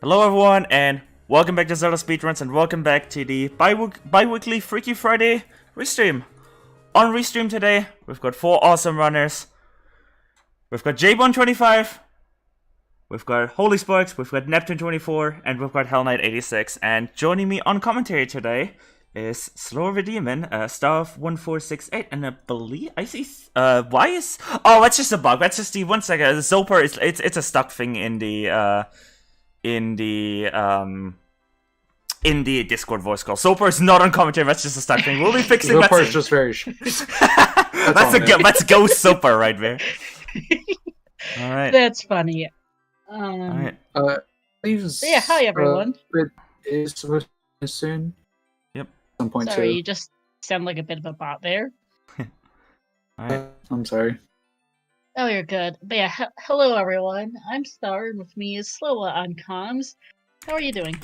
Hello everyone, and welcome back to ZeldaSpeedRuns, and welcome back to the bi-weekly Freaky Friday restream. On restream today, we've got 4 awesome runners. We've got J125, we've got Holy Sparks, we've got Neptune24, and we've got Hell Knight 86. And joining me on commentary today is Slower the Demon, Staff 1468, and I see, why is... Oh, that's just a bug, that's just the 1 second, Zoper, it's a stuck thing in the Discord voice call. Soper is not on commentary. That's just a stuck thing. We'll be fixing that. Soper is just very. that's Ghost Soper right there. All right. That's funny. All right. Please. Yeah. Hi everyone. It is supposed to be soon. Yep. Some point. Sorry, you just sound like a bit of a bot there. All right. I'm sorry. Oh, you're good. But yeah, hello everyone. I'm Star, and with me is Slowa on comms. How are you doing?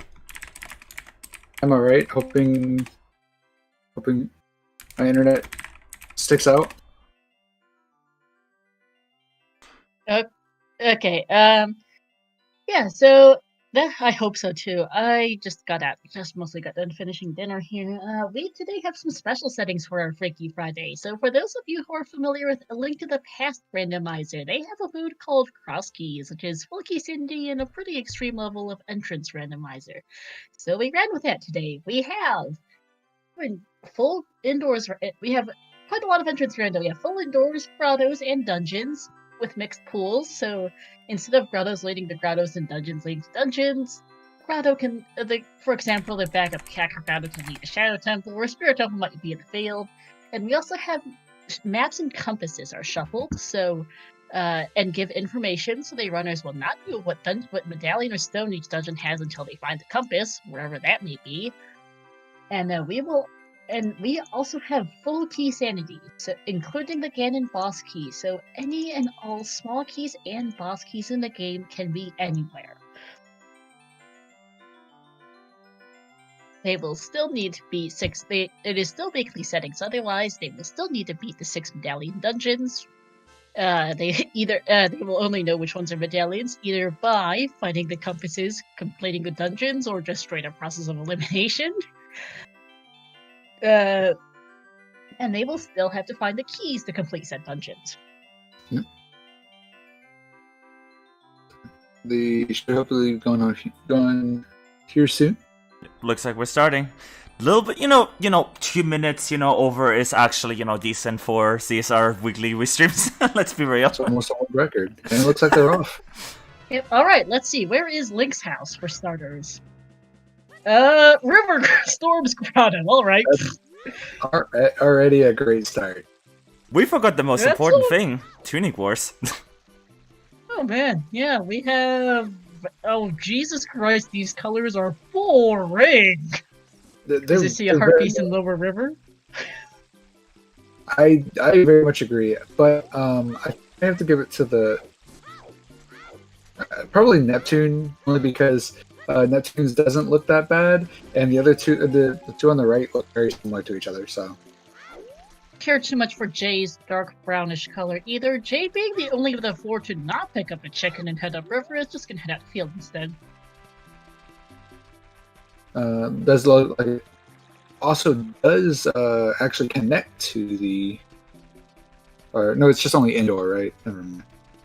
I'm alright. Hoping my internet sticks out. Okay. Yeah. So I hope so too. I just mostly got done finishing dinner here. We today have some special settings for our Freaky Friday. So for those of you who are familiar with A Link to the Past Randomizer, they have a mode called Cross Keys, which is full key sanity and a pretty extreme level of entrance randomizer. So we ran with that today. We have full indoors. We have quite a lot of entrance random. We have full indoors, grottos, and dungeons with mixed pools. So instead of grottos leading to grottos and dungeons leading to dungeons, grotto can, for example, the backup Cacker grotto can lead to Shadow Temple, or Spirit Temple might be in the field. And we also have maps and compasses are shuffled, so and give information, so the runners will not know what medallion or stone each dungeon has until they find the compass, wherever that may be. And we also have full key sanity, so including the Ganon boss key, so any and all small keys and boss keys in the game can be anywhere. They will still need to be it is still weekly settings, otherwise they will still need to beat the 6 medallion dungeons. They will only know which ones are medallions, either by finding the compasses, completing the dungeons, or just straight up process of elimination. And they will still have to find the keys to complete said dungeons. Yep. They should hopefully be going here soon. Looks like we're starting. A little bit, 2 minutes, over is actually, decent for CSR weekly restreams. Let's be real. It's almost a world record, and it looks like they're off. Yep. All right. Let's see. Where is Link's house for starters? River Storm's Grotto. All right. That's already a great start. We forgot the most important thing: Tuning Wars. Oh man, yeah, we have. Oh Jesus Christ! These colors are boring. Does you see a heart piece in Lower River? I very much agree, but I have to give it to the probably Neptune, only because Neptune's doesn't look that bad, and the other two, the two on the right, look very similar to each other. So, I care too much for Jay's dark brownish color. Either Jay, being the only of the 4 to not pick up a chicken and head up river, is just gonna head out the field instead. Does look like also does actually connect to the, or no, it's just only indoor, right? Never mind.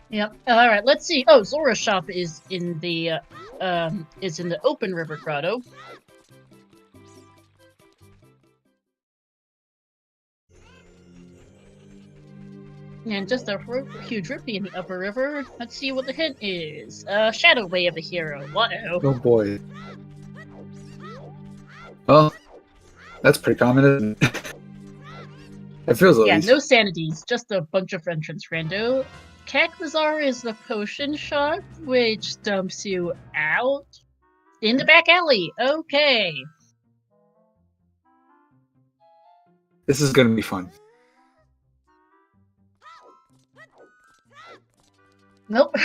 Yep. All right. Let's see. Oh, Zora's shop is in the open river grotto. And just a huge rippy in the upper river. Let's see what the hint is. Shadow Way of the hero. Uh-oh. Oh boy. Well, that's pretty common, isn't it? It feels at least. No sanities, just a bunch of entrance rando. Bazaar is the potion shop, which dumps you out in the back alley. Okay. This is gonna be fun. Nope.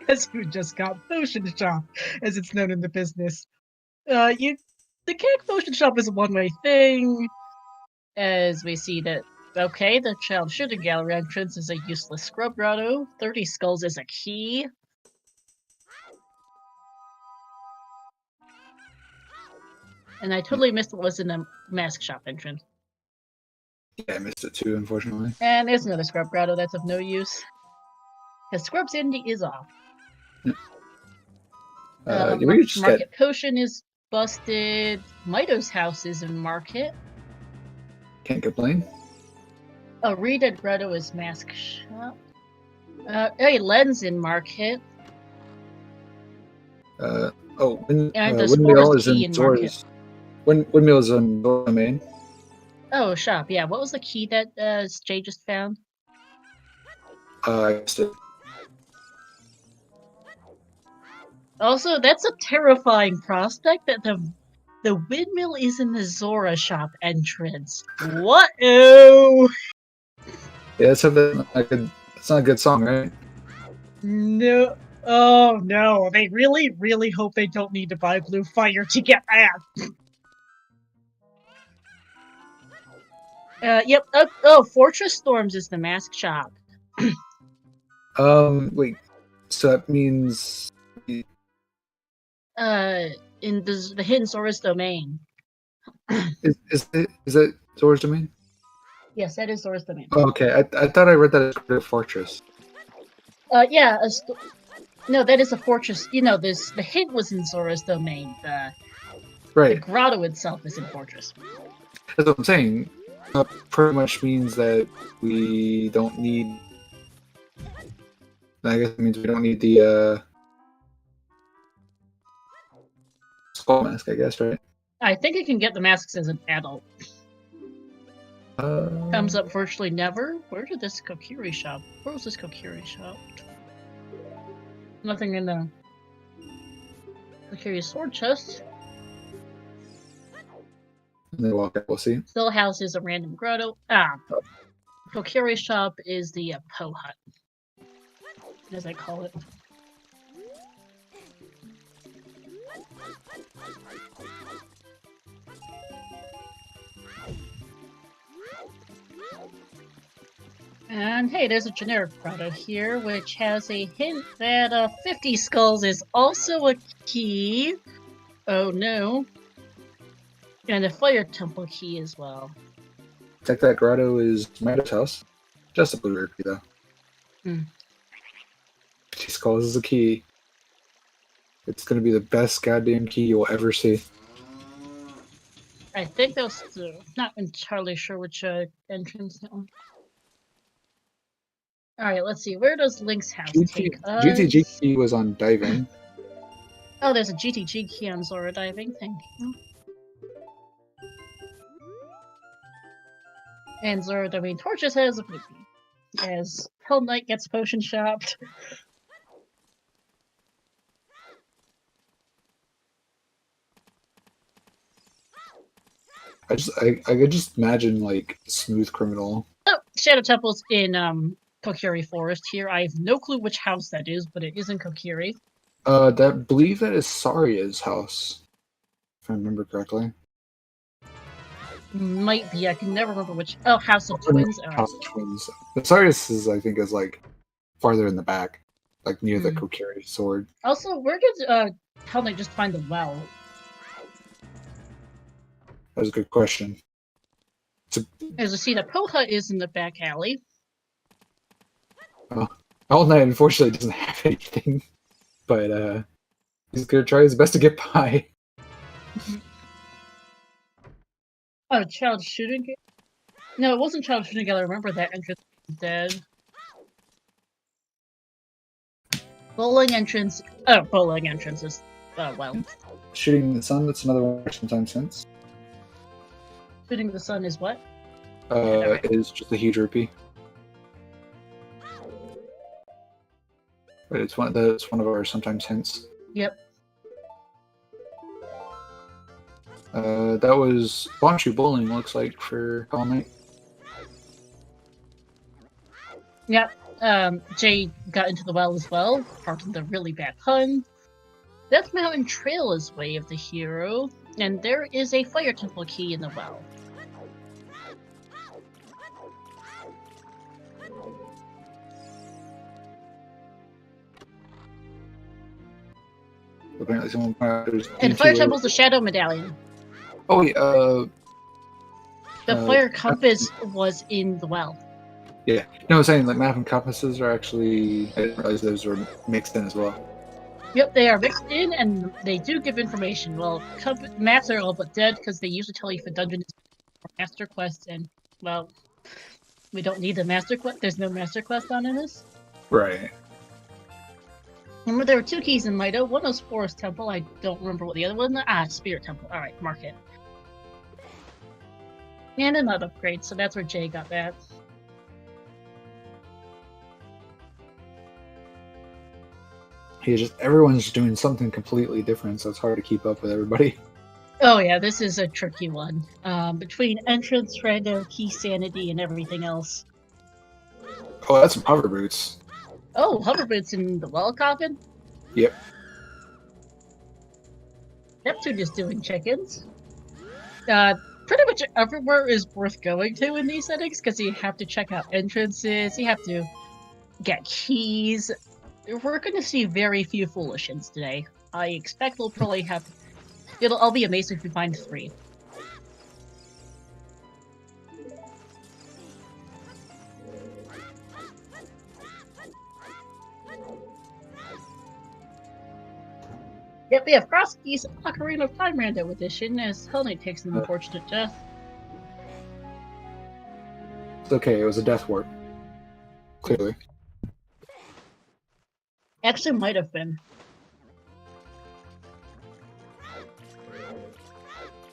Guess who just got potion shop, as it's known in the business. The Keg potion shop is a one-way thing, as we see that. Okay, the child shooting gallery entrance is a useless scrub grotto. 30 skulls is a key. And I totally missed what was in the mask shop entrance. Yeah, I missed it too, unfortunately. And there's another Scrub Grotto that's of no use. Because Scrub's Sanity is off. You just get Market Potion is busted. Mito's house is in Market. can't complain. Oh, Reed Grotto is Mask Shop. Hey, Len's in Market. And the Windmill Spores is key in in Market. Zora's. Windmill is in Zora's domain. Oh, shop. Yeah, what was the key that Jay just found? I missed it. Also, that's a terrifying prospect that the windmill is in the Zora shop entrance. What? Oh Yeah, that's something I could. It's not a good song, right? no! Oh no! They really, really hope they don't need to buy Blue Fire to get that. Yep. Oh, Fortress Storms is the mask shop. Wait. So that means In the hidden Zora's domain. is it Zora's domain? Yes, that is Zora's domain. Oh, okay, I thought I read that as Cryptic Fortress. Yeah. No, that is a fortress. You know, the hint was in Zora's domain. The Right. grotto itself is in Fortress. That's what I'm saying. That pretty much means that we don't need. I guess it means we don't need the skull mask. I guess, right? I think you can get the masks as an adult. Comes up virtually never. Where did this Kokiri shop? Where was this Kokiri shop? Nothing in the Kokiri sword chest. And then walk out. We'll see. Still House is a random grotto. Kokiri shop is the Po Hut, as I call it. And hey, there's a generic grotto here, which has a hint that 50 skulls is also a key. Oh no. And a fire temple key as well. Check that grotto is Mito's house. Just a blue rupee though. Hmm. 50 skulls is a key. It's gonna be the best goddamn key you'll ever see. I think that was not entirely sure which entrance now. Alright, let's see. Where does Link's house take us? GTG key was on diving. Oh, there's a GTG key on Zora diving. Thank you. And Zora diving torches has a movie. As Hell Knight gets potion shopped. I could just imagine like Smooth Criminal. Oh, Shadow Temple's in Kokiri Forest here. I have no clue which house that is, but it is in Kokiri. Believe that is Saria's house, if I remember correctly. Might be. I can never remember which. Oh, House of Twins. House of Twins. But Saria's is, I think, is like farther in the back, like near the Kokiri sword. Also, where did Hell Knight just find the well? That was a good question. As you see, the Po Hut is in the back alley. Hell Knight unfortunately doesn't have anything, but he's gonna try his best to get by. Oh, Child Shooting Game? No, it wasn't Child Shooting Game. I remember that entrance was dead. Bowling entrance. Oh, bowling entrance is well. Shooting the Sun. That's another one sometime since. Shooting the Sun is what? Is just a huge rupee. But it's one of our sometimes hints. Yep. That was Bonshu Bowling, looks like, for Hell Knight. Yep. Jay got into the well as well, pardon the really bad pun. Death Mountain Trail is way of the hero, and there is a fire temple key in the well. Apparently someone And fire temple's the Shadow Medallion. Oh, wait, The Uh, fire compass was in the well. yeah. No, I was saying like map and compasses are actually. I didn't realize those were mixed in as well. Yep, they are mixed in, and they do give information. Well, maps are all but dead because they usually tell you if a dungeon is or master quest, and well, we don't need the master quest. There's no master quest on in this. Right. Remember, there were 2 keys in Mido. One was Forest Temple. I don't remember what the other one. Spirit Temple. All right, mark it. And another upgrade, so that's where Jay got that. Yeah, just everyone's doing something completely different, so it's hard to keep up with everybody. Oh yeah, this is a tricky one. Between entrance, random, key sanity, and everything else. Oh, that's some hover boots. Oh, hoverboots in the well coffin? Yep. Neptune is doing chickens. Pretty much everywhere is worth going to in these settings because you have to check out entrances, you have to get keys. We're going to see very few foolish hints today. I expect we'll probably have. I'll be amazed if we find 3. Yep, we have Krosky's Ocarina of Time Rando Edition as Hell Knight takes an unfortunate death. It's okay, it was a death warp. Clearly. Actually, might have been.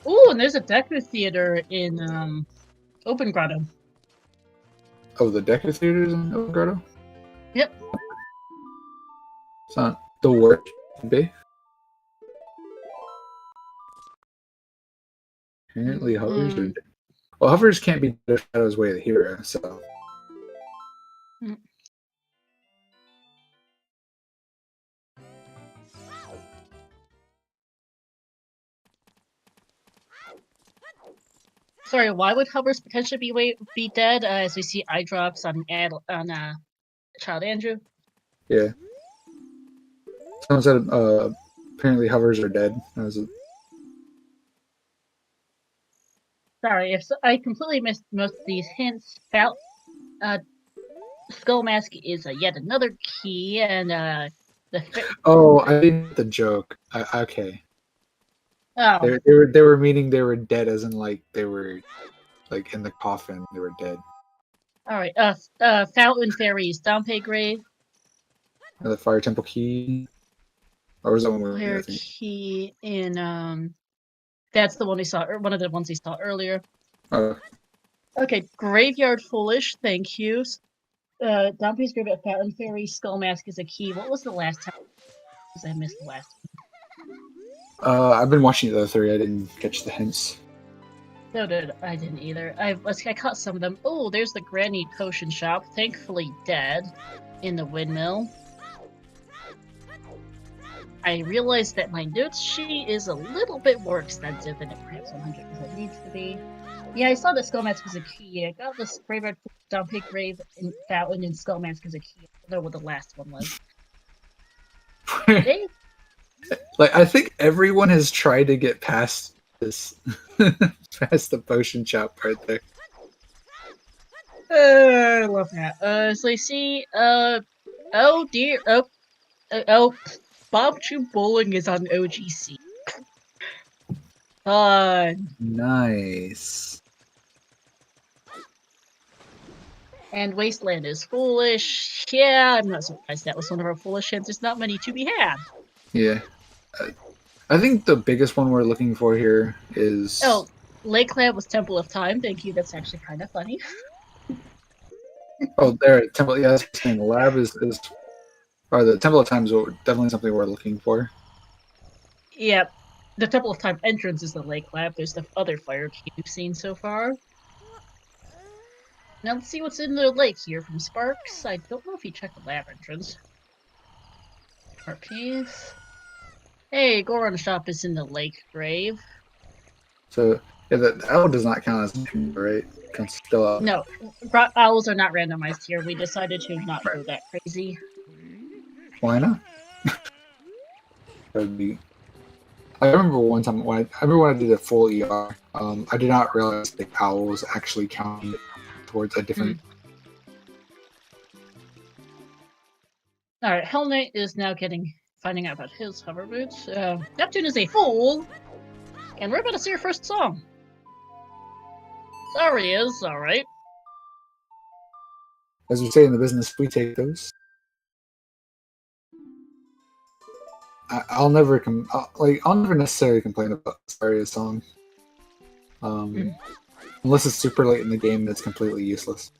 Ooh, and there's a Deku Theater in Open Grotto. Oh, the Deca Theaters in Open Grotto? Yep. It's not the worst it could be. Apparently hovers are... Well, hovers can't be the Shadow's Way of the Hero, so... Sorry, why would hovers potentially be dead? As we see eye drops on Child Andrew. Yeah. Someone said apparently hovers are dead. That was Sorry, if I completely missed most of these hints. Skull Mask is yet another key, and Oh, I didn't get the joke. Okay. oh, They were meaning they were dead, as in like they were like in the coffin. They were dead. all right. Fountain Fairies, Dompe Grave, The Fire Temple key, or was that one? Fire key in That's the one we saw, or one of the ones we saw earlier. Okay, Graveyard Foolish, thank you. Dompe's Grave at Fountain Fairy, Skull Mask is a key. What was the last time? Because I missed the last one. I've been watching the other 3. I didn't catch the hints. No, I didn't either. I caught some of them. Oh, there's the Granny Potion Shop, thankfully dead, in the windmill. I realized that my notes sheet is a little bit more extensive than it perhaps 100% needs to be. Yeah, I saw that Skull Mask was a key. I got this Graveyard Dompe Grave and Fountain and Skull Mask as a key. I don't know what the last one was. Like, I think everyone has tried to get past this, past the potion shop right there. I love that. So you see, oh dear, Bob Chew Bowling is on OGC. Nice. And Wasteland is foolish. Yeah, I'm not surprised that was one of our foolish hints. There's not many to be had. Yeah. I think the biggest one we're looking for here is... Oh, Lake Lab was Temple of Time. Thank you. That's actually kind of funny. Oh, there, Temple. Yeah, that's the thing. The lab is, or the Temple of Time is definitely something we're looking for. Yep. The Temple of Time entrance is the Lake Lab. There's the other fire key we've seen so far. Now let's see what's in the lake here from Sparks. I don't know if you checked the lab entrance. RPs. Hey, Goron Shop is in the lake grave. So, yeah, the owl does not count as right? It's still up. No, owls are not randomized here. We decided to not go that crazy. Why not? That would be... I remember one time I remember when I did a full ER. I did not realize the owls actually counted towards a different. All right, Hell Knight is now finding out about his hover boots. Neptune is a fool, and we're about to see our first song. There he is. All right. As we say in the business, we take those. I'll never I'll never necessarily complain about this Aria song, unless it's super late in the game and it's completely useless.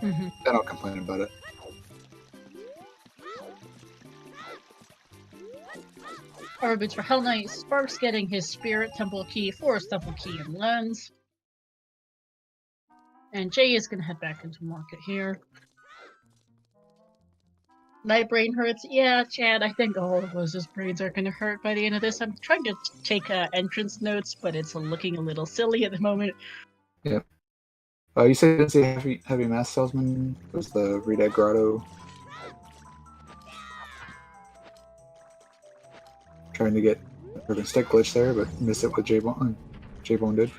Then I'll complain about it. Hover boots for Hell Knight. Sparks getting his Spirit Temple key, Forest Temple key, and Lens. And Jay is gonna head back into market here. My brain hurts. Yeah, Chad, I think all of us' brains are gonna hurt by the end of this. I'm trying to take entrance notes, but it's looking a little silly at the moment. Yep. You said you didn't see Heavy Mass Salesman was the Rita Grotto. Trying to get a stick glitch there, but missed it with J-Bone. J-Bone did.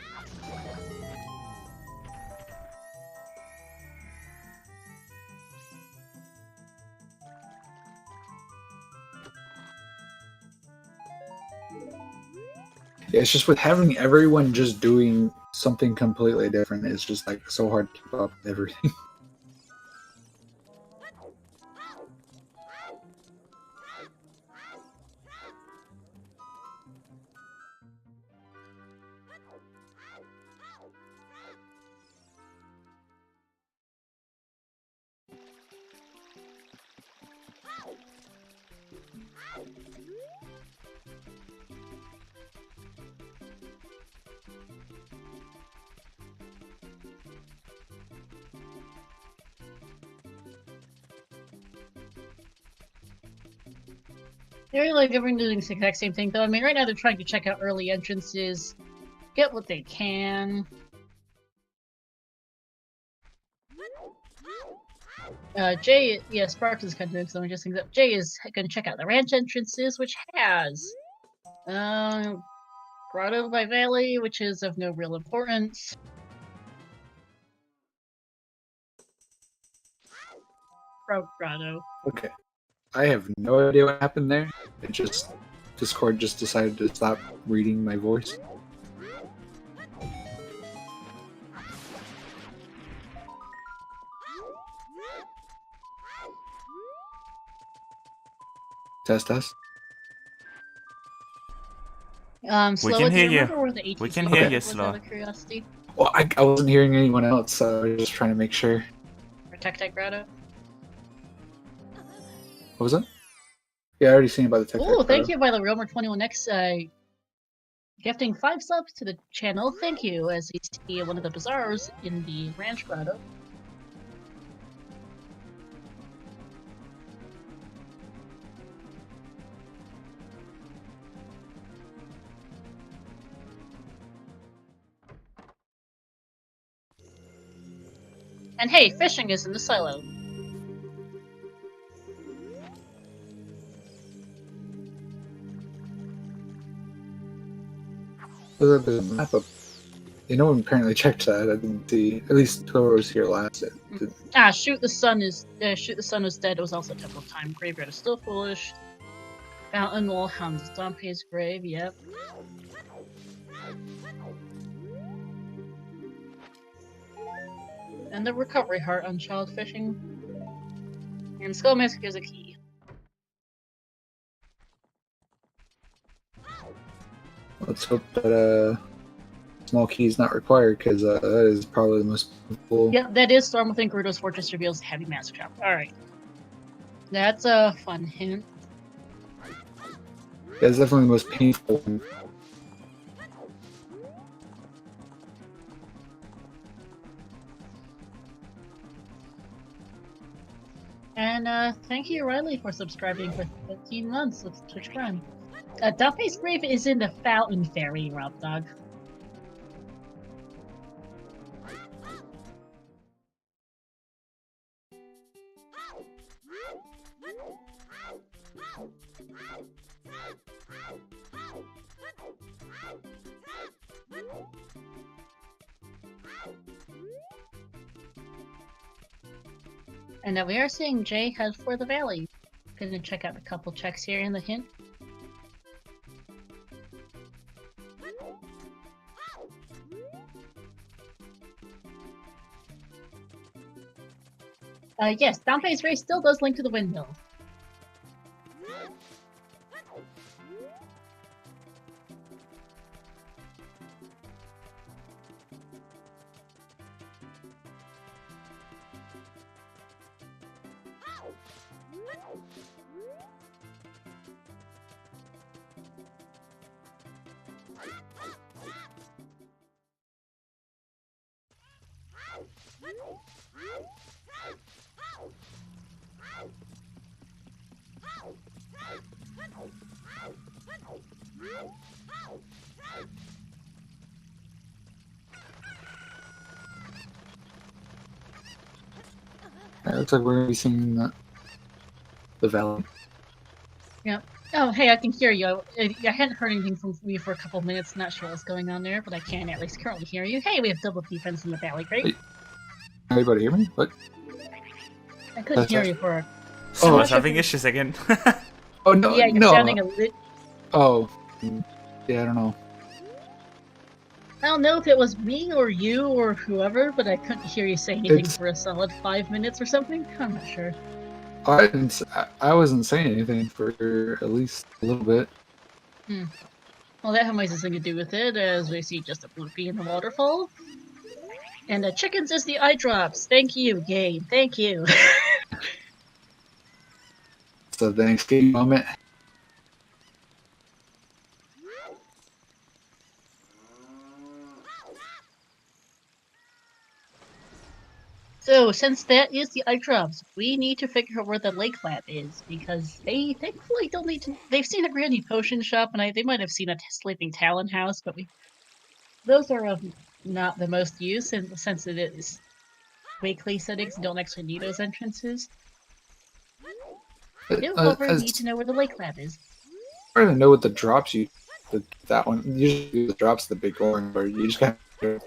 Yeah, it's just with having everyone just doing something completely different, it's just like so hard to keep up with everything. I really like everyone doing the exact same thing, though. I mean, right now they're trying to check out early entrances, get what they can. Sparks is kind of doing some of just things up. Jay is going to check out the ranch entrances, which has Grotto by Valley, which is of no real importance. Grotto. Okay. I have no idea what happened there. It just Discord just decided to stop reading my voice. Test. We can hear you. Where the ATC We can hear you, was Slow. out of curiosity? Well, I wasn't hearing anyone else, so I was just trying to make sure. Protect that Grotto. What was that? Yeah, I already seen about the tech. Oh, thank you by the Realmer21X gifting 5 subs to the channel. Thank you, as we see one of the bazaars in the Ranch Grotto. And hey, fishing is in the silo. There's a map up. No one apparently checked that. I didn't see. At least whoever was here last. Shoot the sun is dead. It was also Temple of Time. Graveyard is still foolish. Fountain Wall Hounds Dompe's grave. Yep. And the recovery heart on child fishing. And Skull Mask is a key. Let's hope that small key is not required, because that is probably the most cool. Yep, that is Storm Within Gerudo's Fortress reveals Heavy Master Trap. Alright. That's a fun hint. Yeah, it's definitely the most painful one. And thank you, Riley, for subscribing for 15 months with Twitch Prime. Dompe's grave is in the Fountain Fairy, Rob Dog. And now we are seeing Jay head for the valley. Gonna check out a couple checks here in the hint. Yes, Dante's race still does link to the windmill. It looks like we're gonna be seeing the valley. Yep. Oh, hey, I can hear you. I hadn't heard anything from you for a couple minutes. Not sure what's going on there, but I can at least currently hear you. Hey, we have double defense in the valley. Great. Hey. Anybody hear me? What? I couldn't hear you for. So Oh, I I'm was not having sure issues again. Oh no! Yeah, you're no. sounding a lit. Oh, yeah. I don't know. I don't know if it was me or you or whoever, but I couldn't hear you say anything It's- for a solid 5 minutes or something. I'm not sure. I wasn't saying anything for at least a little bit. Well, that might have something to do with it, as we see just a bloopy in the waterfall. And the chickens is the eye drops. Thank you, game. Thank you. So the Thanksgiving moment. So, since that is the eye drops, we need to figure out where the lake lab is, because they thankfully don't need to. They've seen a Granny Potion Shop, and they might have seen a Sleeping Talon House, but those are of not the most use, and since it is weekly settings, you don't actually need those entrances. We do, however, need to know where the lake lab is. I don't even know what the drops you. That one usually the drops the big orange, or you just kind of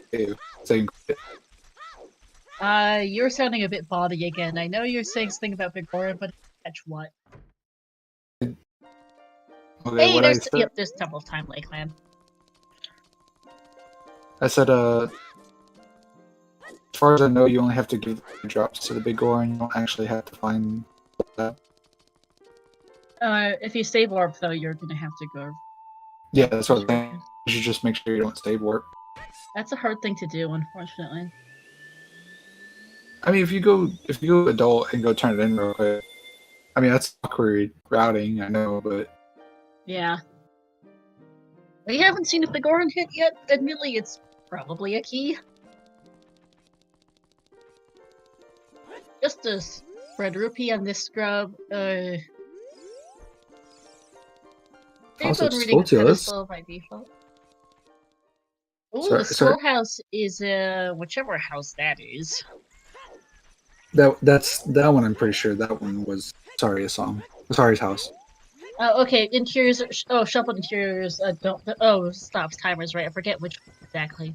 so you can quit. You're sounding a bit bawdy again. I know you're saying something about Vigora, but catch what? Okay, Hey, what I said, there's Temple of Time Lakeland. I said, as far as I know, you only have to give the drops to the big orange. You don't actually have to find that. If you save warp though, you're gonna have to go. Yeah, that's what I'm saying. You should just make sure you don't save warp. That's a hard thing to do, unfortunately. I mean, if you go adult and go turn it in real quick. I mean, that's awkward routing, I know, but Yeah. We haven't seen if the Goron hit yet. Admittedly, it's probably a key. Just a spread rupee on this scrub. There's also one reading Sculptus. pedestal by default. Ooh, Sorry, the Skull House is whichever house that is. That's that one. I'm pretty sure that one was Saria's song. Saria's house. Okay, interiors. Shuffled interiors. Don't. Stops timers. Right, I forget which exactly.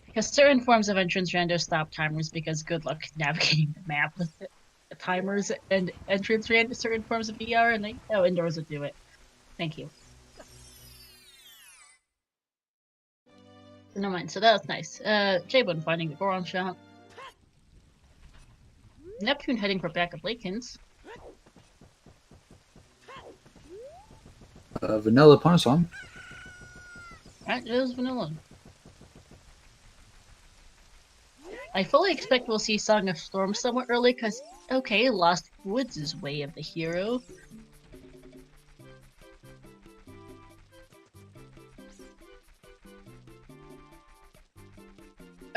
Because certain forms of entrance rando stop timers because good luck navigating the map with the timers and entrance rando certain forms of VR, and indoors would do it. Thank you. No mind. So that was nice. J-Bone finding the Goron shop. Neptune heading for backup Lakins. Vanilla Parmesan. Right, it is vanilla. I fully expect we'll see Song of Storm somewhat early, because, okay, Lost Woods is way of the hero.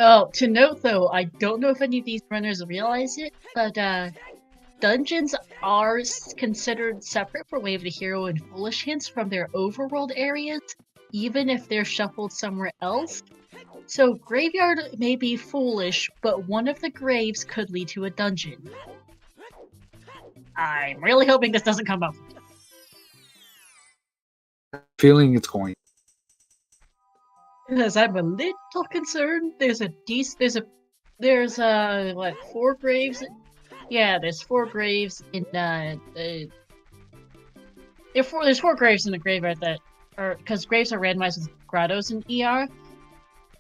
Oh, to note though, I don't know if any of these runners realize it, but dungeons are considered separate for Way of the Hero and Foolish Hints from their overworld areas, even if they're shuffled somewhere else. So Graveyard may be foolish, but one of the graves could lead to a dungeon. I'm really hoping this doesn't come up. Feeling it's going. Because I'm a little concerned. There's what, 4 graves? Yeah, there's 4 graves in there's 4 graves in the graveyard that are, because graves are randomized with grottos in ER.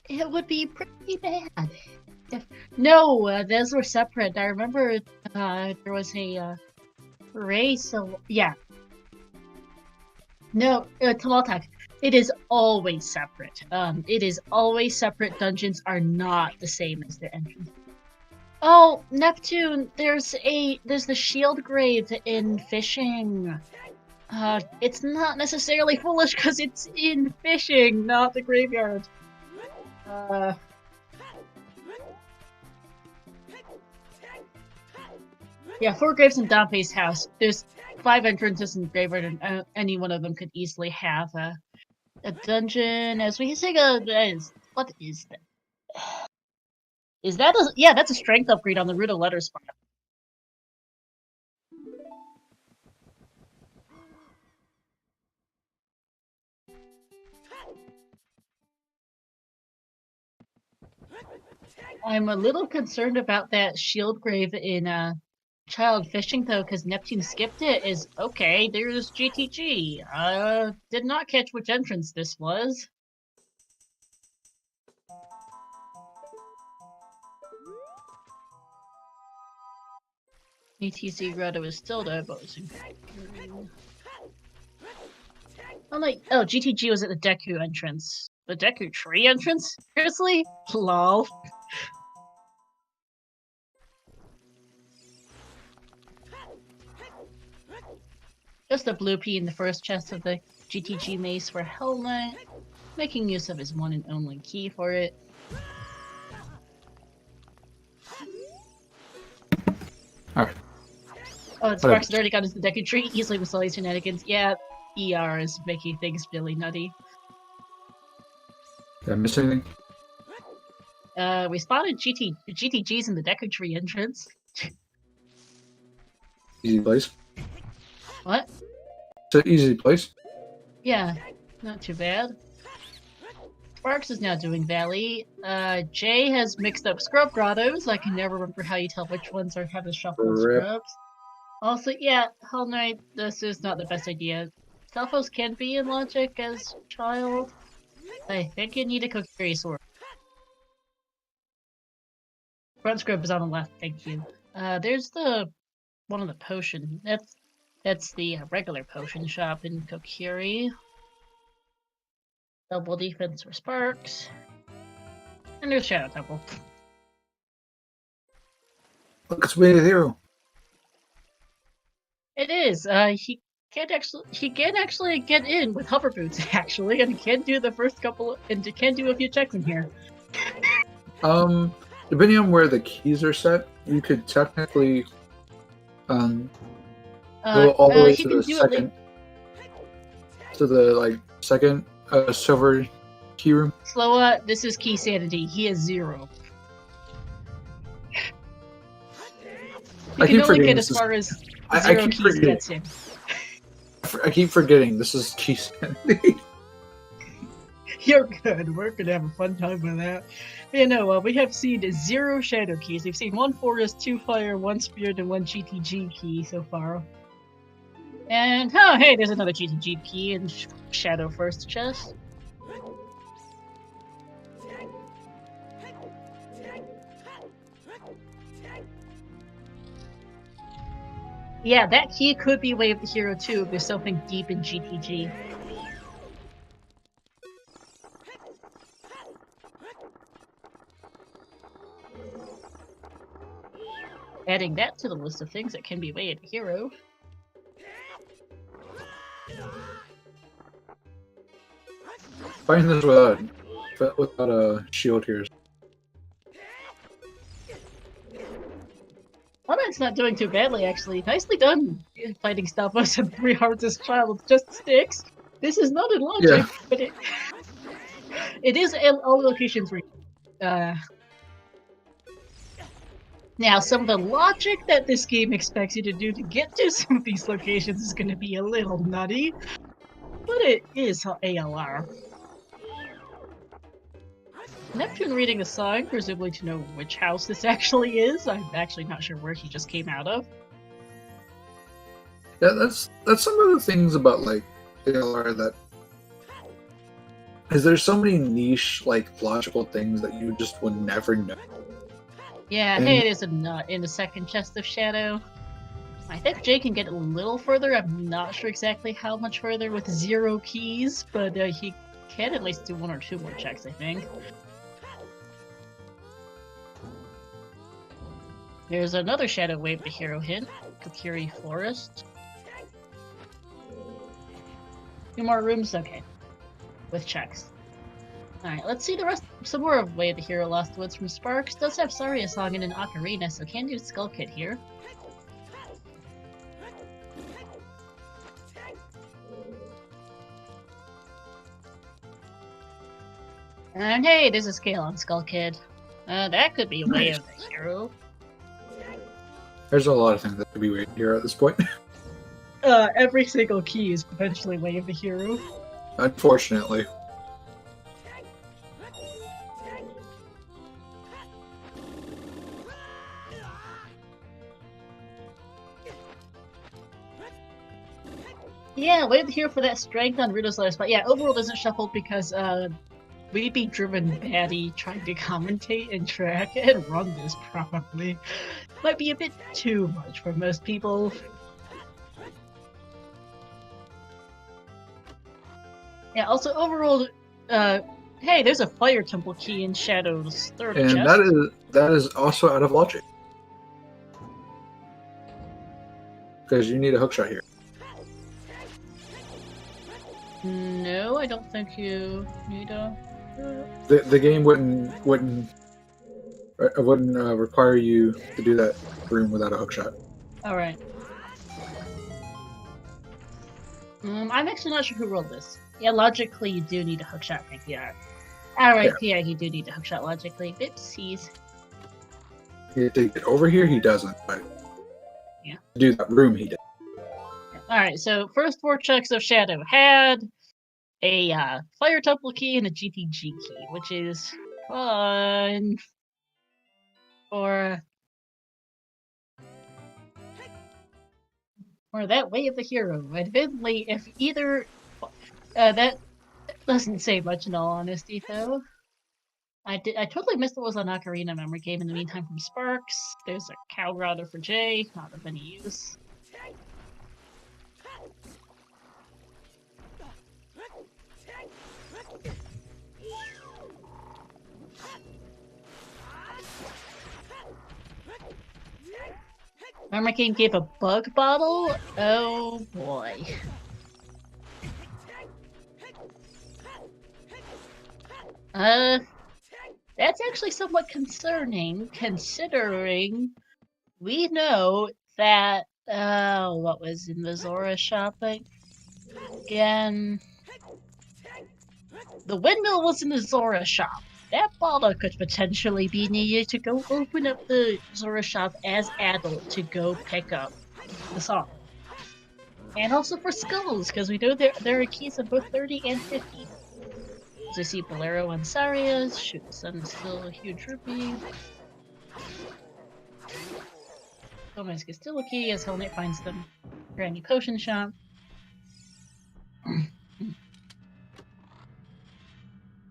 It would be pretty bad. No, those were separate. I remember there was a race. So yeah. No, Tamaltak. It is always separate. It is always separate. Dungeons are not the same as the entrance. Oh, Neptune, there's the shield grave in fishing. It's not necessarily foolish because it's in fishing, not the graveyard. Yeah, 4 graves in Dompe's house. There's 5 entrances in the graveyard, and any one of them could easily have a dungeon. As we say, what is that? Is that a... Yeah, that's a strength upgrade on the Root of Letters spot. I'm a little concerned about that shield grave in Child Fishing, though, because Neptune skipped it. Is okay, there's GTG. Did not catch which entrance this was. ETC Grotto is still there, but was oh, GTG was at the Deku entrance. The Deku tree entrance? Seriously? Lol. Just a blue pea in the first chest of the GTG mace for Hell Knight, making use of his one and only key for it. Alright. Oh, Sparks already got into the Deku tree, easily with all these shenanigans. Yeah, ER is making things really nutty. Did I miss anything? We spotted GTGs in the Deku tree entrance. Easy place. What? It's an easy place. Yeah, not too bad. Sparks is now doing Valley. Jay has mixed up Scrub Grottos. I can never remember how you tell which ones are have a shuffle of scrubs. Also, yeah, Hell Knight, this is not the best idea. Selphos can be in logic as child. I think you need a Kokiri sword. Front scrub is on the left, thank you. There's the one of the potion. That's the regular potion shop in Kokiri. Double defense for Sparks. And there's Shadow Temple. Look, it's Way to the Hero. It is. He can actually get in with hover boots actually, and he can do the first couple, and he can do a few checks in here. Depending on where the keys are set, you could technically go all the way to the second, second silver key room. Slowa, this is key sanity. He is 0. You can only get as far as 0 keys gets him. I keep forgetting this is key sanity. You're good. We're gonna have a fun time with that. You know, we have seen 0 shadow keys. We've seen 1 forest, 2 fire, 1 spirit, and 1 GTG key so far. And oh, hey, there's another GTG key in Shadow First chest. Yeah, that key could be Way of the Hero too if there's something deep in GTG. Adding that to the list of things that can be Way of the Hero. Find this without a shield here. It's not doing too badly, actually. Nicely done fighting Stalfos and 3 hearts as child with just sticks. This is not in logic, but it is in all locations where now, some of the logic that this game expects you to do to get to some of these locations is going to be a little nutty, but it is ALR. Neptune reading a sign, presumably to know which house this actually is. I'm actually not sure where he just came out of. Yeah, that's some of the things about like ALR that is there's so many niche like logical things that you just would never know. Yeah, And- hey, there's a nut in the second chest of shadow. I think Jay can get a little further. I'm not sure exactly how much further with 0 keys, but he can at least do 1 or 2 more checks, I think. There's another Shadow Wave the hero hint, Kokiri Forest. 2 more rooms, okay. With checks. Alright, let's see the rest. Some more of Way of the Hero Lost Woods from Sparks. Does have Saria Song and an Ocarina, so can do Skull Kid here. And hey, there's a scale on Skull Kid. That could be a Way Nice. of the Hero. There's a lot of things that could be waiting here at this point. Every single key is potentially Way of the Hero. Unfortunately. Yeah, Way of the Hero for that strength on Rita's last spot. Yeah, overall isn't shuffled because we'd be driven batty trying to commentate and track and run this probably. Might be a bit too much for most people. Yeah, also overall, hey, there's a Fire Temple key in Shadow's third And chest. that is also out of logic. Because you need a hookshot here. No, I don't think you need a... The game wouldn't require you to do that room without a hookshot. Alright. I'm actually not sure who rolled this. Yeah, logically you do need a hookshot from PR. Alright, yeah, you do need a hookshot logically. Oopsies. To get over here, he doesn't. But Yeah. to do that room, he did. Alright, so first 4 checks of Shadow had a Fire Temple key and a GTG key, which is fun for that Way of the Hero. Admittedly, if either that doesn't say much in all honesty, though. I totally missed what was on Ocarina memory game in the meantime from Sparks. There's a Cow Grotto for Jay, not of any use. Memory game gave a bug bottle? Oh boy. That's actually somewhat concerning, considering we know that, what was in the Zora shop again? The windmill was in the Zora shop. That bottle could potentially be needed to go open up the Zora shop as adult to go pick up the song. And also for skulls, because we know there are keys of both 30 and 50. So we see Bolero and Saria's, Shoot the Sun is still a huge rupee. Gomez gets still a key as Hellknight finds them. Granny Potion Shop.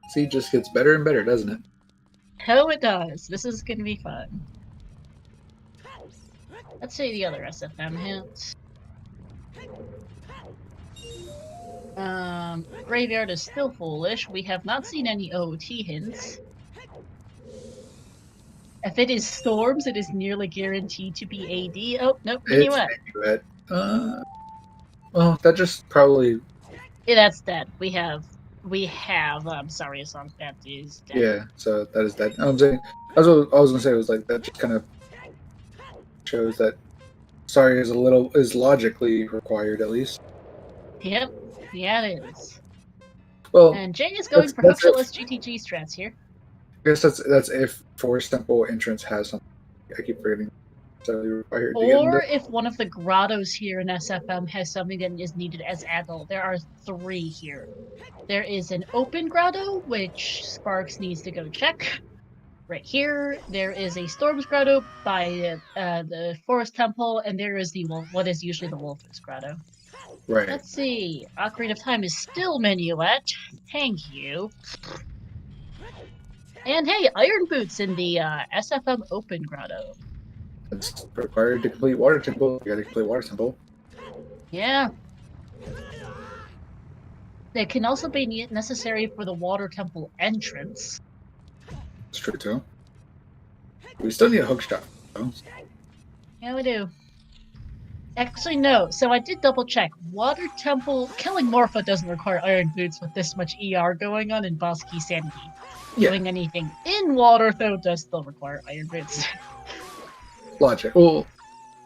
See, it just gets better and better, doesn't it? Oh, it does. This is gonna be fun. Let's see the other SFM hints. Graveyard is still foolish. We have not seen any OoT hints. If it is Storms, it is nearly guaranteed to be AD. Oh, nope, It's Minuet. Minuet. Well, that just probably... Yeah, that's dead. We have, sorry, a song that is dead. Yeah, so that is that. I'm saying, that's what I was gonna say. Was like that just kind of shows that sorry is logically required at least. Yep, yeah, it is. Well, And Jay is going for that's hookshotless GTG strats here. I guess that's if Forest Temple entrance has something. I keep forgetting. So you're required to get in Or there. if one of the grottos here in SFM has something that is needed as adult. There are 3 here. There is an open grotto, which Sparks needs to go check. Right here, there is a Storms grotto by the Forest Temple, and there is the what is usually the Wolf's grotto. Right. Let's see. Ocarina of Time is still Minuet. Thank you. And hey, Iron Boots in the SFM Open Grotto. It's required to complete Water Temple. You gotta complete Water Temple. Yeah. They can also be necessary for the Water Temple entrance. It's true too. We still need a hook shot, though. Yeah, we do. Actually, no. So I did double check. Water Temple killing Morpha doesn't require Iron Boots with this much ER going on in Bosky Sandy. Yeah. Doing anything in water, though, does still require Iron Boots. Logic. Well,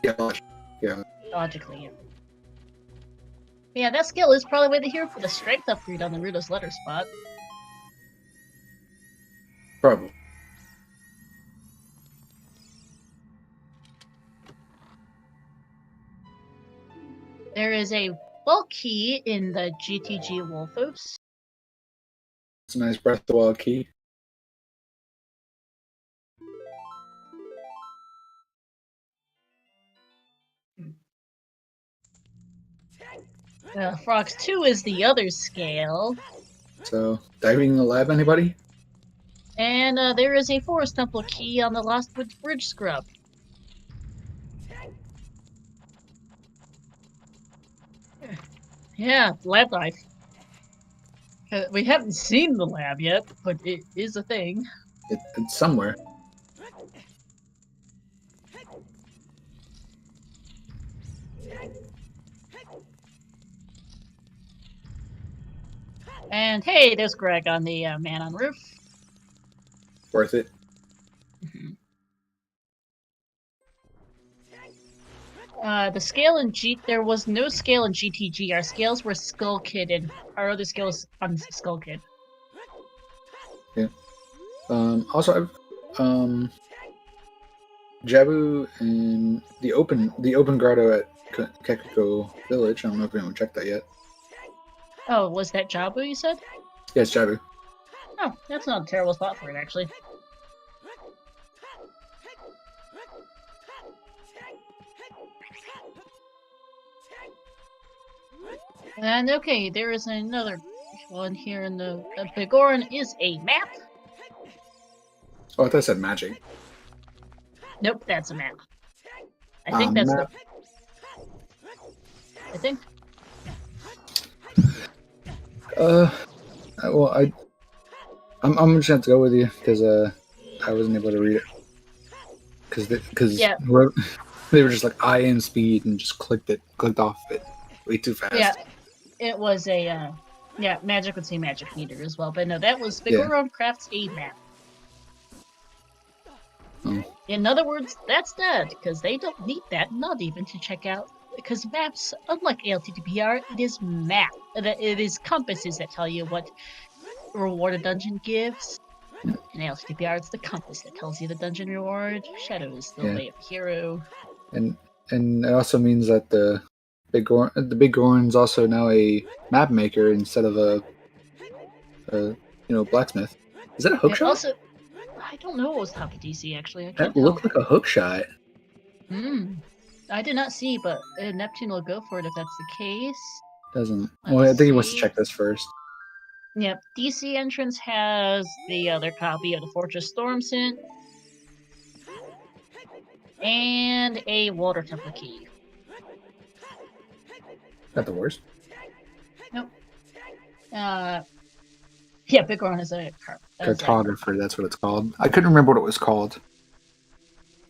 yeah, logic. Yeah. Logically, yeah. Yeah, that skill is probably way to hear for the strength upgrade on the Ruto's letter spot. Probably. There is a bulk key in the GTG Wolfos. It's a nice Breath of the Wild key. Frogs 2 is the other scale. So, diving in the lab, anybody? And there is a Forest Temple key on the Lost Woods Bridge Scrub. Yeah, lab dive. We haven't seen the lab yet, but it is a thing. It's somewhere. And hey, there's Greg on the man on roof. Worth it. The scale in there was no scale in GTG. Our scales were Skull Kid, and our other scales on Skull Kid. Yeah. Also, I've Jabu and the open grotto at Kekiko Village. I don't know if anyone checked that yet. Oh, was that Jabu you said? Yes, Jabu. Oh, that's not a terrible spot for it, actually. And okay, there is another one here in the Bigoran is a map. Oh, I thought I said magic. Nope, that's a map. I think that's map. I think. Well, I'm just gonna have to go with you because I wasn't able to read it because Yeah. they were just like I am speed and just clicked off it way too fast. Yeah, it was a yeah, magic would say magic meter as well, but no, that was Bigoran crafts a map. Oh. In other words, that's dead because they don't need that, not even to check out. Because maps, unlike ALTTPR, it is map. It is compasses that tell you what reward a dungeon gives. In ALTTPR, it's the compass that tells you the dungeon reward. Shadow is the way of the hero. And it also means that the Bigoran's also now a map maker instead of a blacksmith. Is that a hook shot? Also, I don't know what was top of DC actually. I can't That looked like a hook shot. I did not see, but Neptune will go for it if that's the case. Doesn't. Let's Well, I think he wants to see. check this first. Yep, DC entrance has the other copy of the Fortress Storm Scent. And a Water Temple key. Not the worst. Nope. Yeah, Bigoran is a Cartographer, that's what it's called. I couldn't remember what it was called.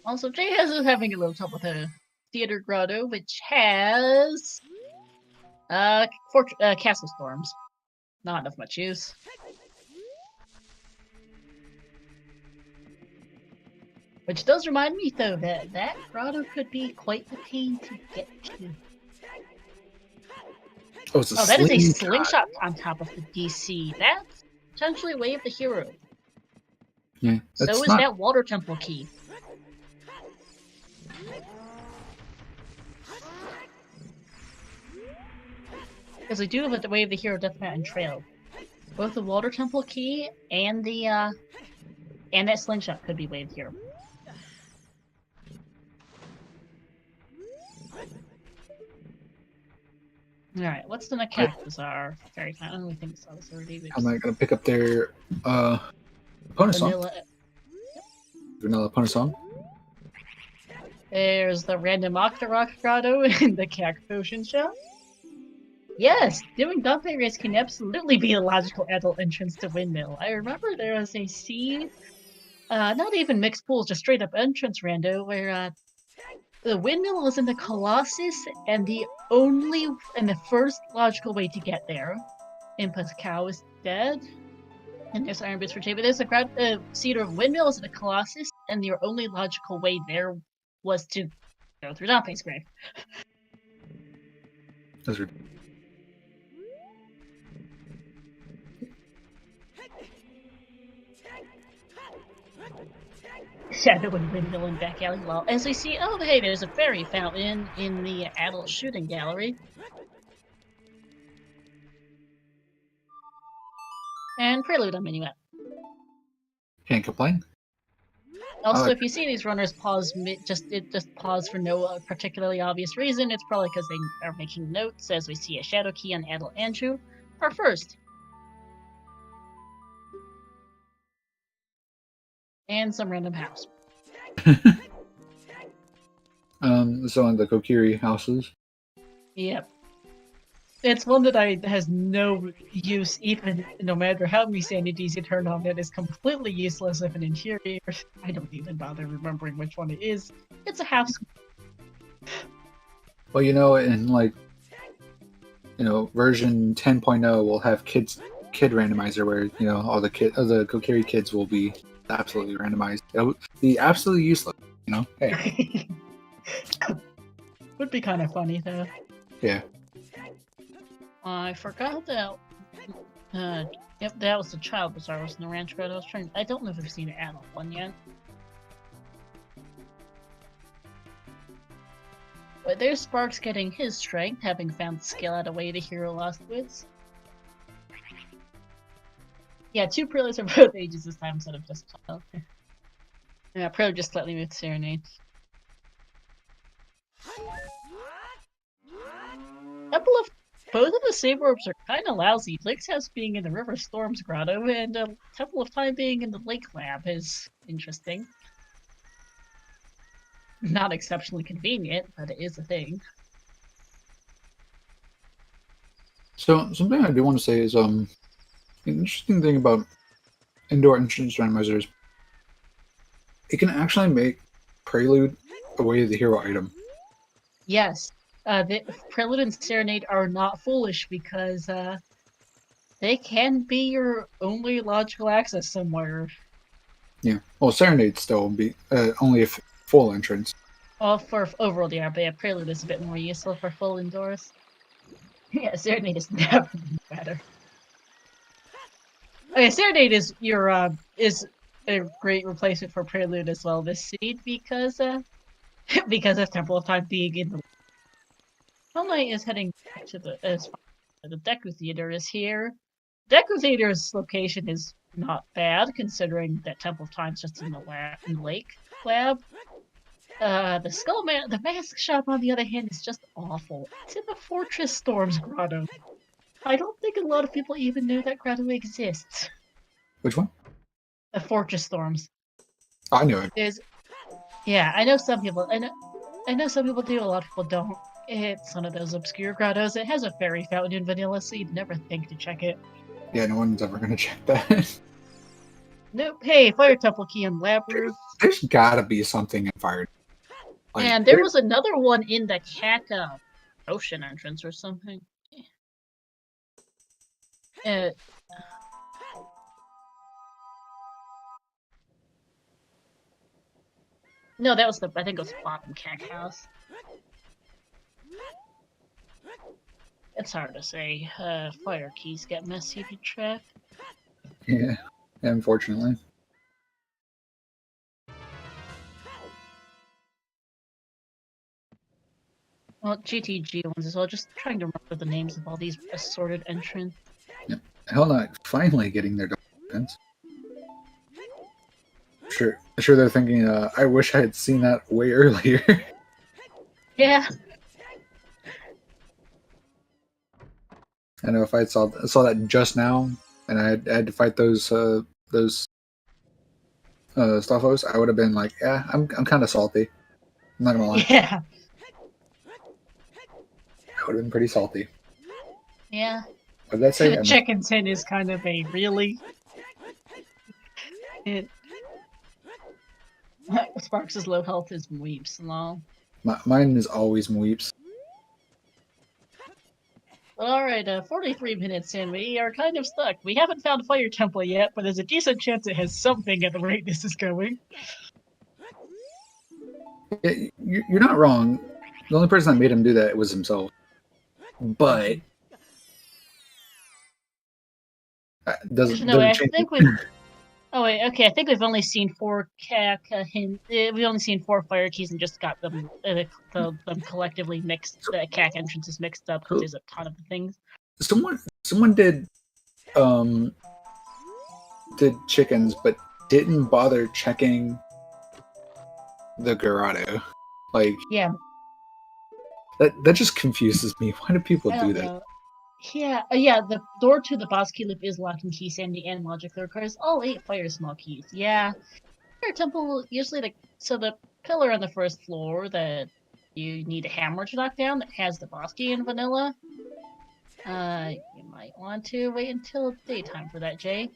Also, Jay is having a little trouble with a Theater Grotto, which has Castle Storms. Not of much use. Which does remind me, though, that grotto could be quite a pain to get to. Oh, it's a that is a slingshot on top of the DC. That's potentially Way of the Hero. Yeah, So is that Water Temple key. Because we do have the Way of the Hero Death Mountain Trail. Both the Water Temple key and the and that slingshot could be Way of the Hero. Alright, what's the Macaque Bazaar Fairy Fountain? We think saw this already. I'm not gonna pick up their opponent song. Vanilla opponent song. There's the random Octorok Grotto in the Cac Potion Shop. Yes, doing Dante race can absolutely be a logical adult entrance to Windmill. I remember there was a scene, not even mixed pools, just straight up entrance rando, where the Windmill was in the Colossus, and the first logical way to get there, Impa's cow is dead, and there's Iron Boots for Jay, but there's a scene of Windmill is in the Colossus, and your only logical way there was to go through Dante's grave. That's ridiculous. Shadow and Windmill in back alley. Well, as we see, oh hey, there's a fairy fountain in the adult shooting gallery. And Prelude on Minuet. Can't complain. Also, if you see these runners pause, just pause for no particularly obvious reason, it's probably because they are making notes, as we see a shadow key on adult Andrew. Or first. And some random house. So on the Kokiri houses. Yep. It's one that has no use, even no matter how many sanities you turn on. It is completely useless if an interior. I don't even bother remembering which one it is. It's a house. Well, in version 10.0 will have kid randomizer where all the Kokiri kids will be absolutely randomized. It'll be absolutely useless. Hey. Would be kind of funny though. Yeah. I forgot that. Yep, that was the Child Bazaar. Was in the Ranch Grotto. I don't know if I've seen an adult one yet. But there's Sparks getting his strength, having found the skill out of Way the Hero Lost Wits. Yeah, 2 Preludes are both ages this time instead of just child. Yeah, Prelude just slightly moved Serenade. Both of the save orbs are kind of lousy. Blake's House being in the River Storms Grotto and Temple of Time being in the Lake Lab is interesting. Not exceptionally convenient, but it is a thing. So something I do want to say is an interesting thing about indoor entrance randomizers. It can actually make Prelude a Way of the Hero item. Yes. The Prelude and Serenade are not foolish because they can be your only logical access somewhere. Yeah. Well, Serenade still be only a full entrance. Well, for overall, yeah, but yeah, Prelude is a bit more useful for full indoors. Yeah, Serenade is never better. Okay, Serenade is is a great replacement for Prelude as well this seed because of Temple of Time being in the. Hell Knight is heading back to the Deku Theater is here. Deku Theater's location is not bad considering that Temple of Time's just in the lake lab. The mask shop on the other hand is just awful. It's in the Fortress Storms Grotto. I don't think a lot of people even know that grotto exists. Which one? The Fortress Storms. I knew it. Yeah, I know some people. I know some people do. A lot of people don't. It's one of those obscure grottos. It has a fairy fountain in vanilla, so you'd never think to check it. Yeah, no one's ever gonna check that. Nope. Hey, Fire Temple key and lab roof. There's gotta be something in Fire. And there was another one in the Kaka Ocean entrance or something. No, that was I think it was the bottom Cack house. It's hard to say. Fire keys get messy to track. Yeah, unfortunately. Well, GTG ones as well. Just trying to remember the names of all these assorted entrants. Hell not finally getting their defense. Sure they're thinking, I wish I had seen that way earlier. Yeah. I know if I saw that just now, and I had to fight those Stoffos, I would have been like, yeah, I'm kind of salty. I'm not gonna lie. Yeah. I would have been pretty salty. Yeah. What did that say? Chicken tin is kind of a really. It. Sparks' low health is weeps long. Mine is always Mweeps. But alright, 43 minutes in, we are kind of stuck. We haven't found Fire Temple yet, but there's a decent chance it has something at the rate this is going. Yeah, you're not wrong. The only person that made him do that was himself. But doesn't No, I change. think we've. Oh wait, okay. I think we've only seen 4 we've only seen 4 fire keys and just got them them collectively mixed. The CAC entrances mixed up because there's a ton of things. Someone did chickens, but didn't bother checking the Garado. Like, Yeah. That just confuses me. Why do people I do don't that? know. Yeah, the door to the boss key loop is locking key sandy and logic that requires all 8 fire small keys. Yeah. Fire temple usually the pillar on the first floor that you need a hammer to knock down that has the boss key in vanilla. You might want to wait until daytime for that, Jay.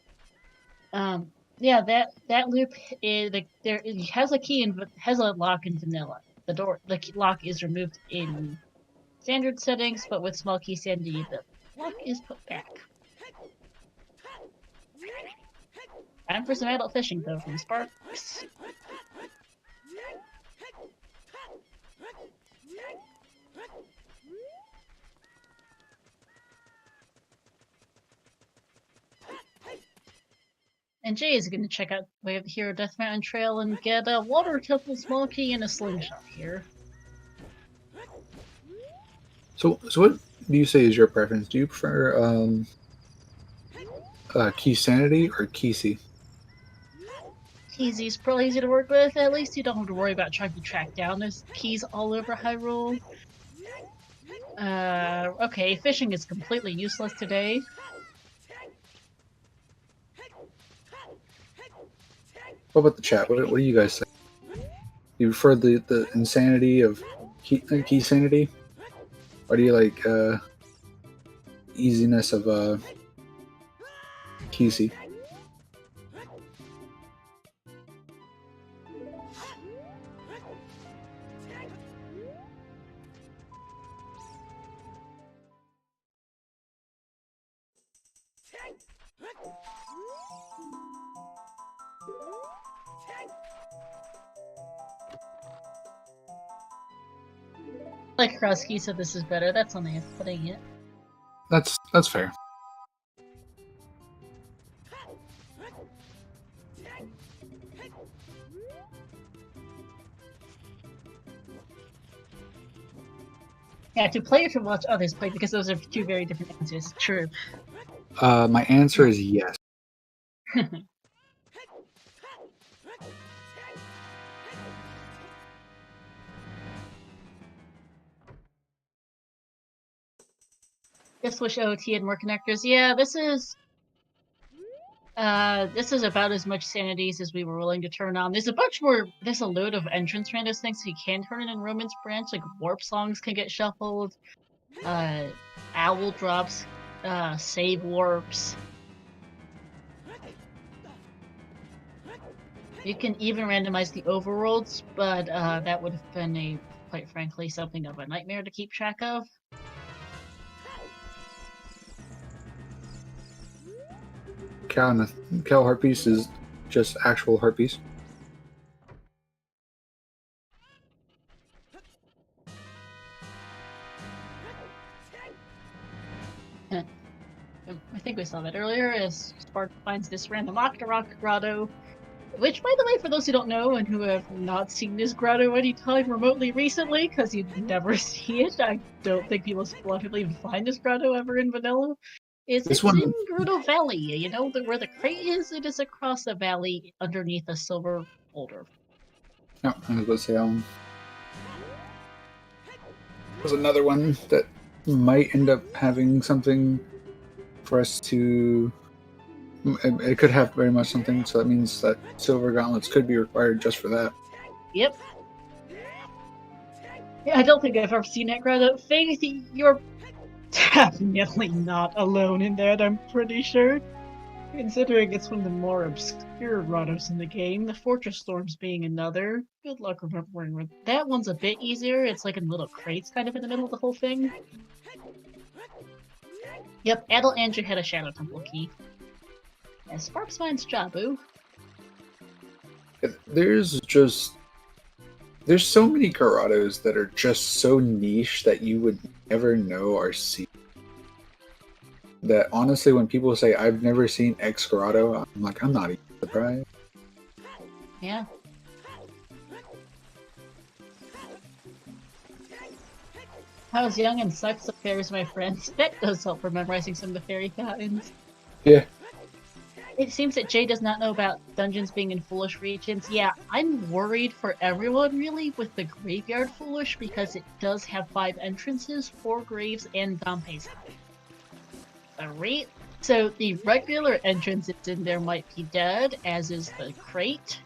Yeah, that loop is it has a key and has a lock in vanilla. The lock is removed in standard settings, but with small key sandy, the lock is put back. Time for some adult fishing, though, from Sparks. And Jay is going to check out Way of the Hero Death Mountain Trail and get a water temple small key and a slingshot here. So what do you say is your preference? Do you prefer Key Sanity or Key? Easy's probably easy to work with. At least you don't have to worry about trying to track down those keys all over Hyrule. Okay, fishing is completely useless today. What about the chat? What do you guys say? Do you prefer the insanity of Key Sanity? Or do you like easiness of Key? Like Krusky said this is better, that's only putting it. That's fair. Yeah, to play or to watch others play, because those are 2 very different answers. True. My answer is yes. Just wish OoT had more connectors. Yeah, this is about as much sanities as we were willing to turn on. There's a load of entrance randos things so you can turn it in Roman's Branch, like warp songs can get shuffled, owl drops, save warps. You can even randomize the overworlds, but that would have been quite frankly, something of a nightmare to keep track of. Cow Harpies is just actual Harpies. I think we saw that earlier as Spark finds this random Octorok grotto. Which, by the way, for those who don't know and who have not seen this grotto anytime remotely recently, because you never see it, I don't think people will even find this grotto ever in vanilla. It's This in one, Gerudo Valley. You know where the crate is? It is across the valley underneath a silver boulder. oh, I was going to say, there's another one that might end up having something for us to. It could have very much something, so that means that silver gauntlets could be required just for that. Yep. Yeah, I don't think I've ever seen that grotto. Faith, you're definitely not alone in that, I'm pretty sure. Considering it's one of the more obscure grottos in the game, the Fortress Storms being another. Good luck remembering where that one's a bit easier. It's like in little crates kind of in the middle of the whole thing. Yep, Adult Andrew had a Shadow Temple key. And Sparks finds Jabu. There's so many grottos that are just so niche that you would never know or see. That honestly, when people say I've never seen X grotto, I'm like, I'm not even surprised. Yeah. I was young and sucked the fairies, my friends. That does help for memorizing some of the fairy fountains. Yeah. It seems that Jay does not know about dungeons being in Foolish regions. Yeah, I'm worried for everyone, really, with the Graveyard Foolish, because it does have 5 entrances, 4 graves, and Dompe's Hide. So the regular entrance that's in there might be dead, as is the crate,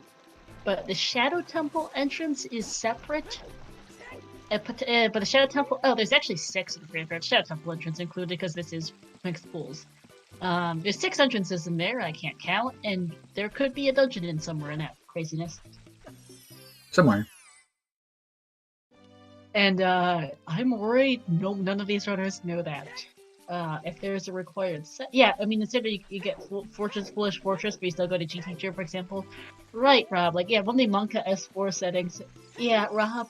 but the Shadow Temple entrance is separate. But the Shadow Temple... Oh, there's actually 6 in the Graveyard Shadow Temple entrance included, because this is mixed pools. There's 6 entrances in there, I can't count, and there could be a dungeon in somewhere in that craziness. Somewhere. And I'm worried none of these runners know that. If there's a required set... Yeah, I mean, instead of you get Fortress, Foolish Fortress, but you still go to G Teacher, for example. Right, Rob, like, yeah, one of the Monka S4 settings. Yeah, Rob,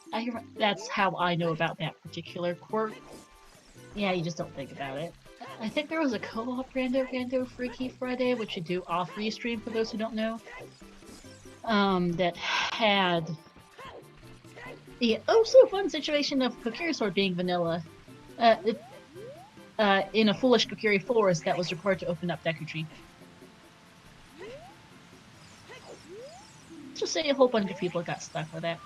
that's how I know about that particular quirk. Yeah, you just don't think about it. I think there was a co-op Rando Freaky Friday, which you do off restream for those who don't know. That had the so fun situation of Kokiri Sword being vanilla. In a foolish Kokiri forest that was required to open up Deku Tree. Let's just say a whole bunch of people got stuck with that.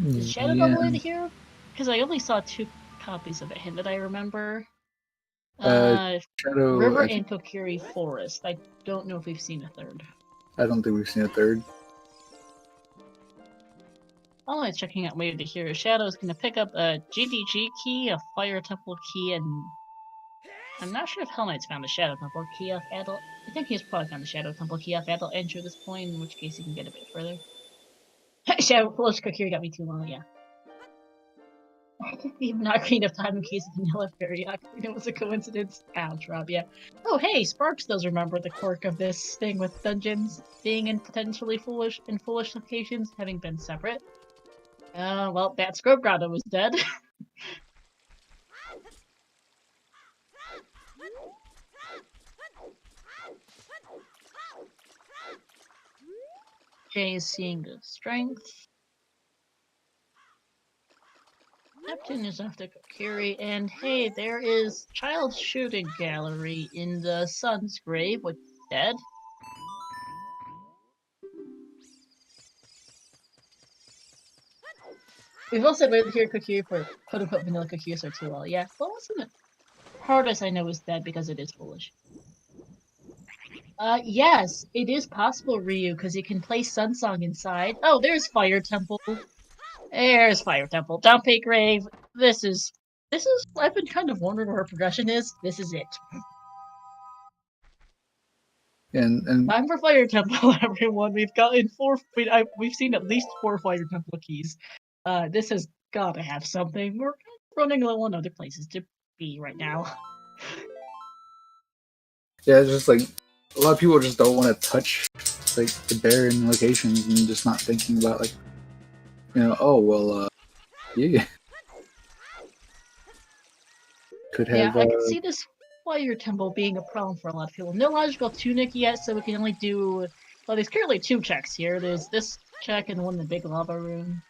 Is Shadow Bubble in here? Because I only saw 2 copies of it that I remember. Shadow, River and Kokiri Forest. I don't know if we've seen a 3rd. I don't think we've seen a 3rd. All I'm checking out later here. Shadow's gonna pick up a GDG key, a Fire Temple key, and I'm not sure if Hell Knight's found the Shadow Temple key off Adult. I think he's probably found the Shadow Temple key off Adult Entry at this point, in which case he can get a bit further. Shadow Flush Kokiri got me too long, yeah. I didn't even not create enough time in case of Vanilla Fairy. It was a coincidence. Ouch, Rob, yeah. Oh, hey, Sparks does remember the quirk of this thing with dungeons being in potentially foolish locations, having been separate. Well, that Scrub Grotto was dead. Jay is seeing good strength. Neptune is off to Kokiri, and hey, there is Child Shooting Gallery in the Sun's Grave, which is dead. We've also waited here Kokiri for quote-unquote vanilla Kokiri so too well. Yeah, well, wasn't it? Hardest I know is dead because it is foolish. Yes, it is possible, Ryu, because you can play Sunsong inside. Oh, there's Fire Temple. There's Fire Temple. Dompe Grave. This is, I've been kind of wondering where her progression is. This is it. And Time for Fire Temple, everyone. We've gotten 4, we've seen at least 4 Fire Temple keys. This has gotta have something. We're running low on other places to be right now. yeah, it's just like a lot of people just don't want to touch like the barren locations and just not thinking about like, oh well, yeah, could have. Yeah, I could see this fire temple being a problem for a lot of people. No logical tunic yet, so we can only do... Well, there's currently 2 checks here. There's this check and one in the big lava room.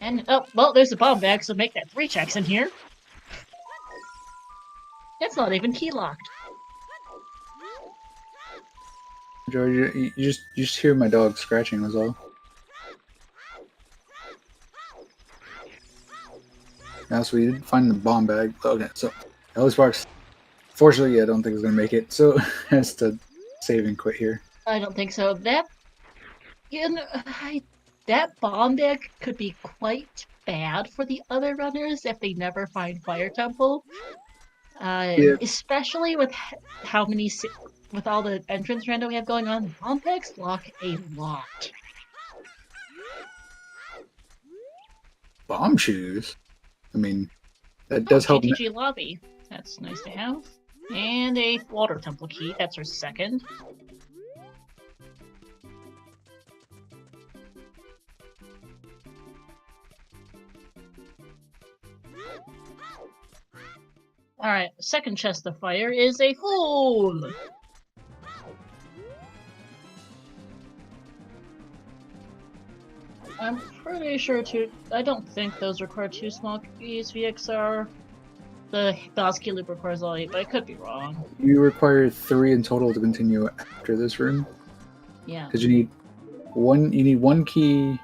And, oh, well, there's a bomb bag, so make that 3 checks in here. It's not even key locked. George, you just hear my dog scratching, was all. Now, so we did find the bomb bag. Okay, so Ellie Sparks, fortunately, I don't think it's gonna make it, so has to save and quit here. I don't think so. That, that bomb bag could be quite bad for the other runners if they never find Fire Temple. Yeah. Especially with how many, with all the entrance random we have going on, bomb bags lock a lot. Bomb shoes? I mean, that does help. GTG lobby. That's nice to have. And a water temple key. That's our second. Alright, second chest of fire is a hole! I'm pretty sure I don't think those require 2 small keys, VXR. The boss key loop requires all 8, but I could be wrong. You require 3 in total to continue after this room. Yeah. Because you need one key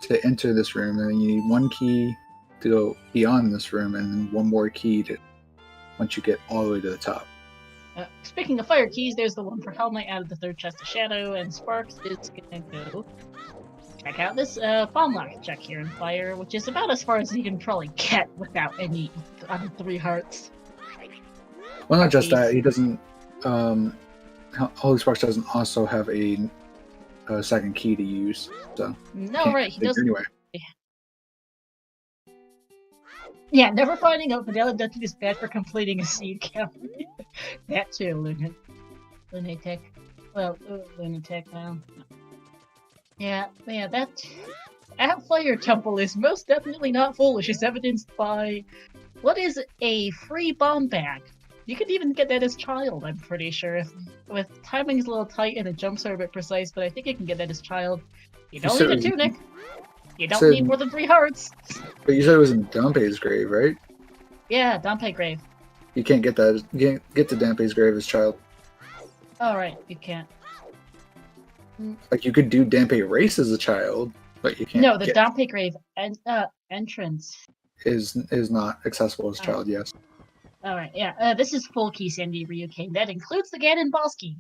to enter this room, and then you need 1 key to go beyond this room, and then 1 more key to once you get all the way to the top. Speaking of fire keys, there's the one for Hell Knight out of the 3rd chest of Shadow, and Sparks is gonna go check out this bomb lock check here in fire, which is about as far as you can probably get without any 3 hearts. Well, not just that, he doesn't. Holy Sparks doesn't also have a second key to use, so. No, right, he doesn't. Anyway. Yeah, never finding out Vanilla Dungeon is bad for completing a seed count. That too, Lunatic. Well, Lunatic now. Yeah, that Fire Temple is most definitely not foolish, as evidenced by what is a free bomb bag. You could even get that as child, I'm pretty sure. With timing's a little tight and the jumps are a bit precise, but I think you can get that as child. You don't need a tunic. You don't need more than 3 hearts. But you said it was in Dampe's grave, right? Yeah, Dampe grave. You can't get that. You can't get to Dampe's grave as child. Alright, you can't. Like, you could do Dampe race as a child, but you can't. No, the Dampe grave entrance is not accessible as a child, yes. Alright, yeah. This is full key Sandy Ryuking. That includes the Ganon boss key.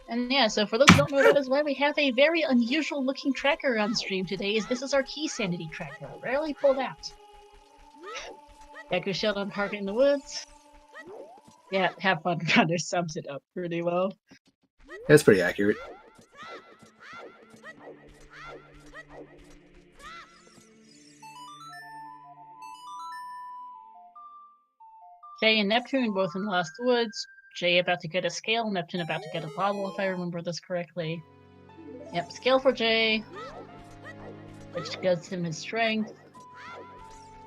And yeah, so for those who don't know, that is why we have a very unusual looking tracker on stream today, is this is our key sanity tracker. Rarely pulled out. Deku Shield on Park in the Woods. Yeah, have fun runner sums it up pretty well. That's pretty accurate. Jay and Neptune both in Lost Woods. Jay about to get a scale, Neptune about to get a bottle, if I remember this correctly. Yep, scale for Jay, which gives him his strength,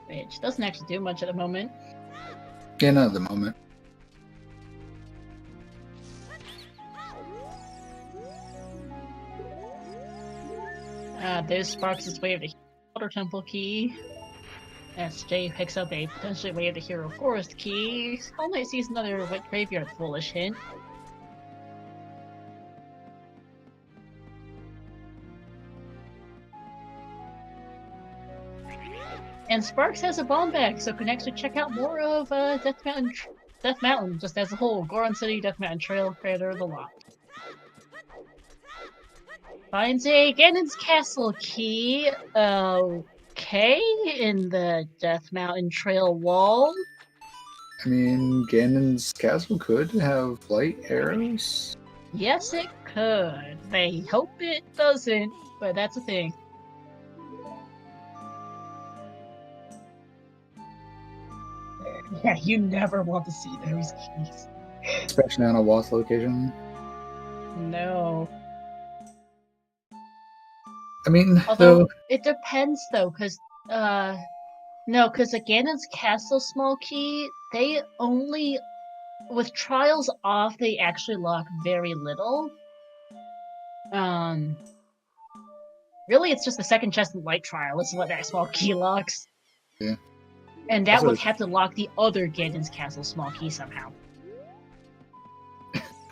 which doesn't actually do much at the moment. Yeah, not at the moment. There's Sparks' Way of the Water Temple key. As Jay picks up a potentially Way of the Hero Forest key, All Knight sees another Wet Graveyard foolish hint. And Sparks has a bomb bag, so can actually check out more of Death Mountain, just as a whole. Goron City, Death Mountain Trail, Crater, the lot. Finds a Ganon's Castle key. Okay, in the Death Mountain Trail wall. I mean, Ganon's castle could have light arrows. Yes, it could. They hope it doesn't, but that's a thing. Yeah, you never want to see those keys. Especially on a Wasp location. No. I mean, Although though, it depends though, because no, because the Ganon's Castle small key, they only with trials off they actually lock very little. Really, it's just the second chest and light trial is what that small key locks. Yeah. And that Also, would have to lock the other Ganon's Castle small key somehow.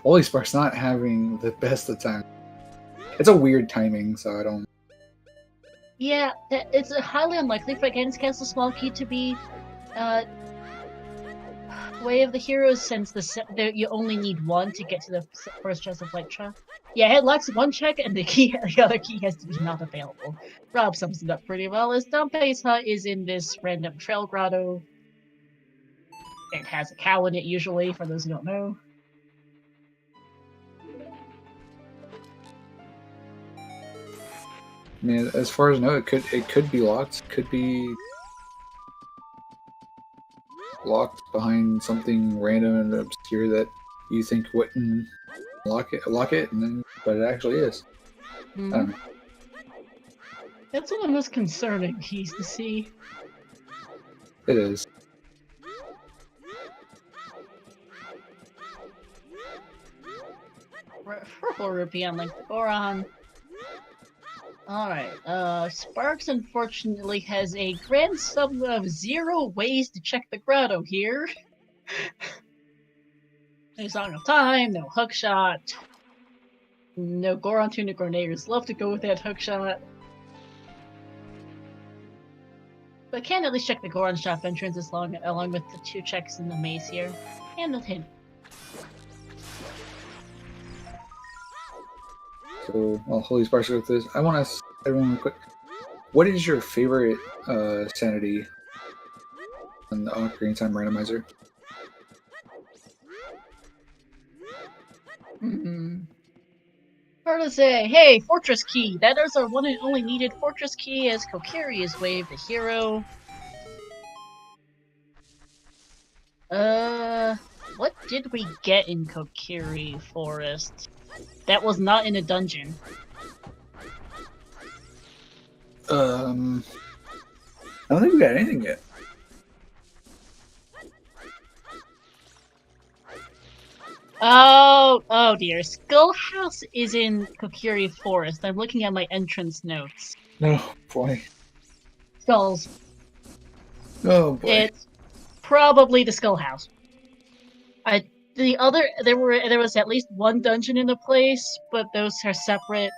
Holy Spark's not having the best of time. It's a weird timing, so I don't. Yeah, it's highly unlikely for Ganon's Castle small key to be Way of the Heroes, since you only need one to get to the first chest of light trial. Yeah, it locks one check, and the other key has to be not available. Rob sums it up pretty well. As Dante's hut is in this random trail grotto. It has a cow in it usually, for those who don't know. I mean, as far as I know, it could be locked. Could be locked behind something random and obscure that you think wouldn't lock it, and then but it actually is. I don't know. That's one of the most concerning keys to see. It is. Purple Rupee on Link to Goron. Alright, Sparks unfortunately has a grand sum of 0 ways to check the grotto here. No Song of Time, no hookshot. No Goron Tunic Grenadiers love to go with that hookshot. But can at least check the Goron shop entrance along with the 2 checks in the maze here. And the hint. So, while Holy Sparks go through this, I want to ask everyone real quick. What is your favorite sanity on the Ocarina Time randomizer? Hard to say. Hey, Fortress Key! That is our one and only needed Fortress Key as Kokiri is Wave the hero. What did we get in Kokiri Forest? That was not in a dungeon. I don't think we got anything yet. Oh dear. Skull House is in Kokiri Forest. I'm looking at my entrance notes. No, boy. Skulls. Oh boy. It's probably the Skull House. There was at least one dungeon in the place, but those are separate.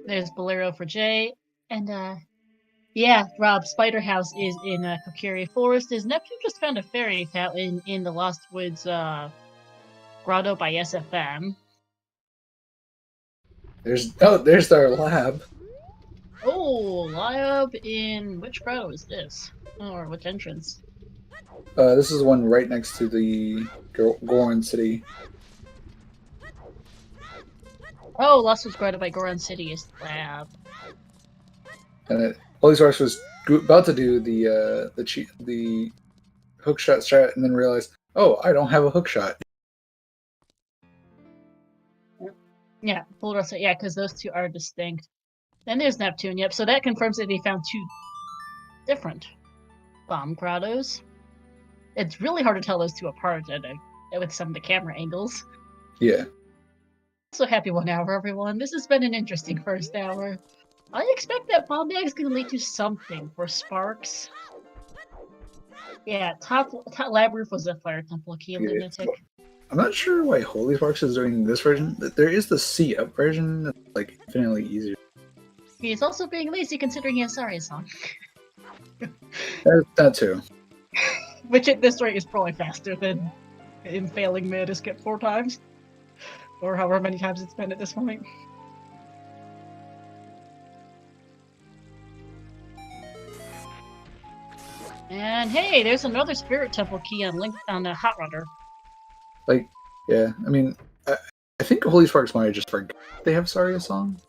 There's Bolero for Jay, and yeah, Rob, Spider House is in Kokiri Forest. Is Neptune just found a fairy fountain in the Lost Woods grotto by SFM? There's our lab. Oh, lab in which grotto is this? Or which entrance? This is one right next to the Goron City. Oh, Lost Woods grotto by Goron City is lab. And Holy Sparks was about to do the hookshot strat, and then realized, oh, I don't have a hookshot. Yeah, full rest. Yeah, because those two are distinct. Then there's Neptune. Yep. So that confirms that they found 2 different bomb grottos. It's really hard to tell those 2 apart with some of the camera angles. Yeah. So happy 1 hour, everyone. This has been an interesting first hour. I expect that bomb bag is going to lead to something for Sparks. Yeah, top lab roof was a fire temple key, lunatic. I'm not sure why Holy Sparks is doing this version. There is the C-up version that's like infinitely easier. He's also being lazy considering he has Saria song. That too. Which at this rate is probably faster than him failing mid to skip 4 times. Or however many times it's been at this point. And hey, there's another Spirit Temple key on the Hot Rudder. Like, yeah, I mean, I think Holy Sparks might have just forgot they have Saria song.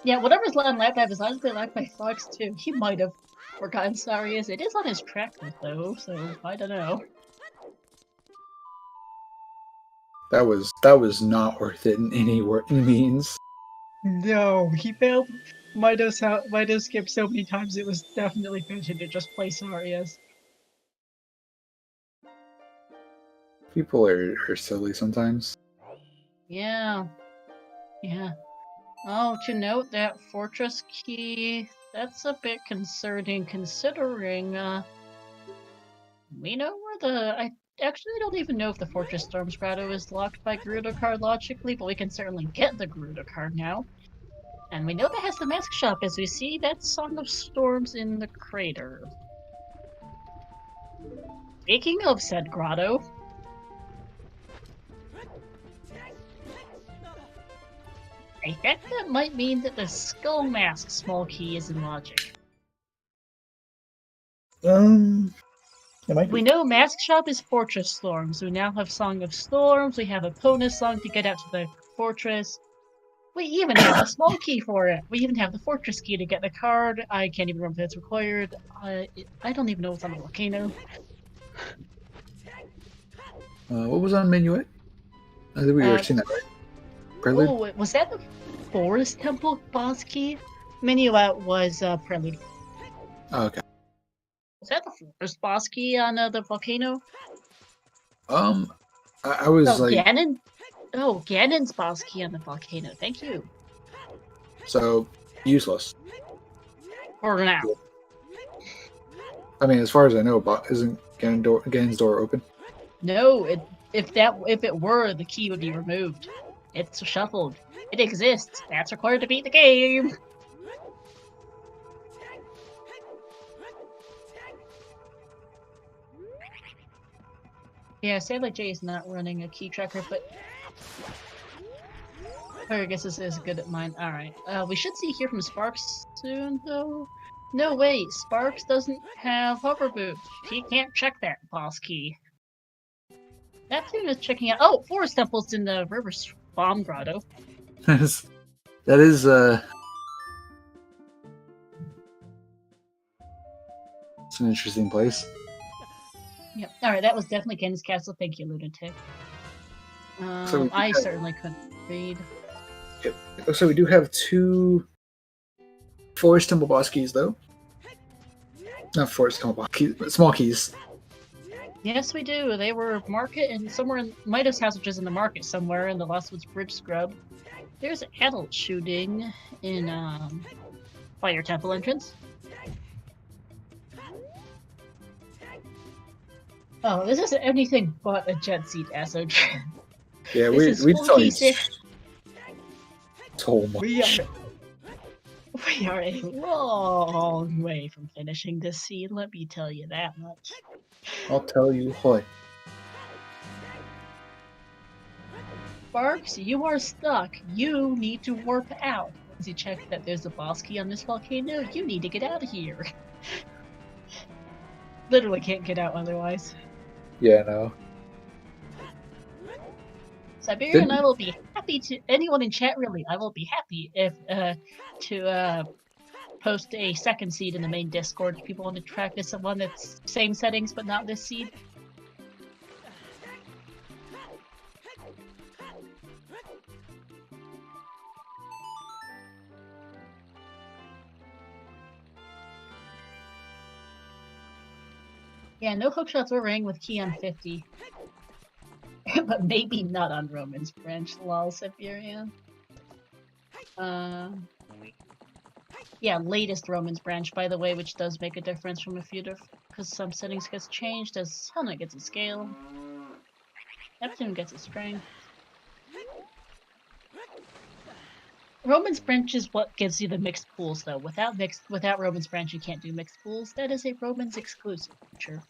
Yeah, whatever's on Lab is honestly liked by Fox too. He might have forgotten Saria's. It is on his track list though, so I don't know. That was not worth it in any means. No, he failed Midos skip so many times it was definitely fishing to just play scenarios. People are silly sometimes. Yeah. Yeah. Oh, to note that fortress key, that's a bit concerning considering, we know where I actually don't even know if the Fortress Storms Grotto is locked by Gerudo card logically, but we can certainly get the Gerudo card now. And we know that has the mask shop as we see that Song of Storms in the crater. Speaking of said grotto, I think that might mean that the Skull Mask small key is in logic. It might We be. know Mask Shop is Fortress Storms. We now have Song of Storms. We have a Epona song to get out to the fortress. We even have a small key for it. We even have the fortress key to get the card. I can't even remember if that's required. I don't even know what's on the volcano. What was on Minuet? I think we were seeing that, right? Prelude? Oh, was that the Forest Temple boss key? Minuet was Prelude. Oh, okay. Was that the Forest boss key on the volcano? I was Oh, like, Ganon? Oh, Ganon's boss key on the volcano. Thank you. so useless. For now. I mean, as far as I know, isn't Ganon's door open? No, if it were, the key would be removed. It's shuffled. It exists. That's required to beat the game. Yeah, sadly Jay is not running a key tracker, but I guess this is good at mine. Alright. We should see here from Sparks soon, though. No, wait. Sparks doesn't have hover boots. He can't check that boss key. Neptune is checking out. Oh, Forest Temple's in the River Bomb Grotto. that is it's an interesting place. Yep. Alright, that was definitely Candace Castle. Thank you, Lunatic. So I certainly couldn't read. It looks like we do have 2 Forest Temple boss keys, though. Not Forest Temple boss keys, but small keys. Yes, we do. They were market and somewhere in Midas House, which is in the market somewhere in the Lost Woods Bridge Scrub. There's adult shooting in Fire Temple entrance. Oh, this isn't anything but a jet seat SOG. Yeah, This we is saw full these key so much. We are a long way from finishing this scene, let me tell you that much. I'll tell you what. Sparks, you are stuck. You need to warp out. Once you check that there's a boss key on this volcano, you need to get out of here. Literally can't get out otherwise. Yeah, no. Siberia and I will be happy to, anyone in chat really, I will be happy if to post a second seed in the main Discord if people want to track this one that's same settings but not this seed. Yeah, no hookshots or ring with key on 50. But maybe not on Roman's branch, lol, Siberian. Yeah, latest Roman's branch, by the way, which does make a difference from a few because some settings gets changed as Hana gets a scale. Neptune gets a strength. Roman's branch is what gives you the mixed pools, though. Without Roman's branch, you can't do mixed pools. That is a Roman's exclusive feature.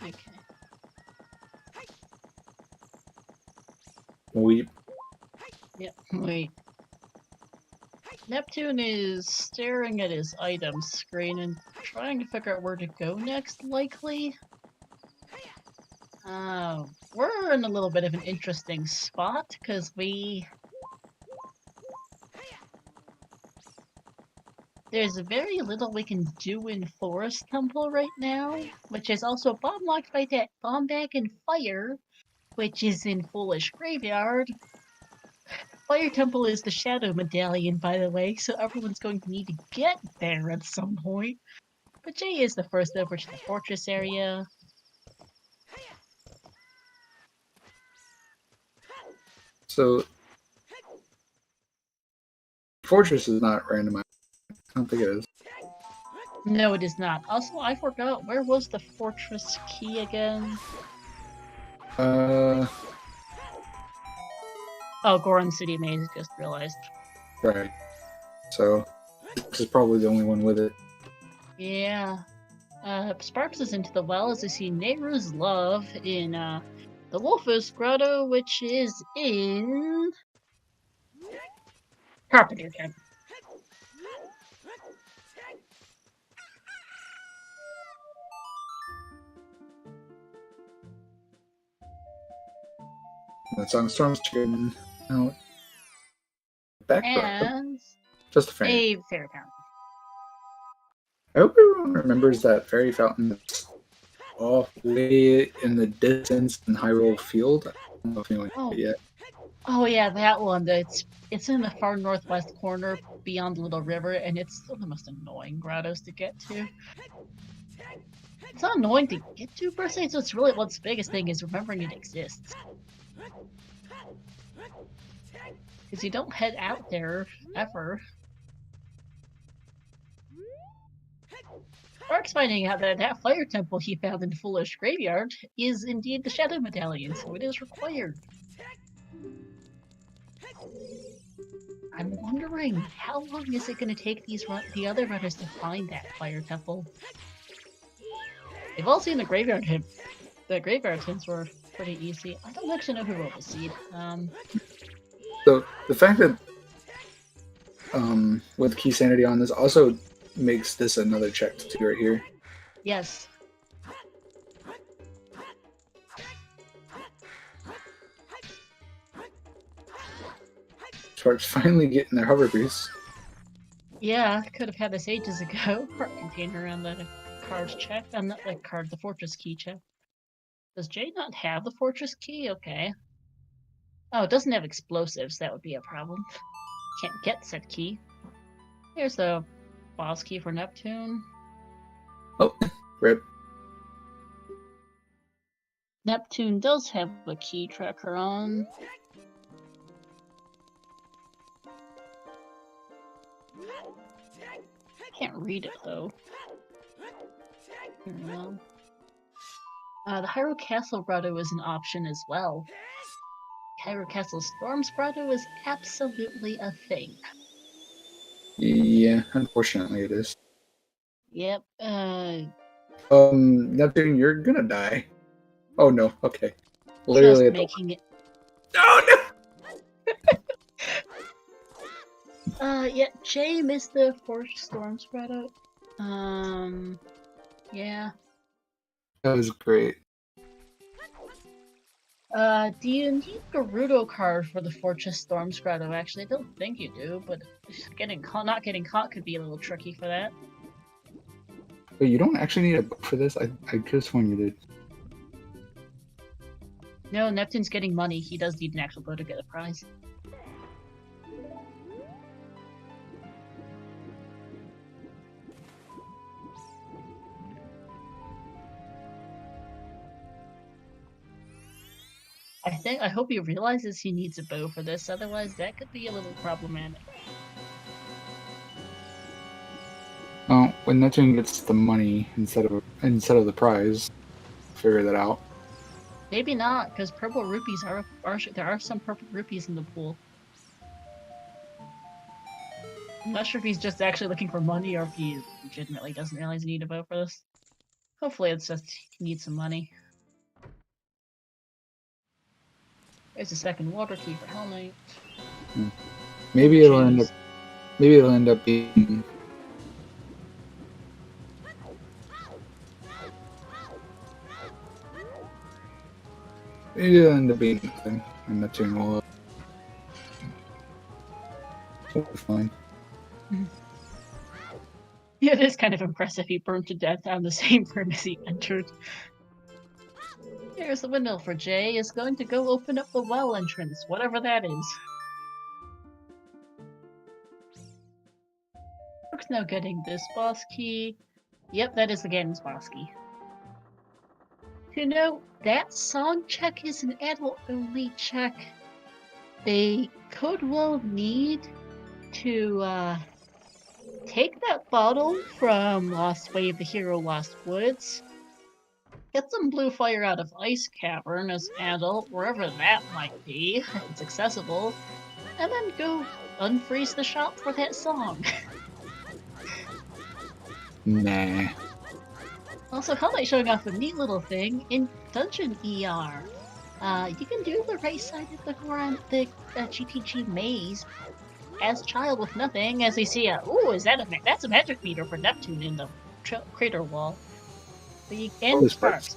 Okay. Yep, wait. Neptune is staring at his items screen and trying to figure out where to go next, likely. We're in a little bit of an interesting spot because there's very little we can do in Forest Temple right now, which is also bomb locked by that bomb bag and fire, which is in Foolish Graveyard. Fire Temple is the Shadow Medallion, by the way, so everyone's going to need to get there at some point. But Jay is the first over to the fortress area. So, Fortress is not randomized. I don't think it is. No, it is not. Also, I forgot, where was the fortress key again? Oh, Goron City Maze, just realized. Right. So, this is probably the only one with it. Yeah. Sparks is into the well as we see Nehru's Love in, the Wolf's Grotto, which is in Carpenter Town. That song Storm's chicken out. Backdrop. And Just a fan. a fair town. I hope everyone remembers that fairy fountain that's off way in the distance in Hyrule Field. I don't know if anyone Oh. did it yet. Oh yeah, that one. It's in the far northwest corner beyond the little river, and it's one of the most annoying grottos to get to. It's not annoying to get to per se, so it's really what's the biggest thing is remembering it exists. Because you don't head out there ever. Sparks finding out that that fire temple he found in Foolish Graveyard is indeed the Shadow Medallion, so it is required. I'm wondering, how long is it going to take the other runners to find that fire temple? They've all seen the graveyard hints. The graveyard hints were pretty easy. I don't actually know who wrote the seed. So the fact that with key sanity on this also makes this another check to do right here. Yes. Sparks finally getting their hover boost. Yeah, could have had this ages ago. Heart container on the card check. Not the card, the fortress key check. Does Jay not have the fortress key? Okay. Oh, it doesn't have explosives. That would be a problem. Can't get said key. Here's the boss key for Neptune. Oh, rip. Neptune does have a key tracker on. Can't read it though. Here we go. The Hyrule Castle Grotto is an option as well. Hyrule Castle Storms Grotto is absolutely a thing. Yeah, unfortunately it is. Yep. Neptune, you're gonna die. Oh no, okay. Literally Just making it. Oh no! Yeah, Jay missed the Forged Storms Grotto. Yeah. That was great. Do you need Gerudo card for the Fortress Storms Grotto? Actually, I don't think you do, but not getting caught could be a little tricky for that. But you don't actually need a book for this? I could have sworn you did. No, Neptune's getting money. He does need an actual bow to get a prize. I hope he realizes he needs a bow for this, otherwise that could be a little problematic. Oh, when Neptune gets the money instead of the prize, figure that out. Maybe not, because purple rupees there are some purple rupees in the pool. I'm not sure if he's just actually looking for money or if he legitimately doesn't realize he needs a bow for this. Hopefully it's just he needs some money. There's a second water key for Hell Knight. Maybe it'll end up being It'll end up being nothing, and Neptune will. Fine. Yeah, it is kind of impressive he burned to death on the same premise he entered. Here's the windmill for Jay is going to go open up the well entrance, whatever that is. Brooke's now getting this boss key. Yep, that is the game's boss key. To note, that song check is an adult-only check. They could well need to take that bottle from Lost Way of the Hero Lost Woods, get some blue fire out of Ice Cavern as an adult, wherever that might be, if it's accessible, and then go unfreeze the shop for that song. Nah. Also, Hellknight showing off a neat little thing in Dungeon ER. You can do the right side of the GTG maze as child with nothing, as we see that's a magic meter for Neptune in the crater wall. But you can sparks.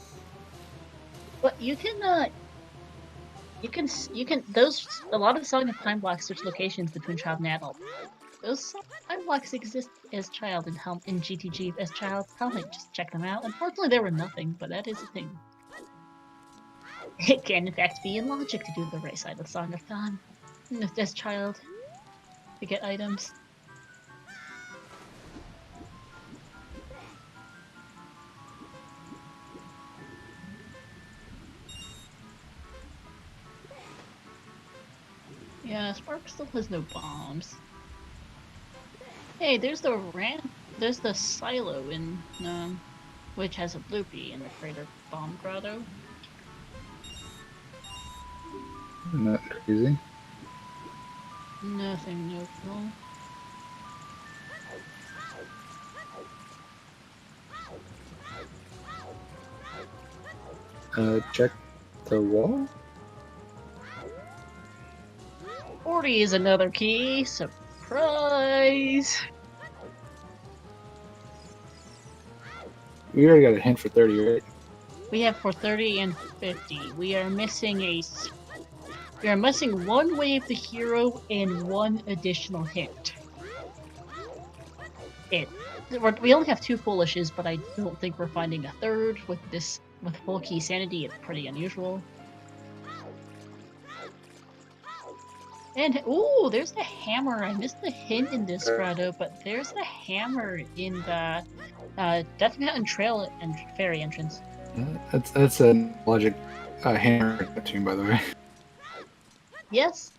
But you can a lot of Song of Time blocks switch locations between child and adult. Those time blocks exist as child in GTG as child. Hellknight just check them out. Unfortunately, there were nothing, but that is a thing. It can in fact be in logic to do the right side of Song of Time as child to get items. Yeah, Spark still has no bombs. Hey, there's the silo in which has a loopy in the crater bomb grotto. Not crazy. Nothing notable. Check the wall. 40 is another key. Surprise! We already got a hint for 30, right? We have for 30 and 50. We are missing one way of the hero and one additional hint. We only have 2 foolishes, but I don't think we're finding a third with full key sanity. It's pretty unusual. And ooh, there's the hammer. I missed the hint in this grotto, but there's the hammer in the Death Mountain Trail and Fairy entrance. That's a logic hammer tune, by the way. Yes.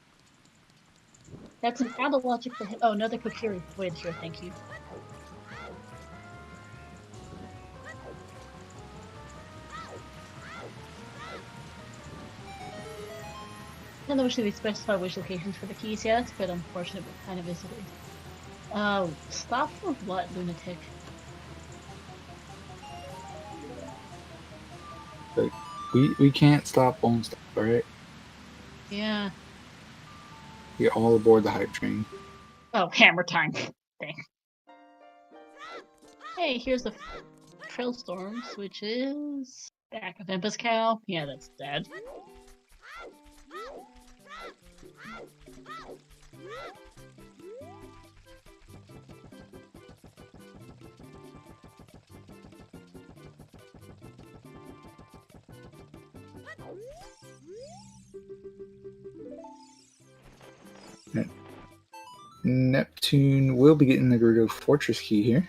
That's an added logic for him. Oh, another Kokiri void here, thank you. I don't know we specify which locations for the keys yet, but unfortunate but kind of is it. Stop for what, lunatic? Like, we can't stop, won't stop, alright? Yeah. Get all aboard the hype train. Oh, hammer time. Dang. Hey, here's the Trail Storms, which is back of Impus Cow. Yeah, that's dead. Neptune will be getting the Gerudo Fortress key here.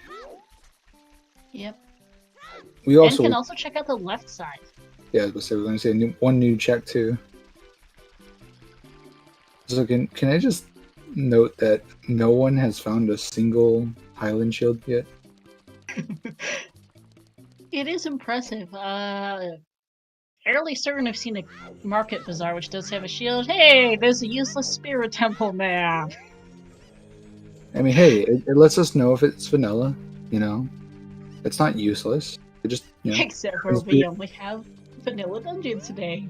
Yep. We also can also check out the left side. Yeah, I was going to say one new check too. So can I just note that no one has found a single Highland shield yet? It is impressive. Fairly certain I've seen a Market Bazaar which does have a shield. Hey, there's a useless Spirit Temple map. I mean, hey, it lets us know if it's vanilla. You know, it's not useless. It just Except for we only have vanilla dungeons today.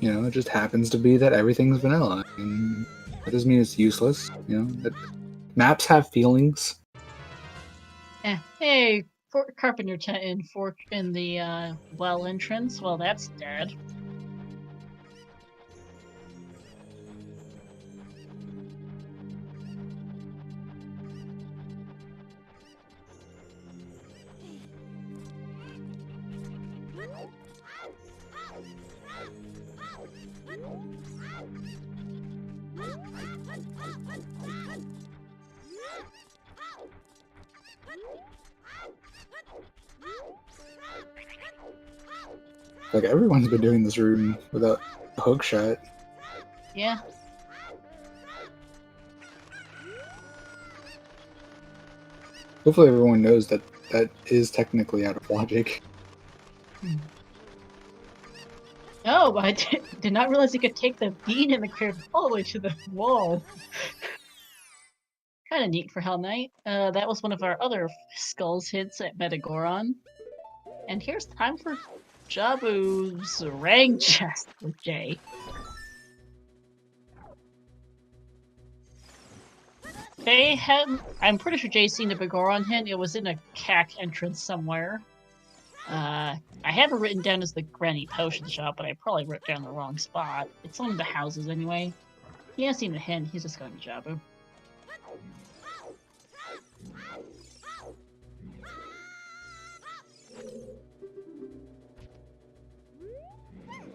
You know, it just happens to be that everything's vanilla. And that doesn't mean it's useless. You know, that maps have feelings. Hey, Carpenter tent in the well entrance. Well, that's dead. Like, everyone's been doing this room without a hook shot. Yeah. Hopefully everyone knows that that is technically out of logic. Oh, I did not realize you could take the bean in the crib all the way to the wall. Kind of neat for Hell Knight. That was one of our other skulls hits at Metagoron. And here's time for Jabu's rank chest with Jay. They had. I'm pretty sure Jay's seen the Begoron hint. It was in a CAC entrance somewhere. I have it written down as the Granny Potion Shop, but I probably wrote down the wrong spot. It's one of the houses anyway. He hasn't seen the hint, he's just going to Jabu.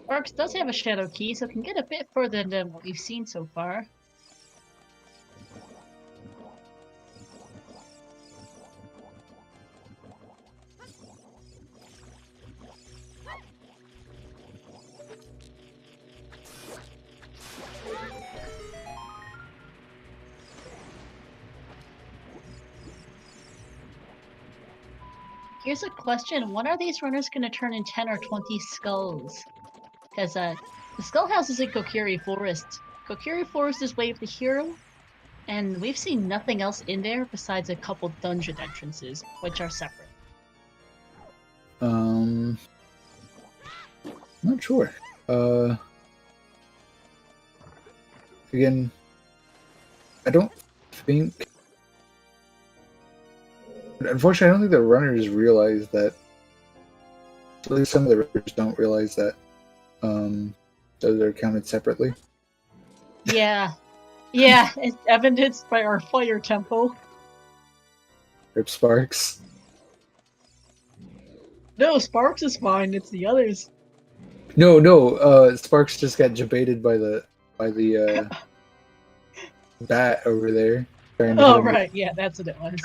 Arx does have a Shadow Key, so it can get a bit further than what we've seen so far. Here's a question, when are these runners going to turn in 10 or 20 skulls? Because the skull house is in Kokiri Forest. Kokiri Forest is Way of the Hero, and we've seen nothing else in there besides a couple dungeon entrances, which are separate. Not sure. Again, I don't think... Unfortunately, I don't think the runners realize that... At least some of the runners don't realize that those are counted separately. Yeah. Yeah, it's evidenced by our fire temple. Rip Sparks. No, Sparks is fine, it's the others. No, Sparks just got debated by the bat over there. Oh, right, yeah, that's what it was.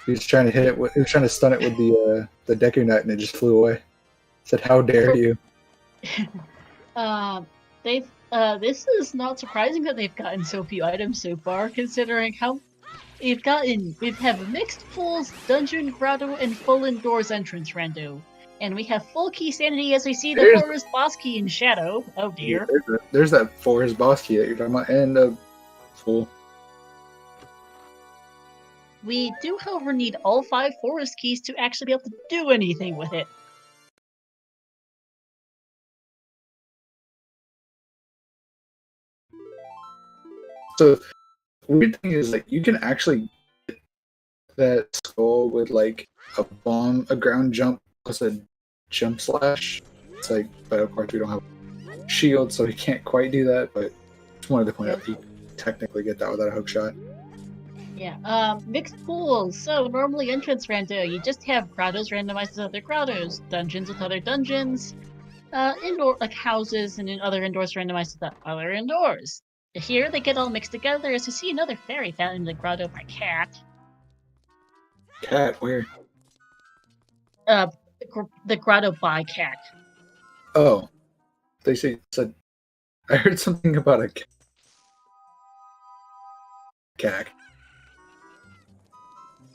He was trying to hit it. He was trying to stun it with the Deku Nut, and it just flew away. Said, "How dare you!" This is not surprising that they've gotten so few items so far, considering how we've have mixed fulls, dungeon, grotto, and full indoors entrance rando. And we have full key sanity as we see the forest boss key in shadow. Oh dear. There's that forest boss key that you're talking about, and full. We do, however, need all 5 forest keys to actually be able to do anything with it. So, weird thing is, like, you can actually get that skull with, like, a ground jump plus a jump slash. It's like, but of course we don't have a shield, so we can't quite do that, but just wanted to point out that you can technically get that without a hook shot. Yeah, mixed pools. So normally entrance rando, you just have grottos randomized with other grottos, dungeons with other dungeons, indoor like houses, and in other indoors randomized with other indoors. Here they get all mixed together as you see another fairy found in the grotto by Cat. Cat, where? The grotto by Cat. Oh, they said. I heard something about a cat.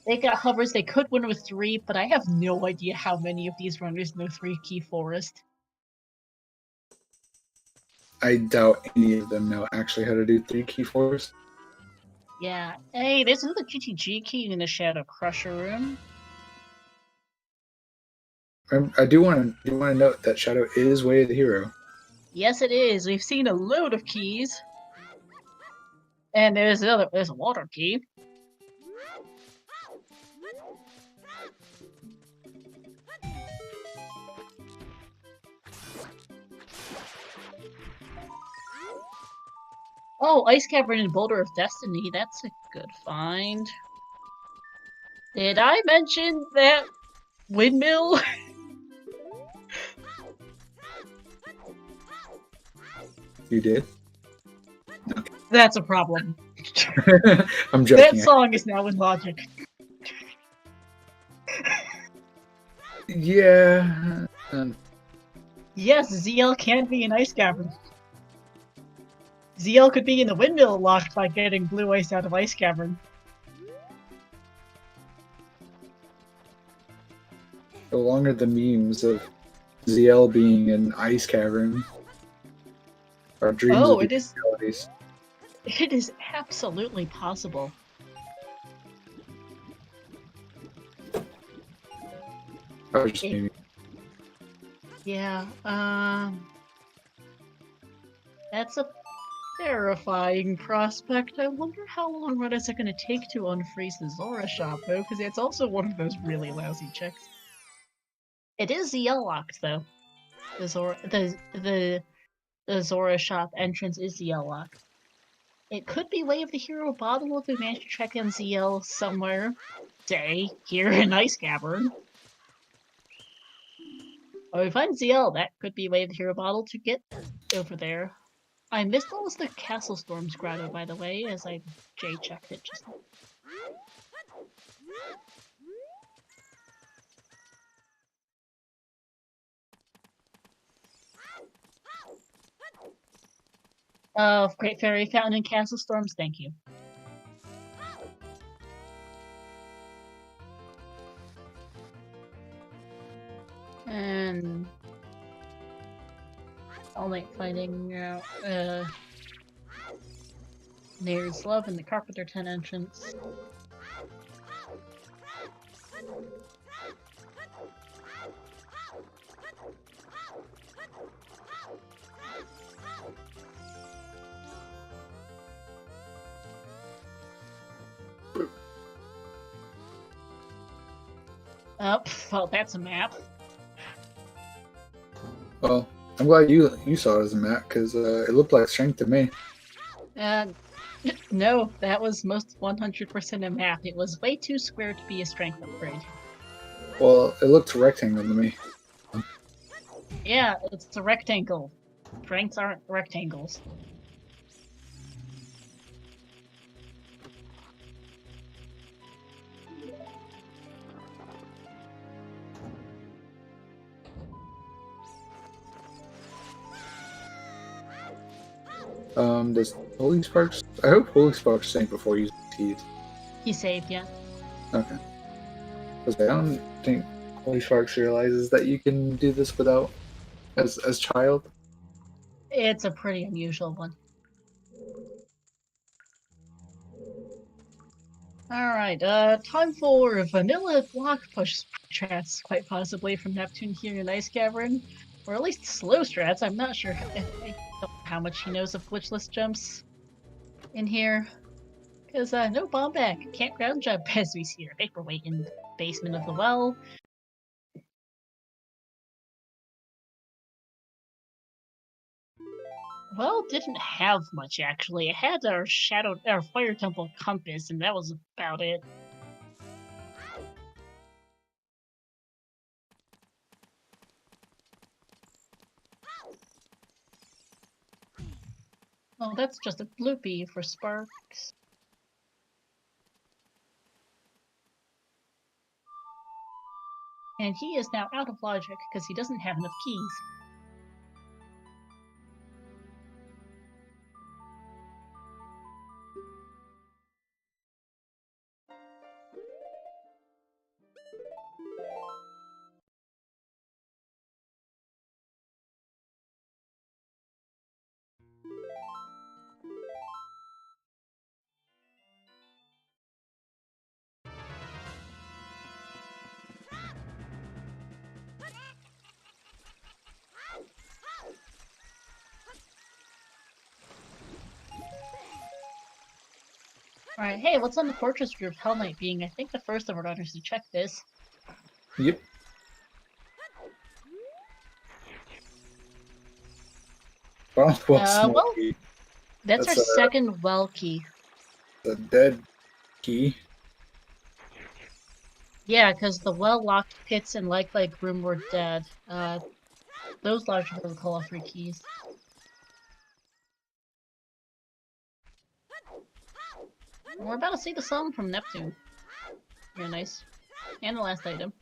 They got hovers. They could win with 3, but I have no idea how many of these runners know 3 key forest. I doubt any of them know actually how to do 3 key forest. Yeah. Hey, there's another GTG key in the Shadow Crusher room. I do want to note that Shadow is Way of the Hero. Yes, it is. We've seen a load of keys, and there's a water key. Oh, Ice Cavern and Boulder of Destiny. That's a good find. Did I mention that windmill. You did? That's a problem. I'm That joking. song is now in Logic. Yeah. Yes, ZL can be an ice cavern. ZL could be in the windmill locked by getting blue ice out of ice cavern. No longer the memes of ZL being an ice cavern. Our dreams Oh, of it is. realities. It is absolutely possible. I was just maybe. Yeah, that's a terrifying prospect. I wonder how long what is it going to take to unfreeze the Zora shop, though, because it's also one of those really lousy checks. It is ZL locked, though. The Zora shop entrance is ZL locked. It could be Way of the Hero bottle if we manage to track down ZL somewhere, say, here in Ice Cavern. Or we find ZL, that could be Way of the Hero bottle to get over there. I missed what was the Castle Storms grotto, by the way, as I J-checked it just now. Great Fairy Fountain and Castle Storms, thank you. And All Night finding out Nair's Love in the Carpenter 10 entrance. Oh, well, that's a map. Well, I'm glad you saw it as a map because it looked like strength to me. No, that was most 100% a map. It was way too square to be a strength upgrade. Well, it looked rectangle to me. Yeah, it's a rectangle. Strengths aren't rectangles. Does Holy Sparks? I hope Holy Sparks sank before using teeth. He saved, yeah. Okay. Because I don't think Holy Sparks realizes that you can do this without as child. It's a pretty unusual one. Alright, time for vanilla block push strats, quite possibly from Neptune here in Ice Cavern. Or at least slow strats, I'm not sure how much he knows of glitchless jumps in here. Because, no bomb back, can't ground jump as we see our vaporweight in the basement of the well. Well, didn't have much actually. It had our Fire Temple compass, and that was about it. Well, that's just a bloopy for Sparks. And he is now out of logic because he doesn't have enough keys. Alright, hey, what's on the Fortress Group? Hell Knight being, I think, the first of our runners to check this. Yep. Well, Well, that's our second well key. The dead key. Yeah, because the well-locked pits and like room were dead. Those largely will call off free keys. We're about to see the song from Neptune. Very nice. And the last item.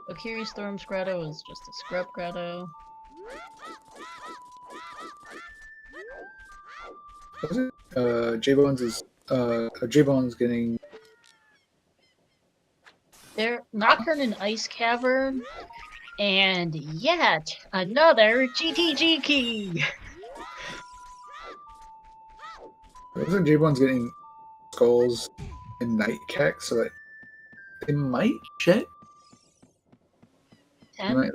Okiri Storm's grotto is just a scrub grotto. What was it? J-Bones is J-Bones getting They're Nocturne and Ice Cavern, and yet another GTG key! wasn't J-Bones getting skulls and night cack so that they might check? 10?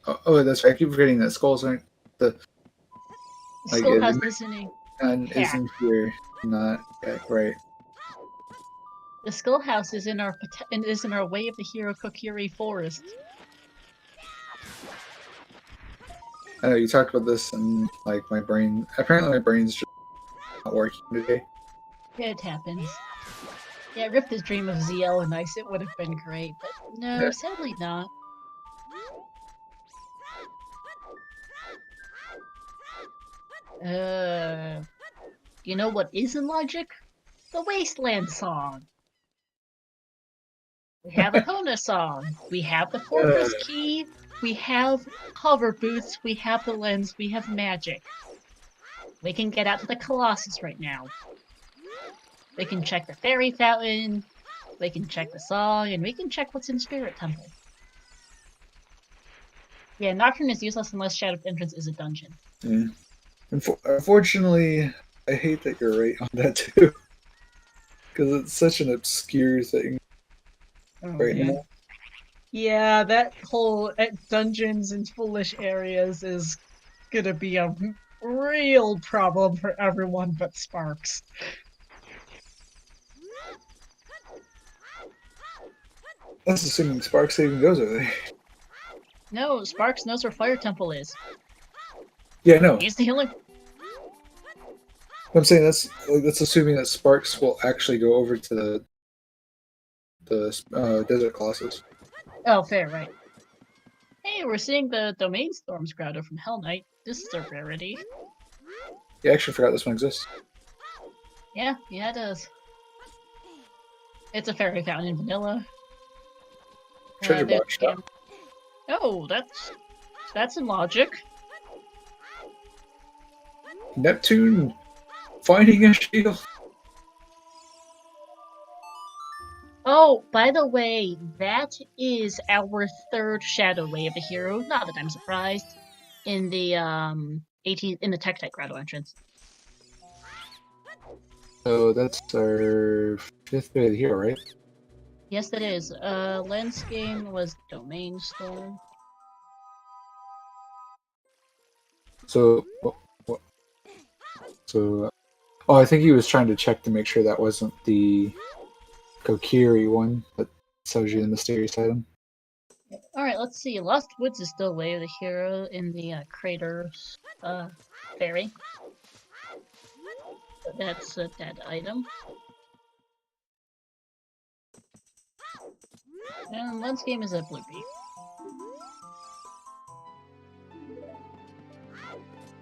Oh, that's right. I keep forgetting that skulls aren't the like Schoolhouse listening. and isn't here, not cack, right? The Skullhouse is in our Way of the Hero Kokiri forest. I know you talked about this and like my brain. Apparently, my brain's just not working today. It happens. Yeah, ripped his dream of ZL and Ice. It would have been great, but no, Yeah. sadly not. You know what is in logic? The Wasteland song. We have a Kona song. We have the Fortress key. We have hover boots. We have the lens. We have magic. We can get out to the Colossus right now. We can check the fairy fountain. We can check the song, and we can check what's in Spirit Temple. Yeah, Nocturne is useless unless Shadowed Entrance is a dungeon. Yeah. Unfortunately, I hate that you're right on that too, because it's such an obscure thing right now. Yeah, that whole dungeons and foolish areas is gonna be a real problem for everyone but Sparks. That's assuming Sparks even goes over there. No, Sparks knows where Fire Temple is. Yeah, no. He's the healer. I'm saying that's assuming that Sparks will actually go over to the Desert Colossus. Oh, fair, right. Hey, we're seeing the Domain Storms grotto from Hell Knight. This is a rarity. Yeah, I actually forgot this one exists. Yeah, it does. It's a fairy fountain in vanilla. Treasure box shop. Oh, that's in logic. Neptune finding a shield. Oh, by the way, that is our third Shadow Way of the Hero. Not that I'm surprised. In the in the Tektite grotto entrance. So that's our 5th Way of the Hero, right? Yes, that is. Lens game was Domain Storm. So what? So oh, I think he was trying to check to make sure that wasn't the Kokiri one that tells you the mysterious item. Alright, let's see. Lost Woods is still Way of the Hero in the Craters Ferry. But that's a dead item. And Lens game is a Blue Beak.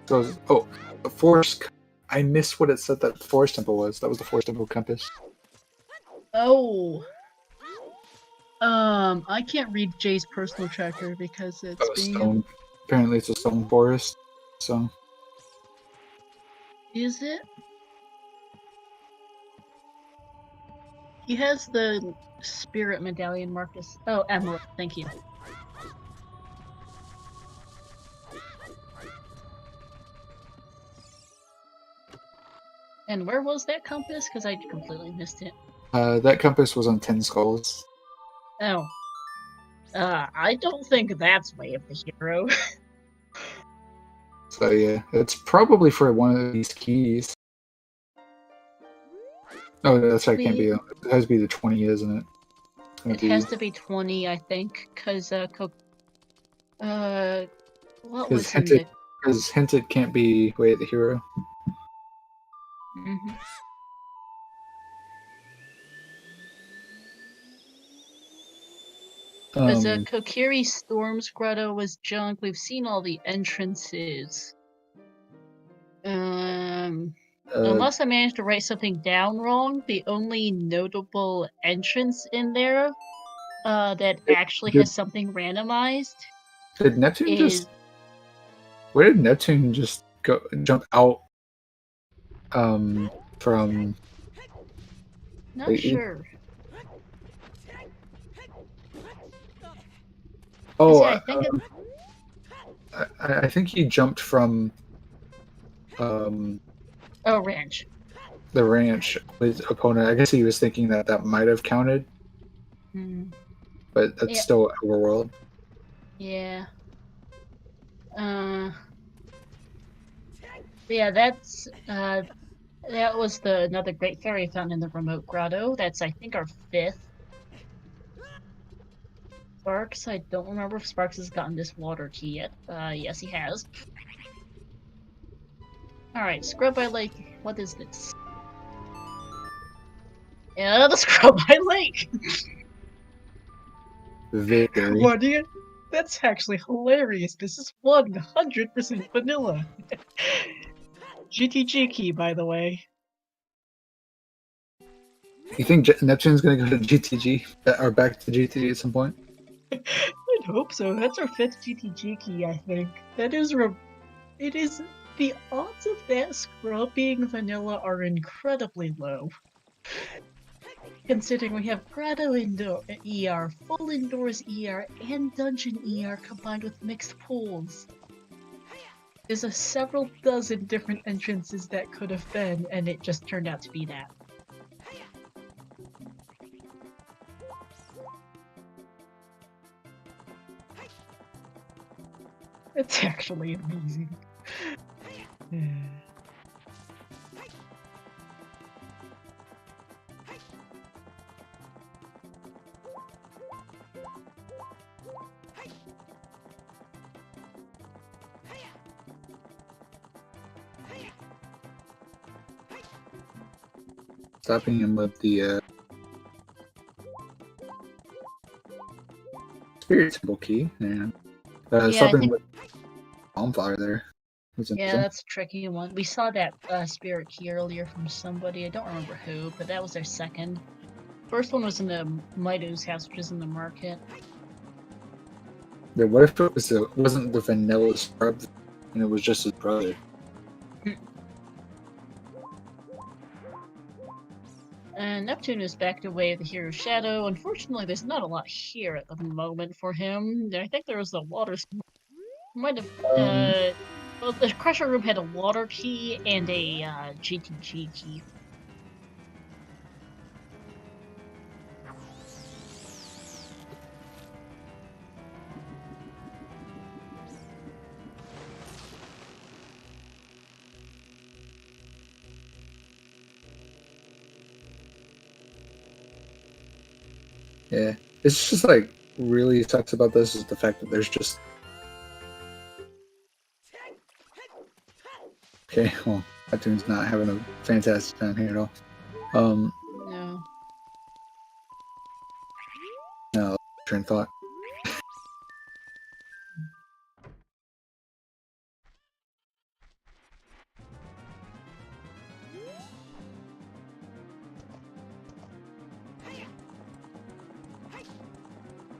So, oh, the Forest. I missed what it said that the Forest Temple was. That was the Forest Temple compass. Oh. I can't read Jay's personal tracker because it's being... Stone. Apparently it's a stone forest, so... Is it? He has the spirit medallion marked as... Oh, emerald. Thank you. And where was that compass? Because I completely missed it. That compass was on 10 skulls. Oh. I don't think that's Way of the Hero. So yeah, it's probably for one of these keys. Oh, that's right, it can't be. It has to be the 20, isn't it? It has to be 20, I think, because, what was in the... Because hinted can't be way at the hero. Mhm. Because Kokiri Storm's Grotto was junk. We've seen all the entrances. Unless I managed to write something down wrong, the only notable entrance in there that actually has something randomized did Neptune is... Where did Neptune just jump out from? Not sure. Oh, I think I think he jumped from ranch. the ranch with opponent. I guess he was thinking that might have counted, but that's still overworld. Yeah. Yeah, that's that was another great fairy found in the remote grotto. That's, I think, our 5th. Sparks, I don't remember if Sparks has gotten this water key yet. Yes, he has. Alright, Scrub by Lake. What is this? Yeah, the Scrub by Lake! Victory. What do you... That's actually hilarious. This is 100% vanilla. GTG key, by the way. You think Neptune's gonna go to GTG or back to GTG at some point? I'd hope so. That's our 5th GTG key, I think. That is it is... The odds of that Scrub being vanilla are incredibly low. Considering we have Grotto Indoor ER, Full Indoors ER, and Dungeon ER combined with mixed pools. There's several dozen different entrances that could have been, and it just turned out to be that. It's actually amazing. Stopping him with the Spirit Temple key, and stopping with Bonfire there. Yeah, that's a tricky one. We saw that spirit key earlier from somebody. I don't remember who, but that was their 2nd. First one was in the Mido's house, which is in the market. Yeah, what if it wasn't the vanilla Scrub, and it was just his brother? And Neptune is backed away the Hero's Shadow. Unfortunately, there's not a lot here at the moment for him. I think there was a water... Might have... well, the Crusher Room had a water key and a GTG key. Yeah, it's just like really sucks about this is the fact that there's just... Okay, well, Neptune's not having a fantastic time here at all. No. No, train of thought.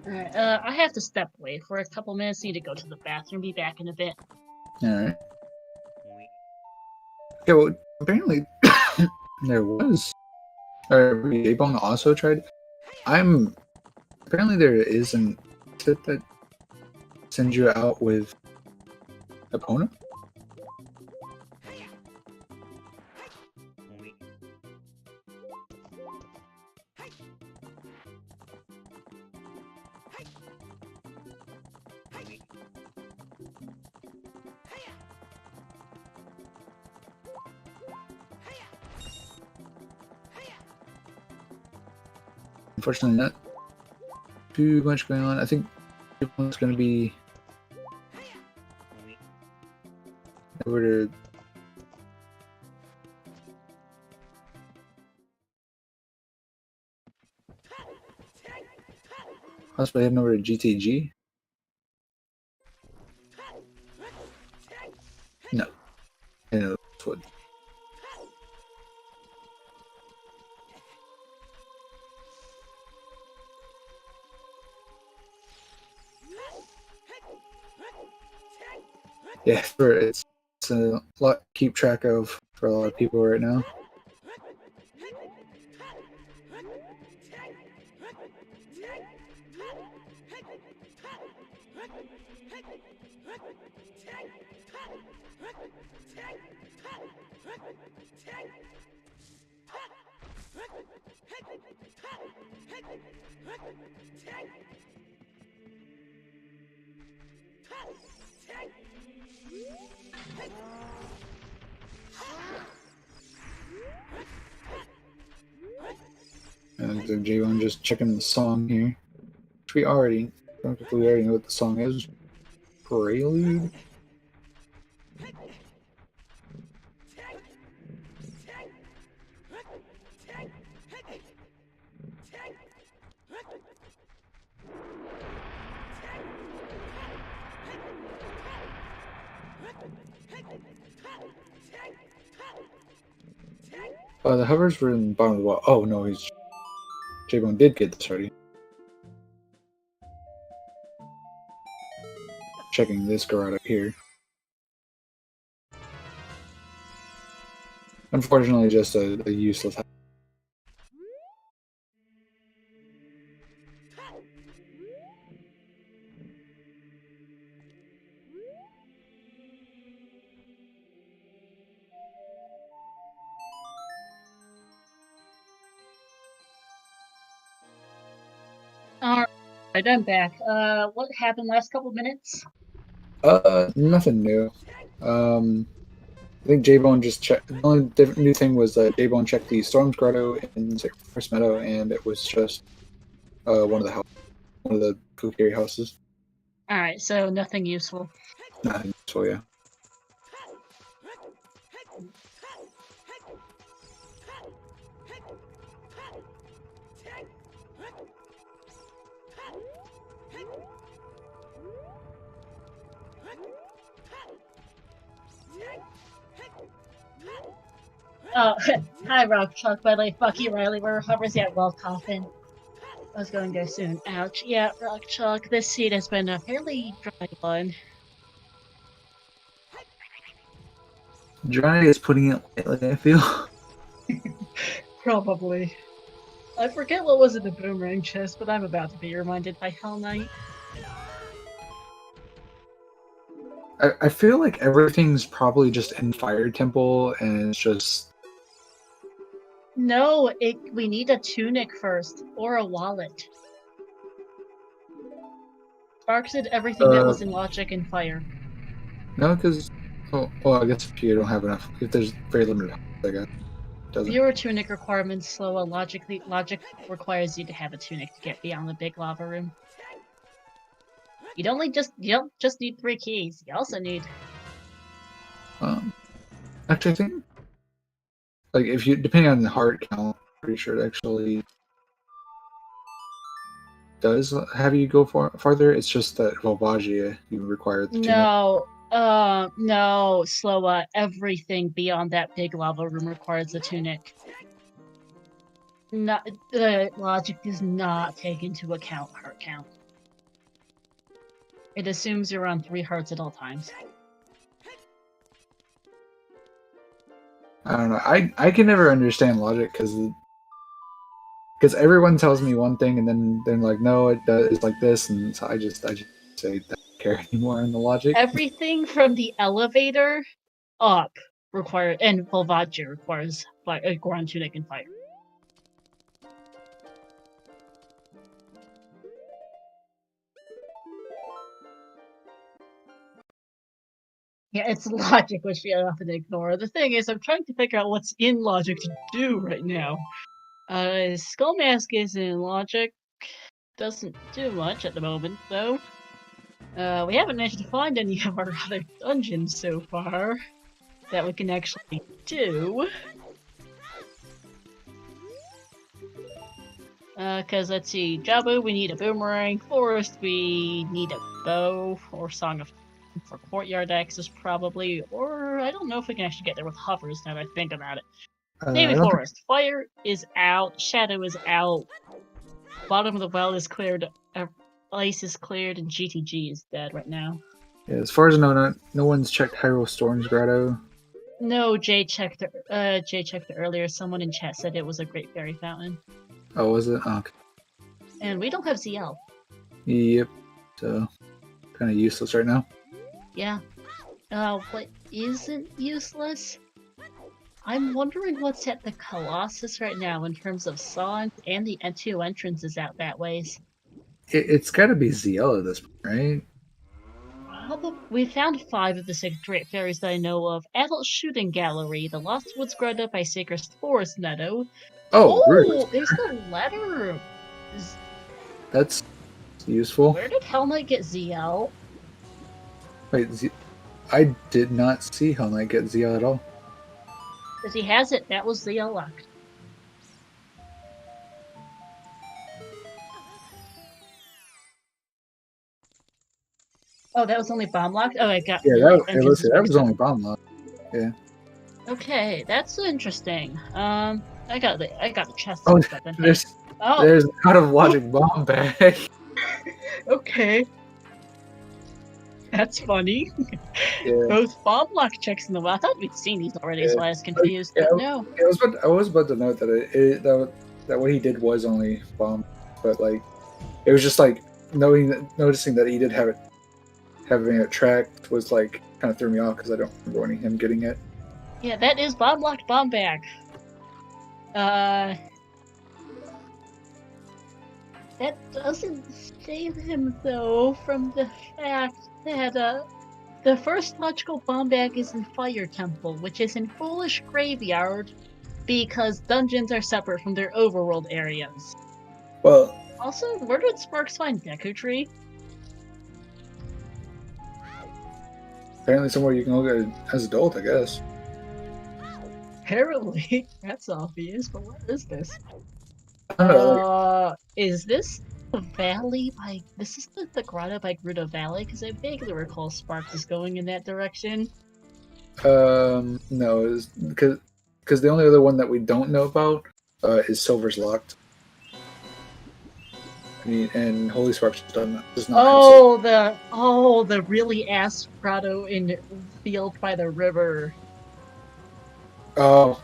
Alright, I have to step away for a couple minutes. Need to go to the bathroom. Be back in a bit. Alright. Okay, well, apparently there was... A-Bone also tried... Apparently there is an tip that sends you out with Epona? Unfortunately, not too much going on. I think it's going to be over to. Possibly heading over to GTG. No. I know this would. Yeah, it's a lot to keep track of for a lot of people right now. And the J1 just checking the song here. Which we already know what the song is. Prelude? The hovers were in the bottom of the wall. Oh no, J-Bone did get this already. Checking this garage up here. Unfortunately, just a useless. Alright, I'm back. What happened last couple minutes? Nothing new. I think J-Bone just checked. The only new thing was that J-Bone checked the Storm's Grotto in First Meadow, and it was just one of the Kukiri houses. Alright, so nothing useful. Nothing. So yeah. Oh, hi Rock Chuck, by the way, fuck you Riley, where hovers at well coffin. I was going to go soon. Ouch. Yeah, Rock Chuck, this seat has been a fairly dry one. Dry is putting it lightly, I feel. Probably. I forget what was in the boomerang chest, but I'm about to be reminded by Hell Knight. I feel like everything's probably just in Fire Temple, and it's just. No, we need a tunic first, or a wallet. Sparks did everything that was in Logic and Fire. No, because. Oh, well, I guess if you don't have enough. If there's very limited, I guess. Doesn't. Fewer tunic requirements, slower logic requires you to have a tunic to get beyond the big lava room. You don't just need 3 keys. You also need. Actually, I think. Like, if you, depending on the heart count, I'm pretty sure it actually does have you go farther. It's just that Volvagia, you require the tunic. No, Slowa. Everything beyond that big lava room requires a tunic. Not the logic does not take into account heart count. It assumes you're on 3 hearts at all times. I don't know. I can never understand logic because everyone tells me one thing and then they're like, no, it's like this, and so I just say I don't care anymore in the logic. Everything from the elevator up and Volvagia requires Goron tunic and fire. Yeah, it's logic which we often ignore. The thing is, I'm trying to figure out what's in logic to do right now. Skull Mask is in logic. Doesn't do much at the moment, though. We haven't managed to find any of our other dungeons so far. that we can actually do. Because let's see, Jabu, we need a boomerang. Forest, we need a bow or Song of for courtyard access probably, or I don't know if we can actually get there with hovers now that I think about it. I David don't Forest, fire is out, shadow is out, bottom of the well is cleared, ice is cleared, and GTG is dead right now. Yeah, as far as I know, no one's checked Hyrule Storm's grotto. No, Jay checked it earlier. Someone in chat said it was a Great Fairy Fountain. Oh, was it? Oh, okay. And we don't have ZL. Yep. So, kind of useless right now. Yeah. What isn't useless? I'm wondering what's at the Colossus right now in terms of songs and the two entrances out that ways. It's got to be ZL at this point, right? We found 5 of the 6 Great Fairies that I know of. Adult Shooting Gallery, the Lost Woods Grotto by Sacred Forest Meadow. Oh, rude. There's a letter. That's useful. Where did Hell Knight get ZL? Wait, I did not see Hell Knight get ZL at all. Because he has it. That was ZL locked. Oh, that was only bomb locked? Oh, I got Yeah, that was only bomb lock. Yeah. Okay, that's interesting. I got the chest. Oh, stuff in here. there's out of logic bomb bag. Okay. That's funny. Yeah. Both bomb lock checks in the well. I thought we'd seen these already, so I was confused. Yeah, But no. I was about to note that that what he did was only bomb, but like it was just like noticing that he did have it, having it tracked was like kind of threw me off because I don't remember him getting it. Yeah, that is bomb locked bomb bag. That doesn't save him though from the fact that the first logical bomb bag is in Fire Temple, which is in Foolish Graveyard, because dungeons are separate from their overworld areas. Well, Also, where did Sparks find Deku Tree? apparently somewhere you can look at as adult, I guess. Apparently, that's obvious, but what is this? I don't know. Is this the valley by... This is the grotto by Gerudo Valley? Because I vaguely recall Sparks is going in that direction. No, because the only other one that we don't know about is Silver's Locked. I mean, and Holy Sparks does not. The really ass grotto in field by the river. Oh,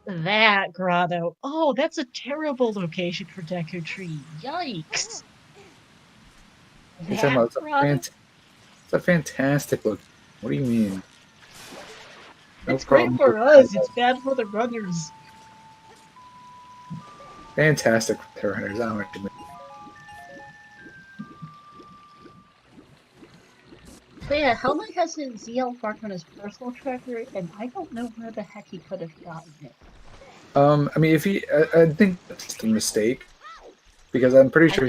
That grotto. Oh, that's a terrible location for Deku Tree. Yikes. you're talking about it's a fantastic look. What do you mean? It's great for us. It's bad for the runners. Fantastic for the runners. I don't know what you mean. But yeah, Hell Knight has his ZL marked on his personal tracker, and I don't know where the heck he could have gotten it. I mean, I think that's a mistake because I'm pretty sure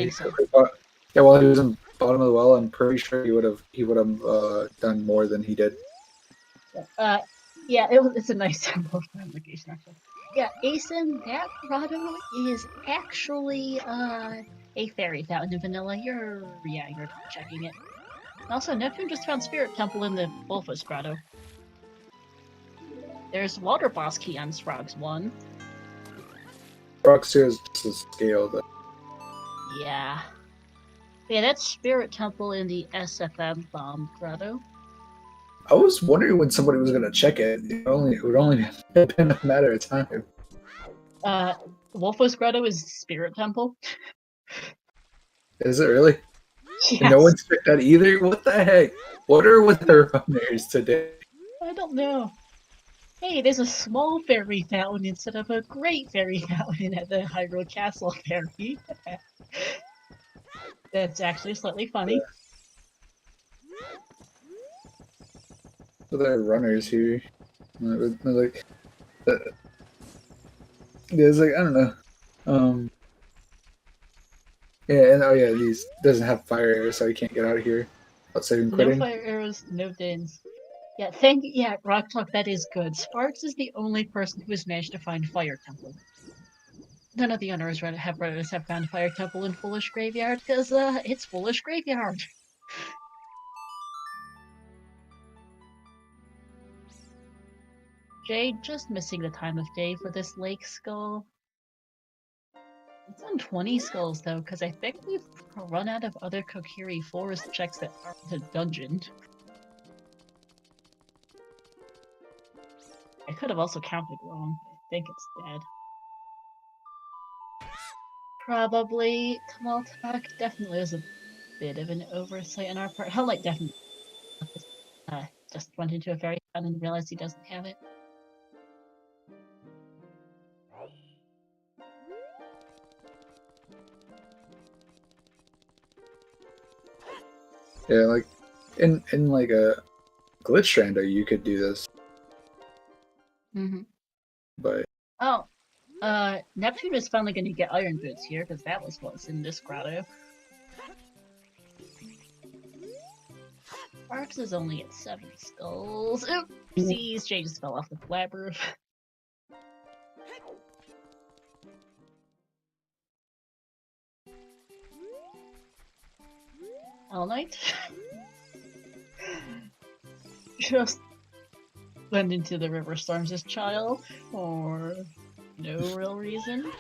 while he was in bottom of the well, I'm pretty sure he would have done more than he did. Yeah, it's a nice temple location actually. Yeah, Asen, that grotto is actually a fairy fountain in vanilla. You're checking it. Also, Neptune just found Spirit Temple in the Wolfos Grotto. There's Water Boss Key on Sprogs 1. Sprogs 2 is just a scale, but... Yeah. Yeah, that's Spirit Temple in the SFM Bomb Grotto. I was wondering when somebody was going to check it. It would only have been a matter of time. Wolfos Grotto is Spirit Temple. Is it really? Yes. And no one's checked that either? What the heck? What are with the runners today? I don't know. Hey, there's a small fairy fountain instead of a great fairy fountain at the Hyrule Castle Fairy. That's actually slightly funny. So there are runners here. Like, there's like, I don't know. Yeah, and these doesn't have fire arrows, so you can't get out of here without saving quitting. No fire arrows, no dins. Yeah, Rock Talk, that is good. Sparks is the only person who has managed to find Fire Temple. None of the owners have found Fire Temple in Foolish Graveyard, because, it's Foolish Graveyard. Jay, just missing the time of day for this lake skull. It's on 20 skulls, though, because I think we've run out of other Kokiri forest checks that aren't a dungeon. I could have also counted wrong. I think it's dead. Probably Kamaltak definitely was a bit of an oversight on our part. Helllight definitely just went into a fairy fun and realized he doesn't have it. Yeah, like in like a glitch Rando, you could do this, but Oh, Neptune is finally going to get iron boots here because that was what's in this grotto. Sparks is only at 7 skulls. Oopsies, Jay just fell off the flat roof. All night. Just went into the river storms as child for no real reason.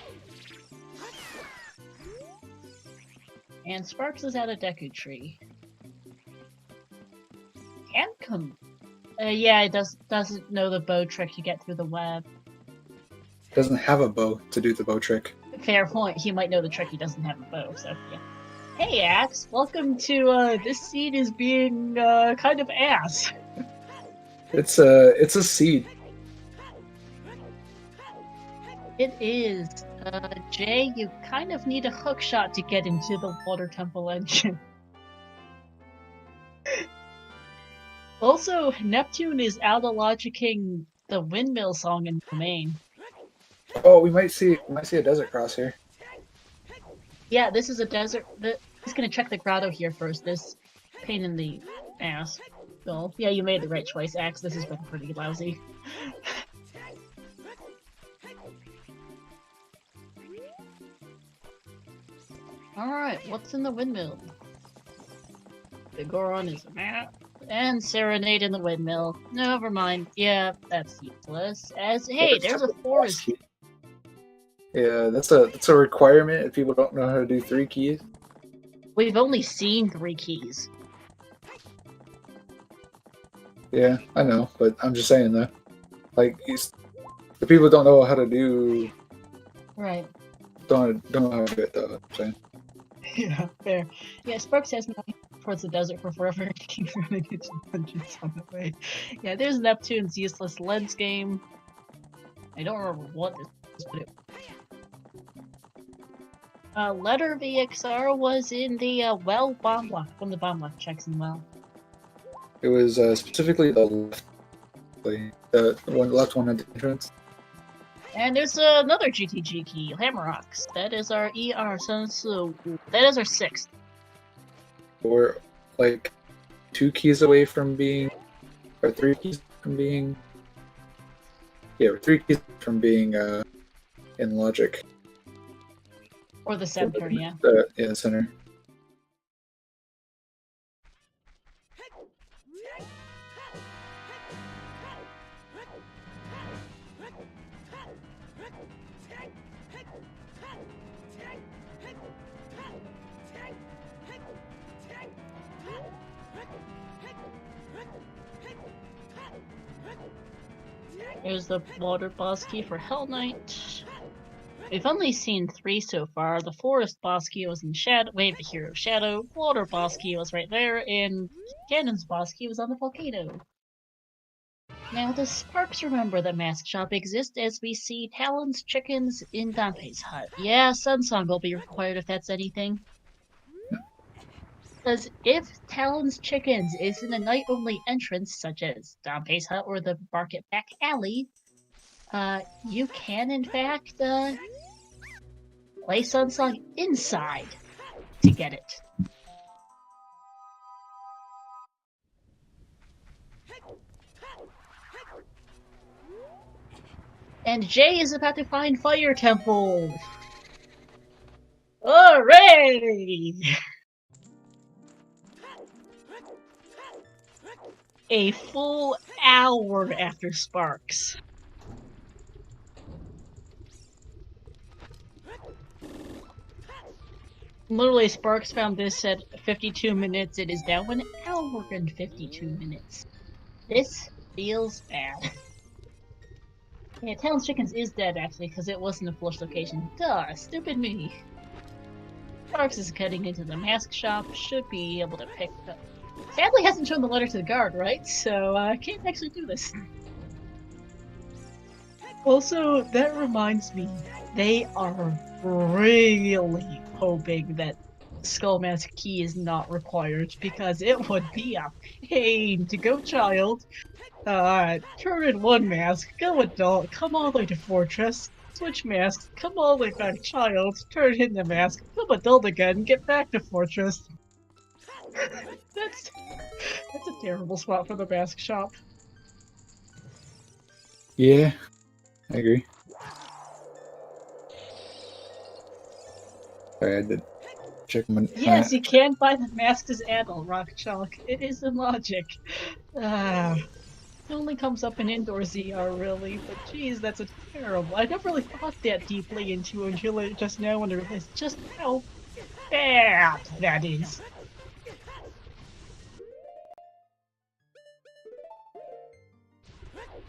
And Sparks is at a Deku tree. Can come. Yeah, it doesn't know the bow trick to get through the web. doesn't have a bow to do the bow trick. Fair point. He might know the trick. He doesn't have a bow. So yeah. Hey, Axe. Welcome to this seed is being kind of ass. It's a seed. It is. Jay, you kind of need a hook shot to get into the water temple engine. Also, Neptune is out-logicking the windmill song in the main. Oh, we might see a desert cross here. Yeah, this is a desert. He's gonna check the grotto here first. This pain in the ass. Well, yeah, you made the right choice, Axe. This has been pretty lousy. Alright, what's in the windmill? The Goron is a map. And Serenade in the windmill. Never mind. Yeah, that's useless. Hey, there's a forest. Yeah, that's a requirement if people don't know how to do 3 keys. We've only seen 3 keys. Yeah, I know, but I'm just saying though. Like, the people don't know how to do. Right. Don't know how to do it though. I'm saying. Yeah, fair. Yeah, Sparks has been towards the desert for forever. Keep running into dungeons on the way. Yeah, there's Neptune's useless lens game. I don't remember what this is, but it... Letter VXR was in the well bomb block, from the bomb block checks in well. It was specifically the left one at the entrance. And there's another GTG key, Hammerocks. That is our ER Sensu. That is our 6th. We're like 2 keys away from being, or 3 keys from being. Yeah, we're 3 keys from being in logic. Or the center, yeah. Yeah, the center. Here's the water boss key for Hell Knight. We've only seen 3 so far. The forest boss key was in Shadow, Wave the Hero Shadow. Water boss key was right there, and Cannon's boss key was on the volcano. Now, does Sparks remember that Mask Shop exists as we see Talon's chickens in Dante's hut? Yeah, Sunsong will be required if that's anything. Because if Talon's Chickens is in a night-only entrance, such as Dante's hut or the Market Back Alley, you can, in fact, play Sunsong inside to get it. And Jay is about to find Fire Temple. Hooray! A full hour after Sparks. Literally, Sparks found this at 52 minutes. It is now 1 hour and 52 minutes. This feels bad. Yeah, Talon's Chickens is dead, actually, because it wasn't a flush location. Duh, stupid me. Sparks is cutting into the mask shop, should be able to pick up. Sadly, hasn't shown the letter to the guard, right? So, can't actually do this. Also, that reminds me, they are really hoping that Skull Mask Key is not required, because it would be a pain to go child, turn in one mask, go adult, come all the way to Fortress, switch masks, come all the way back child, turn in the mask, come adult again, get back to Fortress. That's a terrible spot for the mask shop. Yeah, I agree. Sorry, I had to check my. Yes, you can't buy the masks as adult, Rock Chalk. It is in logic. It only comes up in indoor ZR, really, but geez, that's a terrible. I never really thought that deeply into it until just now when I realized just how bad that is.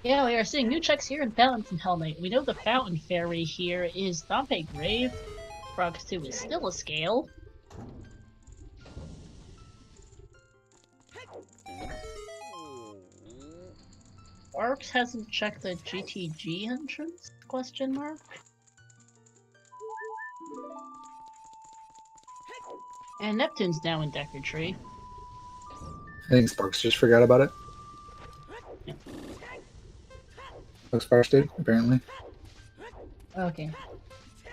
Yeah, we are seeing new checks here in Fountain Hell Knight. We know the Fountain Fairy here is Dompe Grave. Frogs 2 is still a scale. Sparks hasn't checked the GTG entrance? Question mark. And Neptune's now in Decker Tree. I think Sparks just forgot about it. Yeah. Oh, Sparks did, apparently. Okay.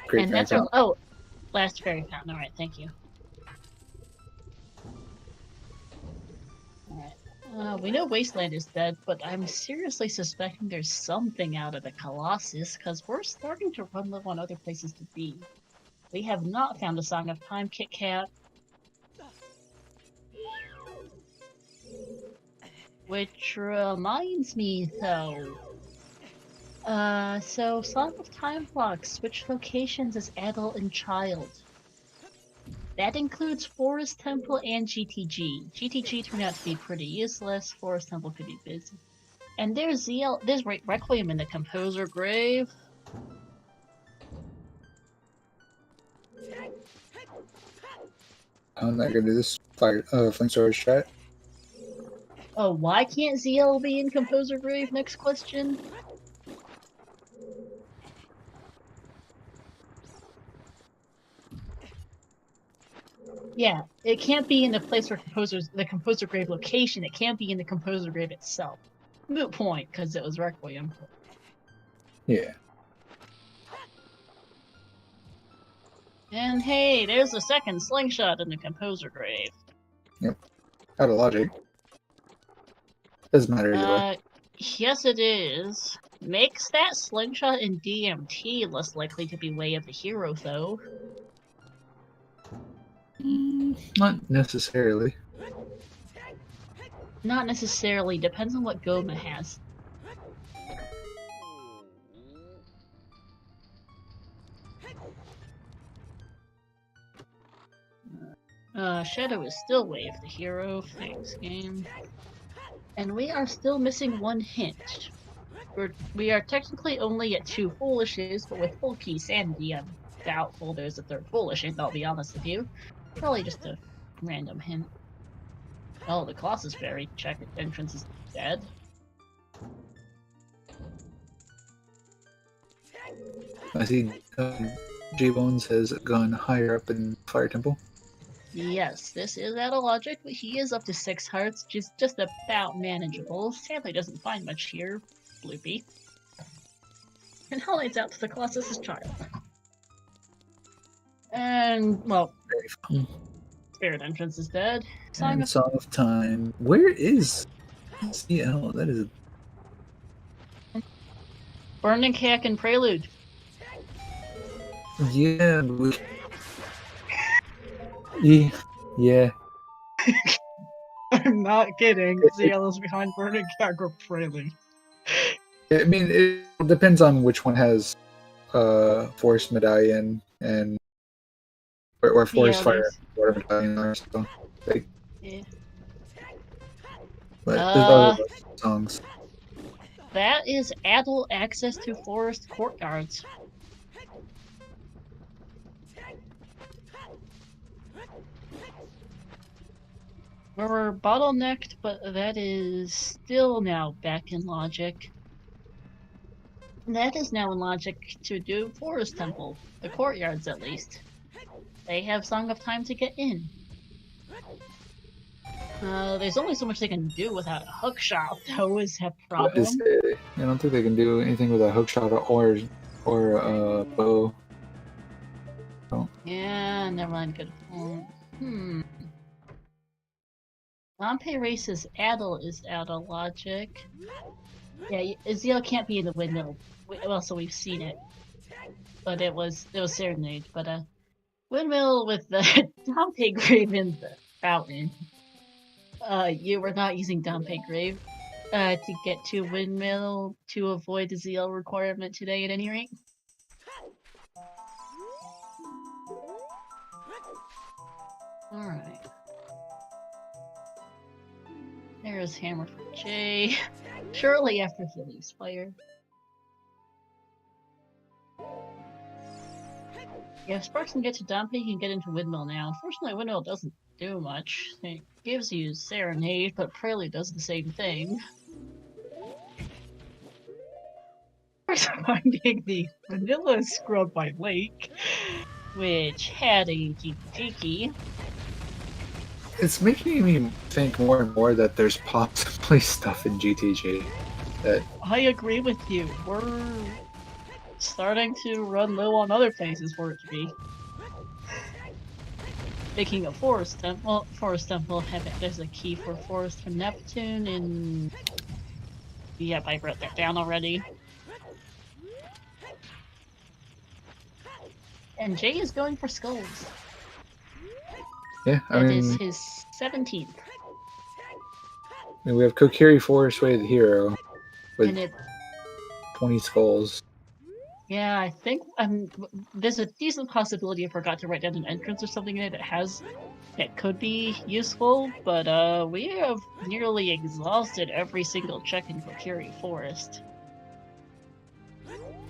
Great, And that's our last fairy fountain. Alright, thank you. Alright. We know Wasteland is dead, but I'm seriously suspecting there's something out of the Colossus, because we're starting to run low on other places to be. We have not found a Song of Time Kit Kat. Which reminds me, though. So Song of Time Clock, switch locations as adult and child. That includes Forest Temple and GTG. GTG turned out to be pretty useless, Forest Temple could be busy. And there's Requiem in the Composer Grave. I'm not gonna do this Flame Storage chat. Oh, why can't ZL be in Composer Grave? Next question. Yeah, it can't be in the place where the Composer Grave location. It can't be in the Composer Grave itself. Moot point, because it was Requiem. Yeah. And hey, there's a second slingshot in the Composer Grave. Yep. Out of logic. Doesn't matter either way. Yes it is. Makes that slingshot in DMT less likely to be Way of the Hero, though. Not necessarily. Not necessarily. Depends on what Goma has. Shadow is still Way of the Hero. Thanks, game. And we are still missing one hint. We are technically only at 2 Foolishes, but with Full Key Sanity, I'm doubtful there's a 3rd Foolish hint, I'll be honest with you. Probably just a random hint. Oh, the Colossus Fairy check entrance is dead. I see J-Bones has gone higher up in Fire Temple. Yes, this is out of logic, but he is up to 6 hearts, which is just about manageable. Sadly doesn't find much here, Bloopy. And highlights out to the Colossus' child. And, well, Spirit Entrance is dead. Song of Time. Where is CL? That is... Burning Cack and Prelude. Yeah. Yeah. I'm not kidding. Zeal behind Burning Cack or Prelude. I mean, it depends on which one has Forest Medallion and or Forest Yeah, Fire there's. Water Medallion are. So, like, Yeah. but there's other songs. That is adult access to forest courtyards. We're bottlenecked, but that is still now back in logic. That is now in logic to do Forest Temple, the courtyards at least. They have Song of Time to get in. There's only so much they can do without a hookshot, though, is a problem. I don't think they can do anything with a hookshot or a bow. So. Yeah, never mind. Good point. Pompeii Race's Adel is out of logic. Yeah, Zeal can't be in the windmill. Well, so we've seen it, but it was Serenade. But windmill with the Dompe Grave in the fountain. You were not using Dompe Grave to get to windmill to avoid the Zeal requirement today at any rate. Alright. There's Hammer for Jay. Shortly after he leaves Fire. Yeah, if Sparks can get to Dompe, he can get into Windmill now. Unfortunately, Windmill doesn't do much. It gives you Serenade, but Prelude does the same thing. Finding the Vanilla Scrub by Lake, which had a Jiki. It's making me think more and more that there's possibly stuff in GTG that I agree with you. We're starting to run low on other places for it to be. Speaking of Forest Temple, there's a key for Forest for Neptune, and yep, I wrote that down already. And Jay is going for Skulls. yeah, That is his 17th. I mean, we have Kokiri Forest Way the Hero with And it, 20 skulls. yeah, I think there's a decent possibility I forgot to write down an entrance or something in it that could be useful, but we have nearly exhausted every single check in Kokiri Forest.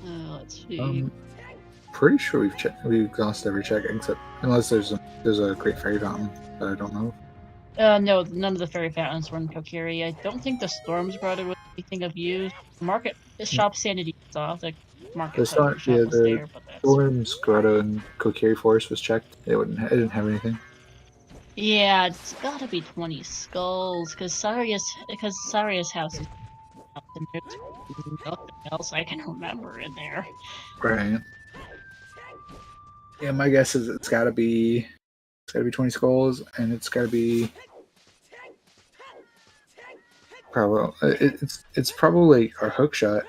Let's see. Pretty sure we've exhausted every check except unless there's a Great Fairy Fountain that I don't know. No, none of the fairy fountains were in Kokiri. I don't think the storms brought it with anything of use. Market shop sanity is off. The market shop was there, but that's... Storm's Grotto and Kokiri Forest was checked. It didn't have anything. Yeah, it's gotta be 20 skulls, because Saria's house is up, and there's nothing else I can remember in there. Right. Yeah, my guess is it's gotta be 20 skulls, and it's gotta be it's probably our hookshot.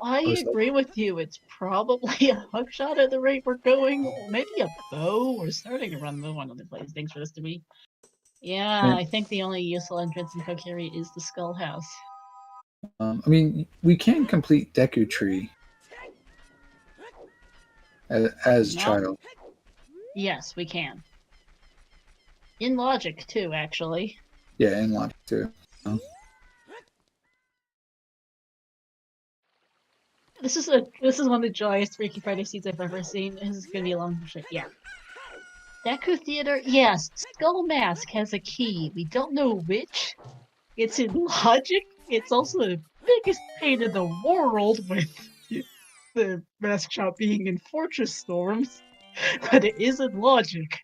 I agree with you. It's probably a hookshot at the rate we're going, or maybe a bow. We're starting to run low on other places. Thanks for this to be. Yeah, I think the only useful entrance in Kokiri is the Skull House. I mean, we can complete Deku Tree as child. Yes, we can. In logic too, actually. Yeah, in logic too. This is one of the jolliest Freaky Friday scenes I've ever seen. This is gonna be a long shit. Yeah. Deku Theater, yes. Skull Mask has a key. We don't know which. It's in logic. It's also the biggest pain in the world with the mask shop being in Fortress Storms, but it is in logic.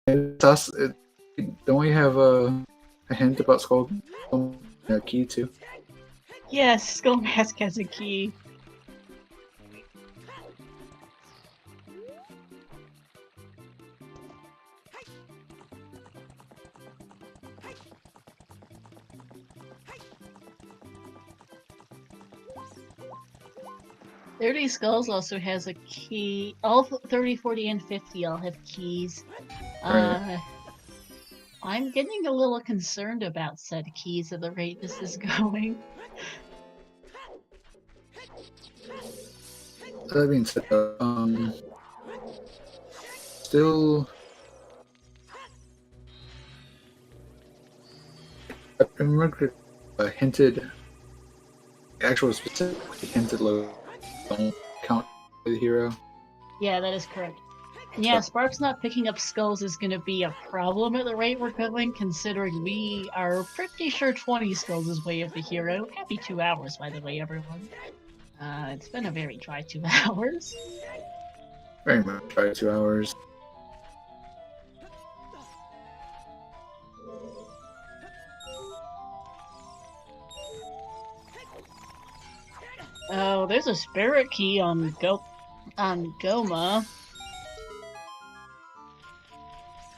Don't we have a hint about Skull key too? Yes, Skull Mask has a key. 30 Skulls also has a key. All 30, 40, and 50 all have keys. Right. I'm getting a little concerned about said keys at the rate this is going. That being said, still, I remember hinted, actual specific hinted low don't count the hero. Yeah, that is correct. Yeah, Sparks not picking up skulls is going to be a problem at the rate we're going, considering we are pretty sure 20 skulls is way of the hero. Happy 2 hours, by the way, everyone. It's been a very dry 2 hours. Very much try 2 hours. Oh, there's a spirit key on Goma.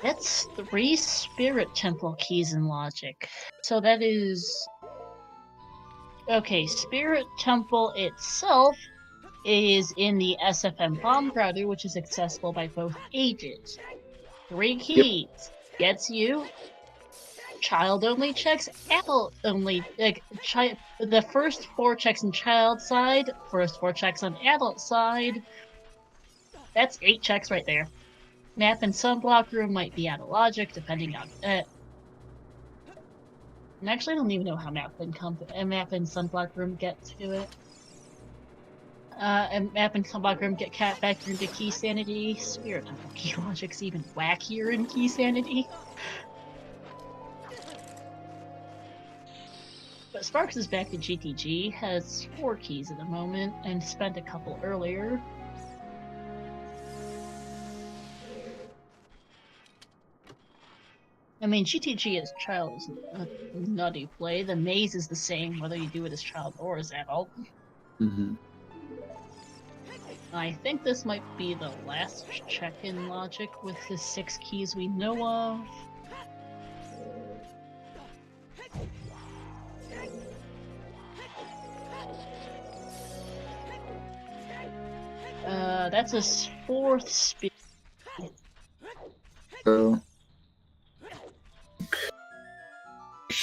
That's 3 spirit temple keys in logic. So that is... Okay, spirit temple itself is in the SFM bomb crowder, which is accessible by both ages. 3 keys gets you child-only checks, adult-only, the first 4 checks on child side, first 4 checks on adult side. That's 8 checks right there. Map and sunblock room might be out of logic, depending on and actually, I don't even know how map and sunblock room get to it. And map and sunblock room get cat back into key sanity. Spirit temple key logic's even wackier in key sanity. But Sparks is back to GTG, has 4 keys at the moment, and spent a couple earlier. I mean, GTG as child is a nutty play. The maze is the same whether you do it as child or as adult. Mm-hmm. I think this might be the last check-in logic with the 6 keys we know of. That's a 4th speed. So,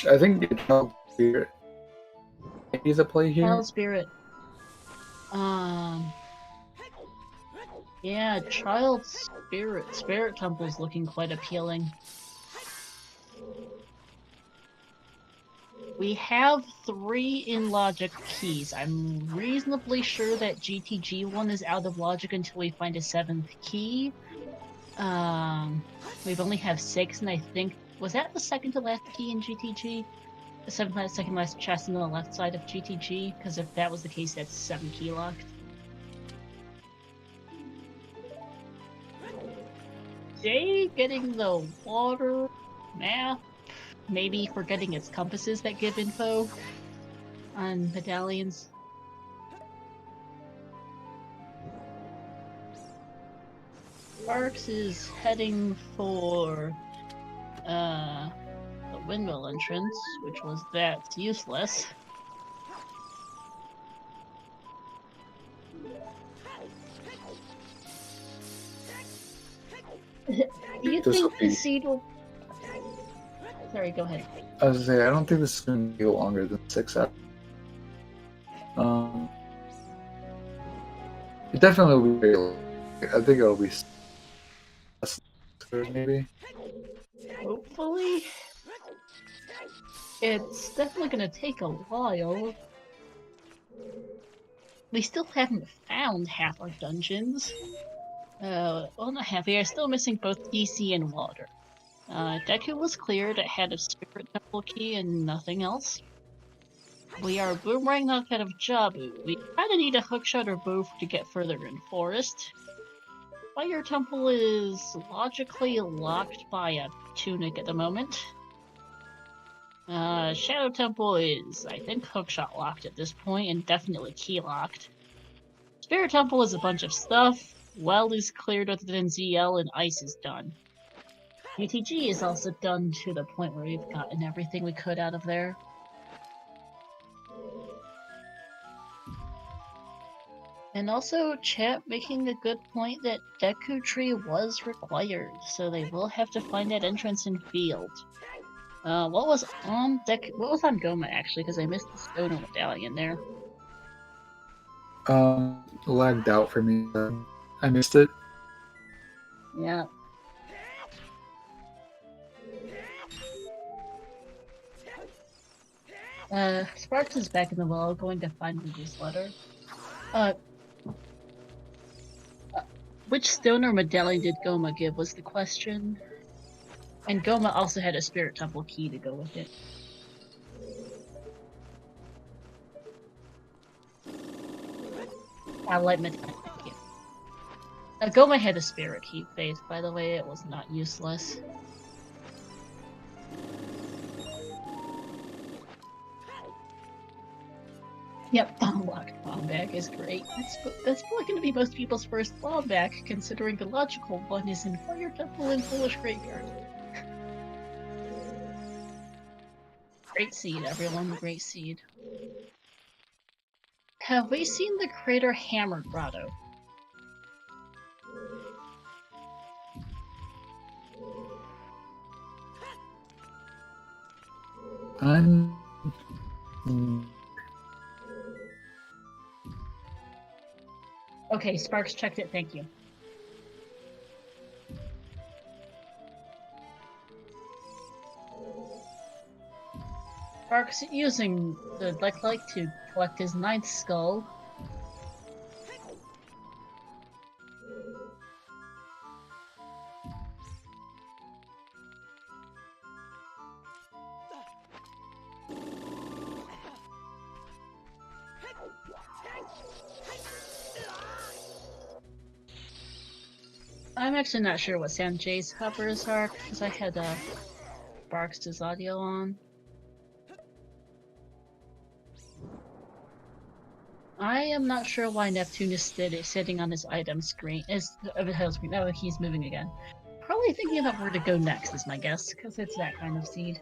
I think the child spirit is a play here. Child spirit. Yeah, child spirit. Spirit temple's looking quite appealing. We have 3 in logic keys. I'm reasonably sure that GTG one is out of logic until we find a 7th key. We've only have 6, and I think... Was that the second to last key in GTG? The second last chest on the left side of GTG? Because if that was the case, that's 7 key locked. Jay getting the water map, maybe forgetting its compasses that give info on medallions. Sparks is heading for the windmill entrance, which was that's useless. Do you think the seed will... Sorry, go ahead. I was gonna say, I don't think this is going to go longer than 6 hours. It definitely will be very long. I think it'll be less than 6 hours, maybe. Hopefully. It's definitely gonna take a while. We still haven't found half our dungeons. Well, not half. We are still missing both DC and water. Deku was cleared. It had a spirit temple key and nothing else. We are boomerang knocked out of Jabu. We kinda need a hookshot or both to get further in forest. Fire temple is logically locked by a tunic at the moment. Shadow temple is, I think, hookshot locked at this point, and definitely key locked. Spirit temple is a bunch of stuff. Well is cleared other than ZL, and ice is done. UTG is also done to the point where we've gotten everything we could out of there. And also, chat making a good point that Deku Tree was required, so they will have to find that entrance in field. What was on Goma actually? Because I missed the stoner medallion there. Lagged out for me. I missed it. Yeah. Sparks is back in the well, going to find Ruby's letter. Which stoner medallion did Goma give was the question. And Goma also had a spirit temple key to go with it. Light medallion, thank you. Goma had a spirit key, Faith, by the way, it was not useless. Yep, unlocked bomb bag is great. That's probably going to be most people's first bomb bag, considering the logical one is in Fire Temple and Foolish Graveyard. Great seed, everyone, great seed. Have we seen the crater Hammer Grotto? Okay, Sparks checked it, thank you. Sparks using the light to collect his 9th skull. I'm actually not sure what Sanjay's hovers are, because I had Sparks' audio on. I am not sure why Neptune is sitting on his item screen. Oh, he's moving again. Probably thinking about where to go next is my guess, because it's that kind of seed.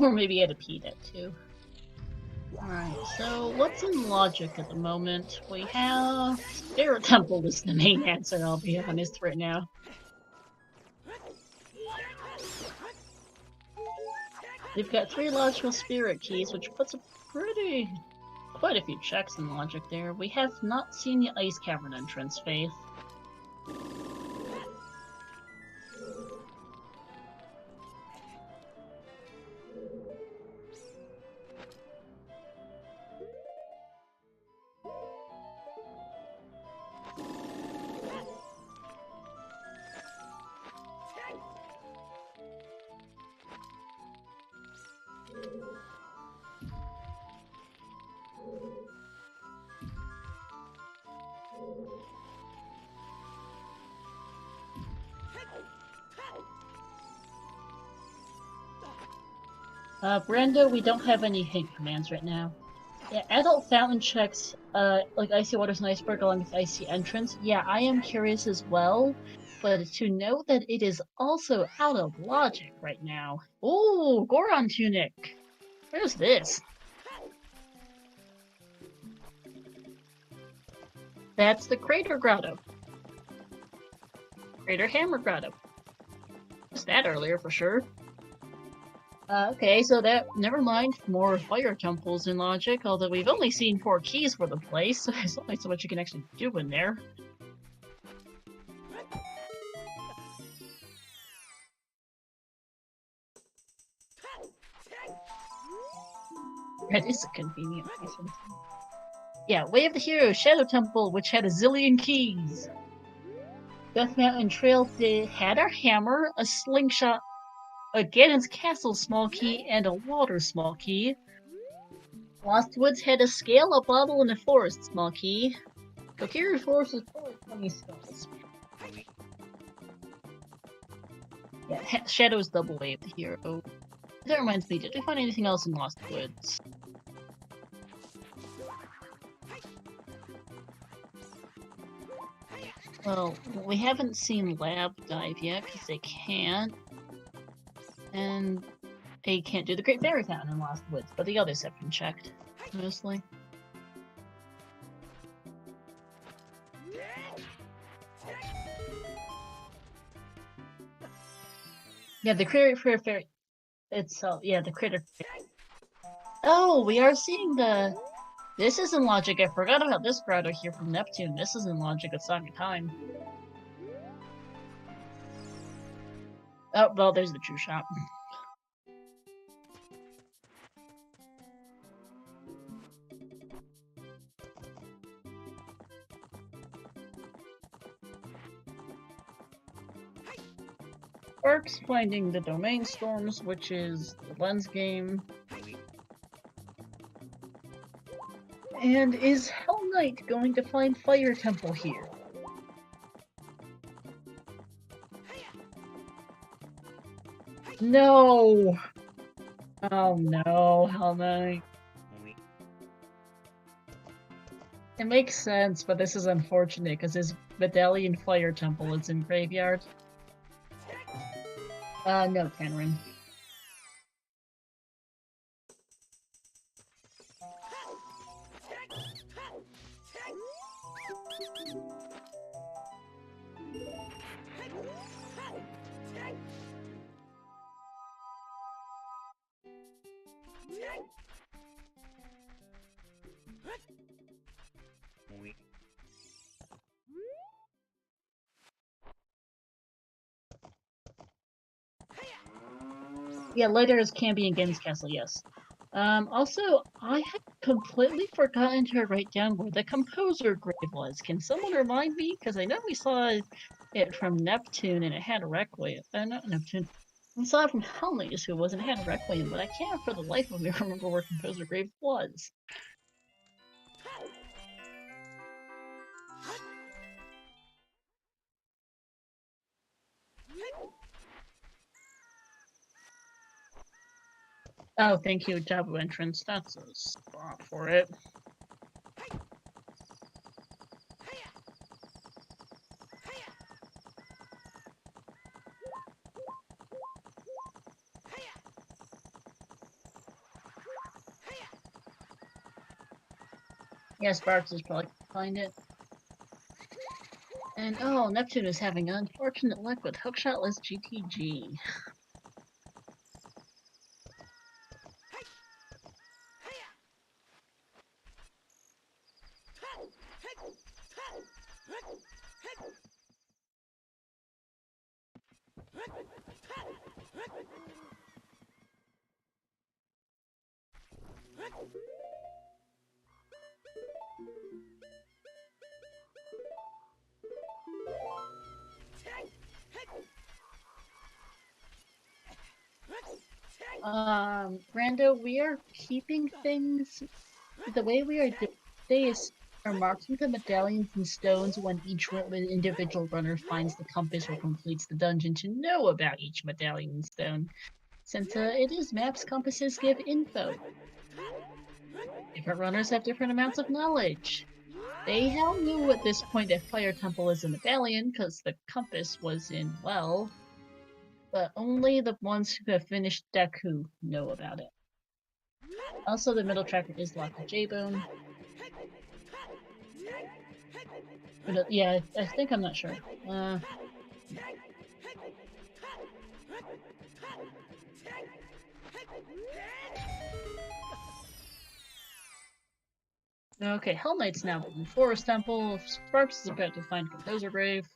Or maybe he had a pee that too. Alright, so what's in logic at the moment? We have... Spirit Temple is the main answer, I'll be honest right now. We've got 3 logical spirit keys, which puts quite a few checks in logic there. We have not seen the Ice Cavern entrance, Faith. Brando, we don't have any hint commands right now. Yeah, adult fountain checks, like Icy Waters and Iceberg along with Icy Entrance. Yeah, I am curious as well, but to note that it is also out of logic right now. Ooh, Goron Tunic! Where's this? That's the Crater Grotto. Crater Hammer Grotto. Missed that earlier for sure. Okay, so never mind, more fire temples in logic, although we've only seen 4 keys for the place, so there's only so much you can actually do in there. That is a convenient reason. Yeah, Way of the Hero, Shadow Temple, which had a zillion keys. Death Mountain Trail had our hammer, a slingshot, a Ganon's Castle small key, and a Water small key. Lost Woods had a scale, a bottle, and a forest small key. Kokiri Forest is probably 20 skulls. Yeah, Shadow's double wave the hero. That reminds me, did we find anything else in Lost Woods? Well, we haven't seen Lab Dive yet, because they can't. And they can't do the Great Fairy Fountain in Lost Woods, but the others have been checked, mostly. Yeah, the Critter Fairy itself, yeah, the Critter Fairy. Oh, we are seeing the... This is in logic. I forgot about this grotto here from Neptune. This is in logic of Song of Time. Oh, well, there's the true shot. Sparks finding the domain storms, which is the lens game. And is Hell Knight going to find Fire Temple here? No! Oh no, Hell Knight. It makes sense, but this is unfortunate because his Medallion Fire Temple is in Graveyard. No, Tanrin. Yeah, later is Camby and Games Castle, yes. Also, I had completely forgotten to write down where the composer grave was. Can someone remind me? Because I know we saw it from Neptune and it had a Requiem. Not Neptune. We saw it from Hellmagus, who wasn't had a Requiem, but I can't for the life of me remember where composer grave was. Oh, thank you, Jabu entrance. That's a spot for it. Yeah, Sparks is probably gonna find it. And oh, Neptune is having unfortunate luck with hookshotless GTG. Rando, we are keeping things the way we are doing today is are marking the medallions and stones when each individual runner finds the compass or completes the dungeon to know about each medallion and stone. Since it is maps, compasses give info. Different runners have different amounts of knowledge. They all knew at this point that Fire Temple is a medallion because the compass was in well, but only the ones who have finished Deku know about it. Also, the middle tracker is locked to J-Bone. But, yeah, I think I'm not sure. Okay, Hell Knight's now in Forest Temple. Sparks is about to find Composer Grave.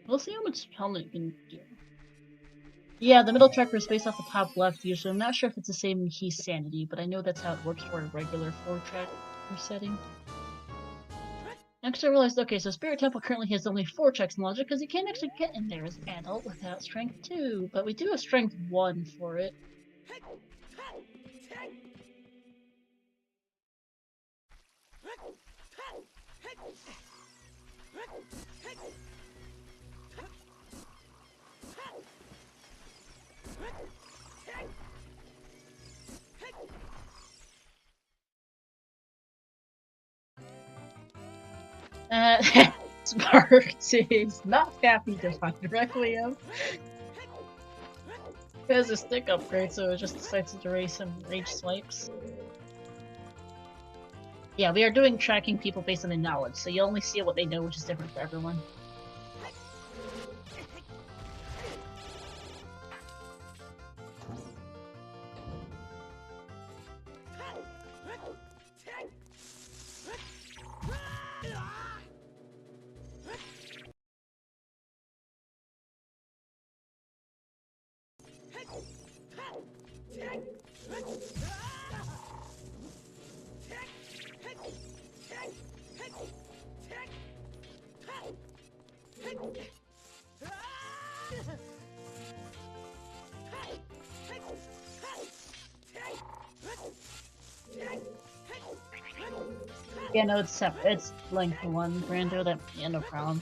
We'll see how much Hell Knight can do. Yeah, the middle tracker is based off the top left usually. I'm not sure if it's the same in Key Sanity, but I know that's how it works for a regular 4-track setting. Next I realized, okay, so Spirit Temple currently has only 4 checks in logic because you can't actually get in there as an adult without Strength 2, but we do have Strength 1 for it. Sparks is not happy to find Requiem. It has a stick upgrade, so it just decides to raise some rage swipes. Yeah, we are doing tracking people based on their knowledge, so you only see what they know, which is different for everyone. Yeah, no, it's separate. It's length 1, Brando. That yeah, no problem.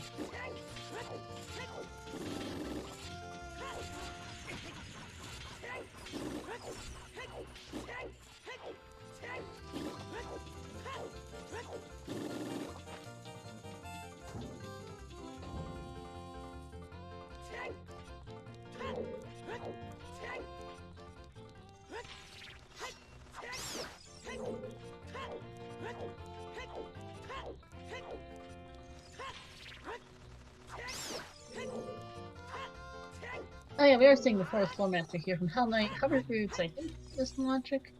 Oh yeah, we are seeing the fourth floor master here from Hell Knight. Hover Roots, I think, is the logic.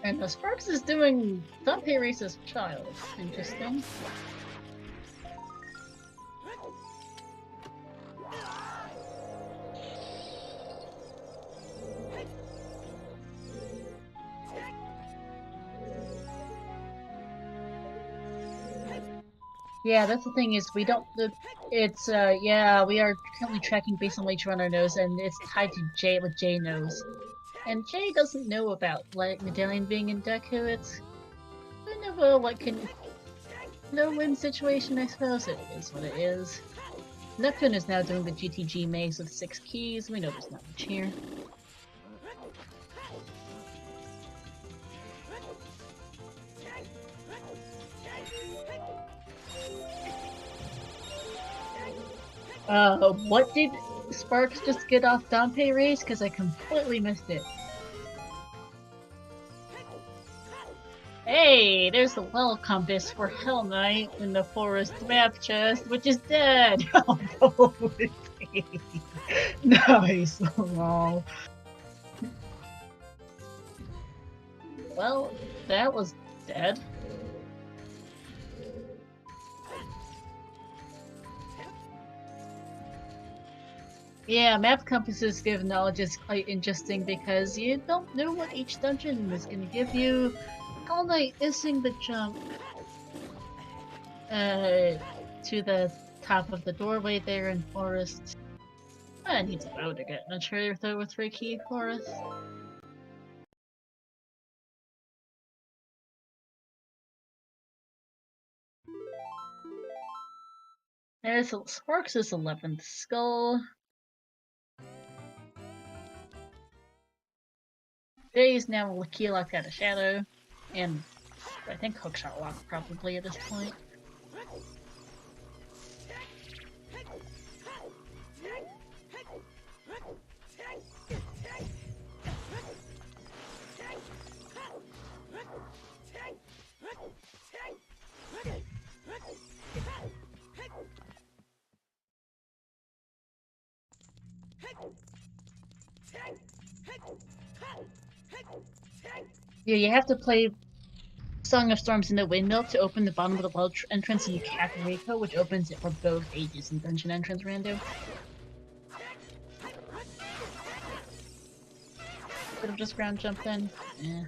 And Sparks is doing Dante Race's child. Interesting. Yeah, that's the thing is we don't. It's yeah, we are currently tracking based on what each runner knows, and it's tied to Jay, what Jay knows. And Jay doesn't know about like Medallion being in Deku. It's kind of a like a no-win situation, I suppose. It is what it is. Neptune is now doing the GTG maze with 6 keys. We know there's not much here. What did Sparks just get off Dante Race? Because I completely missed it. Hey, there's the well compass for Hell Knight in the forest map chest, which is dead! Oh, nice! Oh. Well, that was dead. Yeah, map compasses give knowledge is quite interesting because you don't know what each dungeon is going to give you. Hell Knight missing the jump to the top of the doorway there in Forest. I need to bow to get mature though with 3 key Forest. There's Sparks' 11th skull. Jay's now key locked out of Shadow, and I think Hookshot locked probably at this point. Yeah, you have to play Song of Storms in the Windmill to open the bottom of the world entrance in Kakariko, which opens it for both ages in dungeon entrance rando. Could have just ground jumped in. Yeah.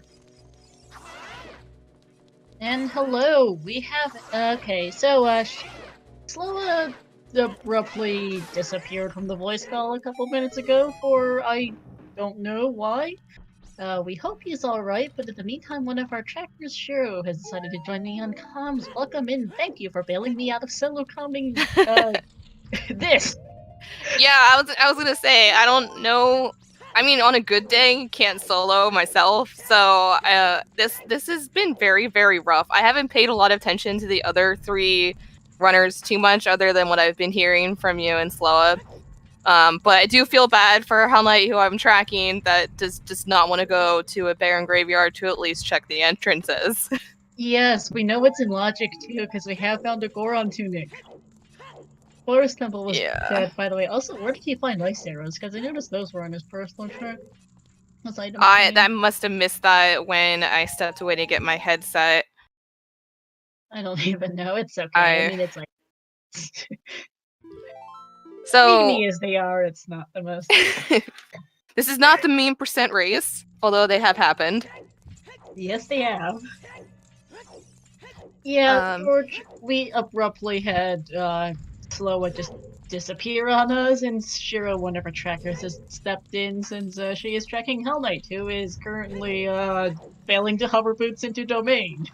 And hello, we have okay. So Sloa abruptly disappeared from the voice call a couple minutes ago for I don't know why. We hope he's alright, but in the meantime, one of our trackers, Shiro, has decided to join me on comms. Welcome in. Thank you for bailing me out of solo combing this. Yeah, I was gonna say, I don't know. I mean, on a good day, can't solo myself, so this has been very, very rough. I haven't paid a lot of attention to the other 3 runners too much, other than what I've been hearing from you and Sloa. But I do feel bad for Hell Knight, who I'm tracking, that does not want to go to a barren graveyard to at least check the entrances. Yes, we know it's in logic too, because we have found a Goron tunic. Forest Temple was dead, by the way. Also, where did he find ice arrows? Because I noticed those were on his personal track. Those items. I must have missed that when I stepped away to get my headset. I don't even know. It's okay. I mean, it's like. So Meany as they are, it's not the most. This is not the meme percent race, although they have happened. Yes, they have. Yeah, George, we abruptly had Sloa just disappear on us, and Shiro, one of our trackers, has stepped in since she is tracking Hell Knight, who is currently failing to hover boots into domain.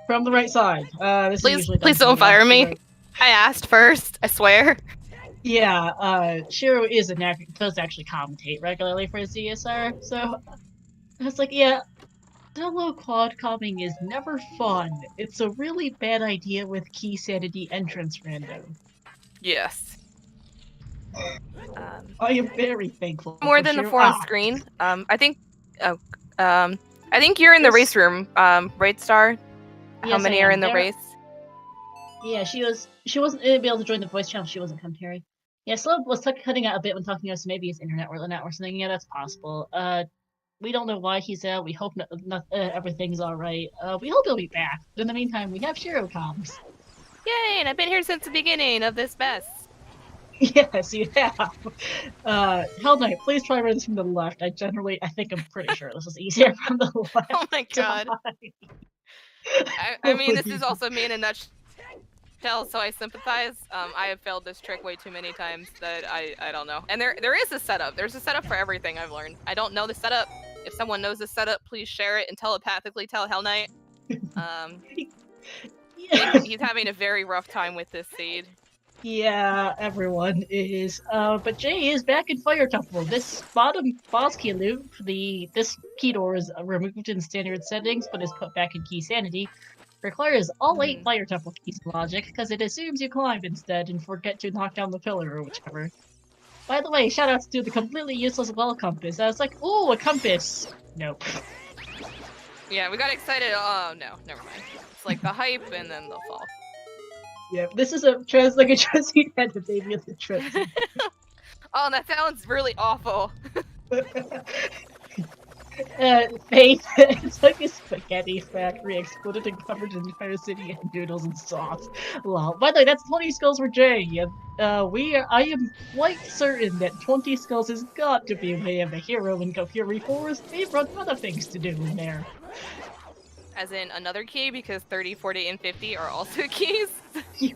From the right side. This please don't fire me. Right. I asked first, I swear. Yeah, Shiro does actually commentate regularly for ZSR, so I was like, yeah, solo quad combing is never fun. It's a really bad idea with key sanity entrance random. Yes. I am very thankful. More than the 4 on screen. I think you're in the race room, right, Star? How many are in the race? Yeah, she wasn't able to join the voice channel. She wasn't commentary. Yeah, Slow was cutting out a bit when talking to us. Maybe his internet or something. Yeah, that's possible. We don't know why he's out. We hope everything's all right. We hope he'll be back. But in the meantime, we have Shiro comms. Yay! And I've been here since the beginning of this mess. Yes, you have. Hell Knight, please try this from the left. I'm pretty sure this was easier from the left. Oh my god. I mean, this is also me in a nutshell, so I sympathize. I have failed this trick way too many times that I don't know. And there is a setup. There's a setup for everything, I've learned. I don't know the setup. If someone knows the setup, please share it and telepathically tell Hell Knight. He's having a very rough time with this seed. Yeah, everyone is. But Jay is back in Fire Temple. This bottom boss key loop, this key door is removed in standard settings, but is put back in key sanity. Requires all 8 Fire Temple keys logic, because it assumes you climb instead and forget to knock down the pillar or whichever. By the way, shoutouts to the completely useless well compass. I was like, ooh, a compass! Nope. Yeah, we got excited. Oh, no, never mind. It's like the hype and then the fall. Yeah, this is a transient head, the baby of the transient. Oh, that sounds really awful. Faith, it's like a spaghetti factory exploded and covered an entire city in noodles and sauce. Well, by the way, that's 20 skulls for Jay. I am quite certain that 20 skulls has got to be a way of a hero in Kofuri Forest. We've run other things to do in there. As in another key, because 30, 40, and 50 are also keys?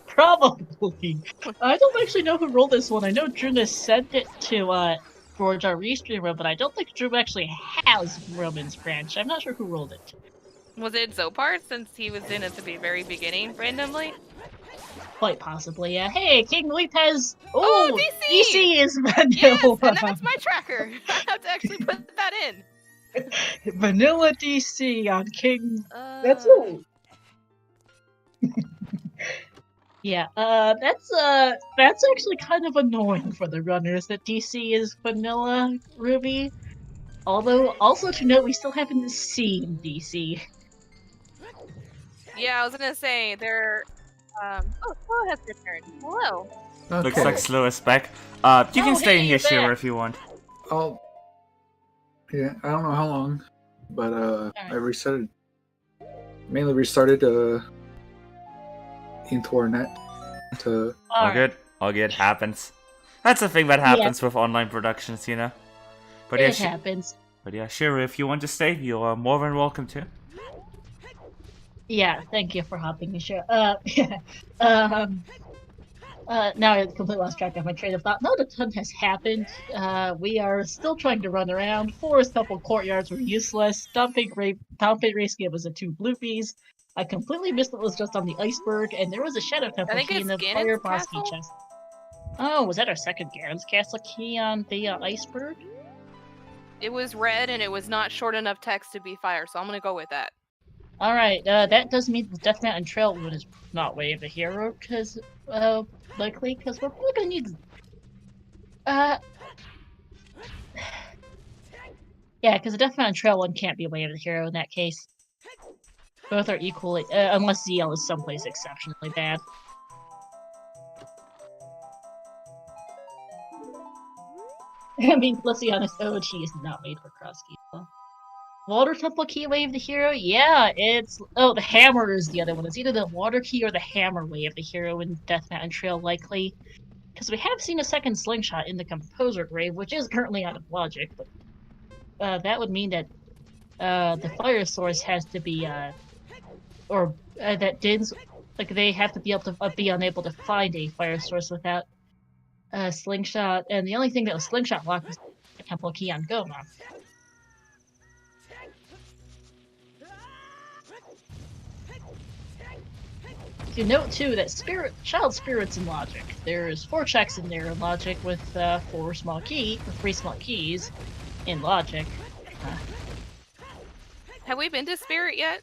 Probably. I don't actually know who rolled this one. I know Drew sent it to George, our restreamer, but I don't think Drew actually has Roman's branch. I'm not sure who rolled it. Was it Zopar, since he was in at the very beginning, randomly? Quite possibly, yeah. Hey, King Leap has... Oh, DC! DC is vanilla! Yes, and that's my tracker! I have to actually put that in. Vanilla DC on King... That's it! Yeah, that's actually kind of annoying for the runners that DC is vanilla Ruby. Although, also to note, we still haven't seen DC. Yeah, I was gonna say, they're... Oh, Slow has returned. Hello. Okay. Looks like Slow is back. You can stay in here, Shiro, if you want. Yeah, I don't know how long, but right. I restarted. Mainly restarted into our net. All good. Happens. That's the thing that happens with online productions, you know. But it happens. But yeah, Shiro, if you want to stay, you are more than welcome to. Yeah, thank you for hopping the show. Now I completely lost track of my train of thought. Not a ton has happened. We are still trying to run around. Forest Temple courtyards were useless. Stomping race game was a 2 bloopies. I completely missed what was just on the iceberg, and there was a Shadow Temple think key in it's the Ganon's Fire Boss key castle? chest. Oh, was that our second Garen's Castle key on the iceberg? It was red and it was not short enough text to be fire, so I'm gonna go with that. Alright, that does mean the Death Mountain Trail Rune is not Way of the Hero, because, likely, because we're probably gonna need, yeah, because the Death Mountain Trail one can't be Way of the Hero in that case. Both are equally, unless ZL is someplace exceptionally bad. I mean, let's be honest, OoT is not made for cross-keep. Water Temple key Way of the Hero? Yeah, it's... Oh, the hammer is the other one. It's either the water key or the hammer Way of the Hero in Death Mountain Trail, likely. Because we have seen a second slingshot in the Composer Grave, which is currently out of logic, but that would mean that the fire source has to be, that Din's... Like, they have to be able to be unable to find a fire source without a slingshot, and the only thing that was slingshot locked was the Temple key on Goma. You note too that child spirits in logic. There's 4 checks in there in logic with 3 small keys in logic. Have we been to Spirit yet?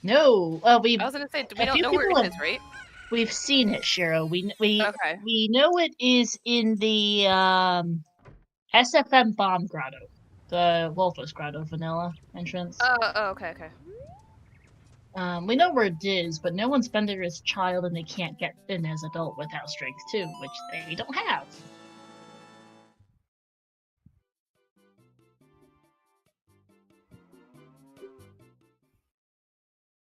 No, I was gonna say, we a don't few know where people it have- is, right? We've seen it, Shiro. We Okay. we know it is in the SFM Bomb Grotto, the Wolfos Grotto vanilla entrance. Oh, okay. We know where it is, but no one's been there as child, and they can't get in as adult without strength 2, which they don't have.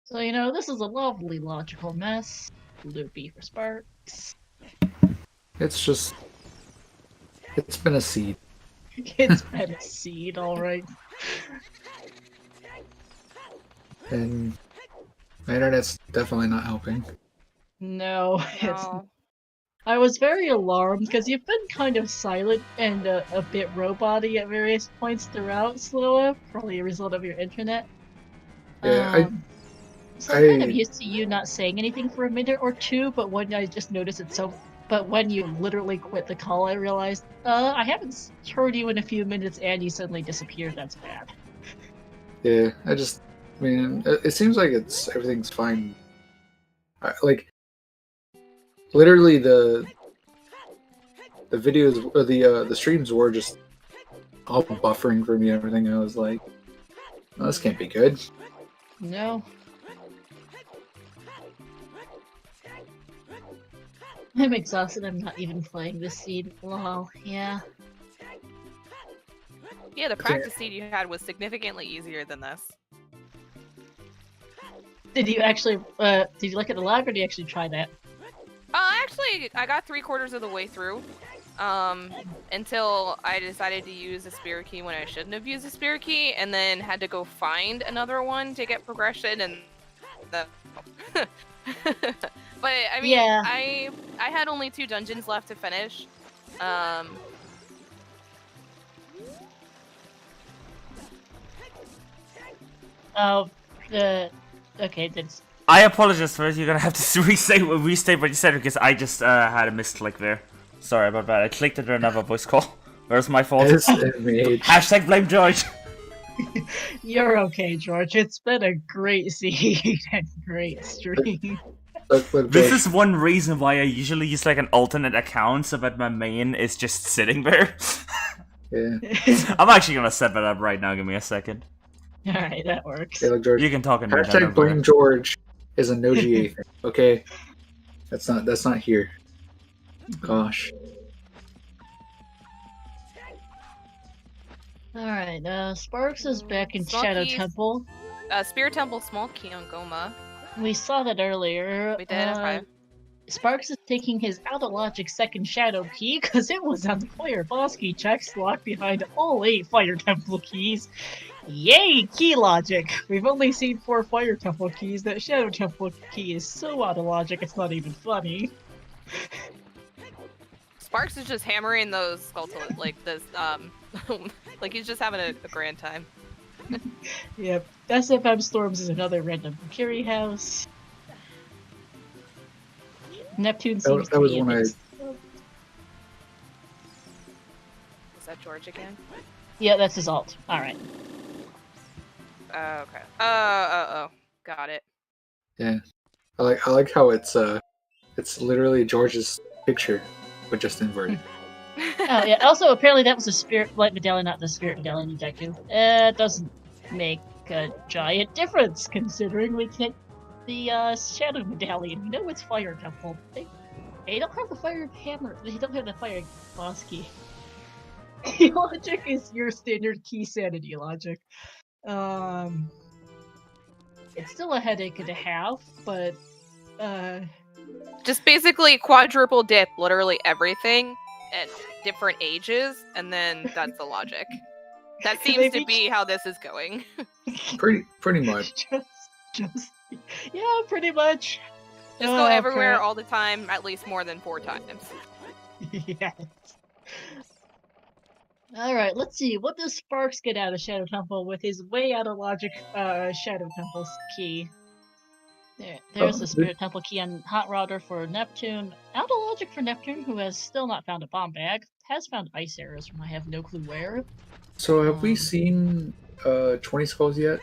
So, this is a lovely logical mess. Loopy for Sparks. It's been a seed. It's been a seed, alright. And my internet's definitely not helping. No, it's... No. I was very alarmed, because you've been kind of silent and a bit robot-y at various points throughout, Sloa, probably a result of your internet. Yeah, So I'm kind of used to you not saying anything for a minute or two, but when I just noticed it but when you literally quit the call, I realized, I haven't heard you in a few minutes and you suddenly disappeared, that's bad. Yeah, I mean, it seems like everything's fine. Like, literally the videos, the streams were just all buffering for me and everything. I was like, oh, this can't be good. No. I'm exhausted, I'm not even playing this seed. Lol, yeah. Yeah, the practice seed you had was significantly easier than this. Did you actually, did you look at the log, or did you actually try that? Actually, I got 3/4 of the way through. Until I decided to use a spirit key when I shouldn't have used a spirit key, and then had to go find another one to get progression, and but I mean, Yeah. I had only 2 dungeons left to finish. Okay, that's... I apologize for it. You're gonna have to restate what you said because I just had a misclick there. Sorry about that. I clicked it on another voice call. Where's my fault? SMH. Hashtag blame George. You're okay, George. It's been a great seed and great stream. Look, This is one reason why I usually use like an alternate account so that my main is just sitting there. yeah. I'm actually gonna set that up right now. Give me a second. Alright, that works. Hey, look, George. You can talk in Hashtag blame George is a no GA thing. Okay, that's not here. Gosh. Alright, Sparks is back in Small Shadow keys. Temple. Spirit Temple small key on Goma. We saw that earlier. We did, okay. Sparks is taking his out of logic second shadow key because it was on the Fire Boss key checks locked behind all 8 Fire Temple keys. Yay, key logic! We've only seen 4 Fire Temple keys. That Shadow Temple key is so out of logic it's not even funny. Sparks is just hammering those skull like this, like he's just having a grand time. Yep. SFM Storms is another random carry house. Neptune seems That was to be when I. Is that George again? Yeah, that's his alt. Alright. Okay. Oh. Got it. Yeah, I like how it's literally George's picture, but just inverted. Oh, yeah. Also, apparently that was a Spirit Light Medallion, not the Spirit Medallion you deck to. It doesn't make a giant difference, considering we get the Shadow Medallion. We know it's Fire Temple. They don't have the Fire Hammer. They don't have the Fire Boss Key. Logic is your standard key sanity logic. It's still a headache and a half, but Just basically quadruple dip literally everything at different ages, and then that's the logic. That seems to be how this is going. Pretty much. just yeah, pretty much. Just go everywhere crap. all the time, at least more than 4 times. Yes. Alright, let's see. What does Sparks get out of Shadow Temple with his way out of logic Shadow Temple's key? There's the Spirit Temple key on Hot Rodder for Neptune. Out of logic for Neptune, who has still not found a bomb bag. Has found ice arrows from I have no clue where. So have we seen 20 Skulls yet?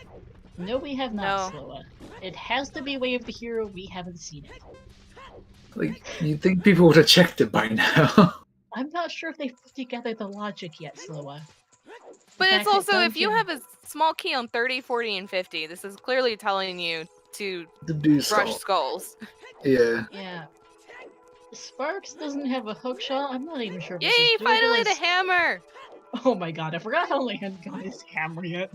No, we have not, No. Sloa. It has to be Way of the Hero. We haven't seen it. Like, you'd think people would have checked it by now. I'm not sure if they've put together the logic yet, Sloa. But In it's fact, it also, if you doesn't- have a small key on 30, 40, and 50, this is clearly telling you to The do rush skull. skulls. Yeah. Yeah. Sparks doesn't have a hook shot. I'm not even sure if Yay, this is doable finally as- the hammer! Oh my god, I forgot how Land got his hammer yet.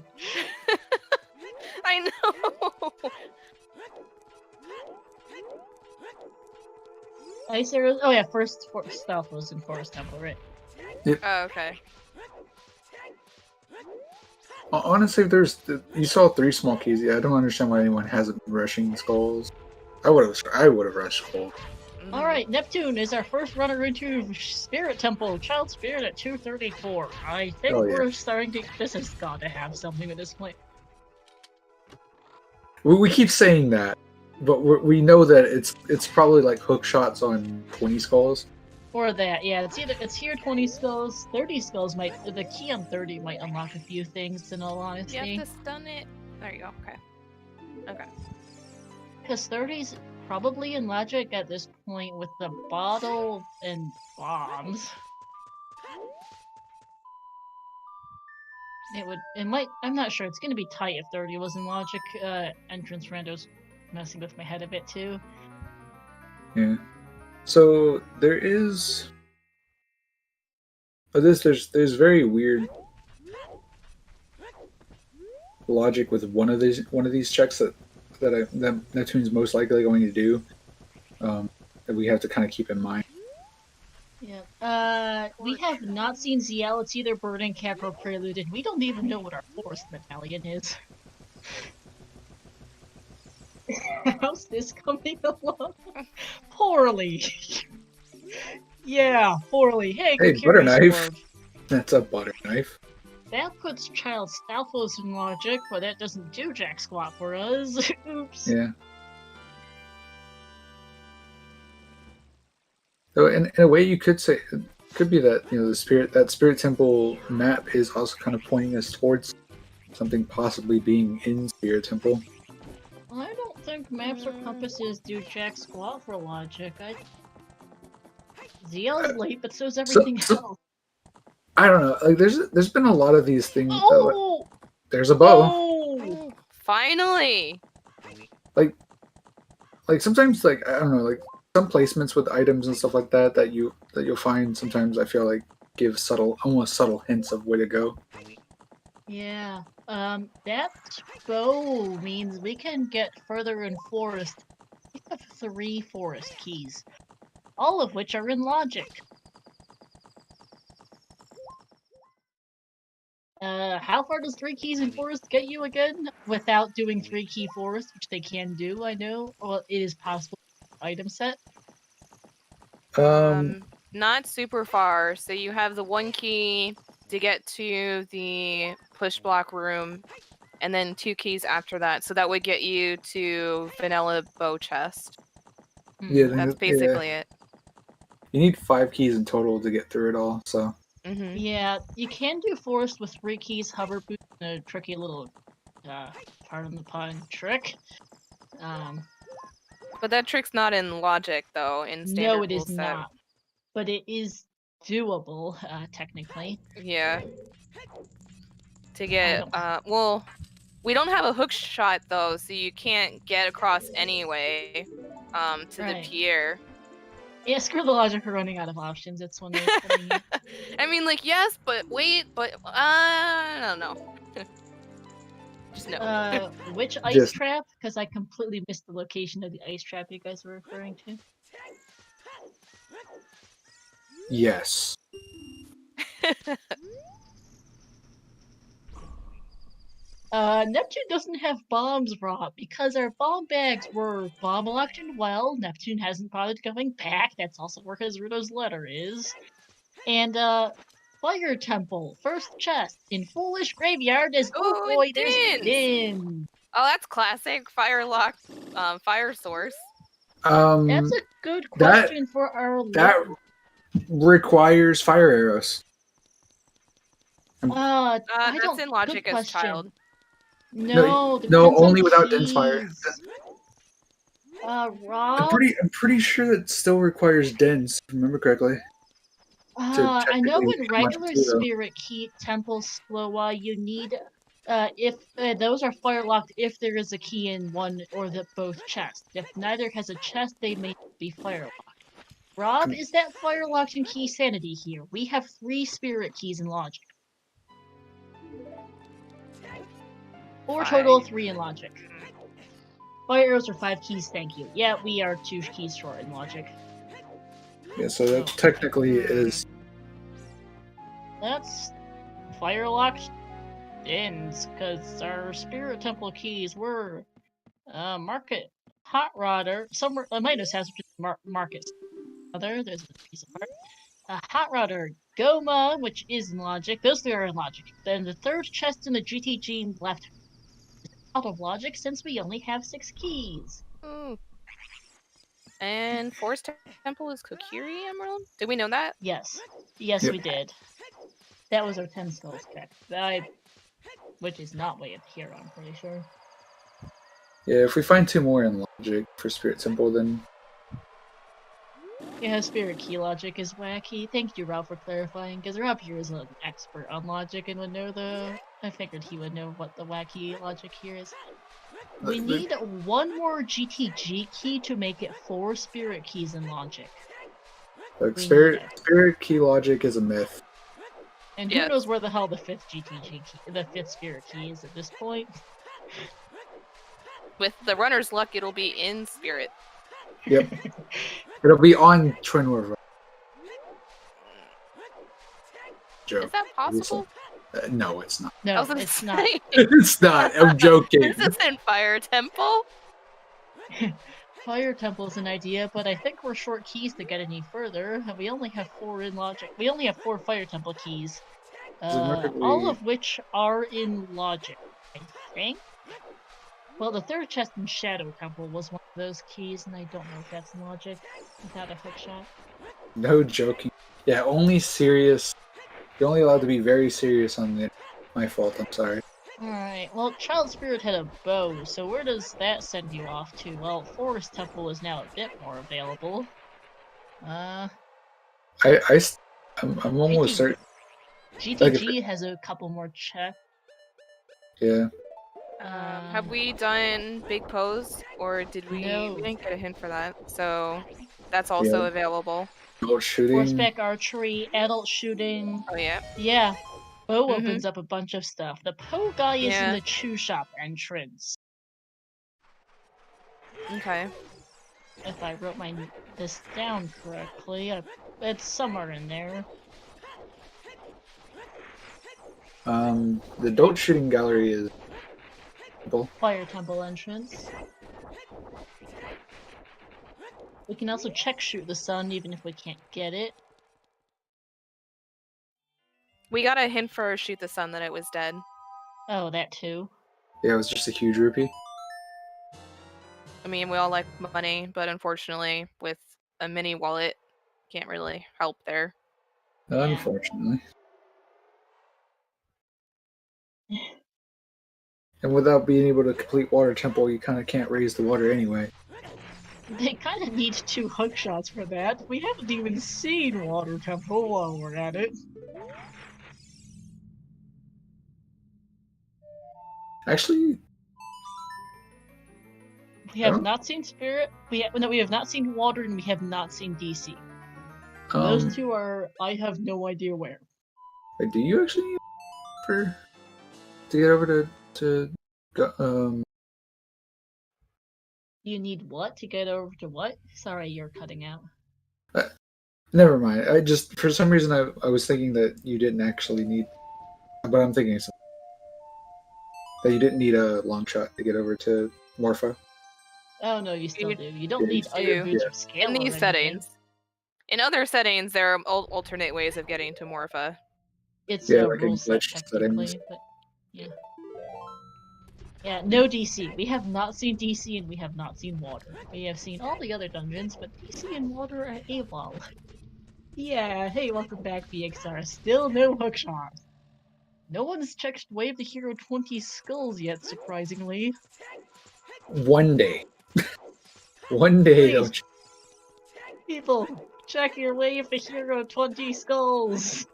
I know! Ice arrows. Oh yeah, first stealth was in Forest Temple, right? Oh, okay. Honestly, you saw 3 small keys. Yeah, I don't understand why anyone hasn't been rushing skulls. I would have rushed skulls. Mhm. Alright, Neptune is our first runner into Spirit Temple, Child Spirit at 234. I think Oh, yeah. we're starting to. This has got to have something at this point. We keep saying that, but we know that it's probably like hook shots on 20 skulls. Or that, yeah. It's here 20 skulls, 30 skulls might. The key on 30 might unlock a few things. In all honesty, You have to stun it. There you go. Okay. Okay. because 30's probably in logic at this point with the bottle and bombs. It might, I'm not sure, it's gonna be tight if 30 was in logic. Entrance randos messing with my head a bit too. Yeah. So there is. There's very weird logic with one of these checks that Neptune's most likely going to do. That we have to kind of keep in mind. Yeah. We have not seen ZL, it's either Burden, Capro, Prelude, and we don't even know what our Forest Medallion is. How's this coming along? Poorly. Yeah, poorly. Hey, Hey, butter Kokiri knife. Sword. That's a butter knife. That puts Child Stalfos in logic, but that doesn't do jack squat for us. Oops. Yeah. So in a way, you could say it could be that the Spirit Temple map is also kind of pointing us towards something possibly being in Spirit Temple. I don't think maps or compasses do jack squat for logic. ZL's late, but so's everything else. I don't know. Like there's been a lot of these things. Oh! There's a bow. Oh! Finally! Like sometimes, like I don't know, like some placements with items and stuff like that you'll find sometimes. I feel like give almost subtle hints of where to go. Yeah. That bow means we can get further in forest. We have 3 forest keys, all of which are in logic. How far does 3 keys in forest get you again? Without doing 3 key forest, which they can do, I know. Well, it is possible item set. not super far. So you have the 1 key to get to the push block room, and then 2 keys after that. So that would get you to Vanilla Bow Chest. Yeah, That's basically it. You need 5 keys in total to get through it all. So Hmm. Yeah, you can do forest with 3 keys, hover boost, and a tricky little, pardon the pun, trick. But that trick's not in logic, though, in standard No, it rule is set. not, but it is doable, technically. Yeah. To I get, don't- well, we don't have a hook shot, though, so you can't get across anyway, to Right. the pier. Yeah, screw the logic for running out of options. It's one of those things. I mean, like, yes, but wait, but, I don't know. Just no. Which ice Just- trap? Because I completely missed the location of the ice trap you guys were referring to. yes. Neptune doesn't have bombs, Rob, because our bomb bags were bomb locked and well. Neptune hasn't bothered going back. That's also where Rudo's letter is. And, Fire Temple, first chest, in Foolish Graveyard is, oh Ooh, boy, there's Dins! Din! Oh, that's classic. Fire lock, fire source. That's a good question for our that requires fire arrows. I That's don't. in logic good as question. child. No, No, depends on only without Din's fire. keys. Rob. I'm pretty sure that still requires Dens, if I remember correctly. I know technically in come on regular to zero. Spirit Key Temple Slowa, you need if those are fire locked if there is a key in one or both chests. If neither has a chest, they may be fire locked. Rob, is that fire locked in Key Sanity here? We have 3 Spirit Keys in Logic. Or total of 3 in Logic. Fire arrows are 5 keys, thank you. Yeah, we are 2 keys short in Logic. Yeah, so that technically is. That's fire locked ends, because our Spirit Temple keys were Market Hot Rodder. Somewhere Minos has Market. There's a piece of art. Hot Rodder, Goma, which is in Logic. Those 3 are in Logic. Then the third chest in the GTG left is out of Logic since we only have 6 keys. Ooh. And Forest Temple is Kokiri Emerald? Did we know that? Yes, Yep. we did. That was our 10 skulls check. Which is not way up here, I'm pretty sure. Yeah, if we find 2 more in logic for Spirit Temple, then. Yeah, Spirit Key logic is wacky. Thank you, Ralph, for clarifying, because Rob here is an expert on logic and would know I figured he would know what the wacky logic here is. We need 1 more GTG key to make it 4 Spirit Keys in logic. Like, Spirit Key logic is a myth. And who knows where the hell the 5th GTG key, the 5th Spirit Key is at this point. With the runner's luck, it'll be in spirit. Yep. It'll be on Twin River. Joke. Is that possible? No, it's not. No, it's not. It's not. I'm joking. This is in Fire Temple. Fire Temple is an idea, but I think we're short keys to get any further. We only have 4 in Logic. We only have 4 Fire Temple keys. All of which are in Logic, I think. Well, the 3rd chest in Shadow Temple was one of those keys, and I don't know if that's in Logic without a hook shot. No joking. Yeah, only serious. You're only allowed to be very serious on the. My fault. I'm sorry. Alright, well, Child Spirit had a bow, so where does that send you off to? Well, Forest Temple is now a bit more available. I'm almost certain. GTG has a couple more checks. Yeah. Have we done Big Pose, or did we? No. We didn't get a hint for that, so that's also available. Adult shooting. Horseback archery, adult shooting. Oh yeah. Yeah. Bow opens up a bunch of stuff. The Poe guy is in Yeah. the Chew Shop entrance. Okay. If I wrote this down correctly, it's somewhere in there. The adult shooting gallery is. Fire Temple entrance. We can also check shoot the sun even if we can't get it. We got a hint for Shoot the Sun that it was dead. Oh, that too. Yeah, it was just a huge rupee. I mean, we all like money, but unfortunately, with a mini wallet, can't really help there. Unfortunately. And without being able to complete Water Temple, you kind of can't raise the water anyway. They kind of need 2 hook shots for that. We haven't even seen Water Temple while we're at it. Actually, We have Oh. not seen Spirit. We have not seen Water, and we have not seen DC. Those 2 are. I have no idea where. wait, do you actually need to get over to go, You need what to get over to what? Sorry, you're cutting out. never mind. I just, for some reason, I was thinking that you didn't actually need, but I'm thinking that you didn't need a long shot to get over to Morpho. Oh no, you still You do. You don't Yeah, need you other do. boots of scale In or these anything. settings. In other settings, there are alternate ways of getting to Morpha. It's Yeah, a like in rule set glitched technically, settings. but yeah. Yeah, no DC. We have not seen DC and we have not seen Water. We have seen all the other dungeons, but DC and Water are AWOL. Yeah, hey, welcome back, BXR. Still no hookshot. No one's checked Wave the Hero 20 skulls yet, surprisingly. One day. One day, Please. don't you? People, check your Wave the Hero 20 skulls!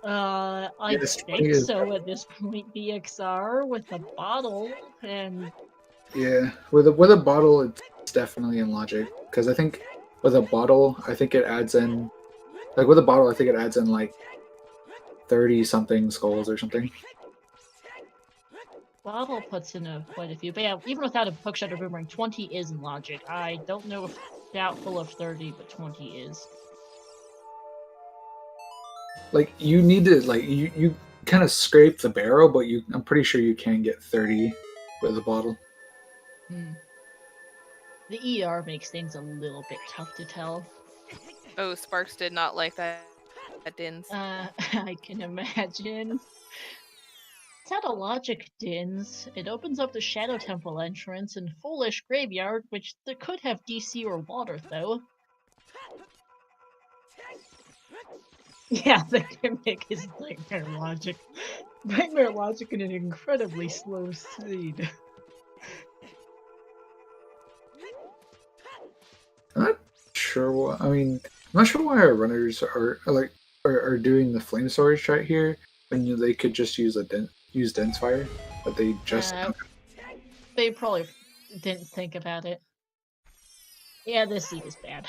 I Yes, think 20 is- so at this point, BXR, with a bottle, and Yeah, with a bottle, it's definitely in logic. Because I think with a bottle, I think it adds in, like with a bottle, I think it adds in like 30 something skulls or something. bottle puts in quite a few. But yeah, even without a hookshot or boomerang, 20 is in logic. I don't know if doubtful of 30, but 20 is. Like you need to you kind of scrape the barrel, but I'm pretty sure you can get 30 with a bottle. The ER makes things a little bit tough to tell. Oh, Sparks did not like that Dins. I can imagine. It's out of logic, Dins. It opens up the Shadow Temple entrance and Foolish Graveyard, which there could have DC or Water, though. Yeah, the gimmick is Nightmare Logic. Nightmare Logic in an incredibly slow speed. I'm not sure what. I mean, I'm not sure why our runners are doing the flame storage right here when they could just use use dense fire, but they just. They probably didn't think about it. Yeah, this seed is bad.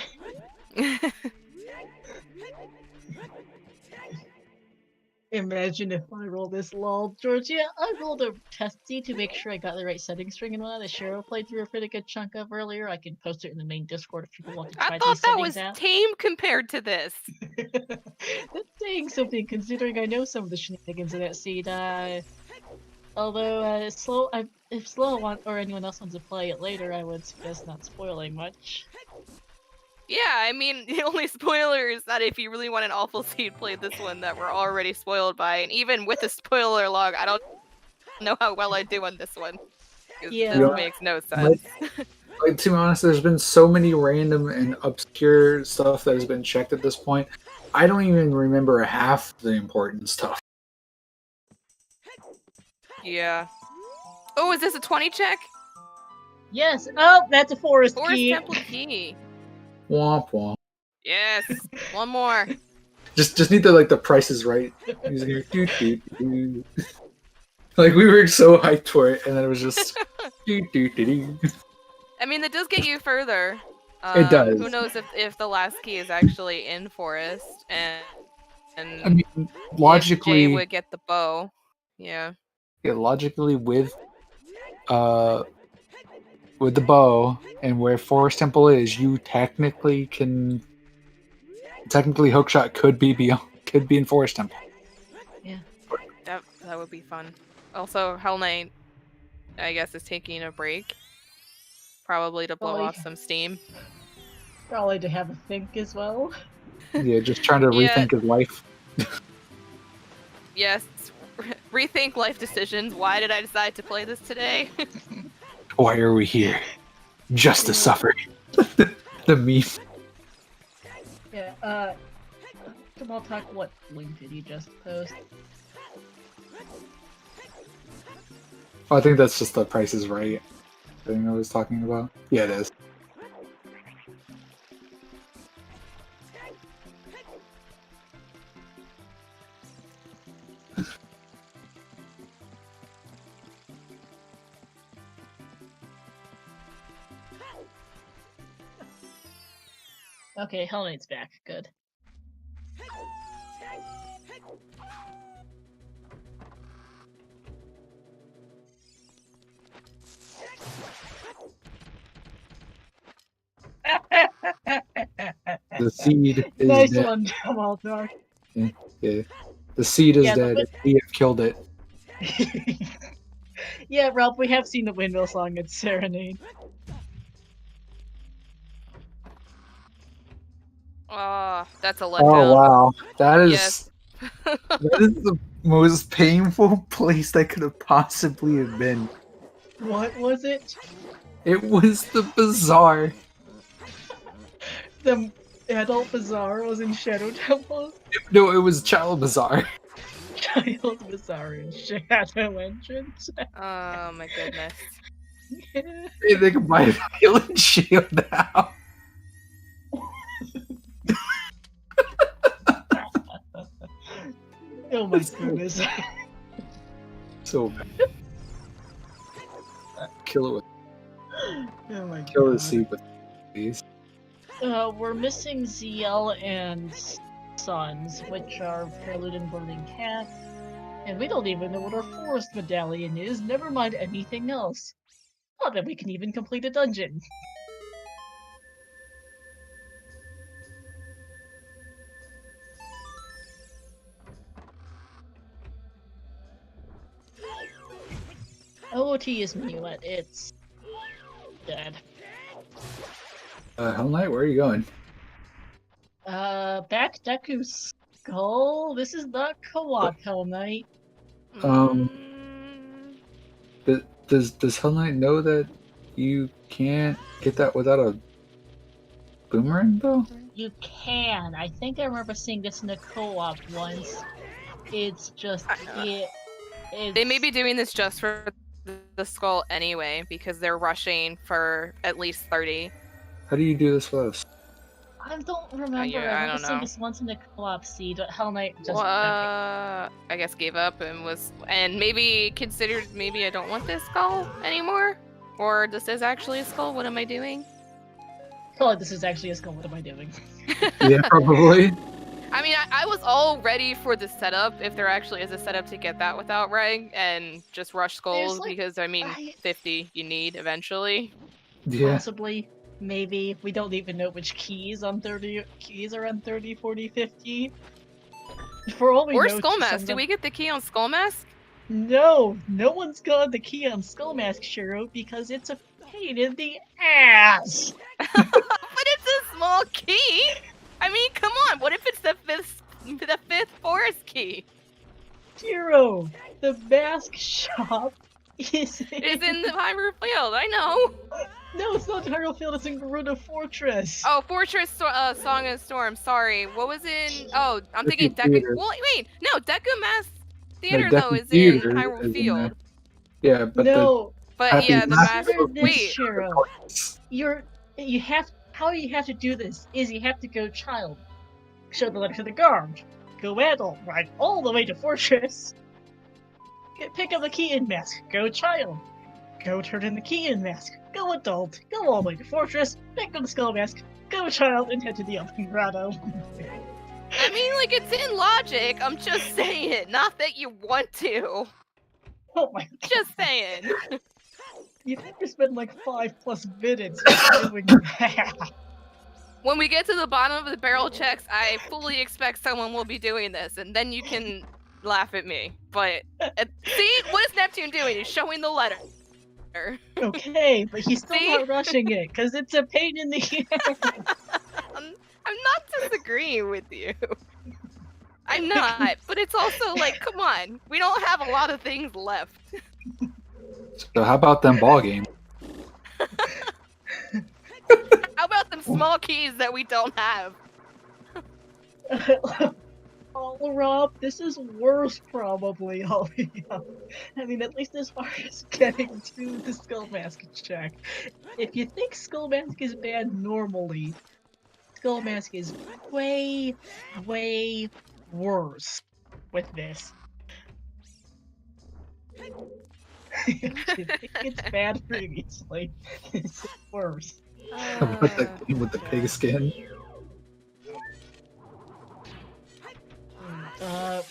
Imagine if I roll this lol, George. Yeah, I rolled a test seed to make sure I got the right setting string and one that Cheryl played through a pretty good chunk of earlier. I can post it in the main Discord if people want to try I thought these that settings was out. tame compared to this. That's saying something, considering I know some of the shenanigans of that seed. Although if Slow or anyone else wants to play it later, I would suggest not spoiling much. Yeah, I mean, the only spoiler is that if you really want an awful seed, play this one that we're already spoiled by. And even with the spoiler log, I don't know how well I do on this one. Yeah. This makes no sense. Like, to be honest, there's been so many random and obscure stuff that has been checked at this point. I don't even remember half the important stuff. Yeah. Oh, is this a 20 check? Yes. Oh, that's a forest Forest key. Temple key. Womp womp. Yes. One more. Just need the Price is Right music here. Doo, doo, doo. Like we were so hyped for it, and then it was just. Doo, doo, doo, doo. I mean, that does get you further. It does. Who knows if the last key is actually in forest and I mean, logically, Jay would get the bow. Yeah. Yeah, logically with the bow and where Forest Temple is, you technically hookshot could be in Forest Temple. Yeah. That would be fun. Also, Hell Knight, I guess, is taking a break. Probably to blow off some steam. Probably to have a think as well. Yeah, just trying to Yeah. rethink his life. Yes, rethink life decisions. Why did I decide to play this today? Why are we here? Just to suffer. The meme. Yeah, Jamal Talk, what link did you just post? Oh, I think that's just the Price is Right thing I was talking about. Yeah, it is. Okay, Hell Knight's back. Good. The seed is Nice dead. one, Jamal Talk. Yeah. The seed is Yeah, dead. We have killed it. Yeah, Ralph, we have seen the windmill song at Serenade. Oh, that's a letdown. Oh wow, that is Yes. that is the most painful place that could have possibly have been. What was it? It was the bazaar. The adult bazaar was in Shadow Temple? No, it was Child Bazaar. Child bazaar in Shadow Entrance? Oh my goodness. Hey, they can buy a healing shield now. Oh my goodness. So bad. Kill it with Oh my kill the god. seed with these. We're missing ZL and Sons, which are Prelude and Burning Cat. And we don't even know what our forest medallion is, never mind anything else. Not that we can even complete a dungeon. OOT is Minuet, it's dead. Hell Knight, where are you going? Back Deku's skull? This is not co-op, Hell Knight. Um, Mm, Does Hell Knight know that you can't get that without a boomerang though? You can. I think I remember seeing this in a co-op once. It's just it's They may be doing this just for the skull anyway, because they're rushing for at least 30. How do you do this with us? I don't remember. yeah, I I remember don't seeing know. this once in a co-op seed, but Hell Knight just Well, I guess gave up and maybe considered maybe I don't want this skull anymore, or this is actually a skull. What am I doing? oh, this is actually a skull. What am I doing? Yeah, probably. I mean, I was all ready for the setup, if there actually is a setup to get that without reg, and just rush skulls, like- because, I mean, 50 you need eventually. Yeah. Possibly, maybe. We don't even know which keys are on 30, 40, 50. For all we Or know, Skull some Mask. of Did them- we get the key on Skull Mask? No, no one's got the key on Skull Mask, Shiro, because it's a pain in the ass. But it's a small key! I mean, come on, what if it's the fifth forest key? Shiro, the mask shop is It's in the Hyrule Field, I know! No, it's not Hyrule Field, it's in Gerudo Fortress. Oh, Fortress Song and Storm, sorry. What was in... Oh, I'm Deku thinking Deku... Theater. Well, wait, no, Deku Mask Theater, No, though, Deku is Theater in is Hyrule in Field. Yeah, but no, But Happy yeah, the Mask- mask... Consider this, Wait, Shiro. the How you have to do this is you have to go child, show the letter to the guard, go adult, ride all the way to Fortress, pick up the key in mask, go child, go turn in the key in mask, go adult, go all the way to Fortress, pick up the skull mask, go child, and head to the open grotto. I mean, like, it's in logic. I'm just saying. Not that you want to. Oh my god. Just saying. You'd have to spend like 5+ minutes doing that. When we get to the bottom of the barrel checks, I fully expect someone will be doing this, and then you can laugh at me. But, see? What is Neptune doing? He's showing the letter. Okay, but he's still See? not rushing it, because it's a pain in the ass. I I'm not disagreeing with you. I'm not, but it's also like, come on, we don't have a lot of things left. So how about them ball games? How about them small keys that we don't have? Oh, Rob, this is worse probably. Oh, yeah. I mean, at least as far as getting to the Skull Mask check. If you think Skull Mask is bad normally, Skull Mask is way, way worse with this. If you think it's bad previously, it's worse. With the pig skin.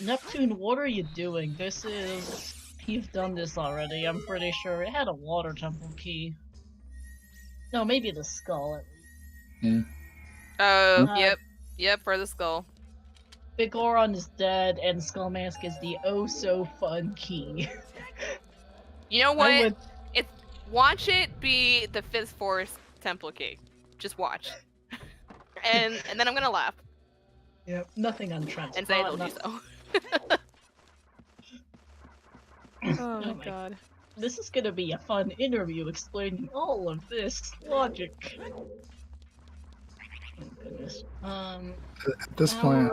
Neptune, what are you doing? This is... You've done this already, I'm pretty sure. It had a water temple key. No, maybe the skull at least. Yeah. Oh, yep, for the skull. Big Goron is dead, and Skull Mask is the oh-so-fun key. You know what? I would... Watch it be the 5th Forest Temple key. Just watch. and then I'm gonna laugh. Yep, nothing on Trent. And say I told you so. Oh my god. This is gonna be a fun interview explaining all of this logic. Oh goodness. At this point,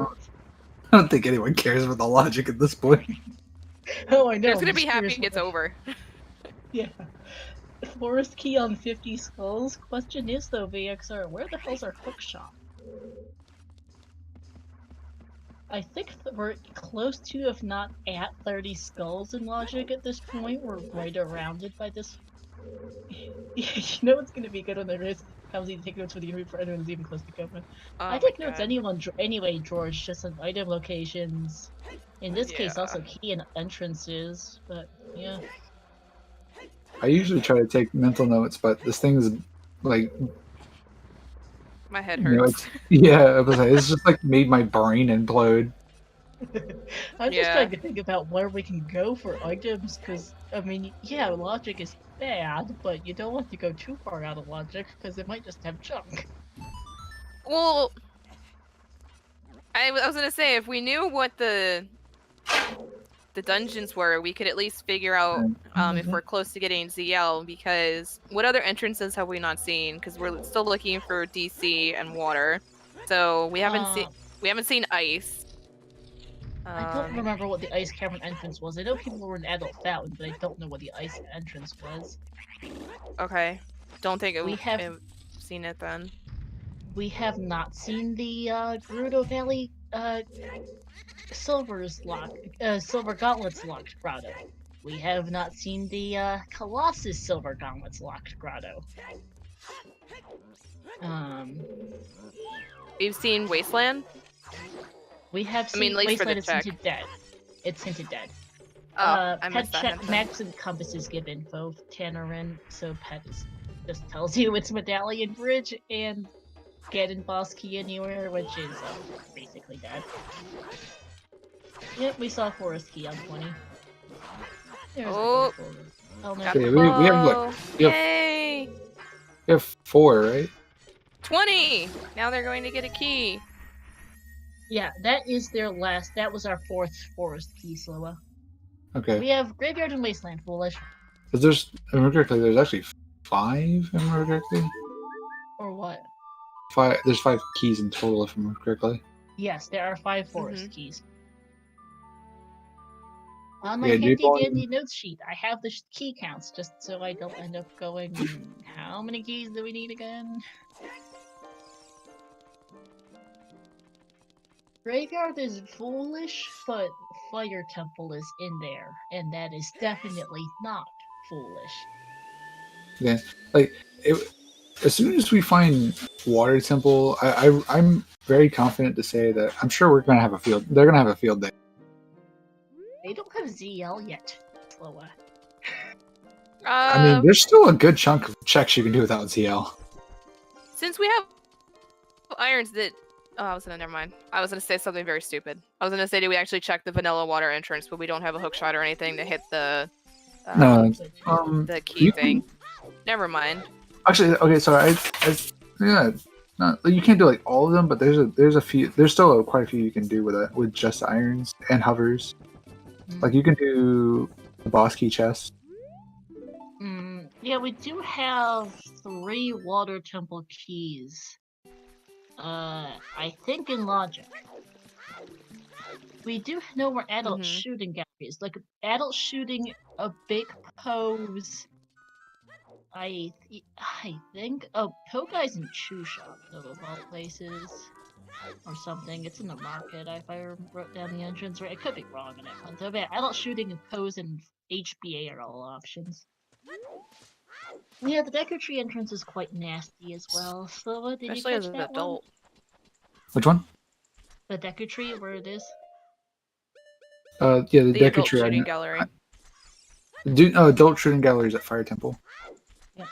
I don't think anyone cares about the logic at this point. Oh, I know. It's gonna I'm be just happy curious it gets what- over. Yeah. Forest key on 50 skulls? Question is though, VXR, where the hell's our hook shop? I think we're close to, if not at 30 skulls in logic at this point. We're right around it by this. You know what's gonna be good when there is comes to take notes for the interview for anyone who's even close to coming. I take notes anyway, George, just on item locations. In this case, also key and entrances, but yeah. I usually try to take mental notes, but this thing's like, My head you know, hurts. it's just like made my brain implode. I'm just Yeah. trying to think about where we can go for items, because, I mean, yeah, logic is bad, but you don't want to go too far out of logic, because it might just have junk. Well, I was gonna say, if we knew what the dungeons were, we could at least figure out if we're close to getting ZL, because what other entrances have we not seen? Because we're still looking for DC and water, so we haven't seen ice. I don't remember what the ice cavern entrance was. I know people were in Adult Fountain, but I don't know what the ice entrance was. Okay, don't think We have- I've seen it then. We have not seen the Gerudo Valley Silver Gauntlets locked grotto. We have not seen the Colossus Silver Gauntlets locked grotto. We've seen Wasteland. We have I seen mean, at least for the Wasteland is check. hinted dead. It's hinted dead. I Pet missed that check, hint then. Max and Compasses give info. Tannerin, so Pet just tells you it's Medallion Bridge and Ganon Boss Key Anywhere, which is basically dead. Yep, we saw Forest Key on 20. There's Oh. Oh no. Got Okay, the we have, bow. like, we have- Yay! We have 4, right? 20! Now they're going to get a key. Yeah, that is their last. That was our 4th Forest Key, Sloa. Okay. We have Graveyard and Wasteland, Foolish. Because there's, if I remember correctly, there's actually 5, if I remember correctly. Or what? There's 5 keys in total, if I remember correctly. Yes, there are 5 Forest Mhm. Keys. On my Yeah, handy J-Ball- dandy notes sheet, I have the key counts just so I don't end up going, how many keys do we need again? Graveyard is foolish, but Fire Temple is in there, and that is definitely not foolish. Yeah, like as soon as we find Water Temple, I'm very confident to say that I'm sure we're gonna have a field. They're gonna have a field day. They don't have ZL yet, Sloa. I mean, there's still a good chunk of checks you can do without ZL. Since we have irons that... Oh, never mind. I was gonna say something very stupid. I was gonna say, did we actually check the vanilla water entrance, but we don't have a hook shot or anything to hit the... No, the key you thing. Never mind. Actually, okay, so I yeah, Not you can't do like all of them, but there's a few. There's still quite a few you can do with just irons and hovers. Like you can do the boss key chest. Yeah, we do have 3 water temple keys. I think in logic. We do know where adult shooting galleries. Like adult shooting a big pose. I think Pokey's in Chew Shop though, of all places. Or something. It's in the market. If I wrote down the entrance right, I could be wrong on that one. So yeah, adult shooting and pose and HBA are all options. Yeah, the Deku Tree entrance is quite nasty as well. So did Especially you as catch an that adult. Which one? The Deku Tree, where it is? Yeah, the The Deku adult Tree. shooting gallery. Adult shooting galleries at Fire Temple. Yeah.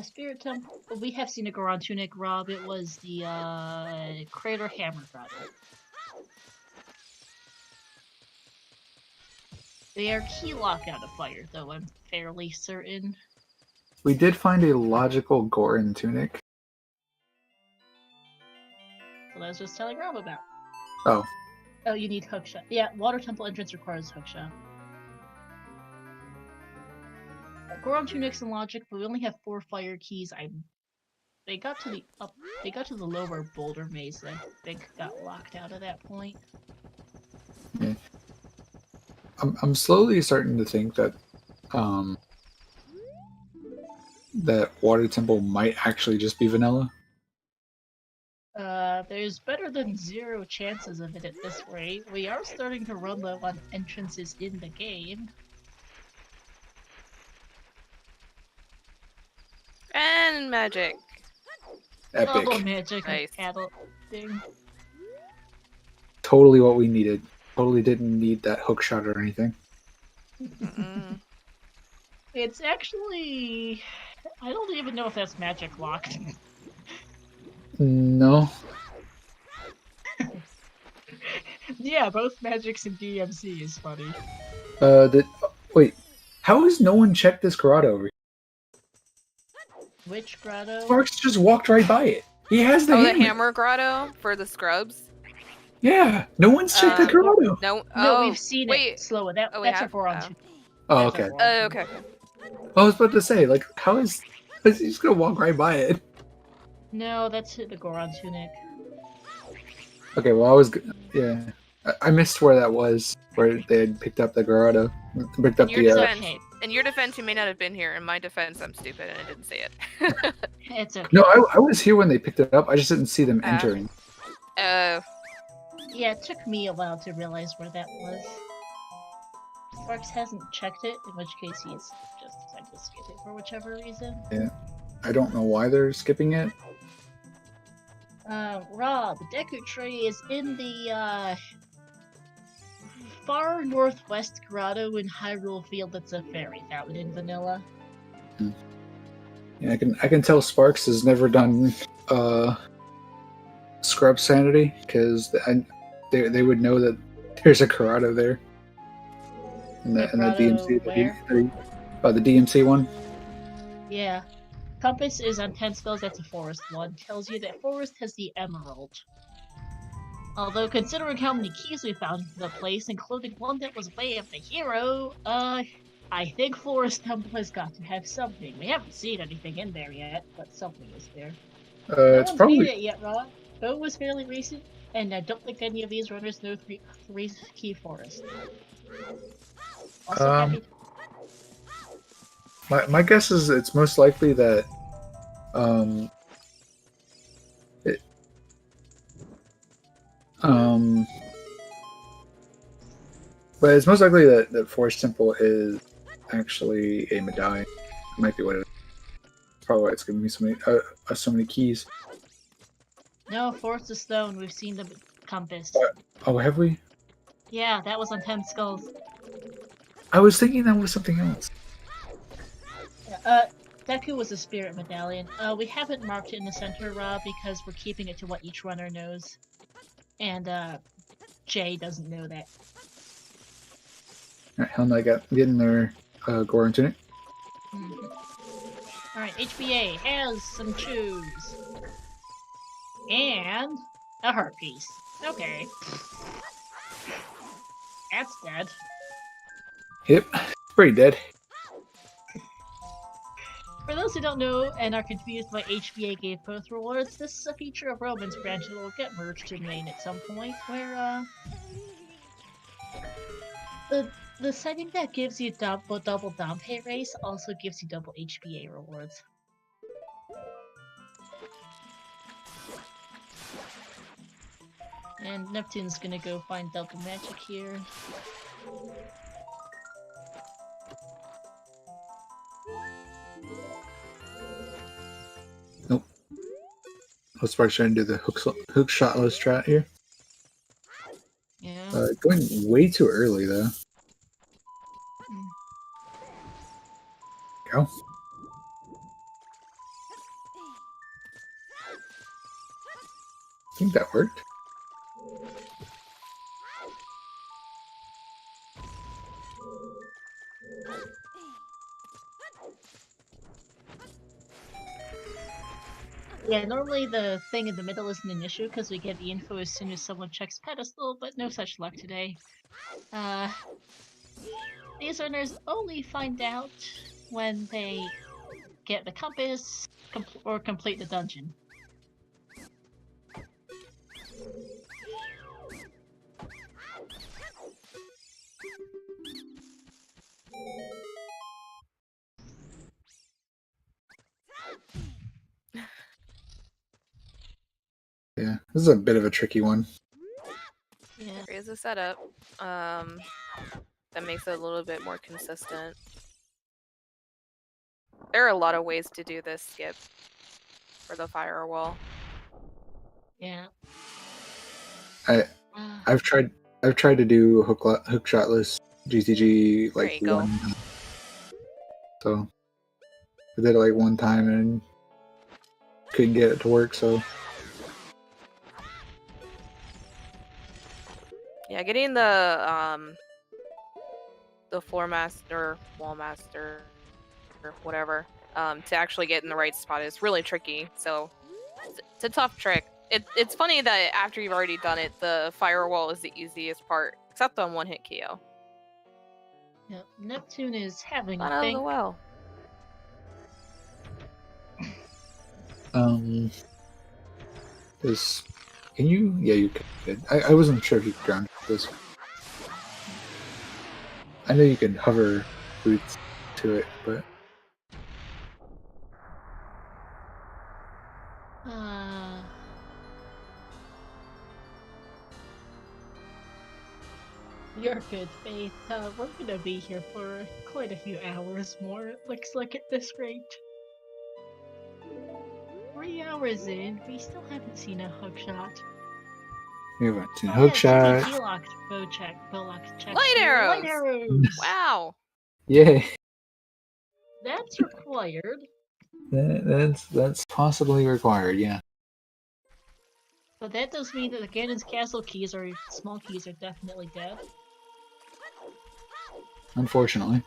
Spirit Temple. We have seen a Goron Tunic, Rob. It was the Crater Hammer Grotto. They are key lock out of fire, though, I'm fairly certain. We did find a logical Goron tunic. Well, I was just telling Rob about. Oh. Oh, you need hookshot. Yeah, Water Temple entrance requires hookshot. Goron Tunics and Logic, but we only have 4 fire keys. They got to the lower boulder maze. I think got locked out at that point. Yeah. I'm slowly starting to think that that Water Temple might actually just be vanilla. There's better than 0 chances of it at this rate. We are starting to run low on entrances in the game. And magic. Epic. Double magic Nice. adult thing. Totally what we needed. Totally didn't need that hook shot or anything. It's actually... I don't even know if that's magic locked. No. Yeah, both magics and DMC is funny. Wait, how has no one checked this grotto over here? Which grotto? Sparks just walked right by it. He has the hammer. The hammer grotto for the scrubs? Yeah, no one's checked the grotto. No, No, we've seen it. Slower. That's a Goron. Oh, okay. Okay. I was about to say, like, how is he just gonna walk right by it? No, that's the Goron Tunic. Okay, well, yeah. I missed where that was, where they had picked up the grotto. Picked up In your defense, you may not have been here. In my defense, I'm stupid and I didn't see it. It's okay. No, I was here when they picked it up. I just didn't see them entering. Yeah, it took me a while to realize where that was. Sparks hasn't checked it, in which case he's just decided to skip it for whichever reason. Yeah. I don't know why they're skipping it. Rob, the Deku Tree is in the, far northwest grotto in Hyrule Field. That's a fairy fountain in vanilla. Yeah, I can tell Sparks has never done Scrub Sanity, because they would know that there's a grotto there. And that DMC, the DMC one. Yeah. Compass is on 10 spells, that's a forest one. Tells you that forest has the emerald. Although, considering how many keys we found in the place, including one that was way of the hero, I think Forest Temple has got to have something. We haven't seen anything in there yet, but something is there. It's probably... beat it yet, Rob. It was fairly recent, and I don't think any of these runners know three key forest. Also, my guess is it's most likely that but it's most likely that Forest Temple is actually a medallion. It might be what it is. Probably why it's giving me so many keys. No, Forest of Stone. We've seen the compass. Oh, have we? Yeah, that was on 10 skulls. I was thinking that was something else. Deku was a spirit medallion. We haven't marked it in the center, Rob, because we're keeping it to what each runner knows. And, Jay doesn't know that. Alright, Hell Knight getting their Goron Tunic. Alright, HBA has some shoes. And a heart piece. Okay. That's dead. Yep, pretty dead. For those who don't know and are confused by HBA gave both rewards, this is a feature of Roman's branch that will get merged in main at some point, where the setting that gives you double Dante race also gives you double HBA rewards. And Neptune's gonna go find double magic here. Nope. I was probably trying to do the hook shotless strat here. Yeah. Going way too early though. Go. I think that worked. Yeah, normally the thing in the middle isn't an issue because we get the info as soon as someone checks pedestal, but no such luck today. These runners only find out when they get the compass or complete the dungeon. Yeah, this is a bit of a tricky one. Yeah. There is a setup that makes it a little bit more consistent. There are a lot of ways to do this skip for the firewall. Yeah. I've tried to do hook shotless GTG There like you go. one time. So I did it like one time and couldn't get it to work, so Yeah, getting the floor master, wall master, or whatever, to actually get in the right spot is really tricky. So it's a tough trick. It's funny that after you've already done it, the firewall is the easiest part, except on one-hit KO. Yep. Neptune is having Not a out of think. the well. this can you? Yeah, you could. I wasn't sure if you could ground this. I know you can hover boots to it, but You're good, Faith. We're gonna be here for quite a few hours more, it looks like at this rate. 3 hours in, we still haven't seen a hook shot. we haven't seen a Oh, hook yeah, shot. bow check. Light here. arrows! Light arrows! Wow. Yay! That's required. That's possibly required. Yeah. But that does mean that the Ganon's castle keys or small keys are definitely dead. Unfortunately.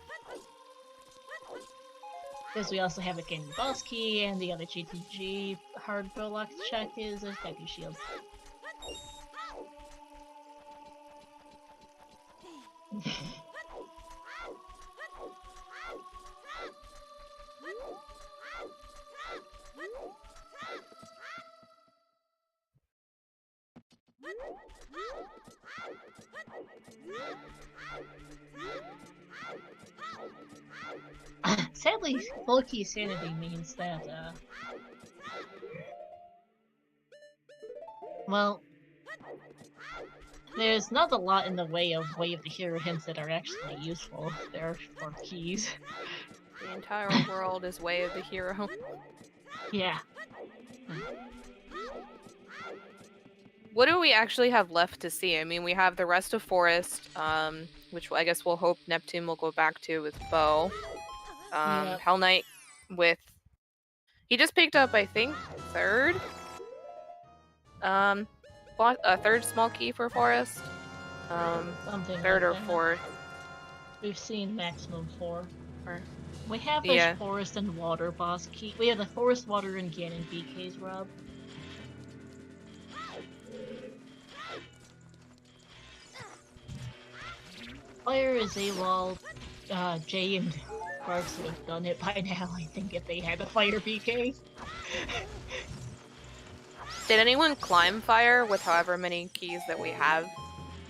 Because we also have a Ganon boss key, and the other GTG hard bow lock check is a W shield. Sadly, full key sanity means that, well, there's not a lot in the way of the Hero hints that are actually useful. There are 4 keys. The entire world is Way of the Hero. Yeah. What do we actually have left to see? I mean, we have the rest of Forest, which I guess we'll hope Neptune will go back to with Bow. Yep. Hell Knight with... He just picked up, I think, third? Third small key for Forest. Something Third like or that. fourth. We've seen maximum 4. Or... We have those Yeah. forest and water boss key. We have the forest, water, and Ganon BKs, Rob. Fire is AWOL. Jay and Sparks would have done it by now, I think, if they had a fire PK. Did anyone climb fire with however many keys that we have?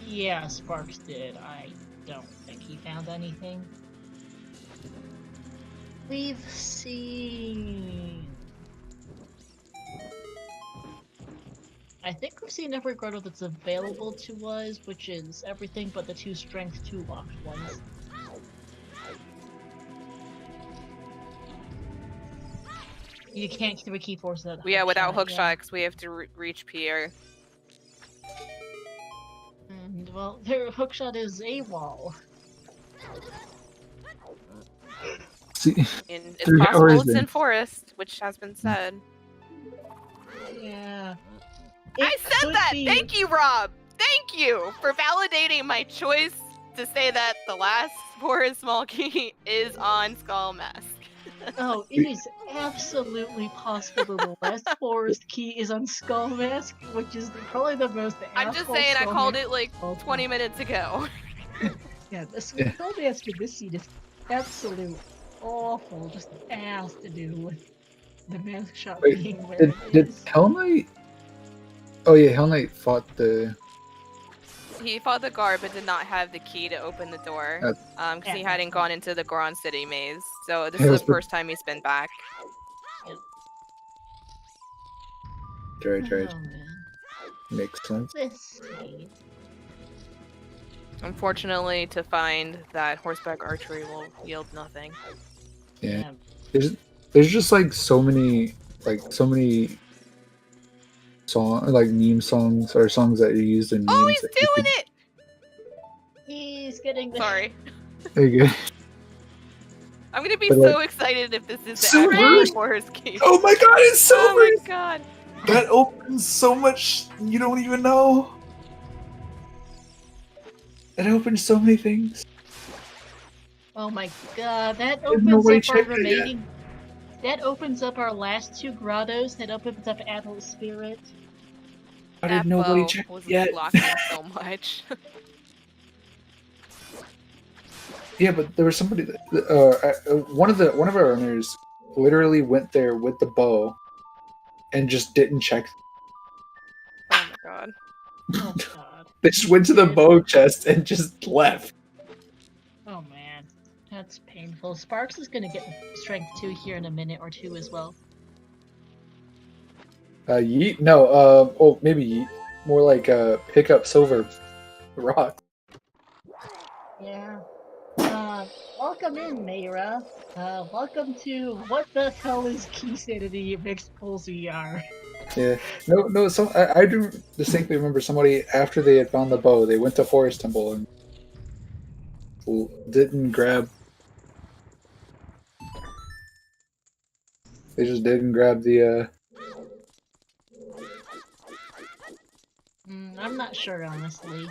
Yeah, Sparks did. I don't think he found anything. We've seen... I think we've seen every grotto that's available to us, which is everything but the 2 strength 2 locked ones. You can't keep a key force at Yeah, without hook hookshot, because we have to reach Pierre. And, well, their hookshot is AWOL. See, And it's 3 possible hours it's in. in forest, which has been said. Yeah. I It said could that! be- Thank you, Rob! Thank you for validating my choice to say that the last forest small key is on Skull Mask. Oh, it is absolutely possible the last forest key is on Skull Mask, which is probably the most I'm just asshole saying I Skull called Mask it like of all time. 20 minutes ago. Yeah, the Yeah. Skull Mask in this scene is absolute awful, just ass to do with the mask shot Wait, being where did, it did is. Hell Knight? Oh yeah, Hell Knight fought the. He fought the guard but did not have the key to open the door. Because he Yeah. hadn't gone into the Goron City maze. So this Yeah, is that's the the- first time he's been back. Right, Oh man, makes sense. this scene. Unfortunately, to find that horseback archery will yield nothing. Yeah. There's just like so many meme songs or songs that are used in memes. Oh, he's that you doing could- it! He's getting the Sorry. There you go. I'm gonna be But, so like, excited if this is the Silver! actual horse key. Oh my god, it's so Oh my god. That opens so much you don't even know. It opens so many things. Oh my god, that Didn't opens nobody up our check that yet. remaining. That opens up our last 2 grottos. That opens up Adult Spirit. How That did nobody bow check was it yet? blocking so much. Yeah, but there was somebody that one of our owners literally went there with the bow and just didn't check. Oh my god. Oh god. They just went to the bow chest and just left. Oh man. That's painful. Sparks is gonna get strength 2 here in a minute or 2 as well. Yeet? No, oh, maybe yeet. More like pick up silver rock. Yeah. Welcome in, Mayra. Welcome to What the Hell is Key Sanity Mixed Pulse ER. Yeah. No, so I do distinctly remember somebody after they had found the bow, they went to Forest Temple and didn't grab. They just didn't grab the. I'm not sure, honestly.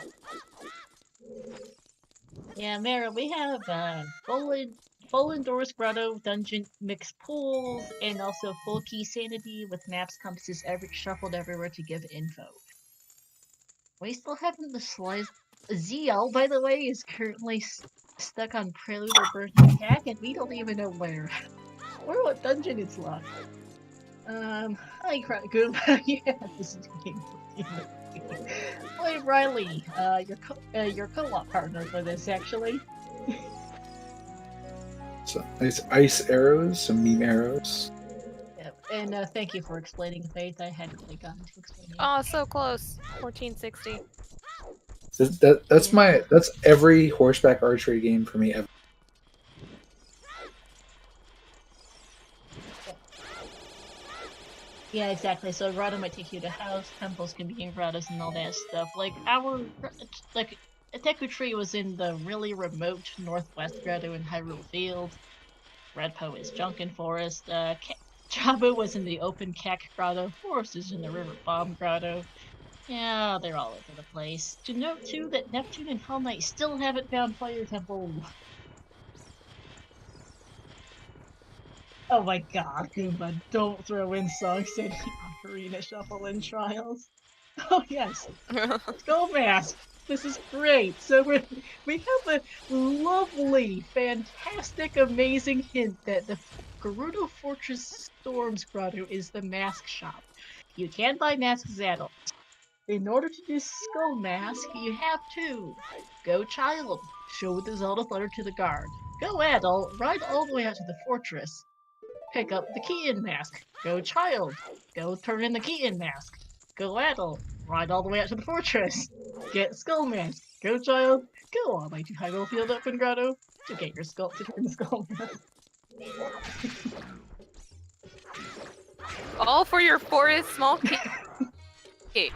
Yeah, Mara, we have full Indoors Grotto Dungeon Mixed Pools, and also full Key Sanity with maps, compasses, shuffled everywhere to give info. We still haven't the slice. ZL, by the way, is currently stuck on Prelude or Burning Attack, and we don't even know where. Or what dungeon it's locked. Hi, Goomba. Yeah, this is game. Hey, Riley, your co-op partner for this, actually. So nice ice arrows, some meme arrows. Yep. And thank you for explaining, Faith. I hadn't really gotten to explain it. Oh, so close. 1460. That's every horseback archery game for me ever. Yeah, exactly. So grotto might take you to house, temples can be in grottos and all that stuff. Like Teku Tree was in the really remote northwest grotto in Hyrule Field. Redpo is Junkin Forest. Jabu was in the open Kak grotto. Forest is in the River Bomb grotto. Yeah, they're all over the place. To note too that Neptune and Hell Knight still haven't found Fire Temple. Oh my god, Goomba, don't throw in songs in Ocarina Shuffle and Trials. Oh yes, Skull Mask! This is great. So we have a lovely, fantastic, amazing hint that the Gerudo Fortress Storms Grotto is the mask shop. You can buy masks as adults. In order to do Skull Mask, you have to go child, show the Zelda letter to the guard. Go adult, ride all the way out to the fortress. Pick up the key-in mask. Go child, go turn in the key-in mask. Go adult, ride all the way out to the fortress. Get Skull Mask. Go child, go all the way to Hyrule Field Open Grotto to get your skull to turn the Skull Mask. All for your forest small key.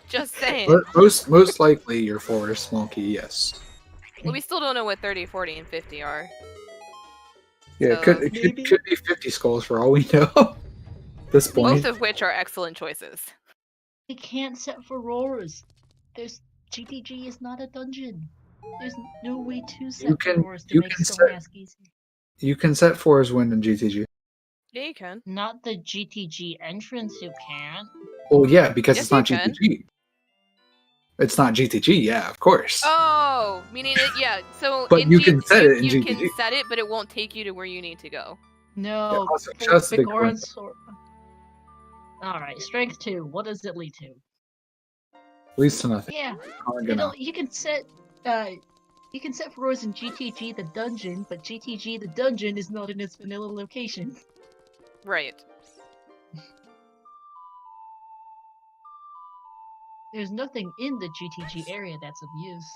Just saying. Most likely your forest small key, yes. Well, we still don't know what 30, 40, and 50 are. Yeah, So it could be 50 skulls for all we know. At this point. Both of which are excellent choices. We can't set for roars. There's GTG is not a dungeon. There's no way to set for roars to make Skull Mask easy. You can set Forest Wind in GTG. Yeah, you can. Not the GTG entrance, you can't. Well, yeah, because Yes, it's not you can. GTG. It's not GTG, yeah, of course. Oh, meaning it, yeah. So But in you can set it in you GTG. can set it, but it won't take you to where you need to go. No, also, just a big Goron sword. Alright, strength 2. What does it lead to? Leads to nothing. Yeah, you can set for roars in GTG the dungeon, but GTG the dungeon is not in its vanilla location. Right. There's nothing in the GTG area that's of use.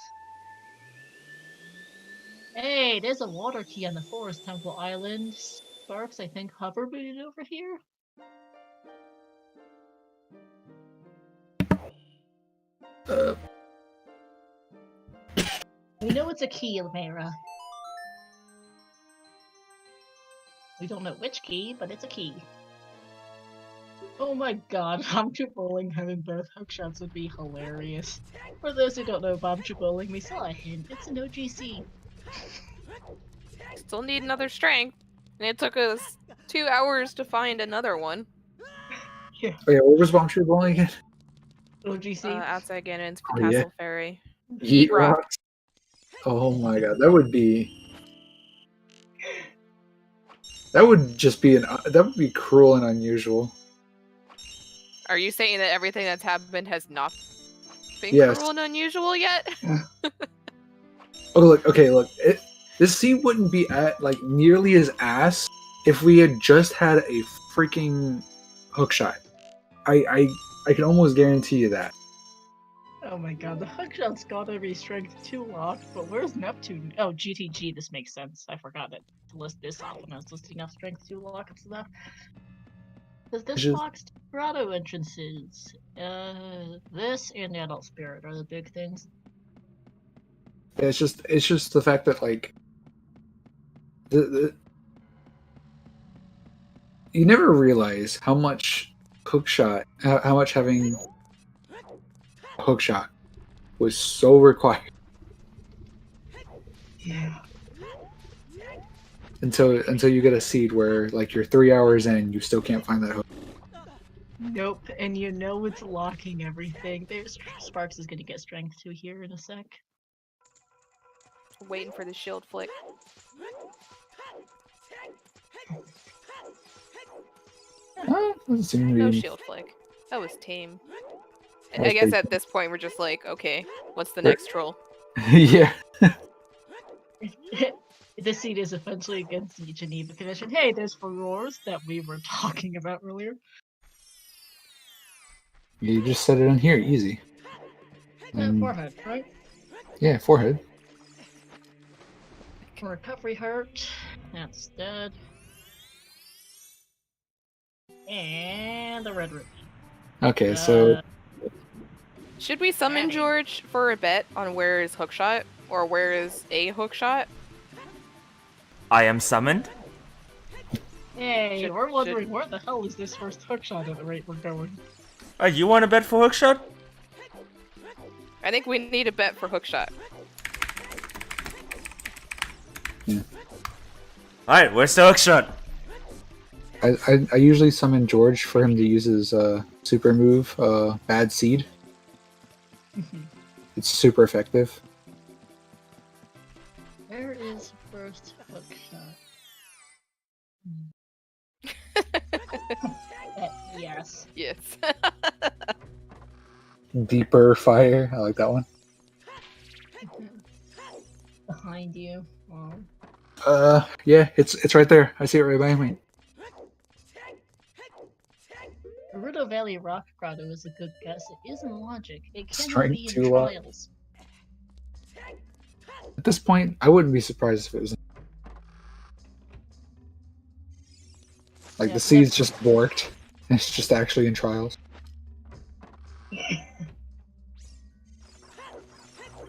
Hey, there's a water key on the Forest Temple Island. Sparks, I think, hoverbooted over here. We know it's a key, Mara. We don't know which key, but it's a key. Oh my god, Bombchu Bowling having both hookshots would be hilarious. For those who don't know Bombchu Bowling, we saw a hint. It's an OGC. Still need another strength, and it took us 2 hours to find another one. Yeah. Oh, yeah, what was Bomb Tree Bowling again? OGC. Outside Ganon's Oh, Castle yeah. Ferry. Yeet Rock. Rocks. Oh my god, that would be. That would just be that would be cruel and unusual. Are you saying that everything that's happened has not been Yes. cruel and unusual yet? Oh look, okay, look. This scene wouldn't be like nearly as ass if we had just had a freaking hookshot. I can almost guarantee you that. Oh my god, the hookshot's gotta be strength 2 locked, but where's Neptune? Oh, GTG, this makes sense. I forgot to list this off when I was listing off strength 2 lock and stuff. Because this locks grotto entrances. This and the adult spirit are the big things. It's just the fact that like the you never realize how much hookshot, how much having a hookshot was so required Yeah. until you get a seed where like you're 3 hours in, you still can't find that hook. Nope, and you know it's locking everything. There's Sparks is gonna get strength 2 here in a sec. Waiting for the shield flick. Doesn't seem to No be. shield flick. That was tame. I That's guess pretty at this point we're just like, okay, what's the next troll? Yeah. This seed is offensively against the Geneva Convention. Hey, there's furores that we were talking about earlier. You just set it in here, easy. Forehead, right? Yeah, forehead. Recovery hurt. That's dead. And the red ruby. Okay, so Should we summon Ready. George for a bet on where is hookshot? Or where is a hookshot? I am summoned. Hey, Should- we're wondering where the hell is this first hookshot at the rate we're going? You want to bet for hookshot? I think we need a bet for hookshot. Alright, where's the hookshot? I usually summon George for him to use his super move, Bad Seed. It's super effective. Where is first hook shot? Yes. Yes. Deeper fire. I like that one. Behind you. Oh. Yeah, it's right there. I see it right behind me. Gerudo Valley Rock Grotto is a good guess. It is in logic. It cannot Strength be in 2 up. trials. At this point, I wouldn't be surprised if it was. Like Yeah, the seed's just borked. And it's just actually in trials.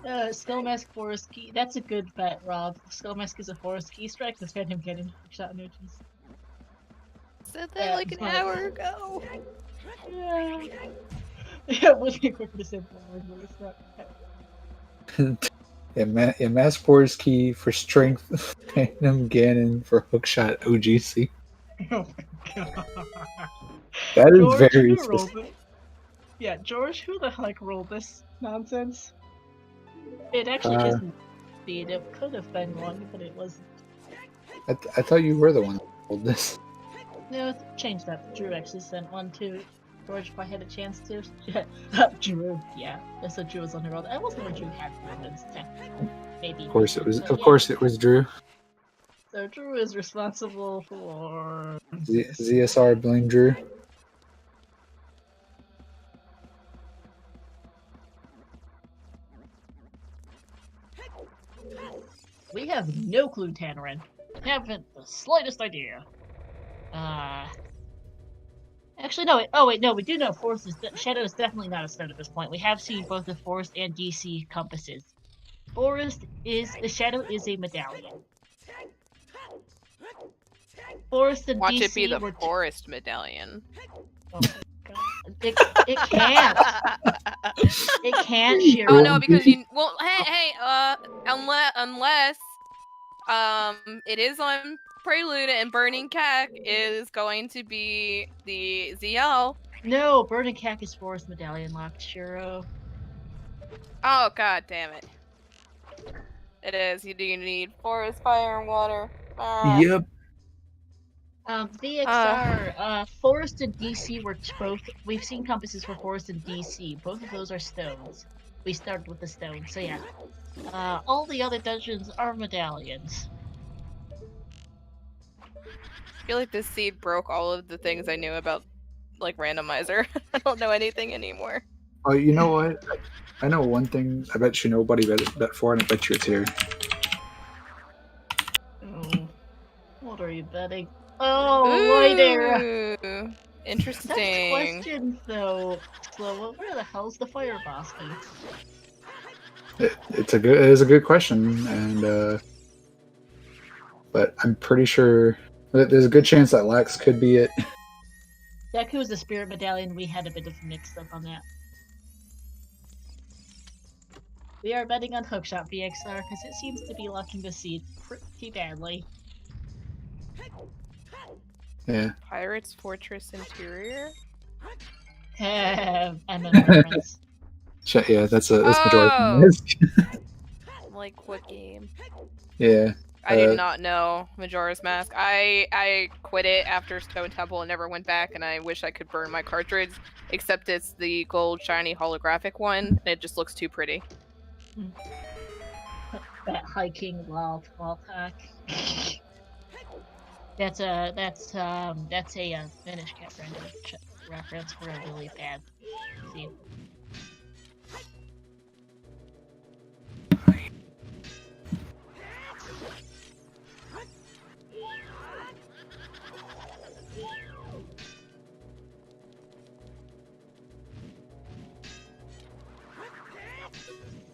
Skullmask Forest Key. That's a good bet, Rob. Skullmask is a Forest Key strike. That's had him getting shot emojis. Said that like an hour ago. Yeah. Yeah, it would be quicker to say forward, but it's not. Yeah, Mass Force Key for strength, Phantom Ganon for hookshot OGC. Oh my god. That is George, very who specific. rolled it? Yeah, George, who the heck rolled this nonsense? It actually isn't speed. It could have been one, but it wasn't. I thought you were the one that rolled this. No, change that. Drew actually sent one to George if I had a chance to. Drew, yeah. I said Drew was on her own. I wasn't sure Drew had moments. Maybe. Of course it was. But Of yeah. course it was Drew. So Drew is responsible for ZSR blame Drew. We have no clue, Tanarin. Haven't the slightest idea. Actually, no. Oh wait, no. We do know Forest is Shadow is definitely not a stone at this point. We have seen both the Forest and DC compasses. Forest is the Shadow is a medallion. Forest and Watch DC it be the were forest medallion. Oh my god! It can't. It can't. Shiro. Oh no, because you. Well, hey, unless it is on Prelude and Burning Cack is going to be the ZL. No, Burning Cack is Forest medallion locked, Shiro. Oh god damn it! It is. You do need forest, fire, and water. Yep. VXR, Forest and DC were both. We've seen compasses for Forest and DC. Both of those are stones. We started with the stone, so yeah. All the other dungeons are medallions. I feel like this seed broke all of the things I knew about, like, Randomizer. I don't know anything anymore. Oh, you know what? I know one thing. I bet you nobody bet for, and I bet you it's here. Oh, what are you betting? Oh, right there. Ooh, interesting. Next question, though. So, where the hell's the fire Boston? It is a good question, and but I'm pretty sure there's a good chance that Lax could be it. Deku is the spirit medallion. We had a bit of mixed up on that. We are betting on Hookshot VXR because it seems to be locking the seed pretty badly. Yeah. Pirates Fortress Interior? MM reference. Yeah, that's Majority Oh. Mask. Like, what game? Yeah. I did not know Majora's Mask. I quit it after Stone Temple and never went back, and I wish I could burn my cartridge, except it's the gold shiny holographic one, and it just looks too pretty. That hiking wall pack. That's a Finnish cat reference for a really bad scene.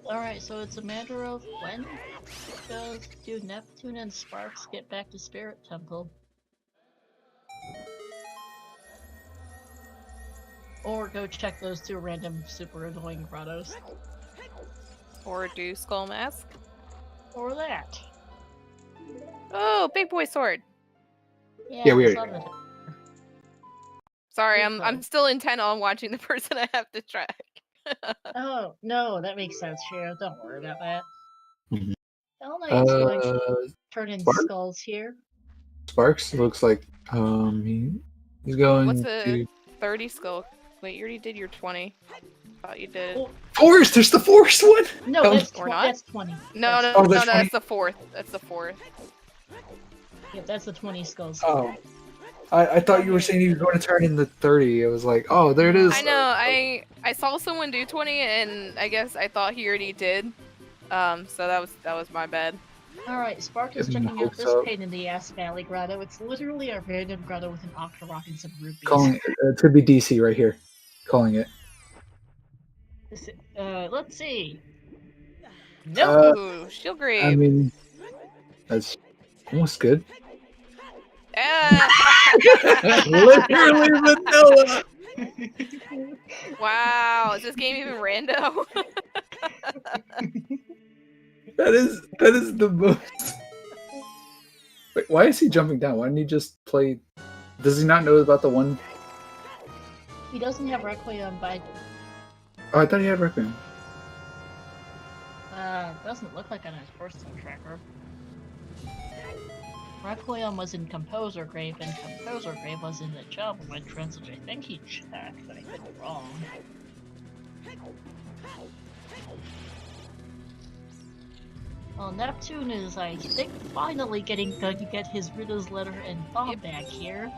Alright, so it's a matter of when do Neptune and Sparks get back to Spirit Temple? Or go check those two random super annoying grottos. Or do Skull Mask. Or that. Oh, big boy sword. Yeah, we saw already that. Sorry, Good I'm still intent on watching the person I have to track. Oh, no, that makes sense, Shiro. Don't worry about that. Mhm. Hell Knight's going to Uh, turn in Spark? skulls here. Sparks looks like he's going What's a to 30 skull? Wait, you already did your 20. Thought you did. Oh, forest. There's the forest one. no, Oh, that's, Or not? that's 20. No, That's- no, Oh, no, that's no, 20? that's the fourth. That's the fourth. Yeah, that's the 20 skulls. Oh, I thought you were saying he was going to turn in the 30. I was like, oh, there it is. I know. I saw someone do 20, and I guess I thought he already did. So that was my bad. Alright, Spark is Give him checking out hopes this up. pain in the ass Valley Grotto. It's literally a random grotto with an Octorok and some rupees. Calling it. It could be DC right here. Calling it. Let's see. Nope. Ooh, shield I grave. mean, that's almost good. Literally vanilla. Wow, is this game even rando? That is the most. Wait, why is he jumping down? Why didn't he just play? Does he not know about the one? He doesn't have Requiem, but Oh, I thought he had Requiem. doesn't look like on his first time tracker. Requiem was in Composer Grave, and Composer Grave was in the Jump entrance, which I think he checked, but I could be wrong. Well, Neptune is, I think, finally going to get his Riddle's letter and bomb back here.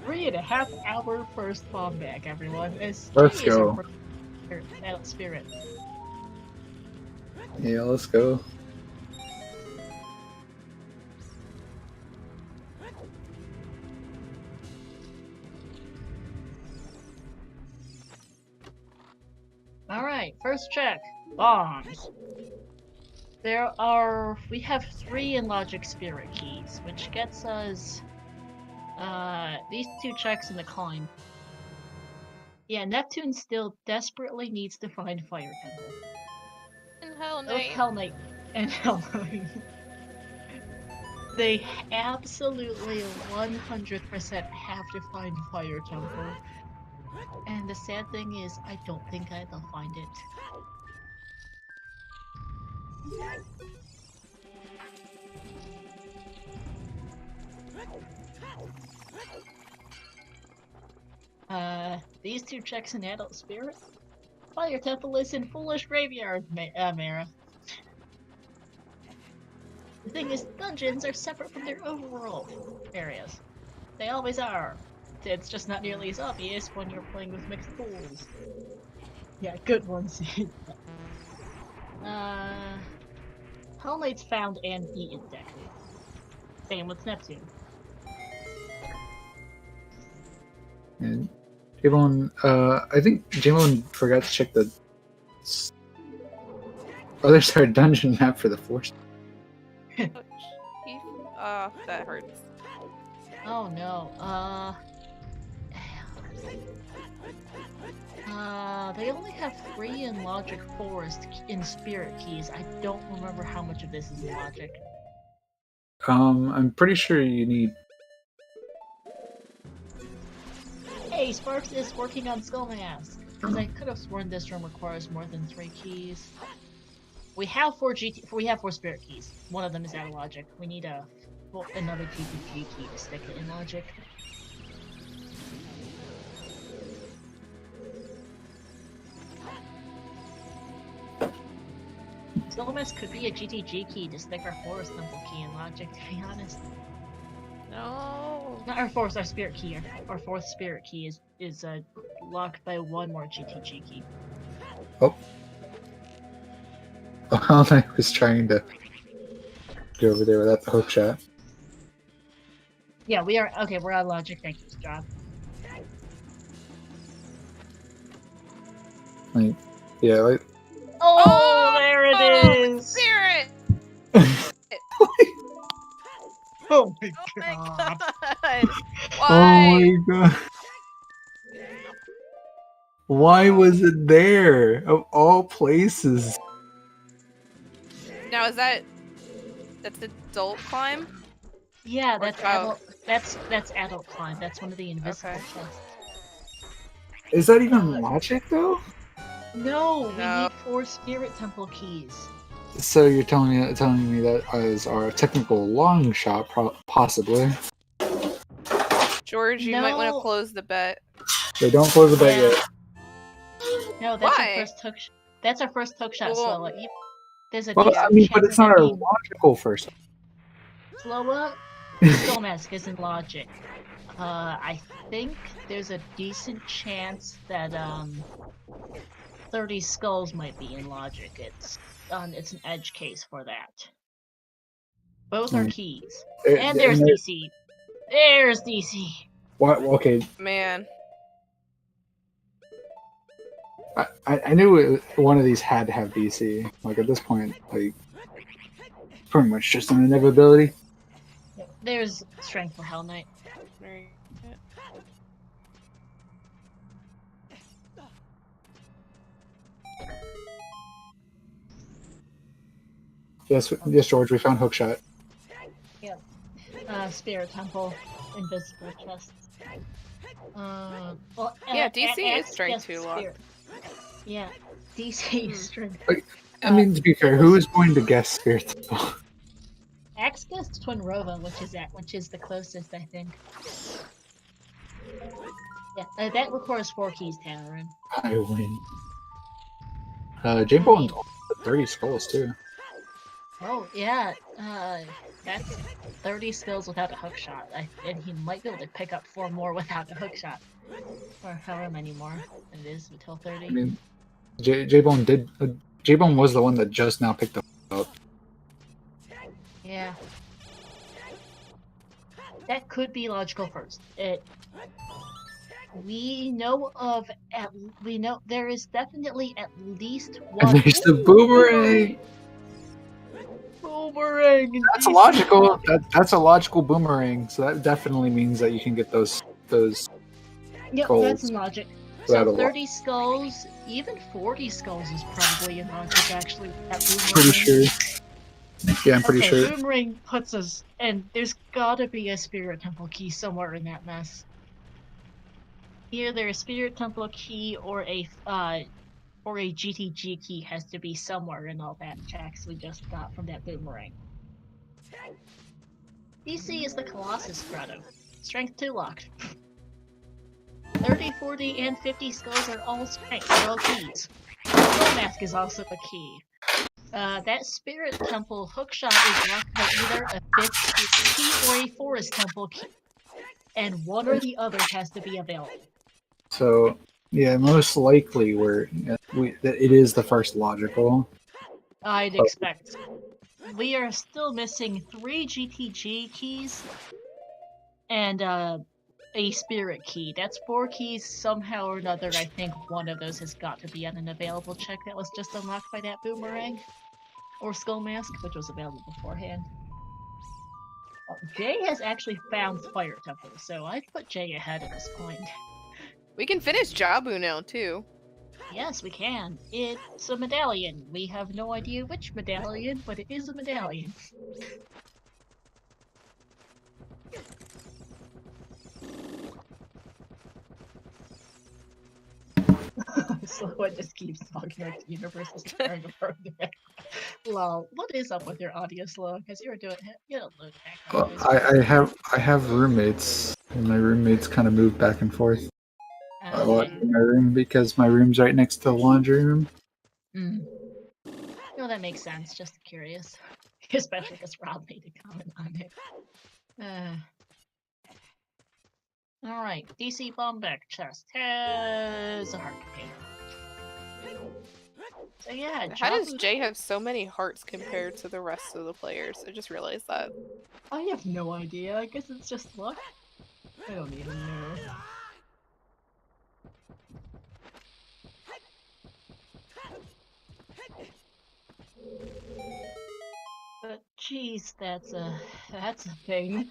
3.5 hour first bomb back, everyone. Let's go. Adult Spirit. Yeah, let's go. Alright, first check. Bombs. We have 3 in Logic Spirit keys, which gets us, these 2 checks in the climb. Yeah, Neptune still desperately needs to find Fire Temple. And Hell Both Knight. Hell Knight and Hell Knight. They absolutely 100% have to find Fire Temple. And the sad thing is, I don't think they'll find it. These 2 checks in Adult Spirit? Fire Temple is in Foolish Graveyard, Mara. The thing is, dungeons are separate from their overworld areas. They always are. It's just not nearly as obvious when you're playing with mixed pools. Yeah, good ones. Hell Knight's found and eaten Deku. Same with Neptune. And Jamon, I think Jamon forgot to check the other side dungeon map for the force. That hurts. Oh no, they only have 3 in Logic Forest in Spirit Keys. I don't remember how much of this is in Logic. I'm pretty sure you need. Hey, Sparks is working on Skull Mask. Because I could have sworn this room requires more than 3 keys. We have 4 Spirit Keys. One of them is out of Logic. We need another GTG key to stick it in Logic. Skull Mask could be a GTG key to stick our Forest Temple key in Logic, to be honest. No. Not our Forest, our Spirit key. Our 4th Spirit key is locked by 1 more GTG key. Oh. While I was trying to go over there without the hook shot. Yeah, we are. Okay, we're on Logic. Thank you, John. Like, yeah, like. Oh, there it is! Spirit! Oh my Oh my god. god! Oh Why? my god. Why was it there? Of all places. Now is that's adult climb? Yeah, Or that's child. adult. That's adult climb. That's one of the invisible Okay. chests. Is that even logic though? No, we No. need 4 Spirit Temple keys. So you're telling me that is our technical long shot, possibly. George, you might want to No. close the bet. They don't close the bet Yeah. yet. No, that's our Why? first hook. That's our first hook shot, Well- Slowa. There's a Well, decent I mean, but chance it's of not it our being logical first. Slowa. Skull Mask is in logic. I think there's a decent chance that 30 skulls might be in logic. It's an edge case for that. Both are keys. And there's DC. There's DC. What? Okay, Man. I knew one of these had to have DC. Like at this point, like pretty much just an inevitability. There's Strength for Hell Knight. There you go. Yes, George, we found hookshot. Spirit Temple, Invisible Chests. Well, Yeah, DC is Axe strength gets 2 lock. Spirit. Yeah, DC is strength. I mean, to be fair, who is going to guess Spirit Temple? Axe gets Twin Rova, which is the closest, I think. Yeah, that requires 4 keys, Tamarin. I win. J-Bone's 30 skulls too. Oh yeah, that's 30 skills without a hook shot, and he might be able to pick up 4 more without a hook shot, or however many more it is until 30. I mean, J-Bone did. J-Bone was the one that just now picked up. Yeah, that could be logical first. We know there is definitely at least one. And there's the boomerang. Boomerang. That's a logical. That's a logical boomerang. So that definitely means that you can get those. Yep, goals. that's in logic. That'll So 30 skulls, even 40 skulls is probably in logic. Actually, that boomerang. Pretty sure. Yeah, I'm pretty Okay, sure. Boomerang puts us, and there's gotta be a Spirit Temple key somewhere in that mess. Either a Spirit Temple key or a GTG key has to be somewhere in all that checks we just got from that Boomerang. DC is the Colossus Grotto. Strength 2 locked. 30, 40, and 50 skulls are all strength. They're all keys. Skull Mask is also a key. That Spirit Temple hookshot is locked by either a 5th key or a Forest Temple key. And one or the other has to be available. So yeah, most likely it is the first logical. I'd expect. We are still missing 3 GTG keys and a Spirit key. That's 4 keys somehow or another. I think one of those has got to be on an available check that was just unlocked by that Boomerang. Or Skull Mask, which was available beforehand. Jay has actually found Fire Temple, so I'd put Jay ahead at this point. We can finish Jabu now, too. Yes, we can. It's a medallion. We have no idea which medallion, but it is a medallion. So it just keeps talking like the universe is trying to burn the back. Lol, what is up with your audio slow? Because you don't load Well, background. I have roommates, and my roommates kind of move back and forth a lot in my room because my room's right next to the laundry room. No, that makes sense. Just curious, especially because Rob made a comment on it. All right, DC Bombeck chest has a heart container. So yeah, How does Jay have so many hearts compared to the rest of the players? I just realized that. I have no idea. I guess it's just luck. I don't even know. But jeez, that's a thing.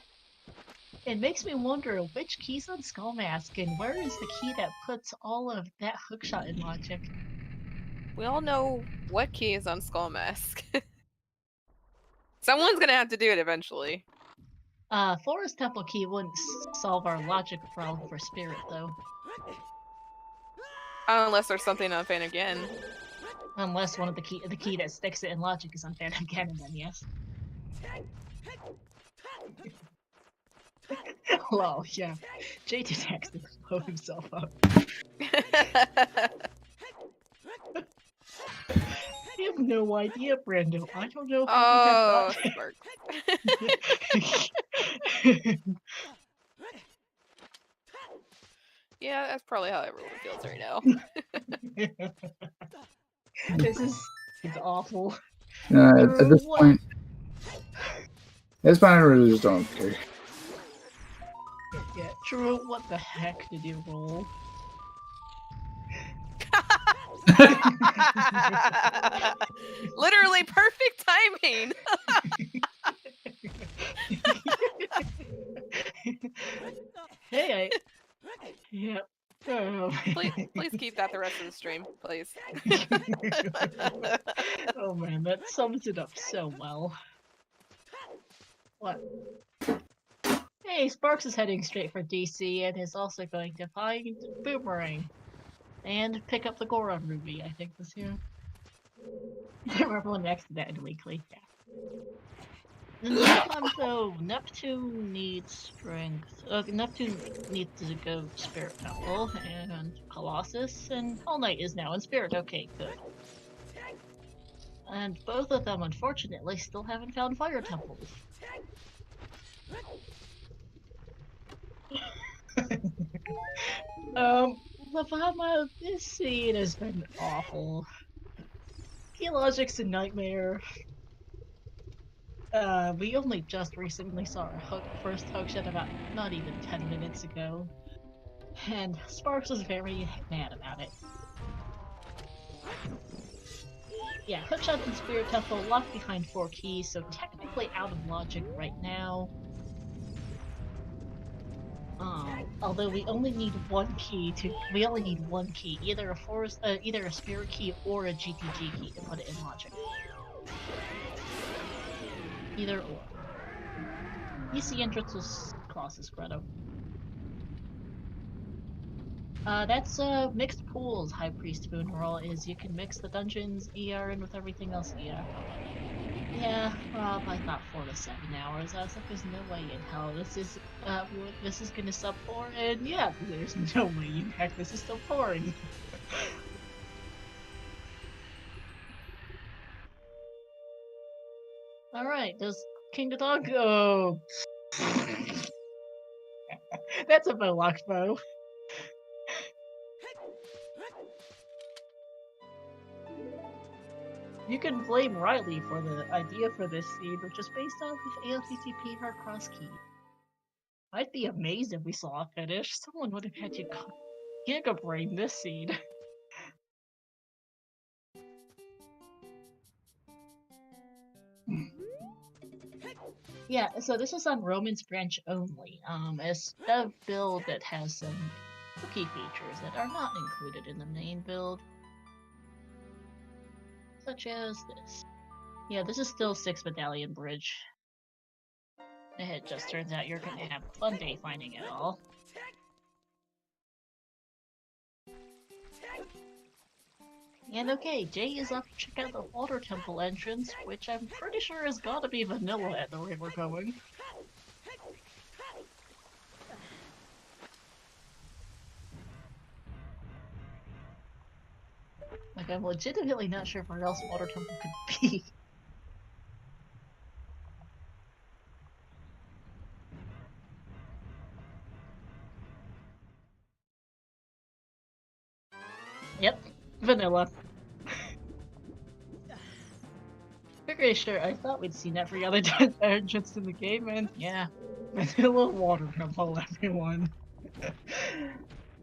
It makes me wonder which key's on Skull Mask and where is the key that puts all of that hookshot in logic. We all know what key is on Skull Mask. Someone's gonna have to do it eventually. Forest Temple key wouldn't solve our logic problem for Spirit though. Unless there's something on Phantom Ganon. Unless one of the key that sticks it in logic is on Phantom Cannon, then yes. Well, yeah. Jay detects to blow himself up. You have no idea, Brando. I don't know how Oh, we Sparks. have got Yeah, that's probably how everyone feels right now. It's awful. At this What? point, I really just don't care. Yeah, true. What the heck did you roll? Literally perfect timing. Hey, yeah. Please keep that the rest of the stream, please. Oh man, that sums it up so well. What? Hey, Sparks is heading straight for DC and is also going to find Boomerang. And pick up the Goron Ruby, I think, this year. Everyone next to that in weekly, yeah. In the meantime, though, Neptune needs strength. Neptune needs to go Spirit Temple, and Colossus, and Hell Knight is now in Spirit. Okay, good. And both of them, unfortunately, still haven't found Fire Temples. Lavama, this scene has been awful. Key Logic's a nightmare. We only just recently saw our first hookshot about not even 10 minutes ago. And Sparks was very mad about it. Yeah, hookshot in Spirit Temple, locked behind 4 keys, so technically out of logic right now. Although we only need one key, either a spirit key or a GTG key to put it in logic. Either or. EC entrance was Colossus Grotto. That's mixed pools. High Priest Funeral is you can mix the dungeons ER in with everything else ER. Yeah, Rob, I thought 4 to 7 hours. I was like, there's no way in hell this is gonna sub 4, and yeah, there's no way in heck this is still pouring. Alright, does King the Dog go? That's a bow locked bow. You can blame Riley for the idea for this seed, which is based off of ALTTP hard cross key. I'd be amazed if we saw a finish. Someone would have had to giga brain this seed. Yeah, so this is on Roman's branch only. A dev build that has some cookie features that are not included in the main build. Such as this. Yeah, this is still 6 Medallion Bridge. It just turns out you're gonna have a fun day finding it all. And okay, Jay is off to check out the Water Temple entrance, which I'm pretty sure has gotta be vanilla at the rate we're going. Like, I'm legitimately not sure where else Water Temple could be. Yep, vanilla. Pretty sure, I thought we'd seen every other entrance in the game, and yeah, vanilla Water Temple, everyone.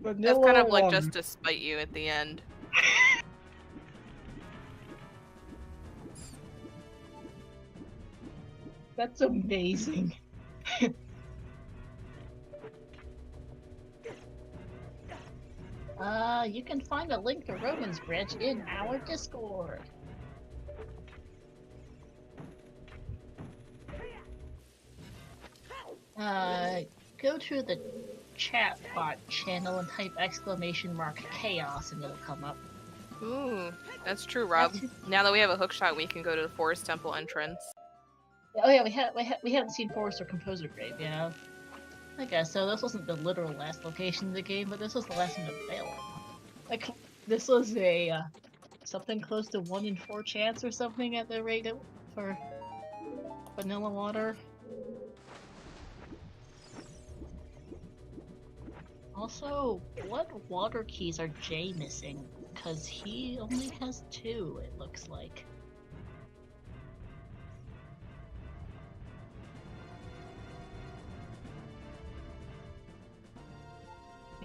That's kind of like just to spite you at the end. That's amazing. You can find a link to Roman's branch in our Discord. Go to the chat bot channel and type !chaos and it'll come up. Ooh, that's true, Rob. Now that we have a hookshot, we can go to the Forest Temple entrance. Oh yeah, we haven't seen Forest or Composer Grave, yeah. I guess so. This wasn't the literal last location in the game, but this was the last one available. Like, this was a something close to 1 in 4 chance or something at the rate for vanilla water. Also, what water keys are Jay missing? Because he only has 2, it looks like.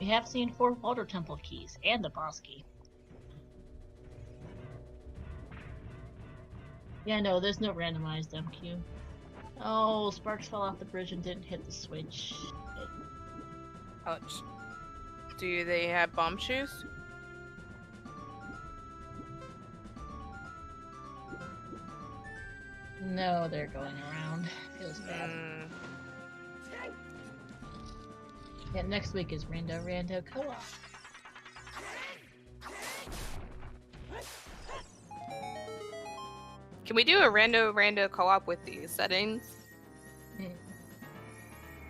We have seen 4 water temple keys and a boss key. Yeah, no, there's no randomized MQ. Oh, Sparks fell off the bridge and didn't hit the switch. Ouch. Do they have bomb shoes? No, they're going around. Feels bad. Yeah, next week is Rando Co-op. Can we do a Rando co-op with these settings?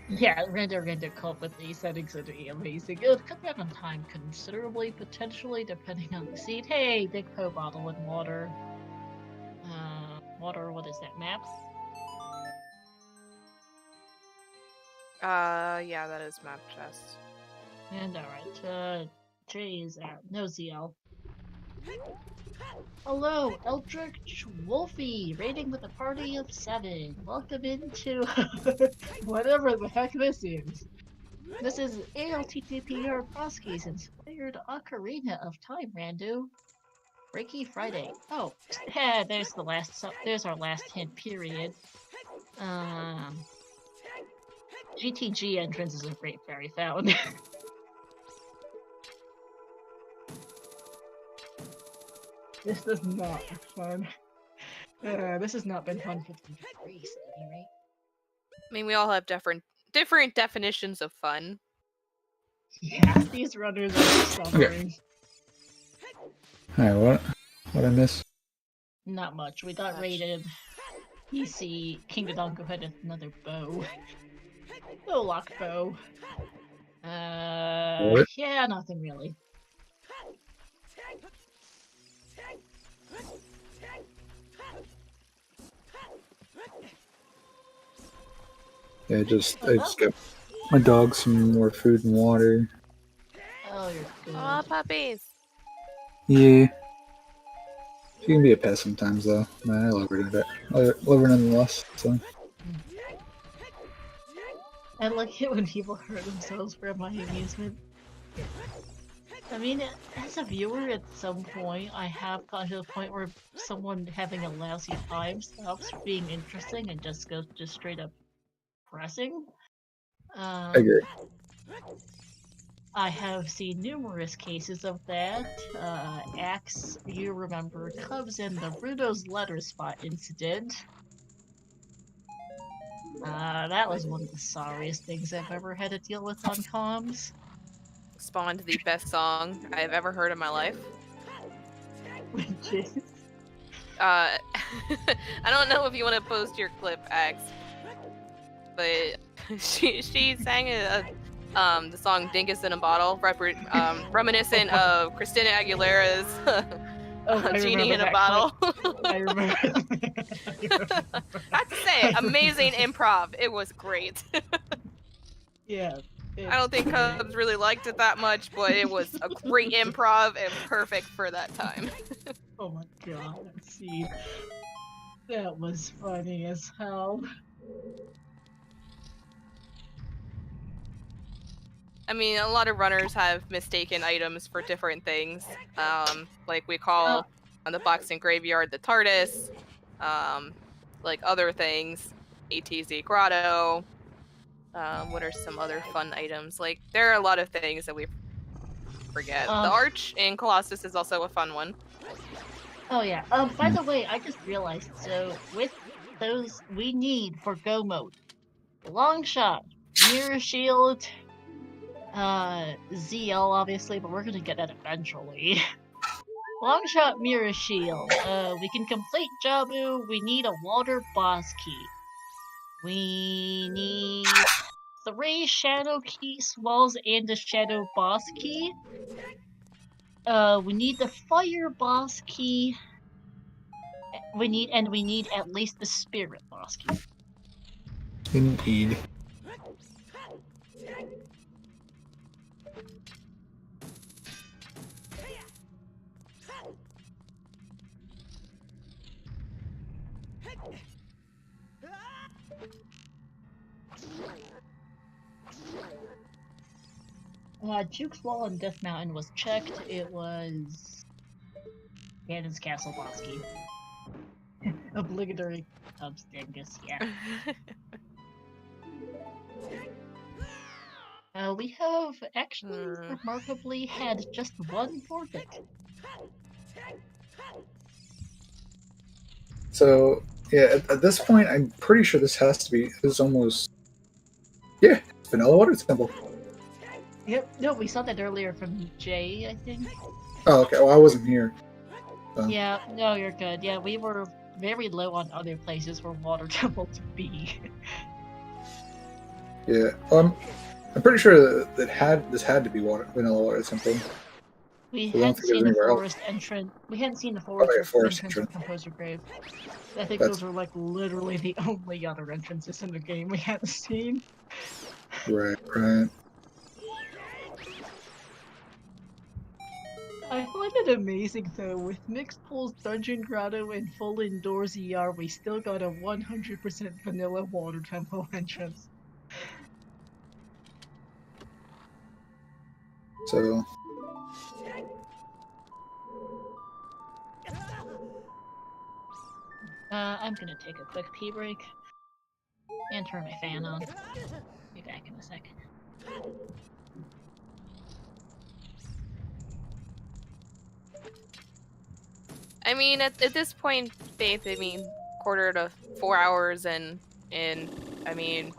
Yeah, Rando Co-op with these settings would be amazing. It would cut down on time considerably, potentially, depending on the seed. Hey, big Poe bottle and water. Water, what is that, map? Yeah, that is map chest. And alright, Jay is out. No ZL. Hello, Eldritch Wolfie, raiding with a party of 7. Welcome into whatever the heck this is. This is ALTTPR Prosky's inspired Ocarina of Time, Randu. Freaky Friday. Oh, yeah, there's the last. There's our last hint. Period. GTG entrance is a great fairy fountain. This does not look fun. This has not been fun for the race at any rate. I mean, we all have different definitions of fun. Yeah, these runners are suffering. Alright, what? What I miss? Not much. We got raided. PC King Dodongo had another bow. Oh, lock bow. What? Yeah, nothing really. Yeah, I just got my dog some more food and water. Oh, you're good. Aw, puppies. Yeah. She can be a pest sometimes, though. Man, I love her. I love her nonetheless. So. I like it when people hurt themselves for my amusement. I mean, as a viewer, at some point, I have gotten to the point where someone having a lousy time stops being interesting and just goes straight up pressing. I agree. I have seen numerous cases of that. Axe, you remember Cubs and the Rudo's letter spot incident. That was one of the sorriest things I've ever had to deal with on comms. Spawned the best song I have ever heard in my life. Which is... I don't know if you want to post your clip, Axe, but she sang the song "Dingus in a Bottle," reminiscent of Christina Aguilera's "Genie in a Bottle." I remember. I have to say, amazing improv. It was great. Yeah. I don't think Cubs really liked it that much, but it was a great improv and perfect for that time. Oh my god, see. That was funny as hell. I mean, a lot of runners have mistaken items for different things. Like we call on the Boxing Graveyard the TARDIS, like other things, ATZ Grotto. What are some other fun items? Like, there are a lot of things that we forget. The Arch in Colossus is also a fun one. Oh yeah. By the way, I just realized, so with those, we need for go mode, long shot, mirror shield, ZL obviously, but we're gonna get that eventually. Longshot Mirror Shield. We can complete Jabu. We need a water boss key. We need 3 shadow key swalls and a shadow boss key. We need the fire boss key. We need at least the spirit boss key. Indeed. Juke's Wall and Death Mountain was checked. It was Ganon's Castle boss key. Obligatory Dingus, yeah. We have actually remarkably had just one Vorpik. So, yeah, at this point, I'm pretty sure this has to be, this is almost, yeah, Vanilla Water Temple. Yep, no, we saw that earlier from Jay, I think. Oh, okay, well, I wasn't here. So. Yeah, no, you're good. Yeah, we were very low on other places for Water Temple to be. Yeah, I'm pretty sure that this had to be Vanilla Water Temple. We So hadn't seen the forest entrance. We hadn't seen the forest entrance of Composer Grave. I think those were like literally the only other entrances in the game we hadn't seen. Right. I find it amazing though, with Mixed Pools, Dungeon Grotto, and full indoors ER, we still got a 100% vanilla Water Temple entrance. So. I'm gonna take a quick pee break and turn my fan on. Be back in a second. I mean, at this point, Faith, I mean, quarter to 4 hours, and I mean,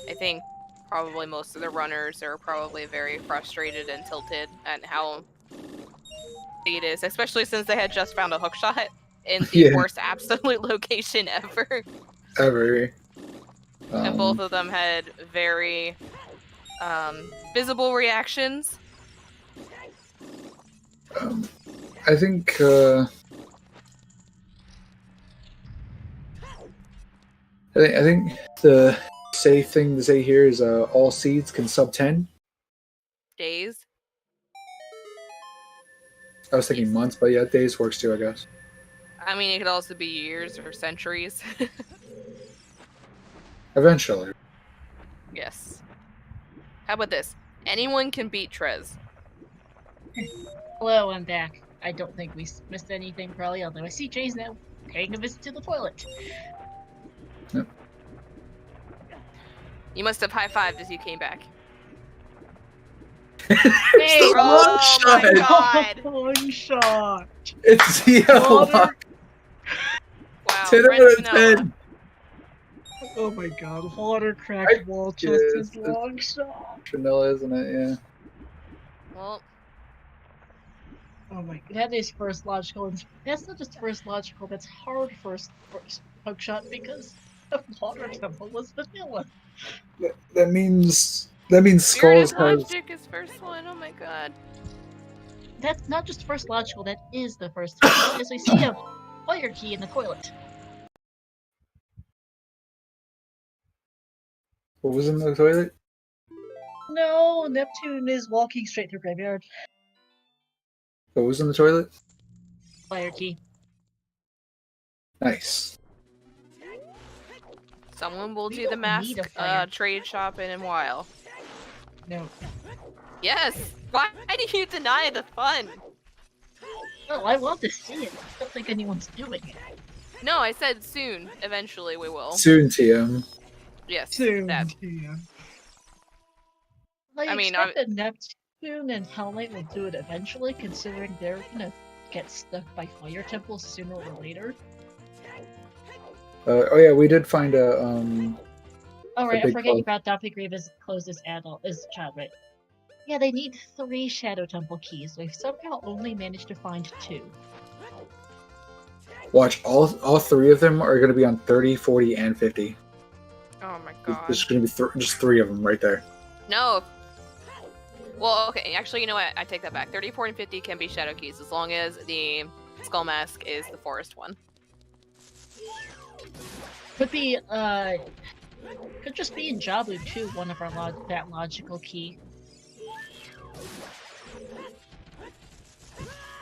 I think probably most of the runners are probably very frustrated and tilted at how it is, especially since they had just found a hookshot in the worst absolute location ever. And both of them had very visible reactions. I think I think the safe thing to say here is all seeds can sub 10 days. I was thinking months, but yeah, days works too, I guess. I mean, it could also be years or centuries. Eventually. Yes. How about this? Anyone can beat Trez. Hello, I'm back. I don't think we missed anything, probably, although I see Jay's now paying a visit to the toilet. Yep. You must have high-fived as you came back. Hey, oh my god! One shot! It's ZL! Wow, 10 out of 10! Oh my god, water cracked wall chest is long shot. Vanilla, isn't it? Yeah. Well. Oh my god, that is first logical. And that's not just first logical, that's hard first hookshot because the water temple was vanilla. That means Spirit Skulls has... Logic is first one, oh my god. That's not just first logical, that is the first one, because we see a fire key in the toilet. What was in the toilet? No, Neptune is walking straight through graveyard. What was in the toilet? Fire key. Nice. Someone will do the mask trade shop in a while. No. Yes! Why do you deny the fun? Well, I want to see it. I don't think anyone's doing it. No, I said soon. Eventually we will. Soon, TM. Yes. Soon, that. TM. I mean, expect that Neptune and Hell Knight will do it eventually, considering they're gonna get stuck by fire temples sooner or later. Oh yeah, we did find a Oh right, I forget you brought Doppy Grave as closed as adult, as child, right? Yeah, they need 3 Shadow Temple keys. We've somehow only managed to find 2. Watch, all 3 of them are going to be on 30, 40, and 50. Oh my god. There's going to be just 3 of them right there. No. Well, okay. Actually, you know what? I take that back. 30, 40, and 50 can be shadow keys as long as the skull mask is the forest one. Could be, could just be in Jabu too, one of our that logical key.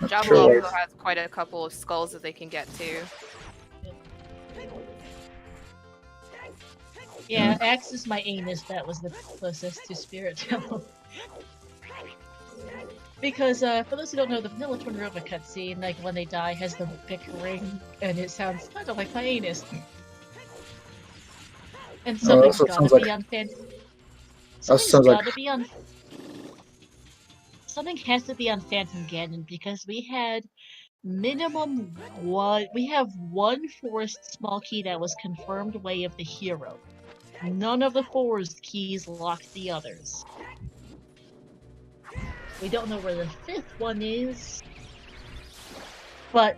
Jabu Sure. also has quite a couple of skulls that they can get to. Yeah, Axe is my anus. That was the closest to Spirit Temple. Because, for those who don't know, the Vanilla Twin Rova cutscene, like, when they die, has the big ring, and it sounds kind of like my anus. And something's also gotta sounds be like- on Phantom... sounds Something's like- gotta be on... Something has to be on Phantom Ganon, because we had minimum one... We have one forest small key that was confirmed way of the hero. None of the forest keys locked the others. We don't know where the 5th one is, but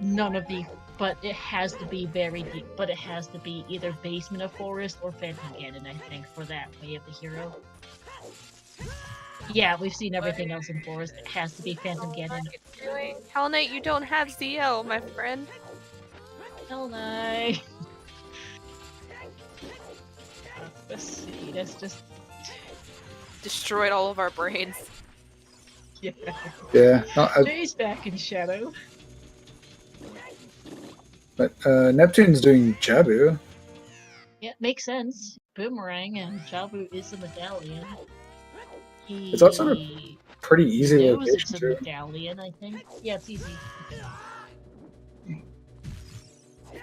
but it has to be very deep. But it has to be either Basement of Forest or Phantom Ganon, I think, for that way of the hero. Yeah, we've seen everything else in Forest. It has to be Phantom Ganon. Hell Knight, you don't have ZL, my friend. Hell no. Let's see. That's just Destroyed all of our brains. yeah. Yeah. No, Jay's back in Shadow. but Neptune's doing Jabu. Yeah, makes sense. Boomerang and Jabu is a medallion. It's also He Pretty easy knows location it's a too. medallion, I think. Yeah, it's easy.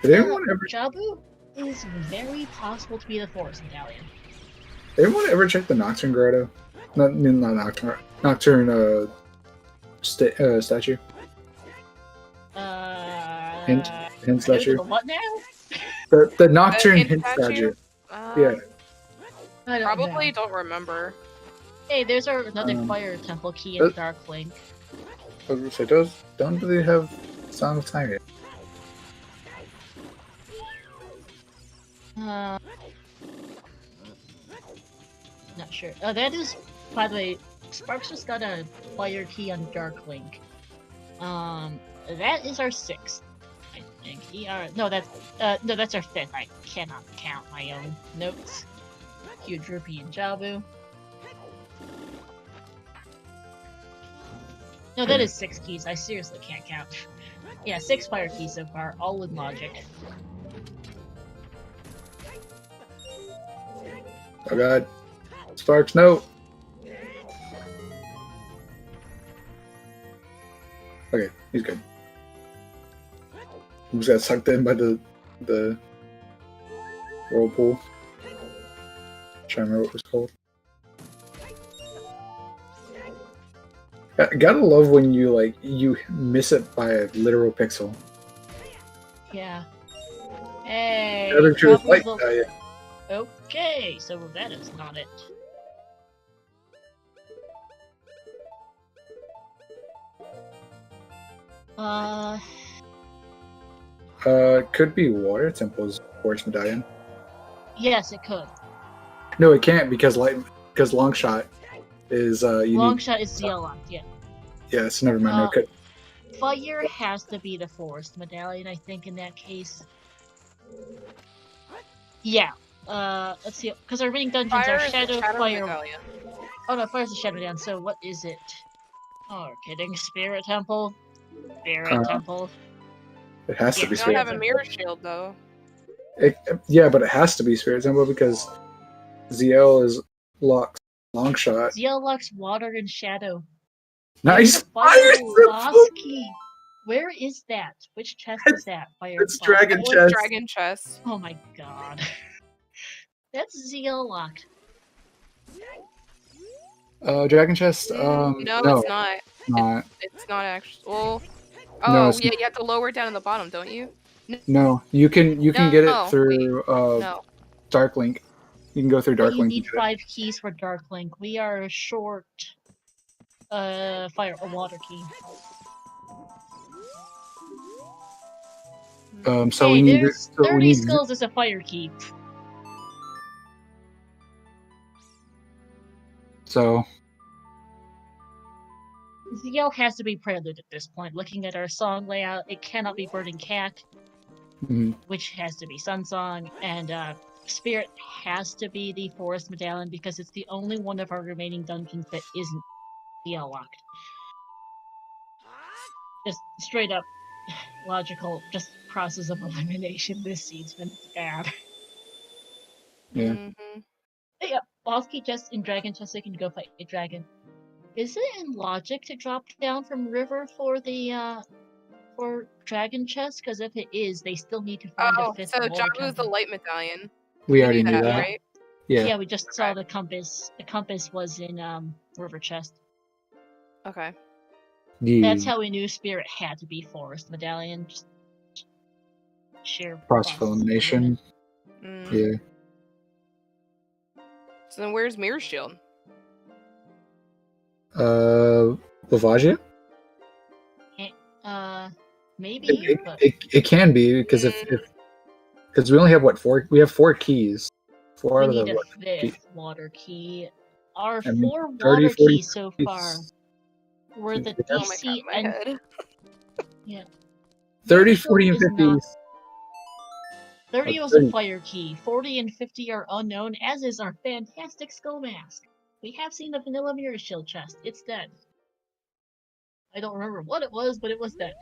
Did anyone ever? Jabu is very possible to be the forest medallion. Did anyone ever check the Nocturne Grotto? Not Nocturne. Nocturne statue. Hint statue. The what now? The Nocturne hint hint statue? statue. Yeah. I don't Probably know. don't remember. Hey, there's another fire temple key in Dark Link. I was gonna say, don't they have Song of Time yet? Not sure. That is, by the way, Sparks just got a fire key on Dark Link. That is our 6th, I think. No, that's our 5th. I cannot count my own notes. Huge Rupee and Jabu. No, that is 6 keys. I seriously can't count. Yeah, 6 fire keys so far, all with logic. Oh god. Sparks, no! Okay, he's good. He just got sucked in by the whirlpool. Trying to remember what it was called. I gotta love when you miss it by a literal pixel. Yeah. Hey. Never true Jabu's light. the- Okay, so that is not it. Could be Water Temple's Forest Medallion. Yes, it could. No, it can't because long shot is you Long need. shot is Zeolon, yeah. Yeah, so never mind. No, it could. Fire has to be the forest medallion, I think, in that case. Yeah. Let's see, because our remaining dungeons Fire are is the Shadow, Shadow Fire. Medallion. Oh no, Fire's the Shadow Medallion. So what is it? Oh, we're kidding. Spirit Temple. Spirit Temple. It has to Yeah, be We don't Spirit have a Temple. mirror shield though. Yeah, but it has to be Spirit Temple because ZL is Locke's long shot. Zeolux, Water, and Shadow. Nice There's a Fire Fire Temple! Lost Key. Where is that? Which chest is that? Fire It's Lost- Dragon That was Chest. Dragon Chest. Oh my god. That's ZL locked. Dragon Chest. No, it's not. not. It's not actually. Well, No, oh it's yeah, you have to lower it down in the bottom, don't you? No, you can get No, it through No. Dark Link. You can go through But Dark you Link. need and get it. 5 keys for Dark Link. We are short fire or water key. So Hey, we need. there's So 30 we need. skulls as a fire key. So The yell has to be prelude at this point. Looking at our song layout, it cannot be Burning Cat, mhm. which has to be Sun Song, and Spirit has to be the Forest Medallion because it's the only one of our remaining dungeons that isn't DL locked. Just straight up logical, just process of elimination. This seed's been bad. Yeah. Mm-hmm. Yeah, boss key just in Dragon Chest, so you can go fight a dragon. Is it in logic to drop down from River for the for Dragon Chest? Because if it is, they still need to find a Oh, fifth so water Jabu's the temple. light medallion. We already knew that, that. right? Yeah. Yeah, we just saw Okay. the compass. The compass was in River Chest. Okay. That's how we knew Spirit had to be Forest Medallion. Just sheer Process of elimination. Mm. Yeah. So then where's Mirror Shield? Lavagia? Maybe, but It can be because because we only have what 4? We have 4 keys. 4 we out of need the a what? fifth water key. Our I mean, 4 30, water 40 keys so far were the Yeah. Oh my DC god, my and head. yeah. 30, Mirror 40, and Shield is 50. not- 30 was a 30. fire key. 40 and 50 are unknown, as is our fantastic skull mask. We have seen the vanilla Mirror Shield chest. It's dead. I don't remember what it was, but it was dead.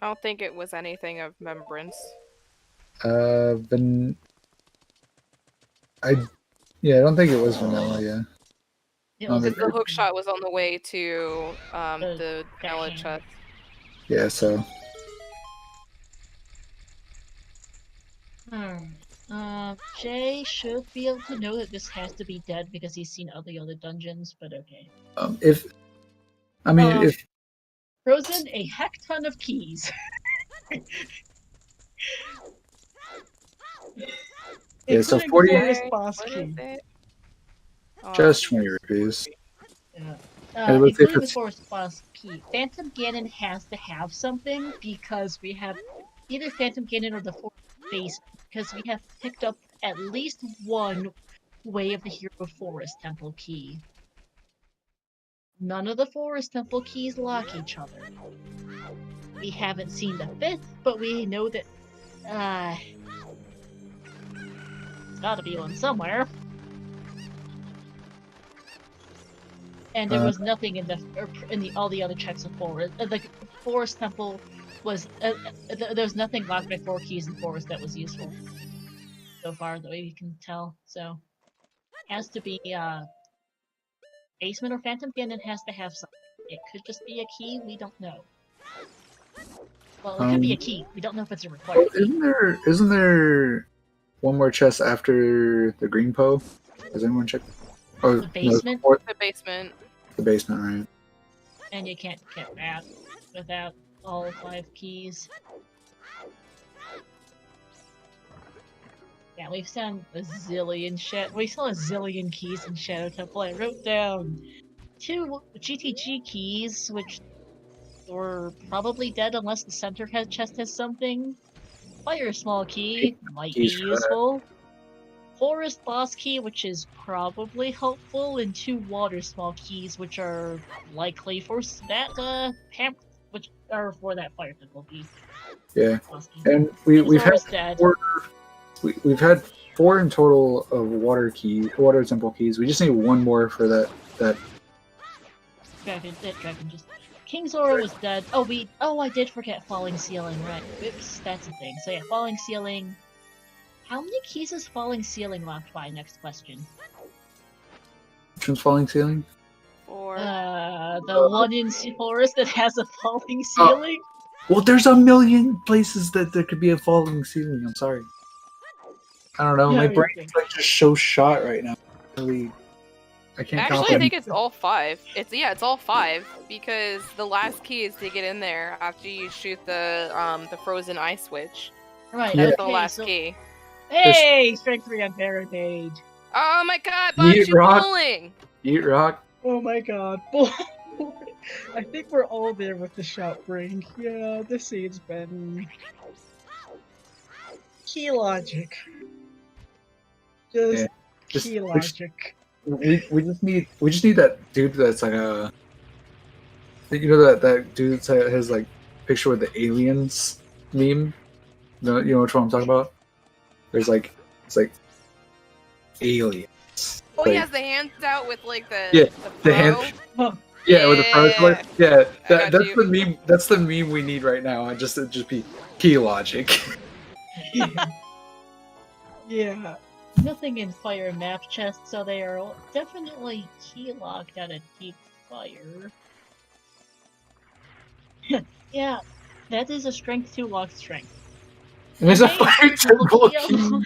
I don't think it was anything of remembrance. Then I don't think it was vanilla. Yeah. It Oh, was maybe- Because the hook shot was on the way to the vanilla backhand. chest. Yeah. So Jay should be able to know that this has to be dead because he's seen all the other dungeons, but okay. if if Frozen, a heck ton of keys. Yeah, so Including 40 the forest boss What key. is it? Oh, just 20 rupees. Yeah. And let's see if Including the it's- forest boss key. Phantom Ganon has to have something because we have either Phantom Ganon or the forest base because we have picked up at least one Way of the Hero Forest Temple key. None of the Forest Temple keys lock each other. We haven't seen the fifth, but we know that it's gotta be one somewhere. And there was nothing in all the other checks of forest. The Forest Temple was there was nothing locked by 4 keys in Forest that was useful so far that we can tell. So has to be basement or Phantom Ganon has to have something. It could just be a key. We don't know. Well, it could be a key. We don't know if it's a required key. Isn't there one more chest after the green Poe? Has anyone checked? Oh, The basement? No, the basement. the basement, right? And you can't get that without all 5 keys. Yeah, we've found a zillion we saw a zillion keys in Shadow Temple. I wrote down 2 GTG keys, which were probably dead unless the center chest has something. Fire small key might be Keys for that. useful. Forest boss key, which is probably helpful, and 2 water small keys, which are likely for that which are for that fire temple key. Yeah, Boss key. and we've had Zora's dead. 4. We've had 4 in total of water temple keys. We just need 1 more for that. Dragon just. King Zora was dead. Oh, I did forget Falling Ceiling, right. Oops, that's a thing. So yeah, Falling Ceiling. How many keys is Falling Ceiling locked by? Next question. Which one's falling ceiling? Or The one in Forest that has a falling ceiling? Well, there's a million places that there could be a falling ceiling. I'm sorry. I don't know. Yeah, My me brain's too. like just so shot right now. I can't actually, I comprehend. think it's all 5. It's all 5 because the last key is to get in there after you shoot the frozen ice switch. Right. That's okay, the last so, key. Hey, Strength 3 on Barricade. Oh my god, Yeet Bob, you rock. bowling! Eat rock. Oh my god. I think we're all there with the shout bring. Yeah, this scene's been key logic. Yeah, Just key we logic. we just need that dude that's like a, you know, that dude that has like picture with the aliens meme. You know which one I'm talking about? There's like, it's like aliens. Oh, like, he has the hands out with like Yeah, the the pro. hand. Yeah, with the Yeah. pro. Yeah, I got that's you. the meme. That's the meme we need right now. And just be key logic. Yeah. Nothing in fire map chest, so they are definitely key locked at a deep fire. Yeah, that is a strength 2 locked strength. And there's a Hey, fire temple temple key.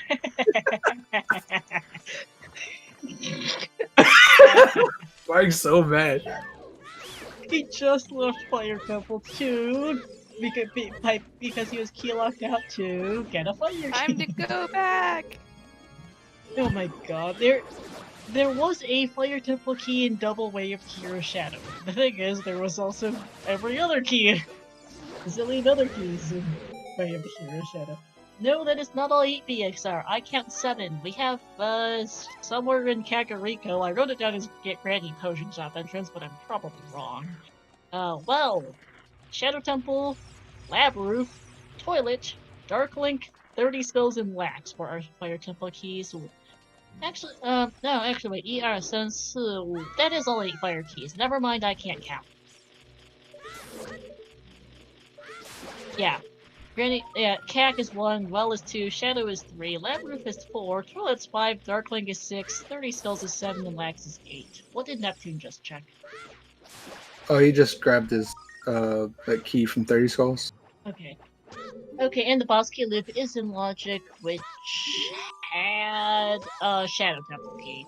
key. I'm so mad. He just left Fire Temple too, because he was key locked out to get a fire Time to key. go back. Oh my god, there was a Fire Temple key in Double Way of Hero Shadow. The thing is, there was also every other key. A zillion other keys in Way of Hero Shadow. No, that is not all 8 BXR. I count 7. We have, somewhere in Kakariko. I wrote it down as Get Granny Potion Shop entrance, but I'm probably wrong. Well, Shadow Temple, Lab Roof, Toilet, Dark Link, 30 Skulls, and Lax for our Fire Temple keys. Actually, no, actually, wait, ER Sense, that is all 8 fire keys. Never mind, I can't count. Yeah. Granny, yeah, Cac is 1, Well is 2, Shadow is 3, Lab Roof is 4, Toilet's 5, Darkling is 6, 30 Skulls is 7, and Lax is 8. What did Neptune just check? Oh, he just grabbed his that key from 30 Skulls. Okay. Okay, and the boss key loop is in Logic, which had a Shadow Temple key.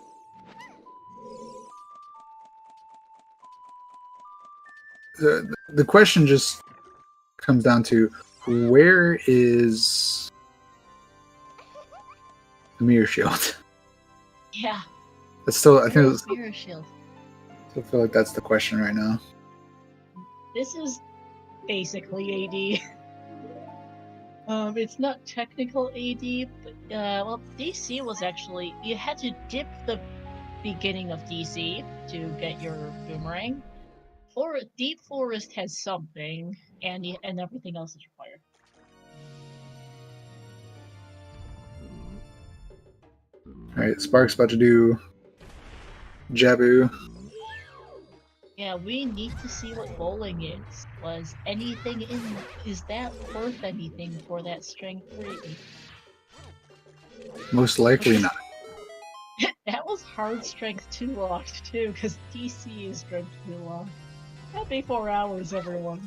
The question just comes down to, where is the mirror shield? Yeah. That's still, I think Where's it's, Mirror Shield? I feel like that's the question right now. This is basically AD. It's not technical AD, but, well, DC was actually, you had to dip the beginning of DC to get your boomerang. Deep Forest has something, and everything else is required. Alright, Spark's about to do Jabu. Yeah, we need to see what bowling is. Is that worth anything for that strength 3? Most likely not. That was hard strength 2 locked too, because DC is strength 2 locked. Happy 4 hours, everyone.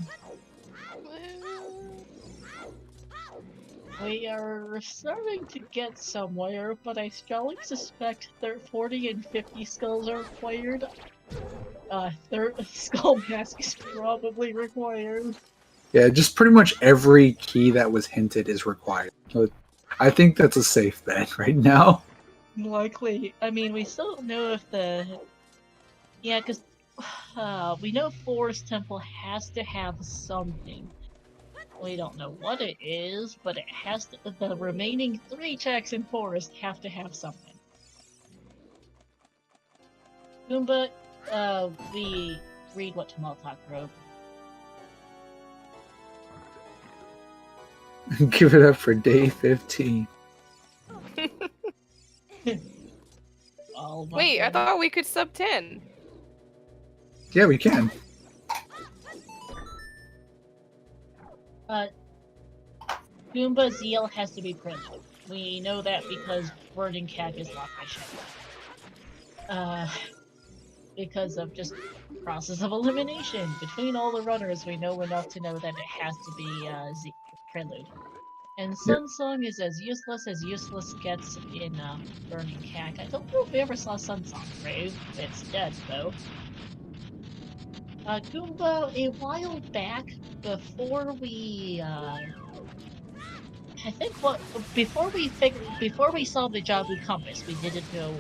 We are starting to get somewhere, but I strongly suspect 40 and 50 skulls are required. Third skull mask is probably required. Yeah, just pretty much every key that was hinted is required. So I think that's a safe bet right now. Likely. I mean, we still don't know if the... Yeah, because we know Forest Temple has to have something. We don't know what it is, but it has to... The remaining 3 checks in Forest have to have something. Goomba, we read what Tamaltak wrote. Give it up for day 15. Wait, I thought we could sub 10. Yeah, we can. Goomba Zeal has to be printed. We know that because Burning Cat is locked by Shadow. Because of just process of elimination. Between all the runners, we know enough to know that it has to be Prelude. And Sun Song is as useless gets in Burning Cat. I don't know if we ever saw Sun Song Brave. It's dead, though. Goomba, a while back, before we, I think before we saw the Jabu Compass, we didn't know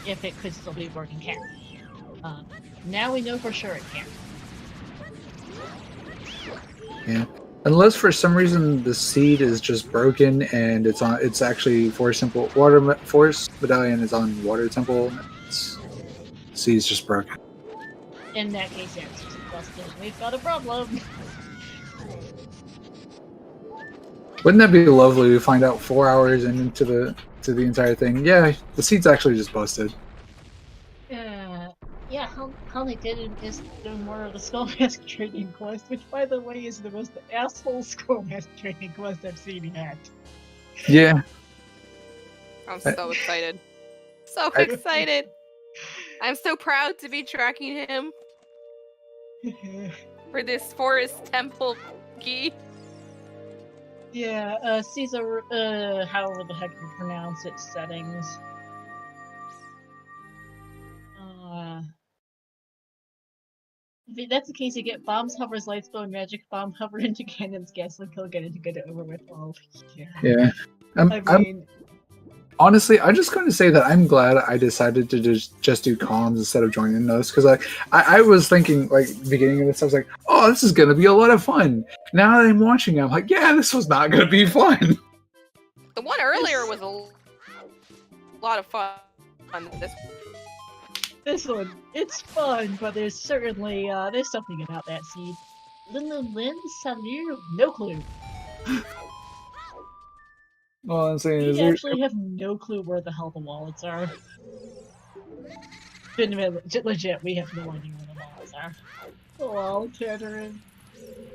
if it could still be Burning Cat. Now we know for sure it can't. Yeah. Unless for some reason the seed is just broken and it's actually Forest Medallion is on Water Temple. Seed's just broken. In that case, yeah, it's just busted. We've got a problem. Wouldn't that be lovely to find out 4 hours into the entire thing? Yeah, the seed's actually just busted. Yeah, how they did it is doing more of the Skullmask training quest, which, by the way, is the most asshole Skullmask training quest I've seen yet. Yeah. I'm so excited. So excited. I'm so proud to be tracking him for this Forest Temple key. Yeah, Caesar, however the heck you pronounce its settings. If that's the case, you get Bombs, Hovers, Lights, Bone, Magic Bomb, Hover into Cannons, Gaslight, Kill, get it to get it over with. Oh, Yeah. I'm honestly, I'm just going to say that I'm glad I decided to just do comms instead of joining those, because I was thinking, like, beginning of this, I was like, oh, this is going to be a lot of fun. Now that I'm watching it, I'm like, yeah, this was not going to be fun. The one earlier was a lot of fun. This one, it's fun, but there's certainly, there's something about that seed. Lin, Salir, no clue. Well, I'm saying is We actually have no clue where the hell the wallets are. Legit, we have no idea where the wallets are. Oh, Tannerin.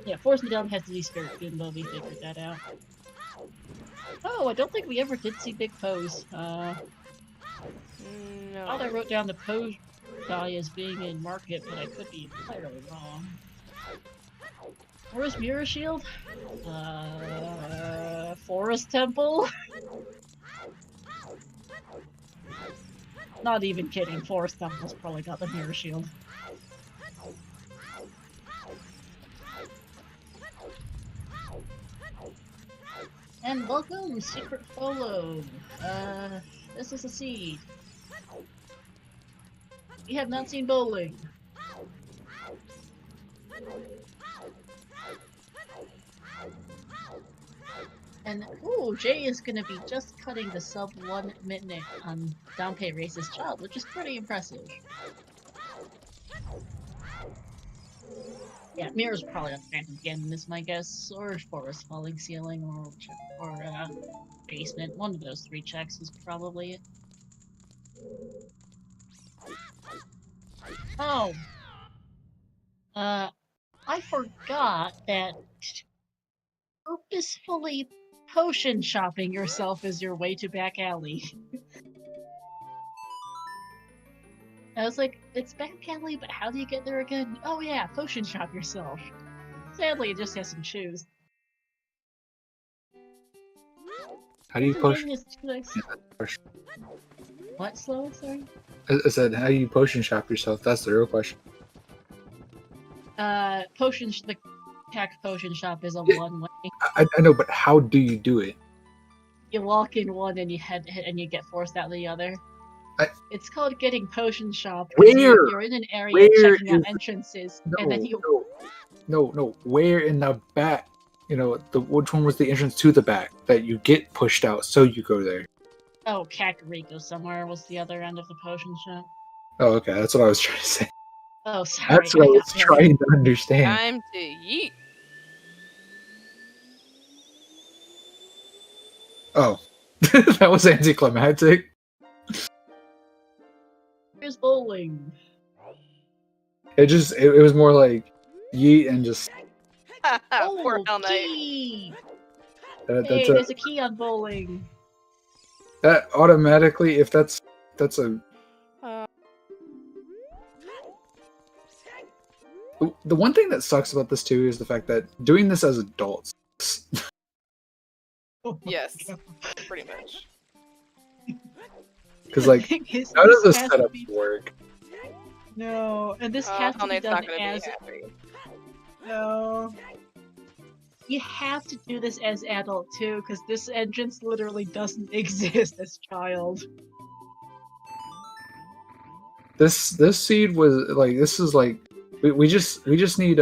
Yeah, Force Medallion has to be Spirit Food, though we figured that out. Oh, I don't think we ever did see Big Pose. No. I thought I wrote down the Pose guy as being in market, but I could be entirely wrong. Where's Mirror Shield? Forest Temple? Not even kidding, Forest Temple's probably got the Mirror Shield. And welcome, Secret Follow. This is a seed. We have not seen bowling. And ooh, Jay is gonna be just cutting the sub 1 minute on Downpay Race's child, which is pretty impressive. Yeah, Mirror's probably a Phantom again, is my guess, or Forest Falling Ceiling, or Basement. One of those 3 checks is probably it. Oh! I forgot that purposefully potion shopping yourself is your way to back alley. I was like, it's back alley, but how do you get there again? Oh yeah, potion shop yourself. Sadly, it just has some shoes. how do you potion? What, Slow? Sorry? I said, how do you potion shop yourself? That's the real question. The pack potion shop is a one-way. I know, but how do you do it? You walk in one and you head and you get forced out the other. It's called getting potion shop. Where? You're in an area checking out entrances, and then you. No. Where in the back? You know, which one was the entrance to the back that you get pushed out, so you go there? Oh, Kakariko somewhere was the other end of the potion shop. Oh, okay, that's what I was trying to say. Oh, sorry. That's what I was trying to understand. Time to yeet. Oh, that was anticlimactic. Here's bowling. It was more like yeet and just. Poor Hell Knight. Key! Hey, there's a key on bowling. That automatically, if that's a. The one thing that sucks about this too is the fact that doing this as adults. Yes, pretty much. Because like none of the setups work. No, and this has to be done as. No. You have to do this as adult too, because this entrance literally doesn't exist as child. This seed was like this is like we just need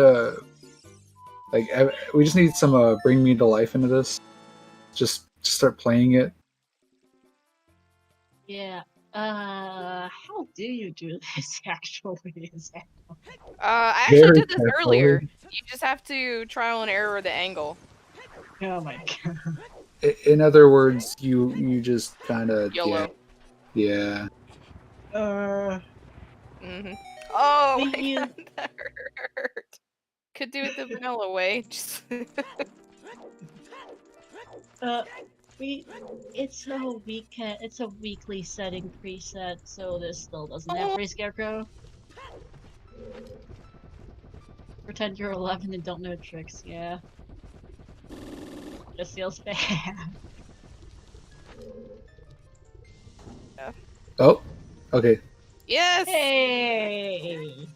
we just need some bring me to life into this. Just start playing it. Yeah. How do you do this actually? I actually Very did this carefully. earlier. You just have to trial and error the angle. Oh my god. In other words, you just kind of YOLO. yeah. Mm-hmm. Oh Do my you- god, that hurt. Could do it the vanilla way. Just it's a weekly setting preset, so this still doesn't have free scarecrow. Pretend you're 11 and don't know tricks, yeah. Just feels bad. Oh, okay. yes. Hey!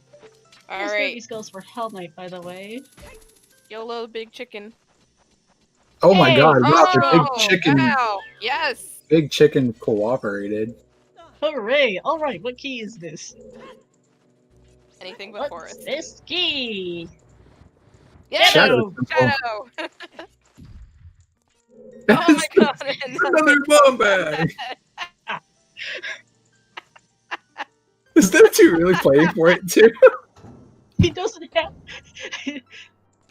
All This right. movie goes for Hell Knight, by the way. YOLO, big chicken. Oh my Hey! god! Wow, the Oh, wow. Yes. big chicken cooperated. Hooray! Alright, what key is this? Anything but What's forest. this key? Yes. Shadow. Shadow. Oh my god. Another bomb bag. Is that two really playing for it too? He doesn't have.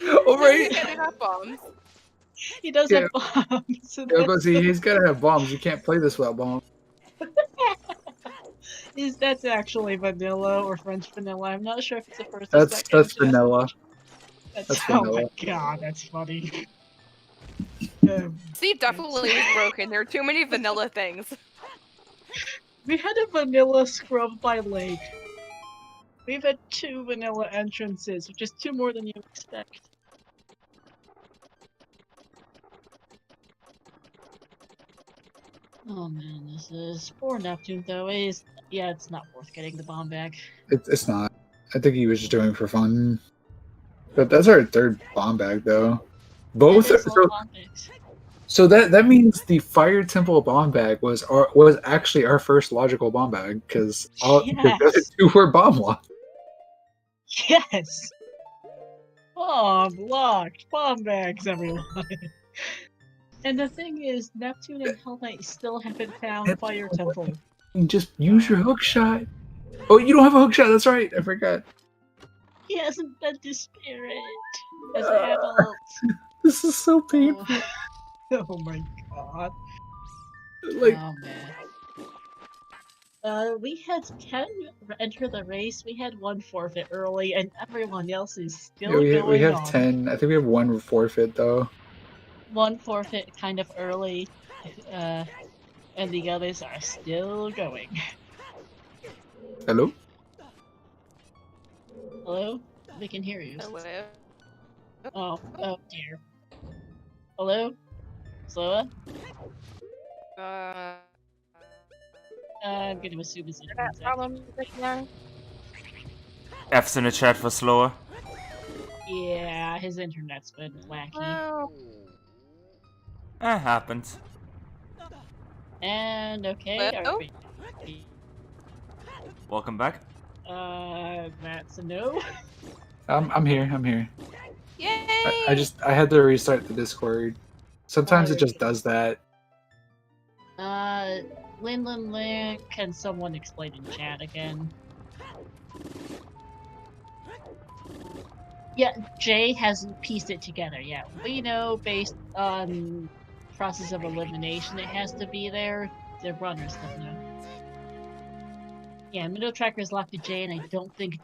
Oh right. He can have bombs. He does Yeah. have bombs. So Yeah, but see, he's gotta have bombs. You can't play this without bombs. that's actually vanilla or French vanilla. I'm not sure if it's the first or That's second. vanilla. That's that's oh vanilla. my god, that's funny. See, definitely is broken. There are too many vanilla things. We had a vanilla scrub by lake. We've had 2 vanilla entrances, which is 2 more than you expect. Oh man, this is poor Neptune though. It's not worth getting the bomb back. It's not. I think he was just doing it for fun. But that's our third bomb bag, though. Both. That is all bomb bags. So that means the Fire Temple bomb bag was actually our first logical bomb bag because the other Yes. 2 were bomb locked. Yes! Bomb locked! Bomb bags, everyone! And the thing is, Neptune and Hell Knight still haven't found Fire Temple. You just use your hook shot. Oh, you don't have a hook shot. That's right. I forgot. He hasn't been to Spirit as an adult. This is so painful. Oh my god. Like, Oh man. We had 10 enter the race. We had 1 forfeit early, and everyone else is still yeah, going we have on. 10. I think we have 1 forfeit though. 1 forfeit kind of early, and the others are still going. Hello. Hello? We can hear you. Hello. Oh dear. Hello? Sloa? I'm gonna assume it's That problem right now? F's in the chat for slower. Yeah, his internet's been wacky. Oh. That happens. And okay, Well? Welcome back. That's a no. I'm here. I'm here. Yay! I had to restart the Discord. Sometimes it just does that. Lin, can someone explain in chat again? Yeah, Jay hasn't pieced it together yet. We know based on process of elimination it has to be there. The runners don't know. Yeah, middle tracker is locked to Jay, and I don't think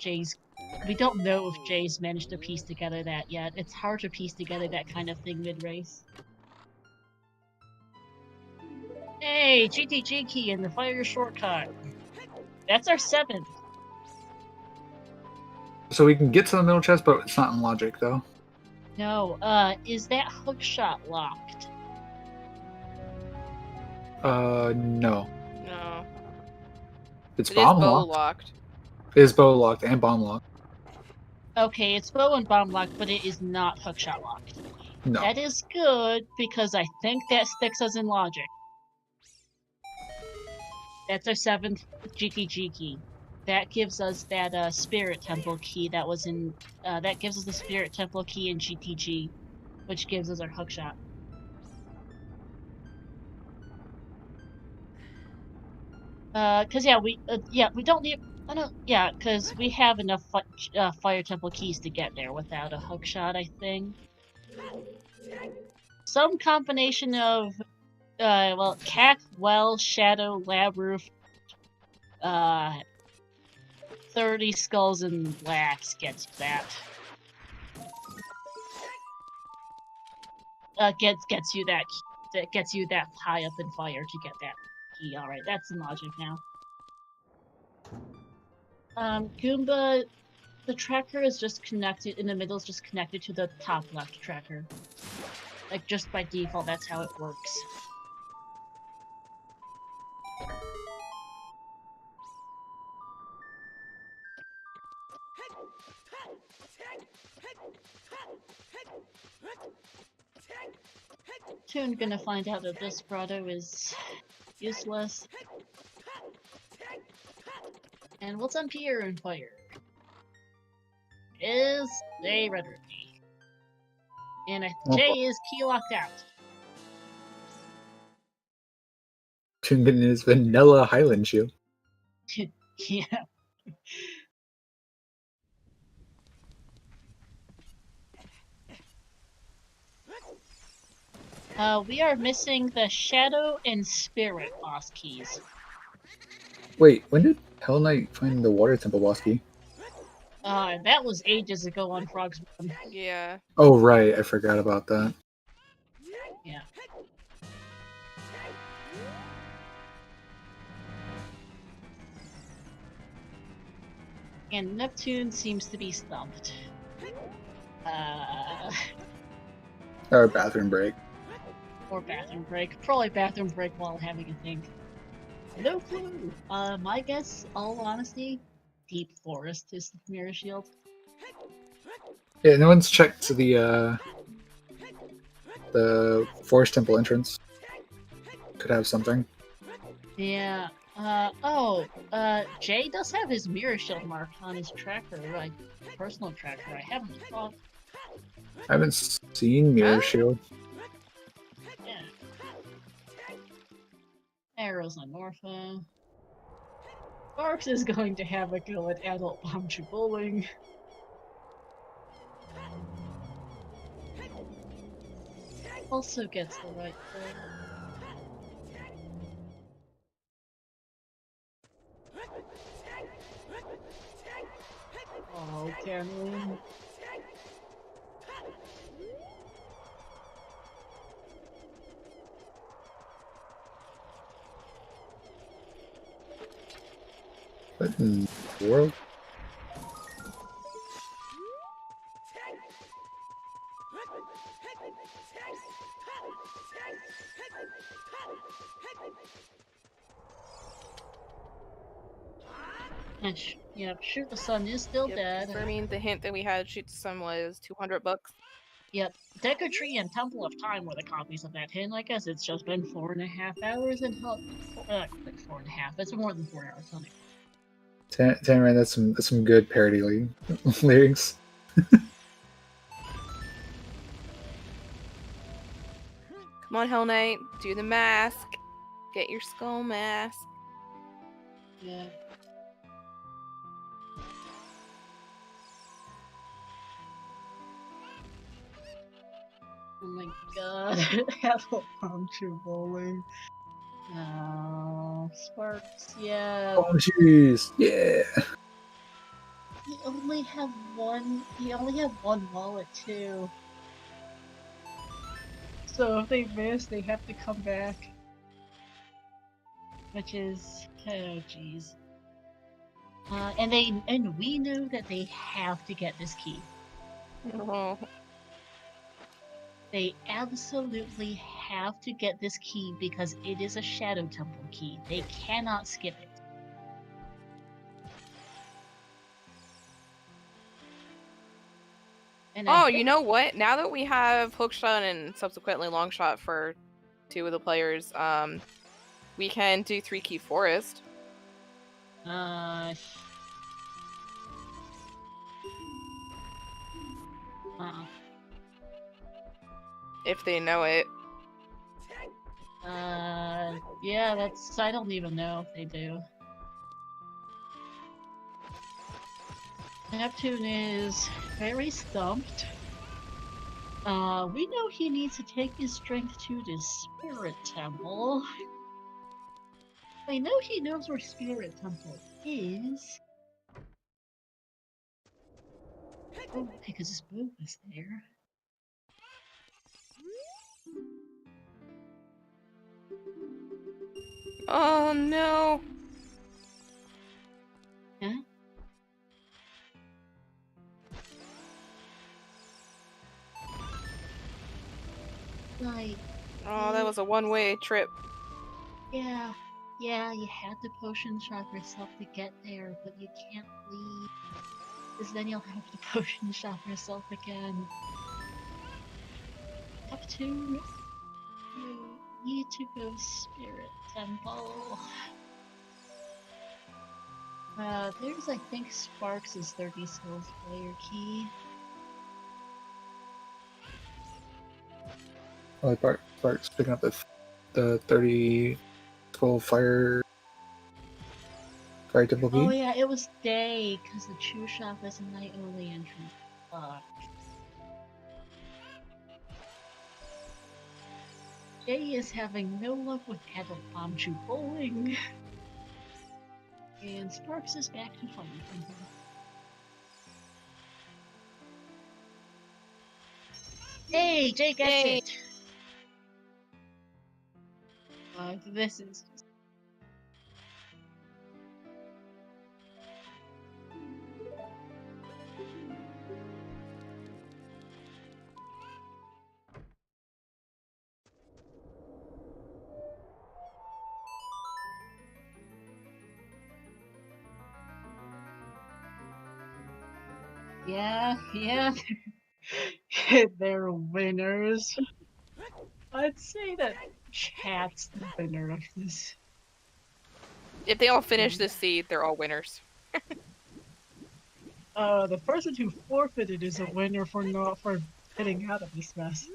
we don't know if Jay's managed to piece together that yet. It's hard to piece together that kind of thing mid-race. Hey, GTG key in the fire shortcut. That's our 7th. So we can get to the middle chest, but it's not in logic though. No, is that hookshot locked? No. No. It's It is bomb bow locked. locked. It is bow locked and bomb locked. Okay, it's bow and bomb locked, but it is not hookshot locked. No. That is good, because I think that sticks us in logic. That's our 7th GTG key. that gives us that spirit temple key that was in that gives us the spirit temple key in GTG, which gives us our hookshot. Cause we don't need. I don't. Yeah, cause we have enough fire temple keys to get there without a hookshot. I think some combination of Cack, Well, Shadow, Lab Roof, 30 Skulls and Lax gets that. Gets you that high up in fire to get that key. All right, that's in logic now. Goomba, the tracker is just connected in the middle. Is just connected to the top left tracker. Like just by default, that's how it works. Soon gonna find out that this grotto is useless. And what's on Pierre and Fire? Is a red rupee. And Jay is key locked out. Tungan is vanilla Highland Shield. Yeah. We are missing the Shadow and Spirit boss keys. Wait, when did Hell Knight find the Water Temple boss key? That was ages ago on Frog's Run. Yeah. Oh, right, I forgot about that. Yeah. And Neptune seems to be stumped. Or bathroom break. Or bathroom break. Probably bathroom break while having a think. No clue. My guess, all honesty, Deep Forest is the Mirror Shield. Yeah, no one's checked the Forest Temple entrance. Could have something. Yeah. Jay does have his Mirror Shield marked on his tracker, like personal tracker. I haven't thought. I haven't seen Mirror Shield. Yeah. Arrows on Norfa. Sparks is going to have a go at adult bombchu bowling. Also gets the right thing. Oh, Cameron. What in the world? And Shoot the Sun is still dead. Confirming the hint that we had Shoot the Sun was $200. Yep. Deku Tree and Temple of Time were the copies of that hint. I guess it's just been 4.5 hours and like 4.5. It's more than 4 hours. Honey. Tanran, that's some good parody lyrics. Come on, Hell Knight, do the mask. Get your skull mask. Yeah. Oh my god. Apple puncture bowling. Oh, Sparks, yeah. Oh jeez, yeah. He only have one wallet too. So if they miss, they have to come back. Which is, oh jeez. And we know that they have to get this key. Oh. They absolutely have to get this key because it is a Shadow Temple key. They cannot skip it. And you know what? Now that we have Hookshot and subsequently Longshot for 2 of the players, we can do 3 Key Forest. Uh, If they know it. yeah, that's. I don't even know if they do. Neptune is very stumped. We know he needs to take his strength to the Spirit Temple. I know he knows where Spirit Temple is. Oh, because his boat was there. Oh no. Yeah? Like, Oh, that was a one-way trip. yeah, you had to potion shop yourself to get there, but you can't leave. Because then you'll have to potion shop yourself again. Neptune, you need to go Spirit Temple. There's, I think, Sparks' 30 skills player key. Oh, Sparks picking up the 30 skull fire temple key. Oh yeah, it was day, because the Chew Shop is a night-only entrance. Fuck. Jay is having no luck with adult Chew bowling. And Sparks is back to fun. Hey, Jay gets Yay. it! This is just... Yeah, they're winners. I'd say that Chat's the winner of this. If they all finish this seed, they're all winners. The person who forfeited is a winner for getting out of this mess.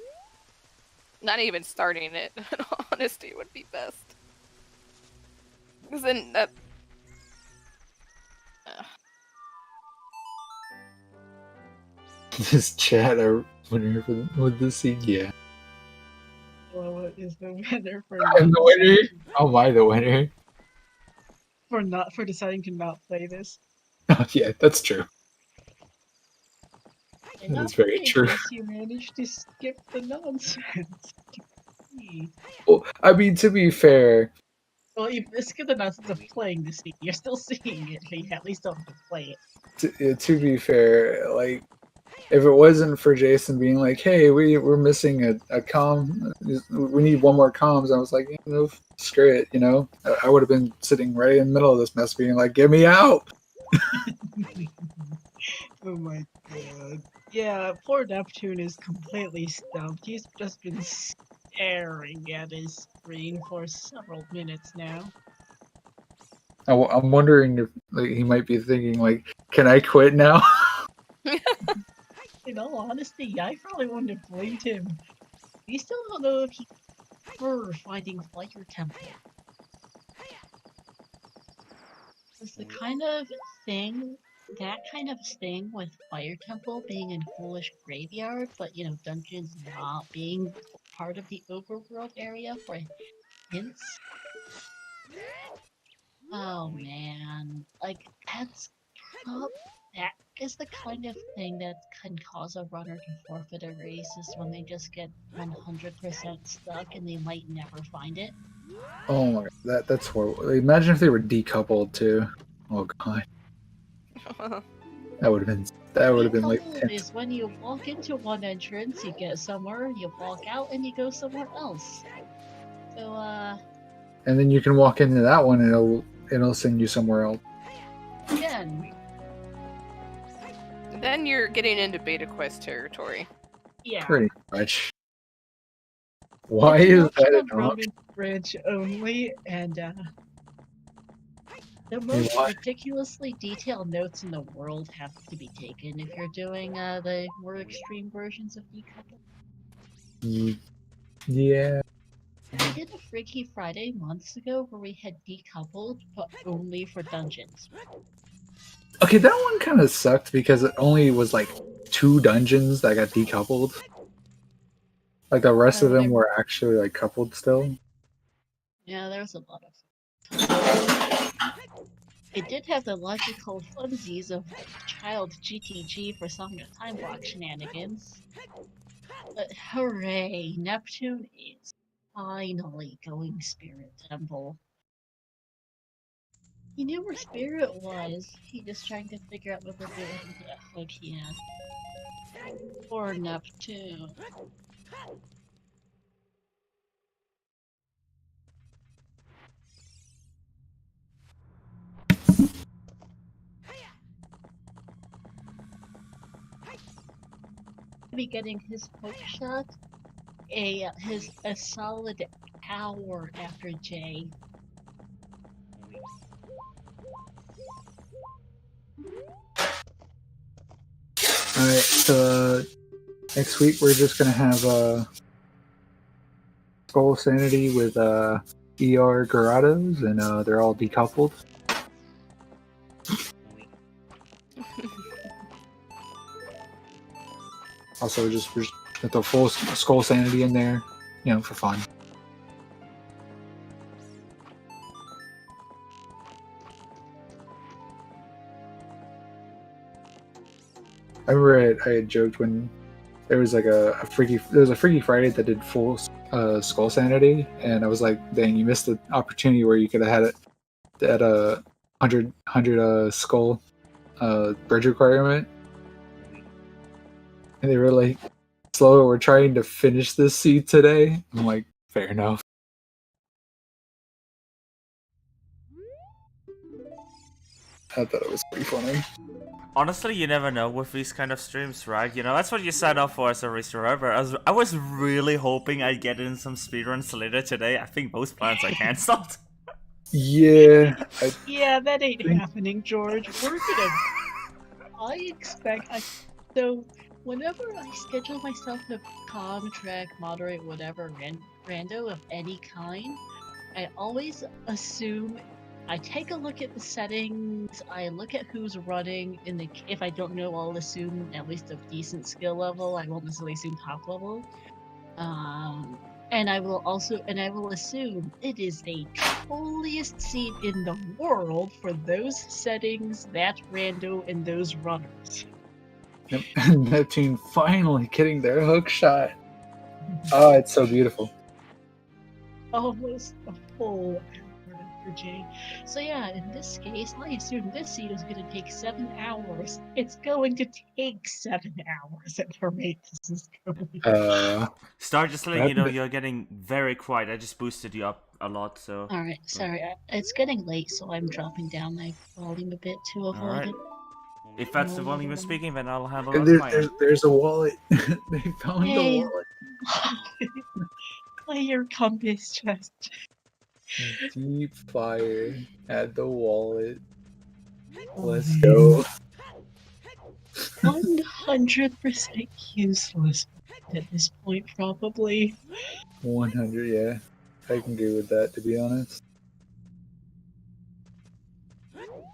Not even starting it, in all honesty, would be best. Because then that... This chat a winner with the seed, yeah. Well, is the winner for I'm the winner? Oh, am I the winner? for deciding to not play this? Oh, yeah, that's true. And That's not very play true. this, you managed to skip the nonsense. Well, I mean, to be fair, Well, you skip the nonsense of playing the scene. You're still seeing it, but you at least don't have to play it. to be fair, like, if it wasn't for Jason being like, "Hey, we're missing a comm. We need one more comms," I was like, you know, screw it. You know, I would have been sitting right in the middle of this mess, being like, "Get me out!" Oh my god. Yeah, poor Neptune is completely stumped. He's just been staring at his screen for several minutes now. I'm wondering if like, he might be thinking like, "Can I quit now?" In all honesty, I probably wouldn't have blamed him. We still don't know if he preferred finding Fire Temple. It's the kind of thing, that kind of thing with Fire Temple being in Foolish Graveyard, but you know, dungeons not being part of the overworld area for hints. Oh man, like that is the kind of thing that can cause a runner to forfeit a race is when they just get 100% stuck and they might never find it. Oh my god, that's horrible. Imagine if they were decoupled too. Oh god, that would have been like Decoupled 10. is when you walk into one entrance, you get somewhere, you walk out, and you go somewhere else. So, And then you can walk into that one and it'll send you somewhere else. again, Then you're getting into beta quest territory. yeah. Pretty much. Why It's is an that optional an option? roaming bridge only, and The most what? ridiculously detailed notes in the world have to be taken if you're doing the more extreme versions of decouple. Yeah. We did a Freaky Friday months ago where we had decoupled, but only for dungeons. Okay, that one kind of sucked because it only was like 2 dungeons that got decoupled. Like the rest of them were actually like coupled still. Yeah, there's a lot of. It did have the logical funsies of child GTG for Song of Time Block shenanigans. But hooray, Neptune is finally going Spirit Temple. He knew where Spirit was. He just trying to figure out what to do with that hook he had. Poor Neptune. Be getting his hook shot a solid hour after Jay. Alright, so next week we're just gonna have Skull Sanity with ER Garados, and they're all decoupled. Also, just get the full Skull Sanity in there, you know, for fun. I remember I had joked when there was like a Freaky Friday that did full Skull Sanity, and I was like, dang, you missed the opportunity where you could have had it at a 100 skull bridge requirement. And they were like, slow, we're trying to finish this seed today. I'm like, fair enough. I thought it was pretty funny. Honestly, you never know with these kind of streams, right? You know, that's what you sign up for as a restreamer. I was really hoping I'd get in some speedruns later today. I think most plans are cancelled. Yeah. Yeah, that ain't happening, George. We're gonna. So, whenever I schedule myself to track, moderate, whatever, rando of any kind, I always assume. I take a look at the settings, I look at who's running, and if I don't know, I'll assume at least a decent skill level. I won't necessarily assume top level. And I will assume it is the trolliest seat in the world for those settings, that rando, and those runners. Yep. And that team finally getting their hook shot. Oh, it's so beautiful. Almost a full for Jay. So yeah, in this case, I assume this seed is going to take 7 hours. It's going to take 7 hours at the rate this is going. Star, just letting you know, you're getting very quiet. I just boosted you up a lot, so. Alright, sorry. It's getting late, so I'm dropping down my volume a bit to avoid it. If that's the volume you're speaking, then I'll handle it. There's a wallet. They found the wallet. Player compass chest. Deep fire at the wallet. Let's go. 100% useless at this point, probably. 100, yeah. I can agree with that, to be honest.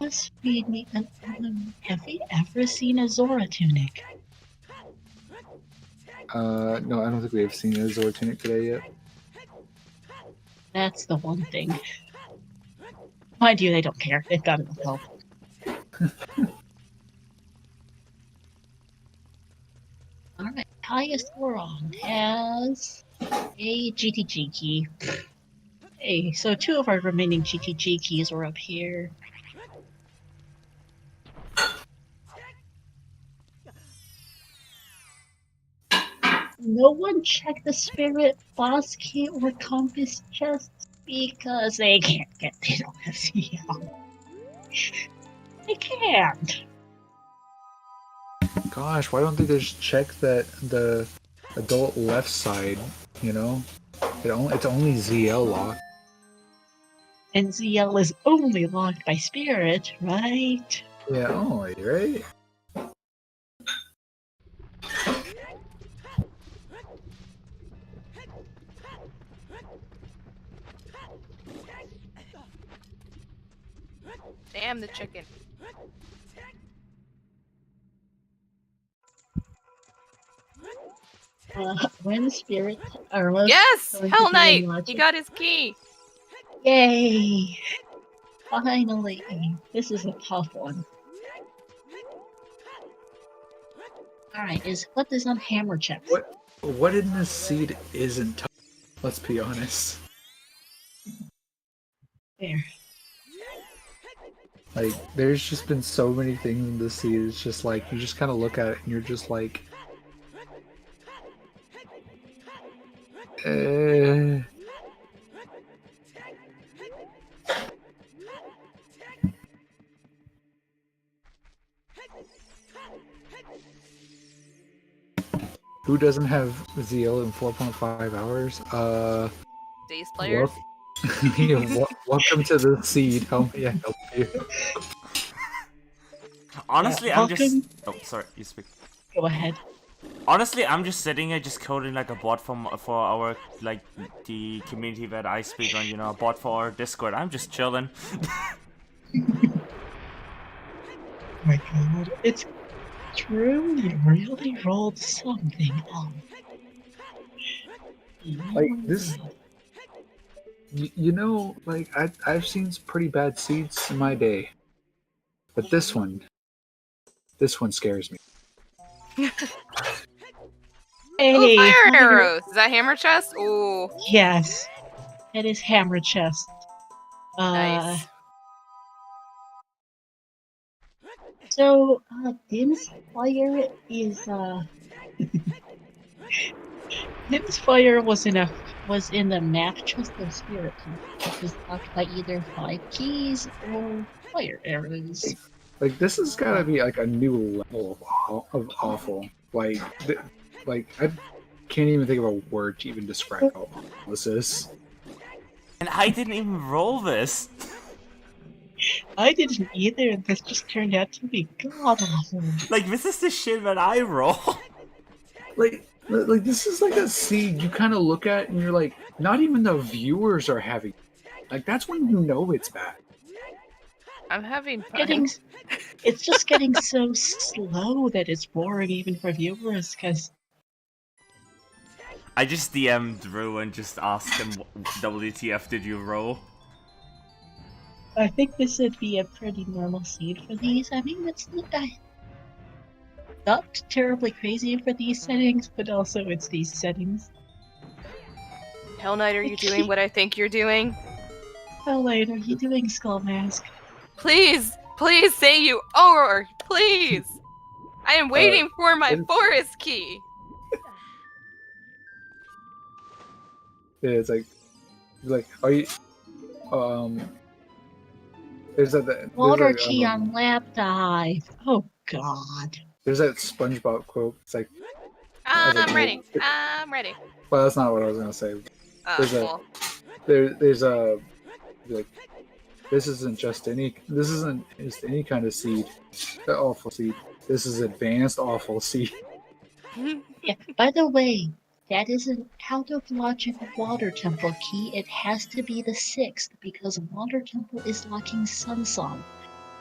Must feed me an enemy. Have we ever seen a Zora tunic? No, I don't think we have seen a Zora tunic today yet. That's the one thing. Mind you, they don't care. They've got enough help. Alright, highest we're on has a GTG key. Hey, so 2 of our remaining GTG keys are up here. No one checked the spirit boss key or compass chest because they can't get. They don't have CL. They can't. Gosh, why don't they just check that the adult left side? You know, it's only ZL lock. And ZL is only locked by spirit, right? Yeah, only, right? Damn the chicken. When spirit are most Yes! going to Hell be Knight! in logic. He got his key! Yay! Finally, this is a tough one. Alright, what is on hammer checks? What in this seed isn't tough? Let's be honest. There. Like, there's just been so many things in this seed. It's just like you just kind of look at it and you're just like, Who doesn't have ZL in 4.5 hours? Days players? Welcome to the seed. How may I help you? Honestly, I'm just. Oh, sorry. You speak. Go ahead. Honestly, I'm just sitting here just coding like a bot for our like the community that I speak on. You know, a bot for our Discord. I'm just chilling. My God, it's true. You really rolled something up. Like this. You know, like I've seen some pretty bad seeds in my day, but this one scares me. Hey, Ooh, fire Hunter. arrows! Is that hammer chest? Ooh, Yes, it is hammer chest. nice. So, Dim's fire is Dim's fire was in the map chest of spirit, which is locked by either 5 keys or fire arrows. Like this has got to be like a new level of awful. Like I can't even think of a word to even describe how awful this is. And I didn't even roll this. I didn't either, and this just turned out to be god awful. Like this is the shit that I roll. Like this is like a seed you kind of look at and you're like, not even the viewers are having. Like that's when you know it's bad. I'm having fun. It's just getting so slow that it's boring even for viewers, because I just DM'd Drew and just asked him, WTF did you roll? I think this would be a pretty normal seed for these. I mean, it's not terribly crazy for these settings, but also it's these settings. Hell Knight, are you doing what I think you're doing? How late are you doing, Skull Mask? Please! Please say you are! Please! I am waiting for my forest key! Yeah, it's like are you there's that Water there's key on lap dive. Oh God. there's that SpongeBob quote. It's like, I'm ready. I'm ready. well, that's not what I was gonna say. There's Well, there's a like this isn't just any kind of seed, the awful seed. This is advanced awful seed. Yeah. By the way, that is an out of logic water temple key. It has to be the 6th because water temple is locking Sun Song.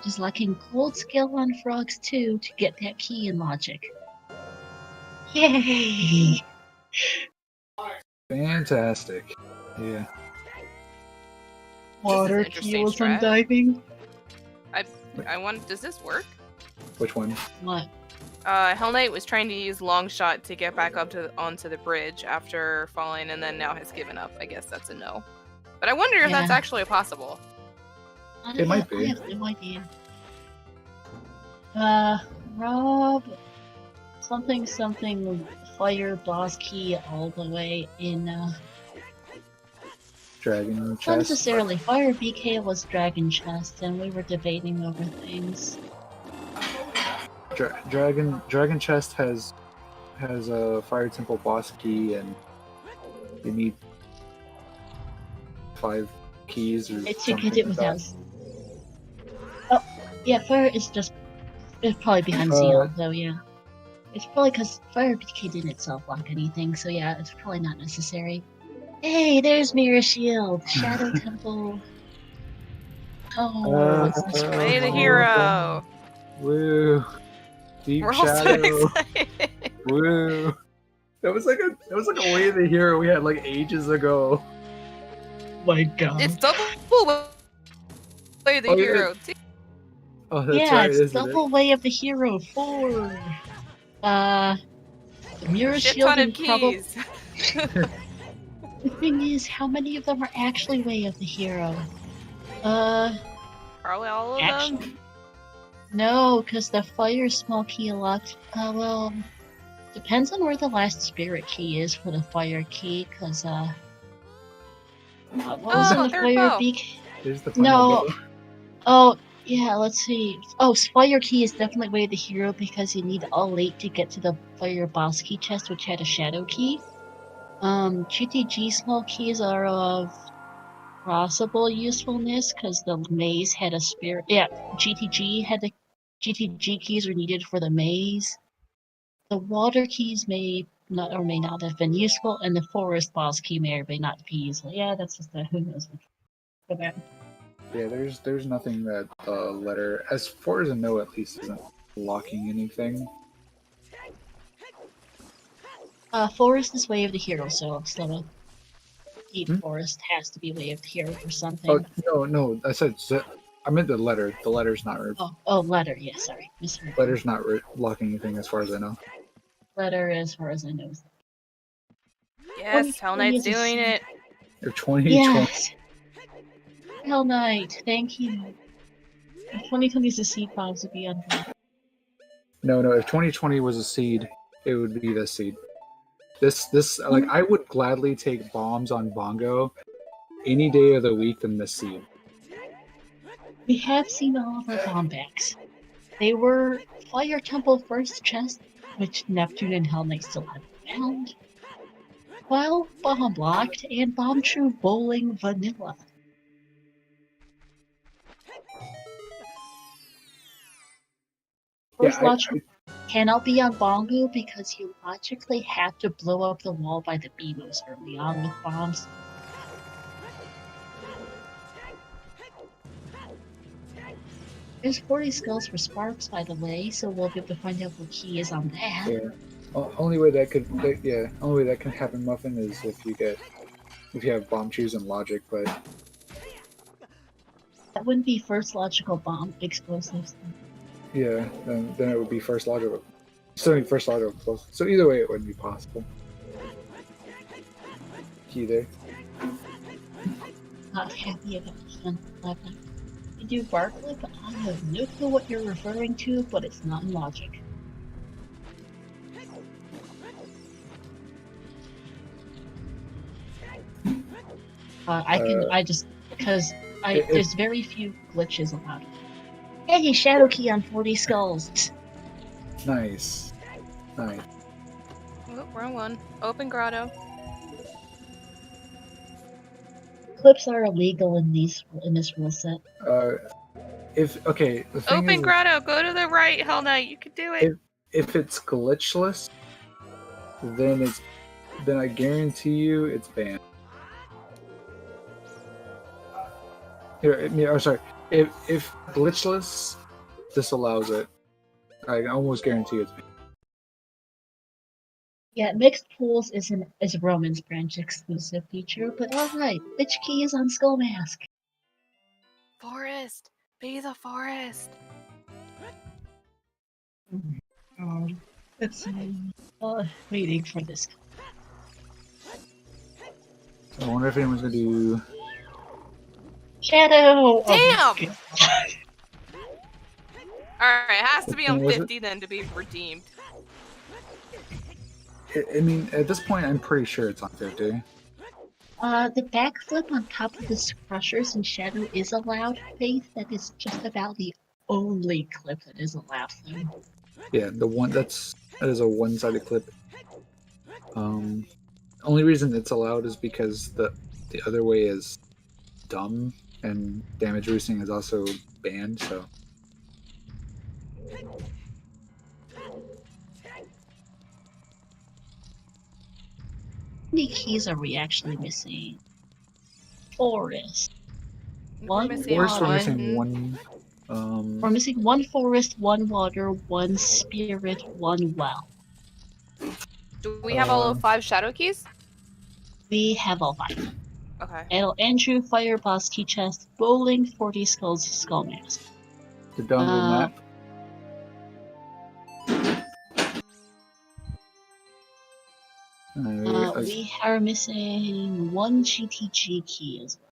Just locking Cold Skill on Frogs 2 to get that key in logic. Yay! Fantastic. Yeah. Water interesting key was on strat. diving. I want. Does this work? Which one? What? Hell Knight was trying to use long shot to get back up onto the bridge after falling, and then now has given up. I guess that's a no. But I wonder if that's Yeah. actually possible. It might be. I have no idea. Rob, something fire boss key all the way in. Dragon Not chest. necessarily. Fire BK was Dragon Chest, and we were debating over things. Dragon chest has a fire temple boss key, and you need 5 keys or It's to something get it like that. without. Oh, yeah, fire is just. It's probably behind Uh, Xeon, though, yeah. It's probably because fire key didn't itself block anything, so yeah, it's probably not necessary. Hey, there's Mirror Shield, Shadow Temple. Oh, it's this Way the one. hero. Woo! Deep We're all so shadow. excited. Woo! That was like a way of the hero we had like ages ago. My God. It's double way the Oh, yeah. hero. too. Oh, that's Yeah, right, it's isn't double way of the hero 4. The Mirror Shit Shield ton of and probably. keys. The thing is, how many of them are actually way of the hero? Probably all of Actually, them. no, because the fire small key a lot. Well, depends on where the last spirit key is for the fire key, because what was Oh, the third fire bow. beak? There's the final No. bow. Oh, yeah. Let's see. Oh, fire key is definitely way of the hero because you need all 8 to get to the fire boss key chest, which had a shadow key. GTG small keys are of possible usefulness because the maze had a spirit. Yeah, GTG had the GTG keys are needed for the maze. The water keys may not or may not have been useful, and the forest boss key may or may not be useful. Yeah, that's just the who knows for that. Yeah, there's nothing that letter, as far as I know at least, isn't locking anything. Forest is way of the hero, so Deep Hmm? Forest has to be way of the hero or Oh something. no! I meant the letter. The letter's not Letter. Yeah, sorry, misheard. letter's not locking anything as far as I know. Letter, as far as I know. Yes, Hell 2020 Knight's is a doing seed. it. If 2020, Yes. Hell Knight, thank you. If 2020 is a seed, bombs would be on. no, if 2020 was a seed, it would be this seed. This like I would gladly take bombs on Bongo any day of the week than this seed. We have seen all of our bomb backs. They were Fire Temple first chest, which Neptune and Hell Knight still haven't found. While Bomb Blocked and Bomb True Bowling Vanilla. First Yeah, logical cannot be on Bongo because you logically have to blow up the wall by the Beamos early on with bombs. There's 40 skulls for Sparks, by the way, so we'll be able to find out what key is on that. yeah. Only way that can happen, Muffin, is if you have bomb choose and logic, but That wouldn't be first logical bomb explosives. yeah, then it would be first logical. Still first logical close. So either way, it wouldn't be possible. Key there. Not happy about the level. You do Barkley, but I have no clue what you're referring to, but it's not in logic. There's very few glitches allowed. Hey, Shadow Key on 40 skulls. Nice. Oh, wrong one. Open grotto. Clips are illegal in this rule set. The thing Open is, grotto. Go to the right, Hell Knight. You can do it. if it's glitchless, then I guarantee you it's banned. If glitchless, this allows it. I almost guarantee it's banned. Yeah, mixed pools is Roman's branch exclusive feature, but alright, which key is on Skull Mask? Forest. Be the forest. Let's see. Waiting for this. I wonder if anyone's gonna do. Shadow! Damn! Okay. Alright, it has to be on Was it? 50 then to be redeemed. I mean, at this point, I'm pretty sure it's on 50. The backflip on top of the crushers and Shadow is allowed, Faith. That is just about the only clip that is allowed, though. Yeah, that is a one-sided clip. Only reason it's allowed is because the other way is dumb, and damage boosting is also banned. So How many keys are we actually missing? Forest. We're missing forest, we're one. missing one. We're missing one forest, one water, one spirit, one well. Do we have all 5 shadow keys? We have all 5. Okay. Andrew, Fire Boss, Key Chest, Bowling, 40 Skulls, Skull Mask. The download map. We are missing one GTG key as well.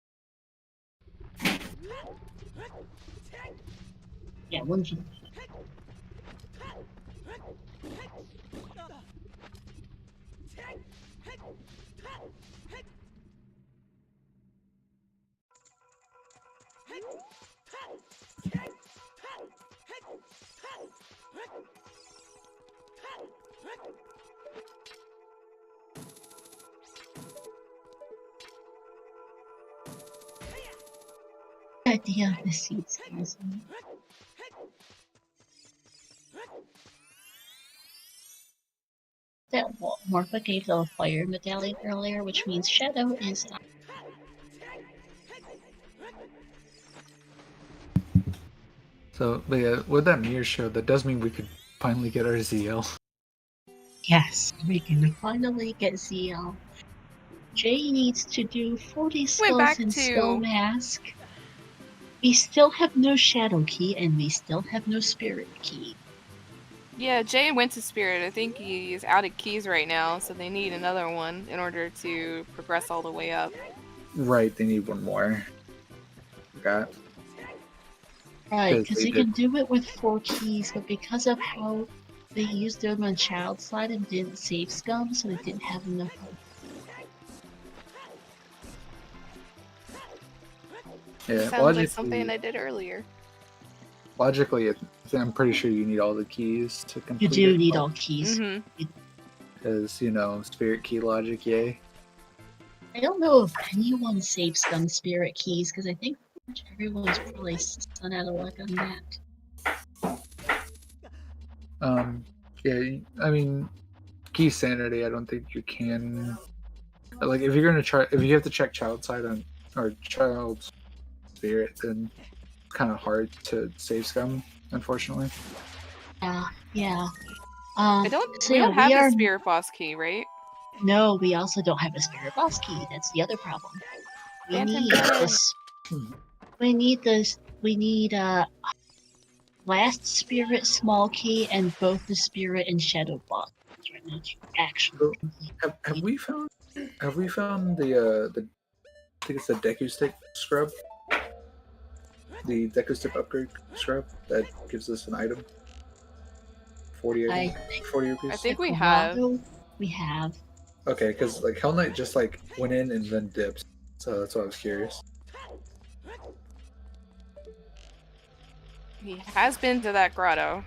Yeah, one GTG. Idea of the seats, guys. That Morpha gave the fire medallion earlier, which means Shadow is up. So, but yeah, what that mirror showed, that does mean we could finally get our ZL. Yes, we can finally get ZL. Jay needs to do 40 skulls and Skull Mask. We still have no Shadow Key, and we still have no Spirit Key. Yeah, Jay went to Spirit. I think he is out of keys right now, so they need another one in order to progress all the way up. Right, they need one more. Forgot. Right, because they can do it with 4 keys, but because of how they used them on Child Side and didn't save Scum, so they didn't have enough. Yeah, sounds like something I did earlier. Logically, I'm pretty sure you need all the keys to complete it. You do need all keys. Because, you know, Spirit Key logic, yay. I don't know if anyone saves Scum Spirit Keys, because I think everyone's probably spun out of luck on that. Yeah, I mean, Key Sanity, I don't think you can... Like, if you're gonna try... If you have to check Child Side on... Or Child Spirit, then it's kind of hard to save Scum, unfortunately. Yeah. We don't have the Spirit Boss key, right? No, we also don't have a Spirit Boss key. That's the other problem. We need this. We need last Spirit small key and both the Spirit and Shadow Boss. Actually, have we found the I think it's the Deku Stick scrub? The Deku Stick upgrade scrub that gives us an item. 40 rupees. I think we have. We have. Okay, because like Hell Knight just like went in and then dipped, so that's why I was curious. He has been to that grotto.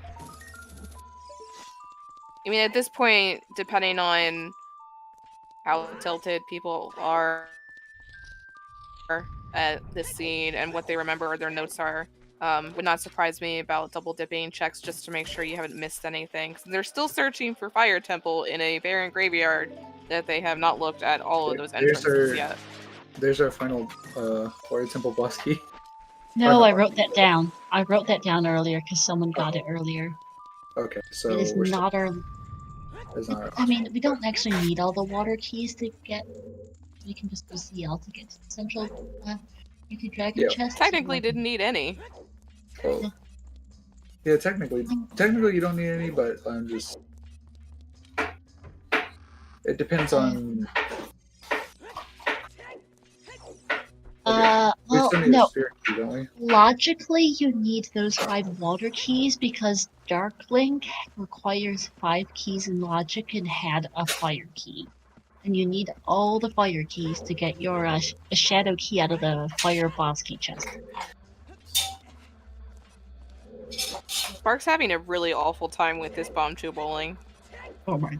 I mean, at this point, depending on how tilted people are at this scene and what they remember or their notes are, would not surprise me about double dipping checks just to make sure you haven't missed anything. They're still searching for Fire Temple in a barren graveyard that they have not looked at all of those entrances yet. There's our final Fire Temple boss key. No, I wrote that down. I wrote that down earlier because someone got it earlier. Okay, so it is not our. I mean, we don't actually need all the water keys to get. We can just use ZL to get to the central Dragon chest. Technically, didn't need any. Well, yeah, technically you don't need any, but I'm just. It depends on. Well, no. Spirit key, don't we? Logically, you need those 5 water keys because Dark Link requires 5 keys in logic and had a fire key. And you need all the fire keys to get your a shadow key out of the fire boss key chest. Spark's having a really awful time with this bomb chew bowling. Oh my.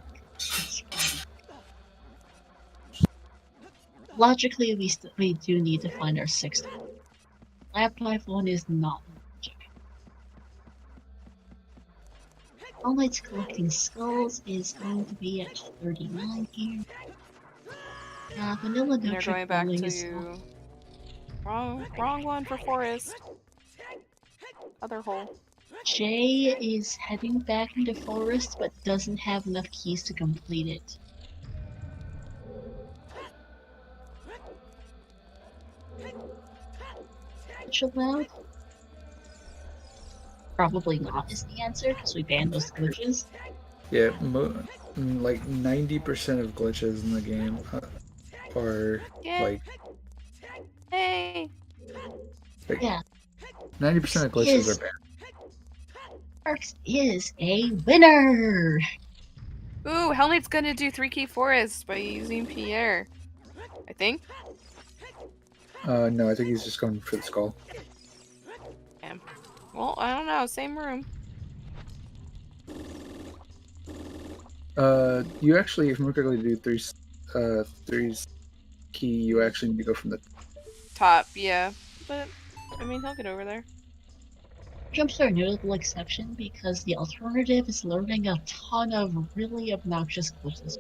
logically, we do need to find our 6th one. Lab Life 1 is not logic. All Knight's Collecting Skulls is going to be at 39 here. Vanilla And No they're Trick going back Bowling to is wrong one for forest. Other hole. Jay is heading back into forest, but doesn't have enough keys to complete it. Which allowed? Probably not is the answer, because we banned those glitches. Yeah, like 90% of glitches in the game are Yeah. like Hey. Yeah. 90% of glitches are bad. Sparks is a winner! Ooh, Hell Knight's gonna do 3-key forest by using Pierre. I think. No, I think he's just going for the skull. Damn. Well, I don't know. Same room. You actually, if you correctly, do three's key. You actually need to go from the Top, yeah. But, I mean, he'll get over there. Jumps are a notable exception because the alternative is learning a ton of really obnoxious glitches.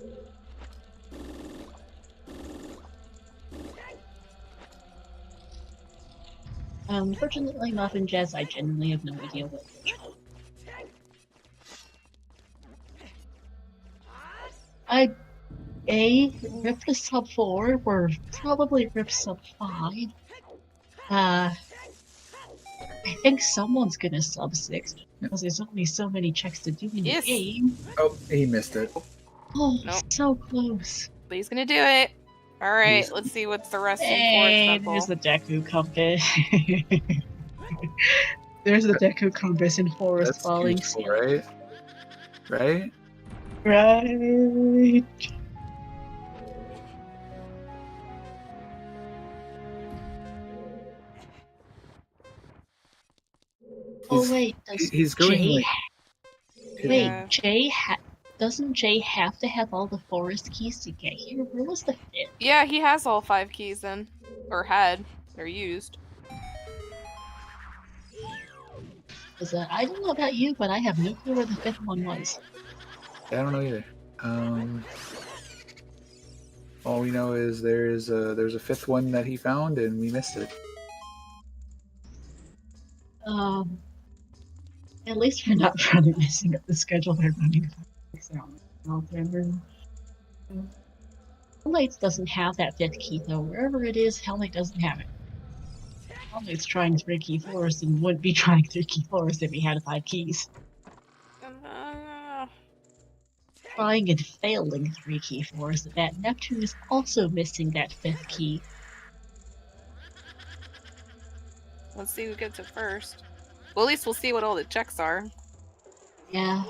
Unfortunately, Muffin Jazz, I genuinely have no idea what glitch. I ripped the sub 4, or probably ripped sub 5. I think someone's gonna sub 6 because there's only so many checks to do in Yes. the game. Oh, he missed it. Oh, Nope. so close. But he's gonna do it. Alright, He's- let's see what's the rest Hey, in there's Forest the Deku compass. There's the Deku compass in Forest That's Falling. useful, right? Right? Right. Oh wait, does He's going Jay? like. Wait, Yeah. doesn't Jay have to have all the forest keys to get here? Where was the 5th? Yeah, he has all 5 keys then. Or had. Or used. Because I don't know about you, but I have no clue where the 5th one was. I don't know either. All we know is there's a 5th one that he found and we missed it. At least we're not really messing up the schedule by running. Hell Knight doesn't have that 5th key though. Wherever it is, Hell Knight doesn't have it. Hell Knight's trying 3-key forest and wouldn't be trying 3-key forest if he had 5 keys. Trying and failing 3-key forest. That Neptune is also missing that 5th key. Let's see who gets it first. Well, at least we'll see what all the checks are. Yeah.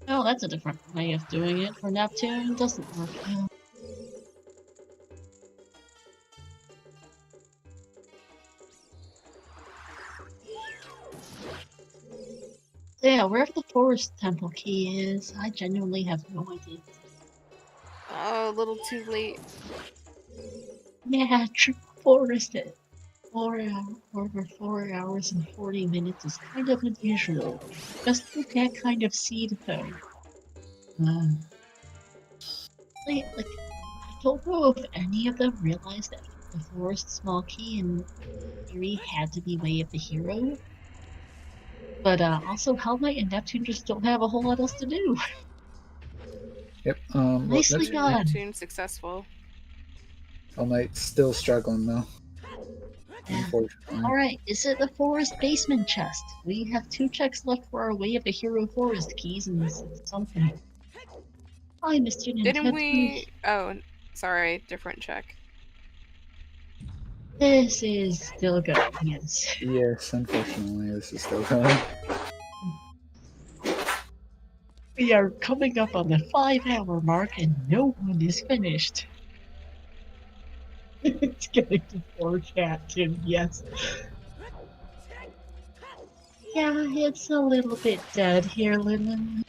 Oh, that's a different way of doing it. For Neptune, doesn't work. Yeah, wherever the forest temple key is, I genuinely have no idea. Oh, a little too late. Yeah, true forest at over 4 hours and 40 minutes is kind of unusual. Just for that kind of seed though. I don't know if any of them realized that the forest small key in theory had to be way of the hero. But also Hell Knight and Neptune just don't have a whole lot else to do. Yep. Nicely done. Neptune successful. All Knight's still struggling though. Yeah. Unfortunately. Alright, is it the forest basement chest? We have 2 checks left for our way of the hero forest keys and something. Hi, Mr. Nintendo. Didn't we? Oh, sorry, different check. This is still going, yes. Yes, unfortunately, this is still going. We are coming up on the 5-hour mark and no one is finished. It's getting to 4 chat too, yes. Yeah, it's a little bit dead here, Lennon.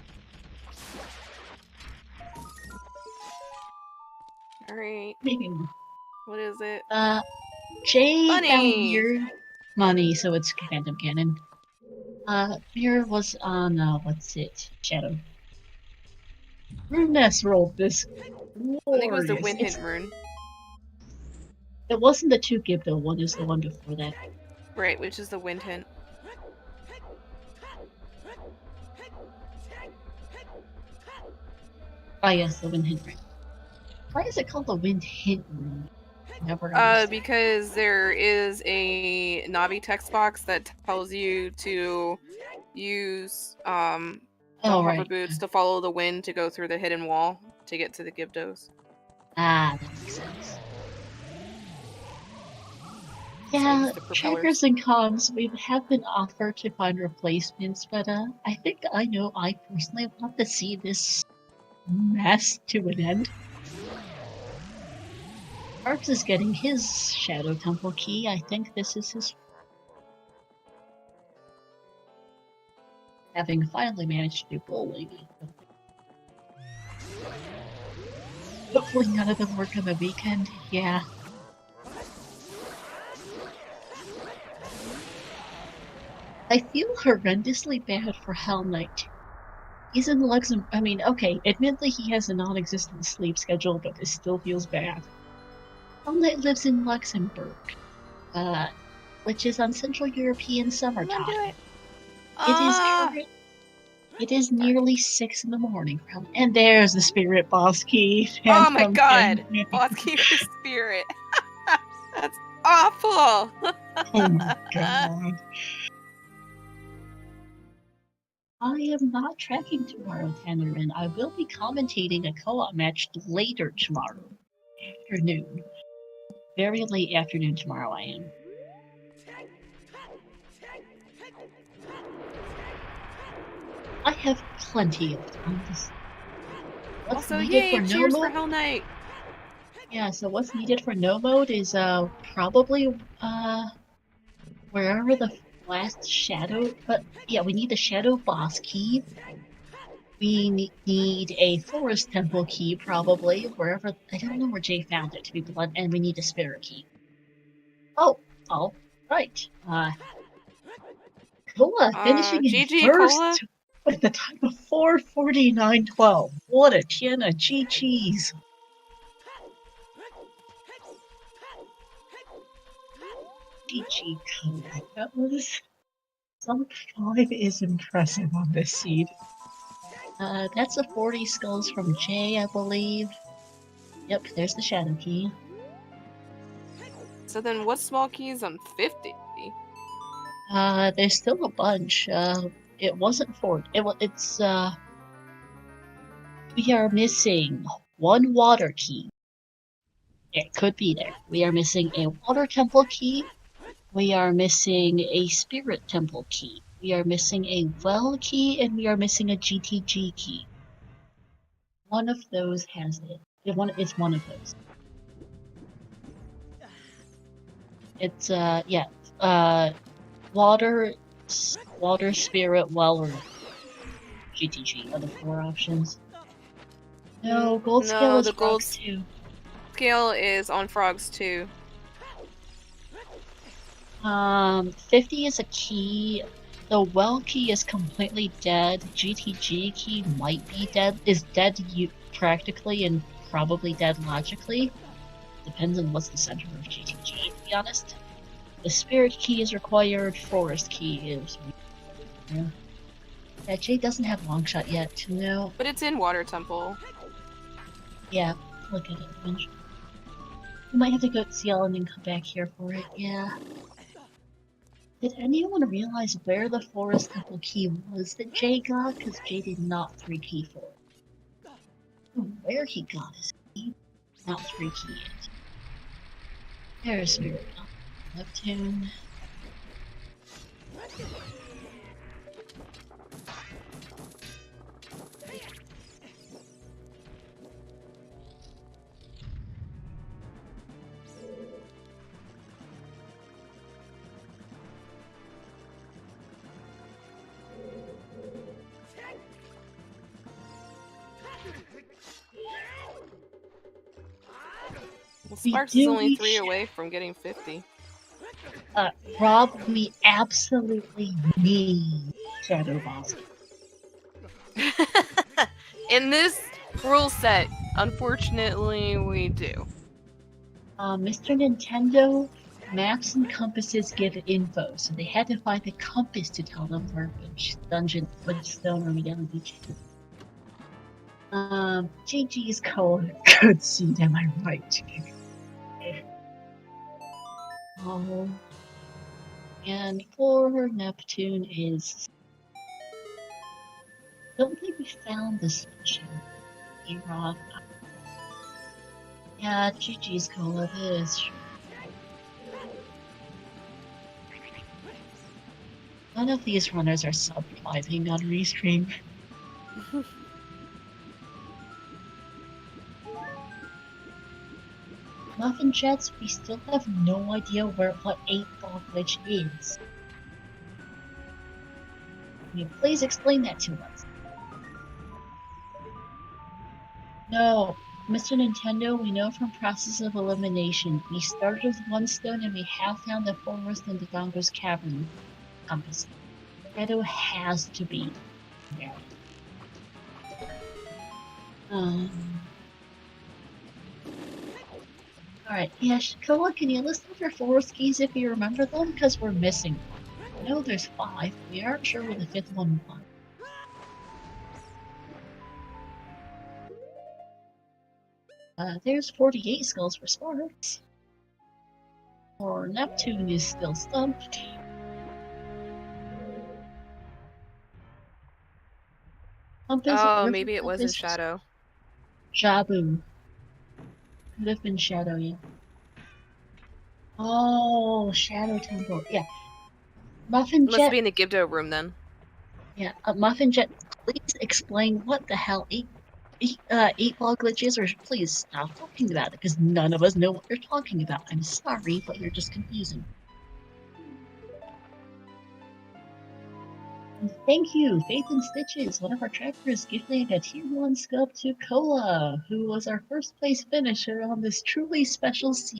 Alright. Maybe. What is it? Jay found Money! Mirror money, so it's Phantom Cannon. Mirror was on, what's it? Shadow. Rudeness rolled this. I think it was the Glorious. Wind Hidden Rune. It wasn't the 2 Gibdo one, it was the one before that. Right, which is the Wind Hint. Ah, yes, the Wind Hint Rune. Why is it called the Wind Hint Rune? Never understood. Because there is a Navi text box that tells you to use the hover right. boots to follow the wind to go through the hidden wall to get to the Gibdos. Ah, that makes sense. So Yeah, use the propellers. checkers and cons, we have been offered to find replacements, but I think I know I personally want to see this mess to an end. Parks is getting his Shadow Temple key. I think this is his. Having finally managed to do bowling. Hopefully none of them work on the weekend. Yeah. I feel horrendously bad for Hell Knight. He's in Luxembourg. I mean, okay, admittedly he has a non-existent sleep schedule, but it still feels bad. Hell Knight lives in Luxembourg, which is on Central European summertime. Do it. It is nearly 6 in the morning, and there's the spirit boss key. Oh my god! Boss key for spirit. That's awful! Oh my god. I am not tracking tomorrow, Tannerin. I will be commentating a co-op match later tomorrow afternoon. Very late afternoon tomorrow I am. I have plenty of time. What's also, needed yay! for Cheers no for mode? Hell Knight! Yeah, so what's needed for no mode is probably wherever the last shadow, but yeah, we need the shadow boss key. We need a forest temple key, probably wherever. I don't know where Jay found it, to be blunt, and we need a spirit key. Oh, all right. Kola finishing in GG, first Kola. with the time of 4:49.12. What a tiana, GG's. GG Kola. That was. Sub 5 is impressive on this seed. That's a 40 skulls from Jay, I believe. Yep, there's the shadow key. So then what small key is on 50? There's still a bunch. It wasn't 4. It's, we are missing one water key. It could be there. We are missing a water temple key. We are missing a spirit temple key. We are missing a well key, and we are missing a GTG key. One of those has it. It's one of those. It's water, spirit, well, or GTG are the 4 options. No, gold scale is the gold gold too. Scale is on frogs too. 50 is a key. The well key is completely dead. GTG key might be dead. Is dead practically and probably dead logically. Depends on what's the center of GTG, to be honest. The spirit key is required. Forest key is. Yeah, Jay doesn't have long shot yet. No. But it's in Water Temple. Yeah, look at it eventually. We might have to go to CL and then come back here for it. Yeah. Did anyone realize where the Forest Temple key was that Jay got? Because Jay did not 3 key for it. Where he got his key? Not 3 key yet. There's Spirit. Neptune. Well, We Sparks do is only need 3 away from getting 50. Rob, we absolutely need Shadow Boss. In this rule set, unfortunately, we do. Mr. Nintendo, maps and compasses give info, so they had to find the compass to tell them where which dungeon, which stone room again each. GG's code. Good seed, am I right? Oh. And for Neptune is. Don't think we found this mission. Rob. Yeah, GG's call it is. None of these runners are surviving on Restream. Muffin Jets, we still have no idea what 8-ball glitch is. Can you please explain that to us? No, Mr. Nintendo, we know from process of elimination. We started with 1 stone and we have found the forest in the Dongo's cavern compass. Shadow has to be there. Alright, yeah, Shikoa, can you list off your forest keys if you remember them? Because we're missing one. I know there's 5. We aren't sure where the 5th one was. There's 48 skulls for Sparks. Or Neptune is still stumped. Oh, maybe it was a shadow. Jabu. Could have been Shadow, yeah. Oh, Shadow Temple. Yeah. Muffin Must Jet. be in the Gibdo room then. Yeah, Muffin Jet, please explain what the hell 8-ball glitch is, or please stop talking about it, because none of us know what you're talking about. I'm sorry, but you're just confusing. And thank you, Faith and Stitches, one of our trackers, gifting a tier 1 sculpt to Kola, who was our first place finisher on this truly special season.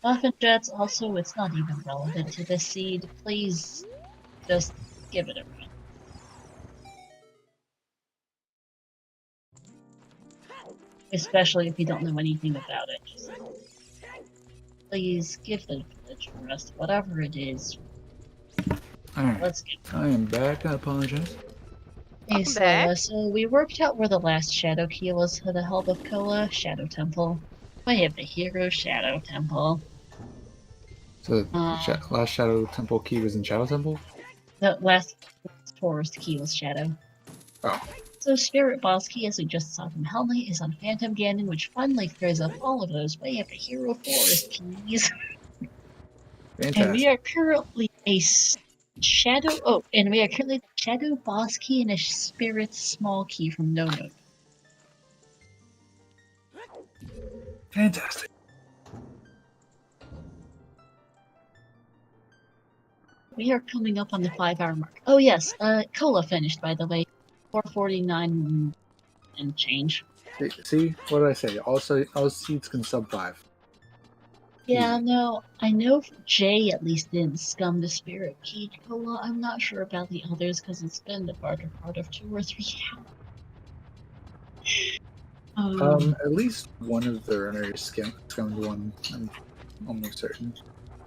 Muffin Jets, also, it's not even relevant to this seed. Please, just give it a run. Especially if you don't know anything about it. Just please give the glitch a rest, whatever it is. Alright, Let's get I am back. I apologize. Hey, back. so we worked out where the last Shadow Key was for the help of Kola, Shadow Temple. I have the hero Shadow Temple. So, last Shadow Temple key was in Shadow Temple? The last Forest Key was Shadow. Oh. So Spirit Boss Key, as we just saw from Hell Knight, is on Phantom Ganon, which finally clears up all of those way up the Hero Forest Keys. Fantastic. And we are currently a Shadow... Oh, and we are currently a Shadow Boss Key and a Spirit Small Key from No Note. Fantastic. We are coming up on the 5-hour mark. Oh yes, Cola finished, by the way. 449 and change. See? What did I say? All seeds can sub 5. Yeah, Easy. no, I know Jay at least didn't scum the Spirit Key Cola. I'm not sure about the others because it's been the part of 2 or 3 hours. At least one of the runners scummed one. I'm almost certain.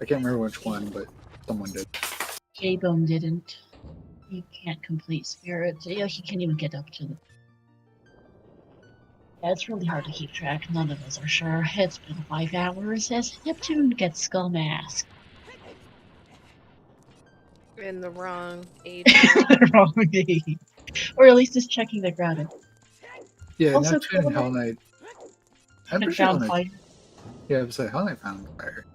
I can't remember which one, but someone did. J-Bone didn't. He can't complete Spirit. Yeah, he can't even get up to the... Yeah, it's really hard to keep track. None of us are sure. It's been 5 hours as Neptune gets Skull Mask. In the wrong age. Wrong age. Or at least just checking the ground. Yeah, Also, Neptune and Hell Knight. I'm pretty sure Hell found Knight. fire. Yeah, I was like, Hell Knight found fire.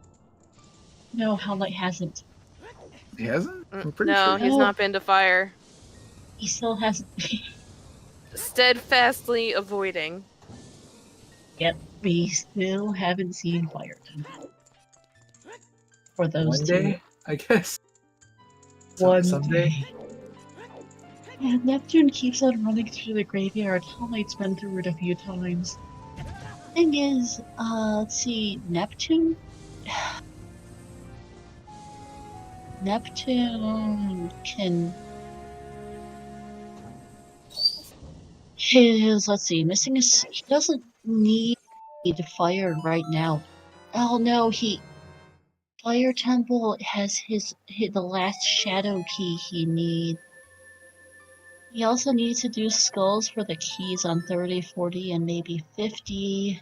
No, Hell Knight hasn't. He hasn't? I'm pretty No, sure. he's not been to fire. He still hasn't. Steadfastly avoiding. Yep, we still haven't seen Fire Temple. For those One two. day, I guess. One someday. day. Yeah, Neptune keeps on running through the graveyard. Hollight's been through it a few times. Thing is, let's see, Neptune? Neptune can... let's see, missing is... He doesn't need fire right now. Oh no, Fire Temple has the last shadow key he needs. He also needs to do skulls for the keys on 30, 40, and maybe 50.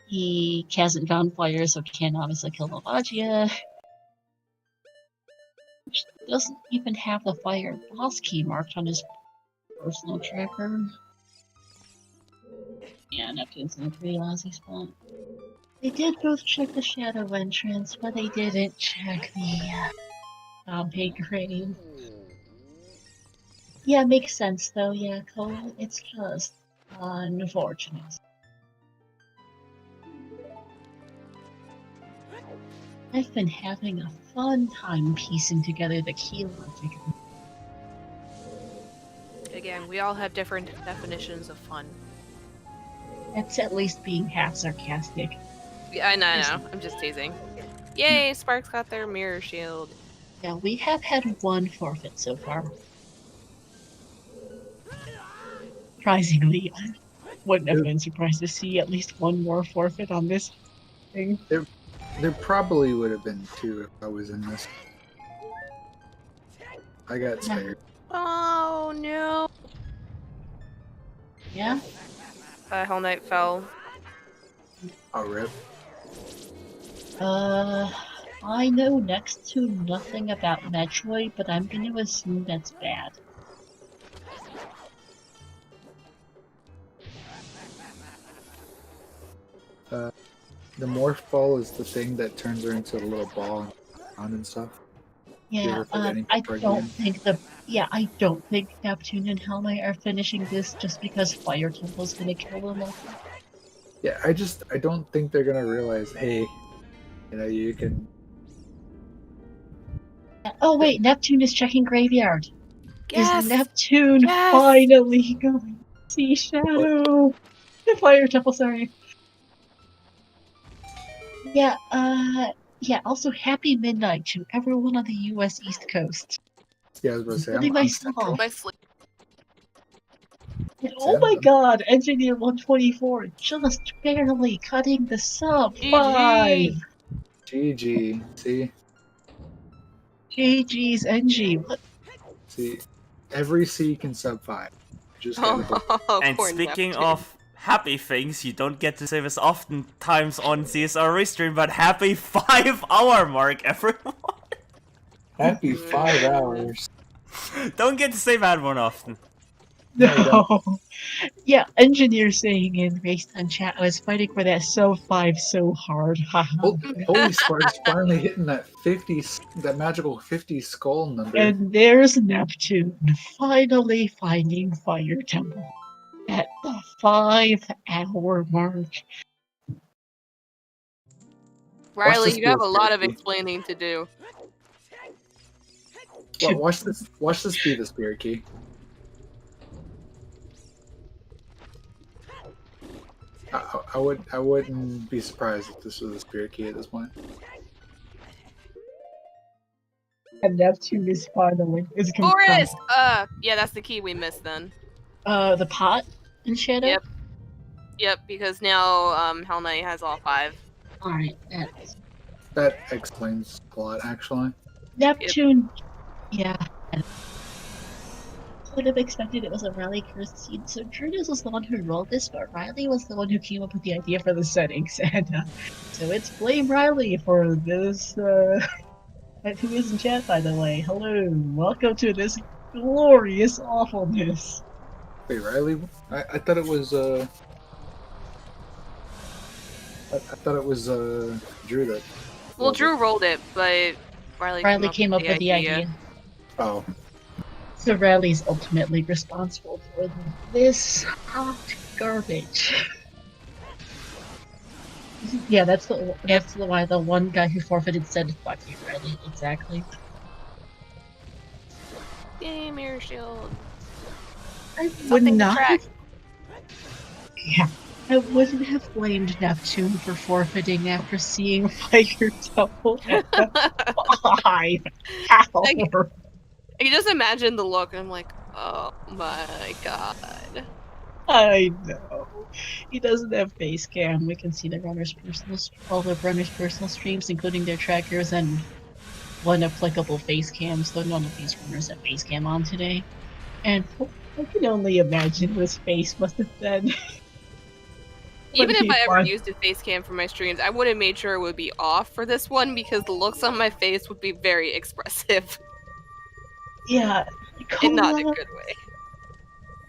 He hasn't found fire, so can't obviously kill Lavagia. Doesn't even have the fire boss key marked on his personal tracker. Yeah, Neptune's in a pretty lousy spot. They did both check the shadow entrance, but they didn't check the Pompeii grave. Yeah, makes sense though, yeah, Cole. It's just unfortunate. I've been having a fun time piecing together the key logic. Again, we all have different definitions of fun. That's at least being half sarcastic. Yeah, I know. I'm just teasing. Yay, Sparks got their mirror shield. Yeah, we have had one forfeit so far. Surprisingly, I wouldn't have been surprised to see at least one more forfeit on this thing. There probably would have been 2 if I was in this. I got spared. Oh no. Yeah? Hell Knight fell. Oh, rip. I know next to nothing about Metroid, but I'm going to assume that's bad. The morph ball is the thing that turns her into a little ball and stuff. Yeah, I don't think Neptune and Hell Knight are finishing this just because Fire Temple's gonna kill them all. Yeah, I don't think they're gonna realize, hey, you can... Oh wait, Neptune is checking graveyard. Yes! Is Neptune Yes! finally going to see Shadow? The Fire Temple, sorry. Yeah, also happy midnight to everyone on the US East Coast. Yeah, I was about to say, Including myself. My sleep. And oh my god, Engineer 124 just barely cutting the sub GG. 5. GG. See? GG's NG. What? See, every C can sub 5. Just gotta And Poor speaking Neptune. of happy things, you don't get to say this often times on CSR Restream, but happy 5-hour mark, everyone! Happy 5 hours. Don't get to say that one often. No. Yeah, Engineer saying in FaceTime chat, I was fighting for that sub 5 so hard. Holy Sparks finally hitting that magical 50 skull number. And there's Neptune finally finding Fire Temple at the 5-hour mark. Riley, this you have a be a lot of spirit key. explaining to do. Well, watch this be the spirit key. I wouldn't be surprised if this was a spirit key at this point. And Neptune is finally Forest! Yeah, that's the key we missed then. The pot in Shadow? Yep, because now Hell Knight has all 5. Alright, That explains a lot, actually. Neptune, yeah. Would have expected it was a Riley cursed seed. So Judith was the one who rolled this, but Riley was the one who came up with the idea for the settings, and so it's blame Riley for this. Who is in chat, by the way? Hello, welcome to this glorious awfulness. Wait, Riley? I thought it was I thought it was Drew that. Well, Drew rolled it, but Riley came up with the idea. Oh. So Riley's ultimately responsible for this hot garbage. Yeah, that's why the one guy who forfeited said, "Fuck you, really." Exactly. Yay, mirror shield. I would Something to not track. Yeah, I wouldn't have blamed Neptune for forfeiting after seeing Fire Temple at the 5 hour. I can just imagine the look, and I'm like, oh my god. I know. He doesn't have face cam. We can see the runners' all the runners' personal streams, including their trackers and one applicable face cam, so none of these runners have face cam on today. And I can only imagine what his face must have been. Even if I ever used a face cam for my streams, I would have made sure it would be off for this one because the looks on my face would be very expressive. Yeah, And not in a good way.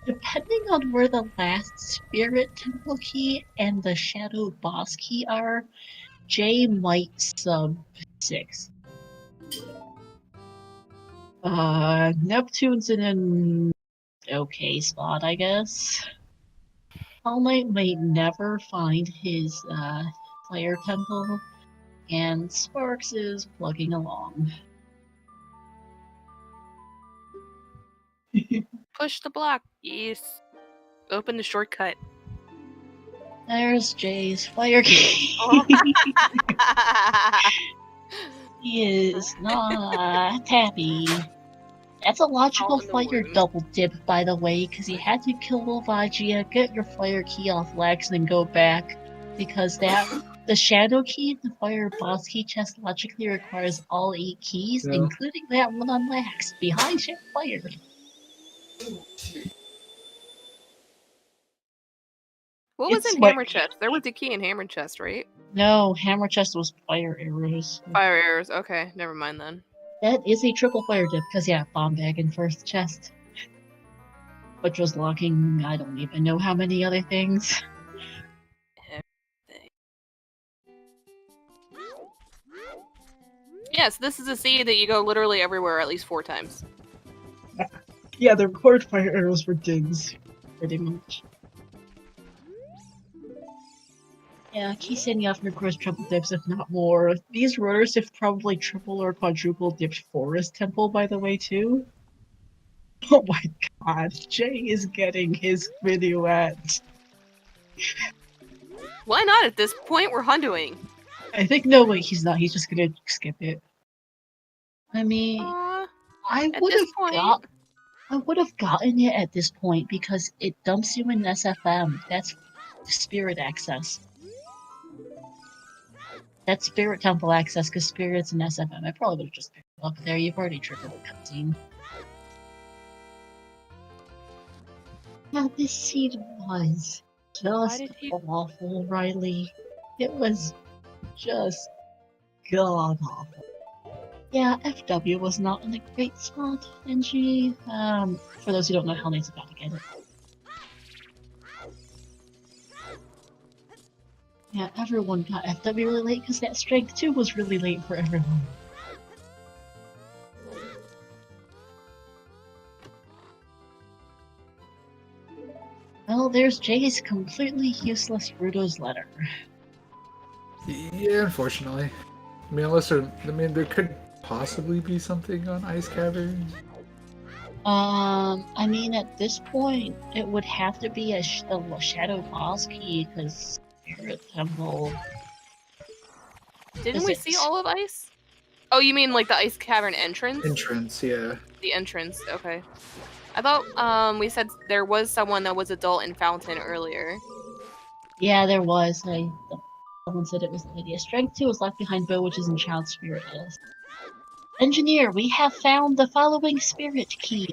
Depending on where the last Spirit Temple key and the Shadow Boss key are, Jay might sub 6. Neptune's in an okay spot, I guess. All Might might never find his Fire Temple, and Sparks is plugging along. Push the block. Yes. Open the shortcut. There's Jay's Fire key. He is not happy. That's a logical fire double dip, by the way, because you had to kill Volvagia, get your fire key off Lex, and then go back. Because the shadow key, the fire boss key chest logically requires all 8 keys, including that one on Lex, behind fire. What was in Hammer Chest? There was a key in Hammer Chest, right? No, Hammer Chest was fire arrows. Fire arrows, okay, never mind then. That is a triple fire dip, because yeah, bomb bag in first chest. Which was locking, I don't even know how many other things. Yes, this is a seed that you go literally everywhere at least 4 times. Yeah, the record fire arrows were digs, pretty much. Yeah, Kiseni often records triple dips, if not more. These runners have probably triple or quadruple dipped Forest Temple, by the way, too. Oh my god, Jay is getting his minuet. Why not at this point? We're hundoing. I think, no, wait, he's not. He's just gonna skip it. I mean, I would have gotten it at this point because it dumps you in SFM. That's Spirit access. That's Spirit Temple access because Spirit's in SFM. I probably would have just picked it up there. You've already triggered the cutscene. Yeah, this seed was just awful, Riley. It was just god awful. Yeah, FW was not in a great spot, NG. For those who don't know, Hell Knight's about to get it. Yeah, everyone got FW really late because that Strength 2 was really late for everyone. Well, there's Jay's completely useless Rudo's letter. Yeah, unfortunately. I mean, there could possibly be something on Ice Cavern. I mean, at this point, it would have to be a Shadow Boss key, because Spirit Temple... Didn't we see all of Ice? Oh, you mean like the Ice Cavern entrance? Entrance, yeah. The entrance, okay. I thought we said there was someone that was adult in Fountain earlier. Yeah, there was. Someone said it was Lydia. Strength 2 was left behind Bo, which is in Child Spirit list. Engineer, we have found the following spirit key.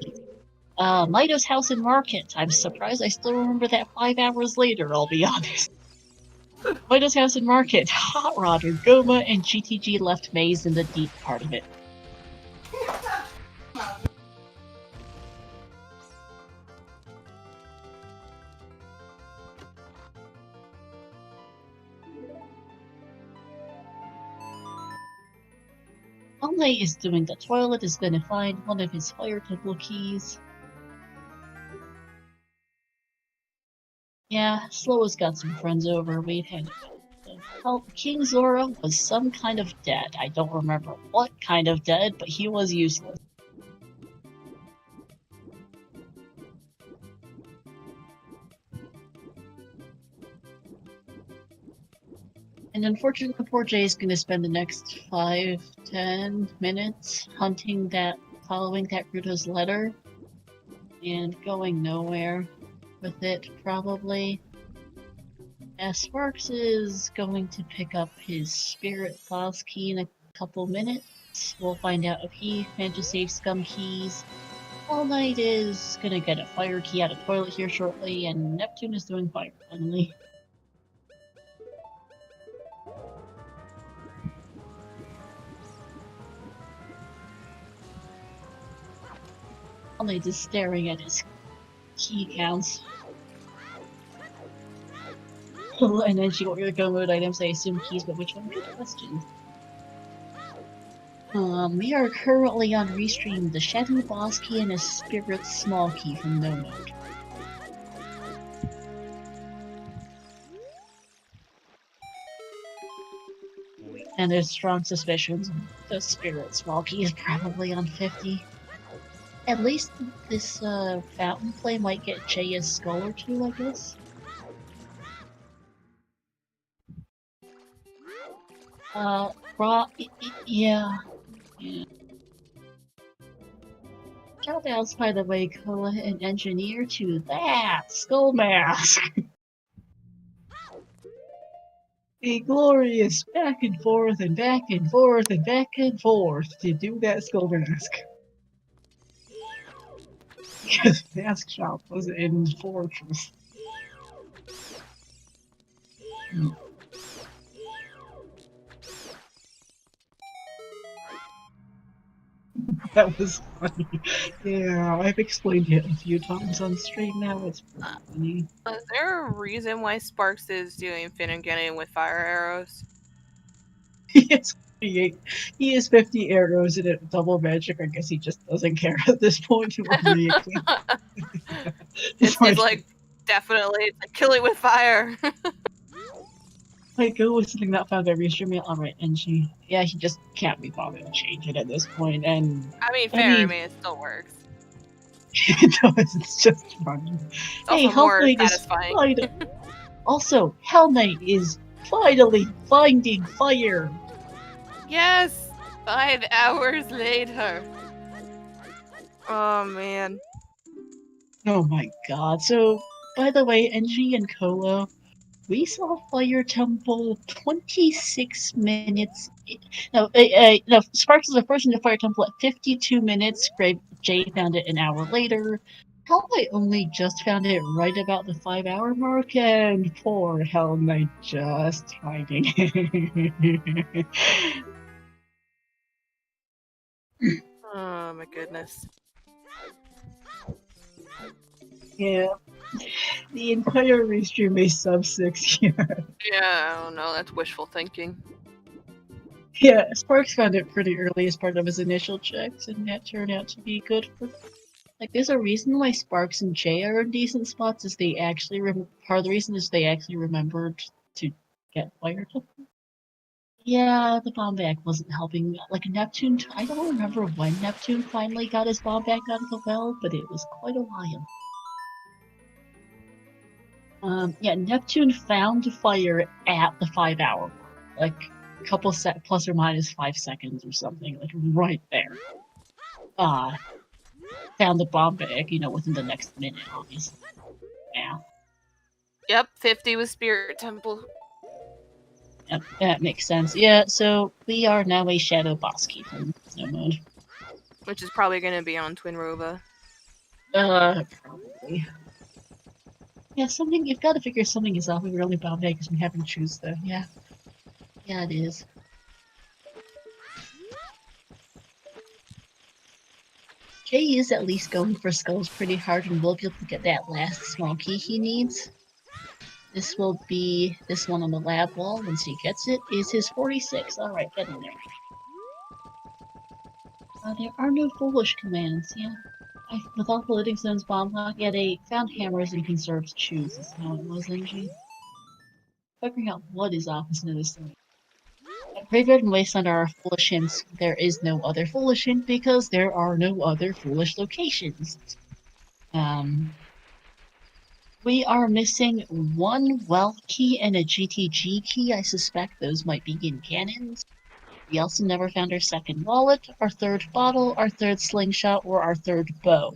Mito's house in Market. I'm surprised I still remember that 5 hours later, I'll be honest. Mito's house in Market. Hot Rodder, Goma, and GTG left Maze in the deep part of it. Only is doing the toilet is gonna find one of his Fire Temple keys. Yeah, Slow has got some friends over. We've had Well, King Zora was some kind of dead. I don't remember what kind of dead, but he was useless. And unfortunately, poor Jay is going to spend the next 5-10 minutes following that Ruto's letter, and going nowhere with it, probably. As Sparks is going to pick up his Spirit Boss Key in a couple minutes. We'll find out if he managed to save Scum Keys. All Knight is going to get a Fire Key out of Toilet here shortly, and Neptune is doing Fire finally. All Knight is staring at his key counts. And then she got your go mode items, I assume keys, but which one? Good question. We are currently on Restream, the Shadow Boss Key and a Spirit Small Key from No Mode. And there's strong suspicions the Spirit Small Key is probably on 50. At least this fountain play might get Jay a skull or two, I guess. Yeah. Shoutouts, by the way, Koa, an engineer, to that skull mask. A glorious back and forth and back and forth and back and forth to do that skull mask. Because Mask Shop was in Fortress. That was funny. Yeah, I've explained it a few times on stream now. It's funny. Is there a reason why Sparks is doing Finnegan with fire arrows? He has 50 arrows in it, double magic. I guess he just doesn't care at this point. It's like, definitely, it's like, kill it with fire. Like, go with something not found by Restream. Alright, and he just can't be bothered to change it at this point, and... I mean, fair, it still works. No, it's just funny. It's also more satisfying. Also, Hell Knight is finally finding fire! Yes! 5 hours later. Oh, man. Oh my god. So, by the way, NG and Kola, we saw Fire Temple 26 minutes. No, Sparks is the first into Fire Temple at 52 minutes. Jay found it an hour later. Hell Knight only just found it right about the 5-hour mark, and poor Hell Knight just finding it. Oh my goodness. Yeah. The entire restream is sub 6 here. Yeah, I don't know, that's wishful thinking. Yeah, Sparks found it pretty early as part of his initial checks, and that turned out to be good for... Like, there's a reason why Sparks and Jay are in decent spots, is they actually... Part of the reason is they actually remembered to get Fire Temple. Yeah, the bomb bag wasn't helping. Like, Neptune... I don't remember when Neptune finally got his bomb bag out of the well, but it was quite a while. Yeah, Neptune found fire at the 5-hour mark. Like, a couple plus or minus 5 seconds or something, like right there. Found the bomb bag, within the next minute, obviously. Yeah. Yep, 50 was Spirit Temple. Yep, that makes sense. Yeah, so we are now a Shadow Boss Key from No Mode. Which is probably gonna be on Twin Roba. Probably. Yeah, you've got to figure something is off with your only bomb bag because we haven't choose though. Yeah. Yeah, it is. Jay is at least going for skulls pretty hard and will be able to get that last small key he needs. This will be this one on the lab wall. Once he gets it, is his 46. Alright, get in there. There are no foolish commands, yeah. With all the Living Stone's bomb block, yeah, they found hammers and conserves choose, is how it was, NG. figuring out what is opposite of this thing. Graveyard and Wasteland are foolish hints. There is no other foolish hint because there are no other foolish locations. We are missing one wealth key and a GTG key. I suspect those might be in cannons. We also never found our second wallet, our third bottle, our third slingshot, or our third bow.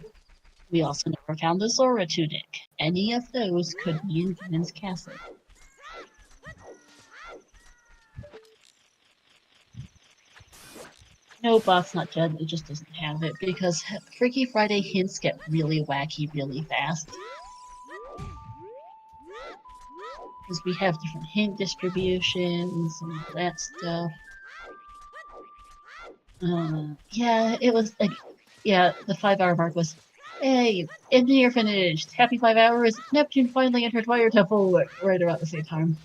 We also never found the Zora tunic. Any of those could be in Ganon's castle. No, Bot's not dead, it just doesn't have it, because Freaky Friday hints get really wacky really fast. Because we have different hint distributions and all that stuff. Yeah, it was like, yeah, the 5-hour mark was, hey, engineer finished, happy 5 hours, Neptune finally entered Fire Temple right about the same time.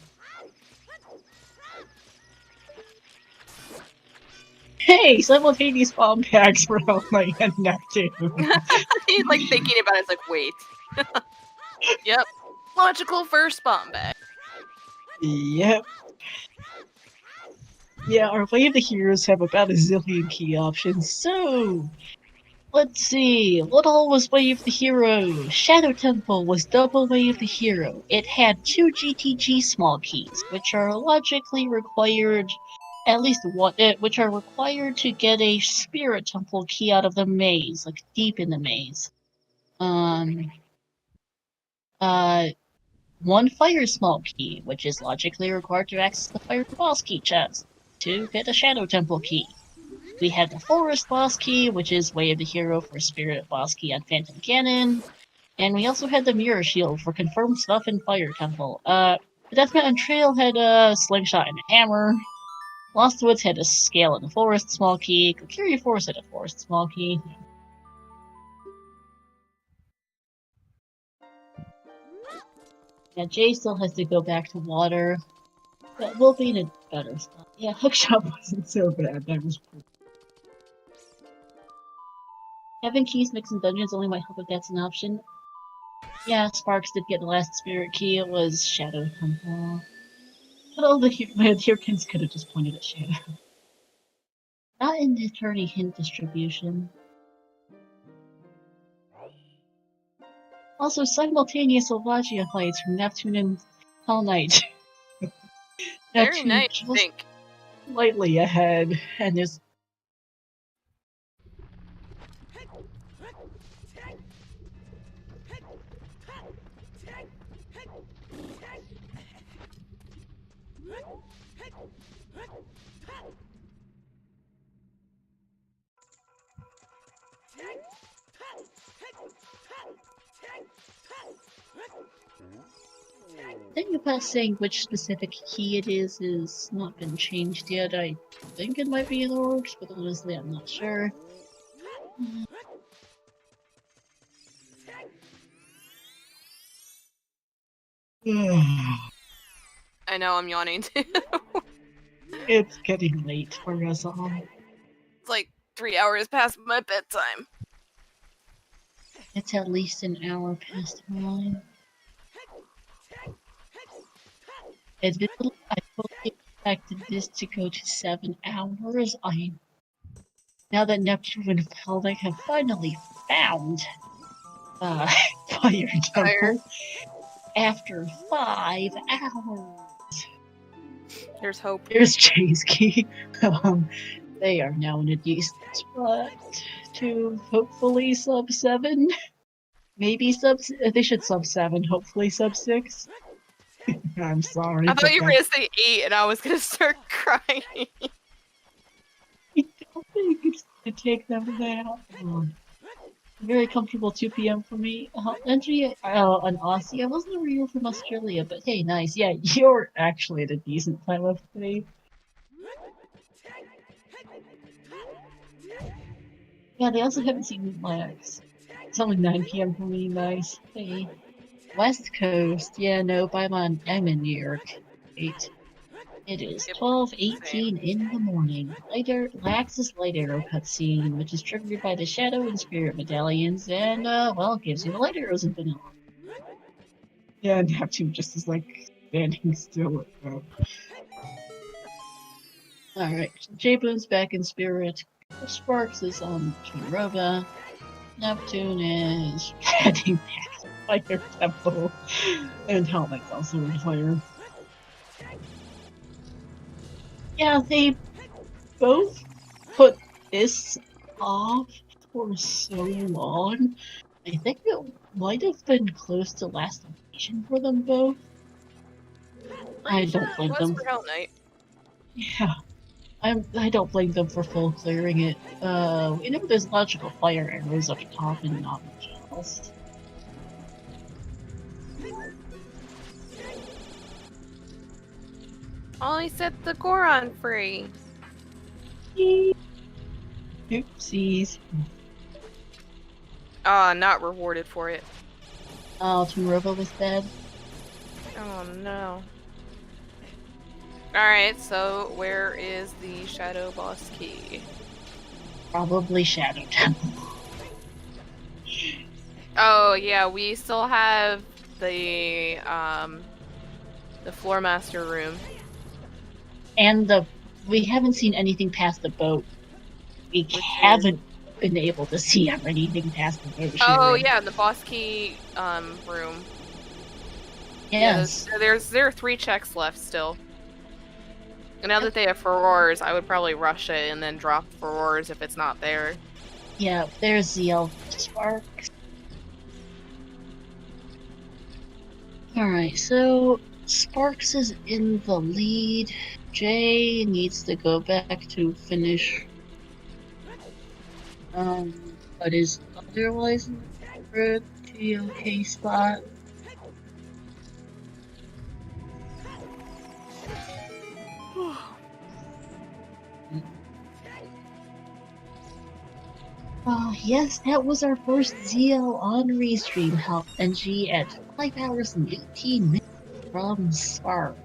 Hey, simultaneous bomb packs for Hellknight and Neptune. He's like thinking about it, it's like, wait. Yep. Logical first bomb bag. Yep. Yeah, our Way of the Heroes have about a zillion key options, so... Let's see, what all was Way of the Hero? Shadow Temple was double Way of the Hero. It had 2 GTG small keys, which are logically required, at least one, which are required to get a Spirit Temple key out of the maze, like deep in the maze. 1 Fire Small Key, which is logically required to access the Fire Boss Key chest, to get a Shadow Temple key. We had the Forest Boss Key, which is Way of the Hero for Spirit Boss Key on Phantom Cannon, and we also had the Mirror Shield for confirmed stuff in Fire Temple. The Death Mountain Trail had a Slingshot and a Hammer. Lost Woods had a Scale and a Forest Small Key. Kokiri Forest had a Forest Small Key. Yeah, Jay still has to go back to water, but we'll be in a better spot. Yeah, Hookshot wasn't so bad. That was cool. Having keys mixed in dungeons only might help if that's an option. Yeah, Sparks did get the last spirit key. It was Shadow Temple. But all the Hurricanes could have just pointed at Shadow. Not in the attorney hint distribution. Also, simultaneous Ovagia fights from Neptune and Hell Knight. Very nice, I think. Slightly ahead, and there's the thing about saying which specific key it is not been changed yet. I think it might be in the works, but honestly I'm not sure. I know, I'm yawning too. It's getting late for us all. It's like 3 hours past my bedtime. It's at least an hour past mine. Admittedly, I fully expected this to go to 7 hours. Now that Neptune and Feldic have finally found Fire Temple after 5 hours. There's hope. There's Jay's key. They are now in a decent spot to hopefully sub 7. Maybe they should sub 7, hopefully sub 6. I'm sorry. I thought you were gonna say 8 and I was gonna start crying. I don't think it's gonna take them there. Very comfortable 2 p.m. for me. Entry an Aussie. I wasn't aware you were from Australia, but hey, nice. Yeah, you're actually at a decent time of day. Yeah, they also haven't seen Lex. It's only 9 p.m. for me, nice. Hey. West Coast. Yeah, no, I'm in New York. 8. It is 12:18 in the morning. Lax's Light Arrow cutscene, which is triggered by the Shadow and Spirit medallions, and, well, gives you the Light Arrows and vanilla. Yeah, Neptune just is like, standing still. Alright, J-Bone's back in spirit. Sparks is on Kinroba. Neptune is heading back to Fire Temple. And Helmet's also in fire. Yeah, they both put this off for so long. I think it might have been close to last occasion for them both. I don't blame them. For Hell Knight. Yeah. I don't blame them for full clearing it. We know there's logical fire arrows up top and not much else. Ollie set the Goron free. Oopsies. Not rewarded for it. Oh, Tomorrow was dead. Oh no. Alright, so where is the Shadow Boss key? Probably Shadow Temple. Oh yeah, we still have the Floor Master room. And we haven't seen anything past the boat. We haven't been able to see anything past the boat. Oh yeah, the boss key room. Yes. Yeah, there are 3 checks left still. And now that they have Furores, I would probably rush it and then drop Furores if it's not there. Yeah, there's the Sparks. Alright, so Sparks is in the lead. Jay needs to go back to finish. But is otherwise in the pretty okay spot. Yes, that was our first ZL on restream. Help NG at 5 hours and 18 minutes from Spark.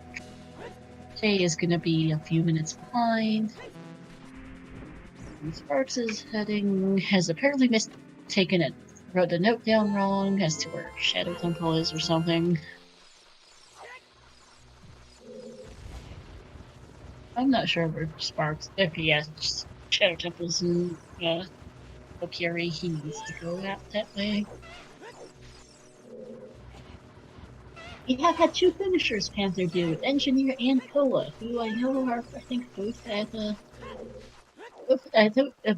Jay is gonna be a few minutes behind. And Sparks is has apparently taken it, wrote the note down wrong as to where Shadow Temple is or something. I'm not sure where Sparks, if he has Shadow Temple's in, Okiri, he needs to go out that way. We have had 2 finishers Panther do with Engineer and Koa, who I know are, I think, both at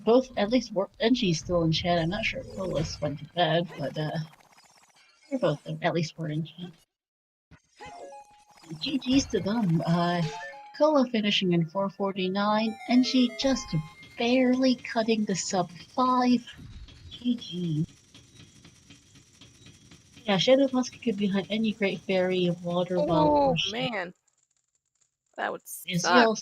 both at least Engi's still in chat. I'm not sure if Koa's went to bed, but they're both at least were in chat. GG's to them. Koa finishing in 449, Engi just barely cutting the sub 5. GG. Yeah, Shadow Husky could be behind any Great Fairy of Water Oh man. That would suck.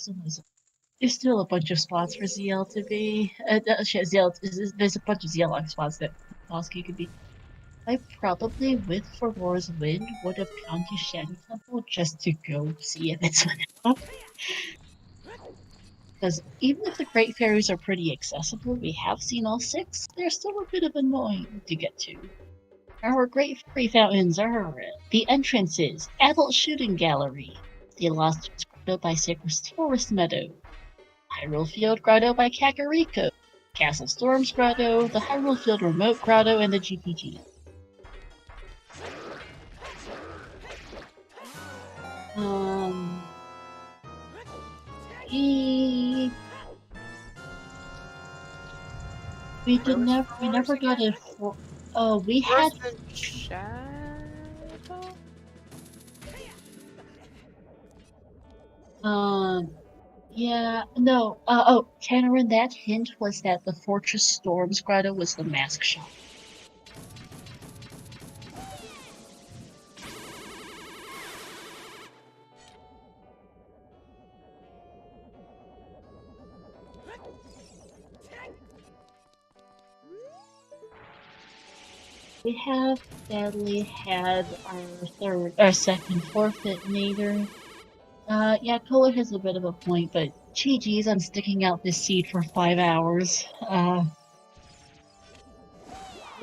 There's still a bunch of spots for ZL to be. There's a bunch of ZL spots that Husky could be. I probably, with For War's Wind, would have gone to Shadow Temple just to go see if it's enough. Because even if the Great Fairies are pretty accessible, we have seen all 6, they're still a bit of annoying to get to. Our Great Fairy Fountains are the entrances, Adult Shooting Gallery, the Lost Grotto by Sacred Forest Meadow, Hyrule Field Grotto by Kakariko, Castle Storms Grotto, the Hyrule Field Remote Grotto, and the GPG. We never got a. We had. Yeah, no. Tannerin, that hint was that the Fortress Storms Grotto was the mask shop. We have sadly had our second forfeit nader. Yeah, Kola has a bit of a point, but GG's on sticking out this seed for 5 hours. There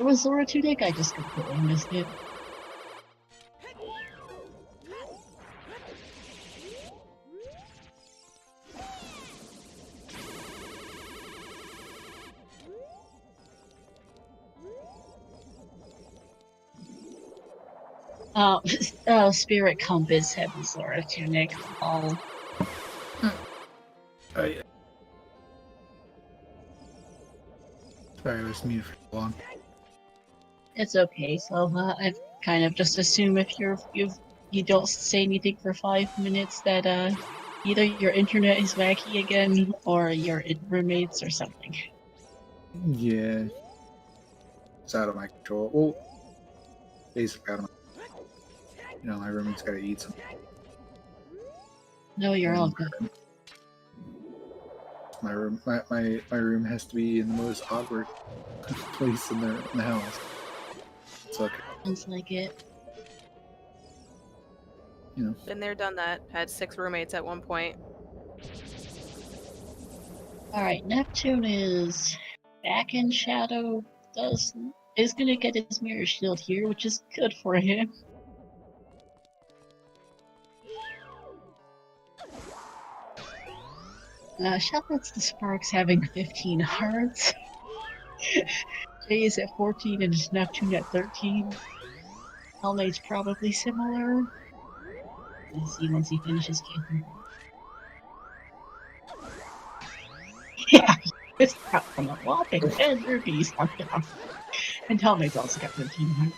was Zora 2 Dick, I just completely missed it. Spirit Compass, Heavy Sword, Tunic, all. Oh, yeah. Sorry, I was muted for too long. It's okay. So I've kind of just assume if you don't say anything for 5 minutes that either your internet is wacky again or your roommates or something. Yeah. It's out of my control. Well, basically out of my... You know, my roommate's gotta eat something. No, you're all good. My room has to be in the most awkward place in the house. It's okay. Sounds like it. You know. Been there, done that. Had 6 roommates at one point. Alright, Neptune is back in shadow. Is gonna get his mirror shield here, which is good for him. Shoutouts to Sparks having 15 hearts. Jay is at 14 and Neptune at 13. Hellmate's probably similar. Let's see once he finishes camping. Yeah, it's got from a whopping 10 rupees on it. And Hellmate's also got 15 hearts.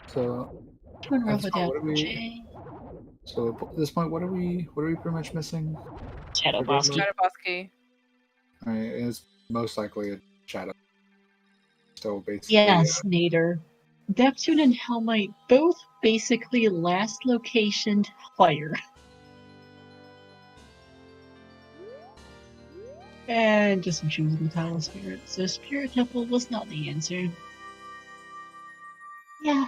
So Turn That's over fine. down What are we- Jay. So at this point, what are we pretty much missing? Shadow Okay, Bosky. Shadow- Shadowbosky. I mean, it's most likely a shadow. So basically, Yes, Nader. Neptune and Hellmite both basically last locationed fire. And just some choosing the title of Spirit. So Spirit Temple was not the answer. Yeah,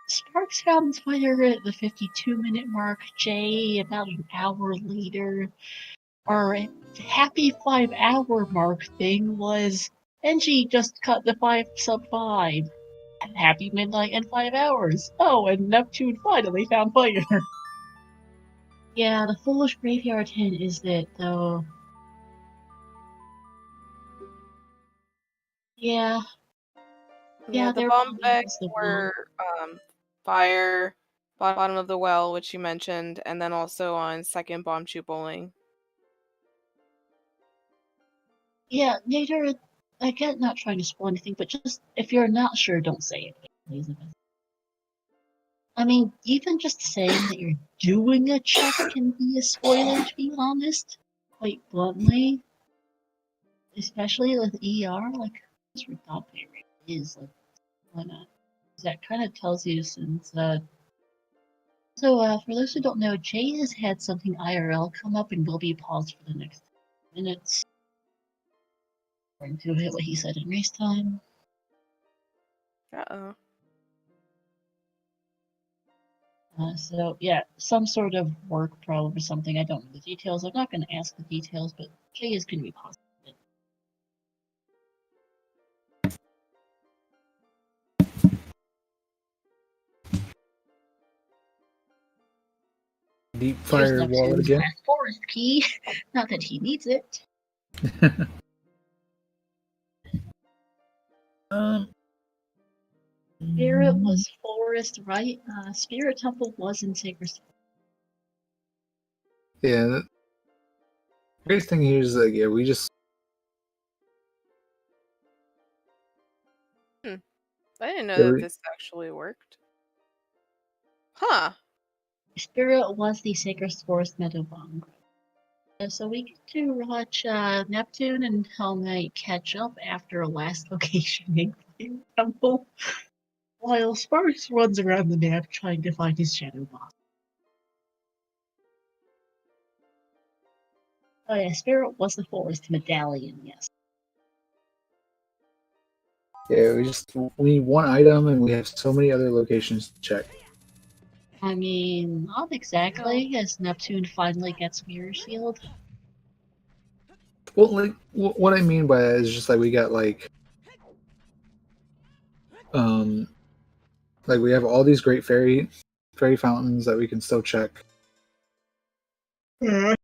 Sparks found fire at the 52-minute mark. Jay about an hour later. Our happy 5-hour mark thing was Engie just cut the 5 sub 5. Happy midnight and 5 hours. Oh, and Neptune finally found fire. Yeah, the foolish graveyard hint is that though. Yeah. Yeah, the there bomb really bags is the were fire, bottom of the well, which you mentioned, and then also on second bomb shoot bowling. Yeah, Nader, I get not trying to spoil anything, but just if you're not sure, don't say it, Elizabeth. I mean, even just saying that you're doing a check can be a spoiler, to be honest. Quite bluntly. Especially with ER, like, this thought rate is, like, why not? That kind of tells you since, So, for those who don't know, Jay has had something IRL come up and will be paused for the next minutes. According to what he said in race time. Uh-oh. So, yeah, some sort of work problem or something. I don't know the details. I'm not going to ask the details, but Jay is going to be paused. deep There's fire wallet Neptune's again. last forest key. Not that he needs it. Spirit was forest, right? Spirit Temple was in Sacred. Yeah. The greatest thing here is like, yeah, we just I didn't know Yeah, that we- this actually worked. Huh. Spirit was the Sacred Forest Meadow Bomb. So we get to watch Neptune and Hellknight catch up after last location in Clear Temple, while Sparks runs around the map trying to find his shadow boss. Oh yeah, Spirit was the forest medallion, yes. Yeah, we need one item and we have so many other locations to check. I mean, not exactly, as Neptune finally gets Mirror Shield. Well, like what I mean by that is just like we got like we have all these great fairy fountains that we can still check. Good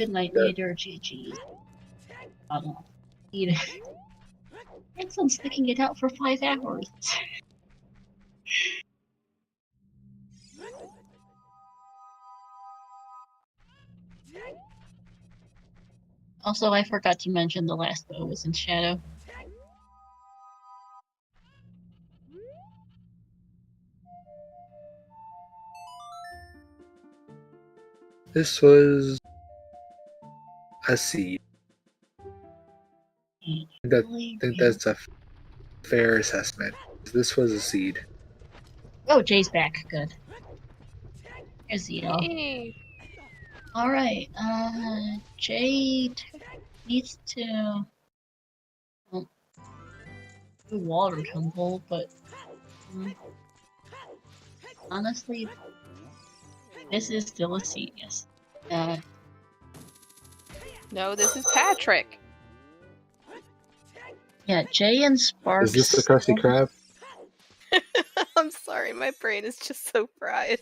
night, Yeah. later, GG. I don't know. You know, it's on sticking it out for 5 hours. Also, I forgot to mention the last bow was in shadow. This was a seed. I think that's a fair assessment. This was a seed. Oh, Jay's back. Good. Here's Zeno. Hey. Alright, Jay needs to do water temple, but honestly, this is still a genius. No, this is Patrick. Yeah, Jay and Sparks. Is this the Krusty Krab? I'm sorry, my brain is just so fried.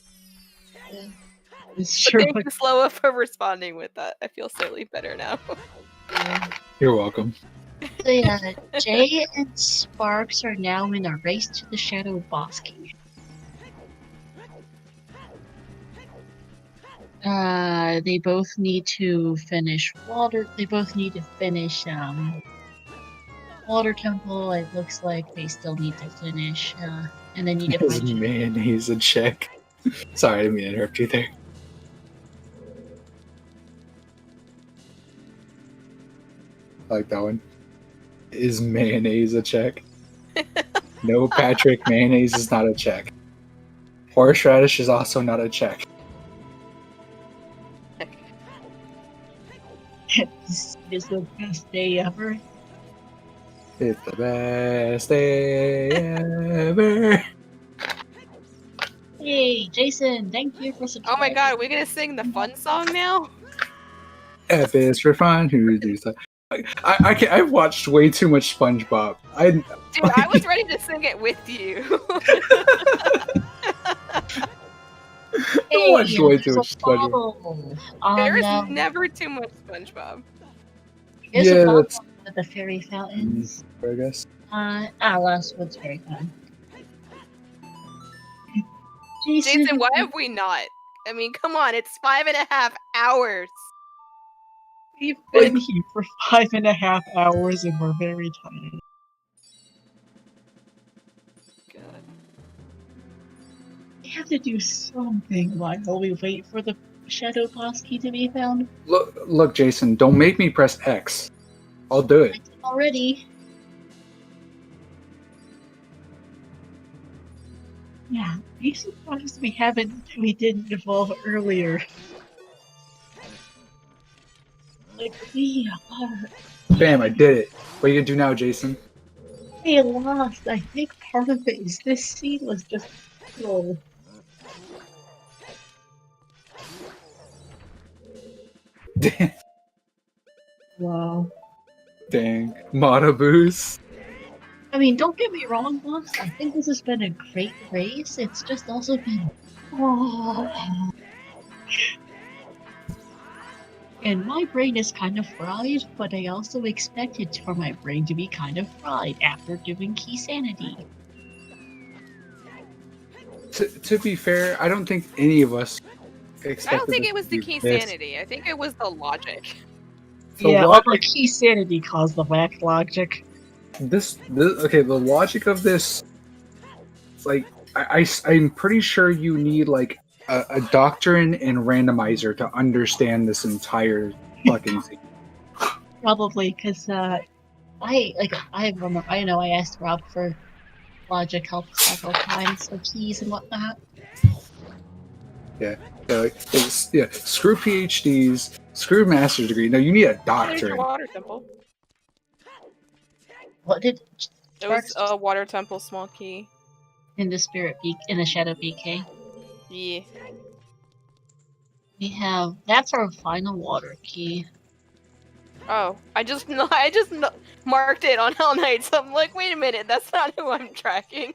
It's sure. Thank you, Slowa, for responding with that. I feel slightly better now. You're welcome. So yeah, Jay and Sparks are now in a race to the Shadow Boss Key. They both need to finish water. They both need to finish water temple. It looks like they still need to finish, and they need to Is finish. mayonnaise a check? Sorry, I didn't mean to interrupt you there. I like that one. Is mayonnaise a check? No, Patrick, mayonnaise is not a check. Horseradish is also not a check. This is the best day ever. It's the best day ever. Hey, Jason, thank you for subscribing. Oh my god, are we gonna sing the fun song now? F is for fun. Who do stuff? I've watched way too much SpongeBob. Dude, I was ready to sing it with you. Hey, watched way too there's much a SpongeBob. problem There is on, never too much SpongeBob. there's Yeah, a problem that's- with the fairy fountains. I guess. Last one's very fun. Jason, Jason, why have we not? I mean, come on, it's 5.5 hours. we've been here for 5.5 hours and we're very tired. God. We have to do something while we wait for the Shadow Boss Key to be found. Look, Jason. Don't make me press X. I'll do it. Already. Yeah, be surprised we didn't evolve earlier. Like, we are. Bam! I did it. What are you gonna do now, Jason? We lost. I think part of it is this seed was just full. Wow. Dang. Monoboos. I mean, don't get me wrong, boss. I think this has been a great race. It's just also been. Oh. And my brain is kind of fried, but I also expected for my brain to be kind of fried after doing Key Sanity. To be fair, I don't think any of us expected. I don't think this it was to the be key this. sanity. I think it was the logic. The yeah, logic- or Key Sanity caused the whack logic. This okay. The logic of this, like, I'm pretty sure you need like a doctrine and randomizer to understand this entire fucking thing. Probably, because I remember. I know I asked Rob for logic help several times for keys and whatnot. Screw PhDs, screw master's degree. No, you need a There's your doctorate. water temple. What did It was Sparks a water temple small key. in the in the Shadow BK? Yeah. We have that's our final water key. Oh, I just marked it on Hell Knight, so I'm like, wait a minute, that's not who I'm tracking.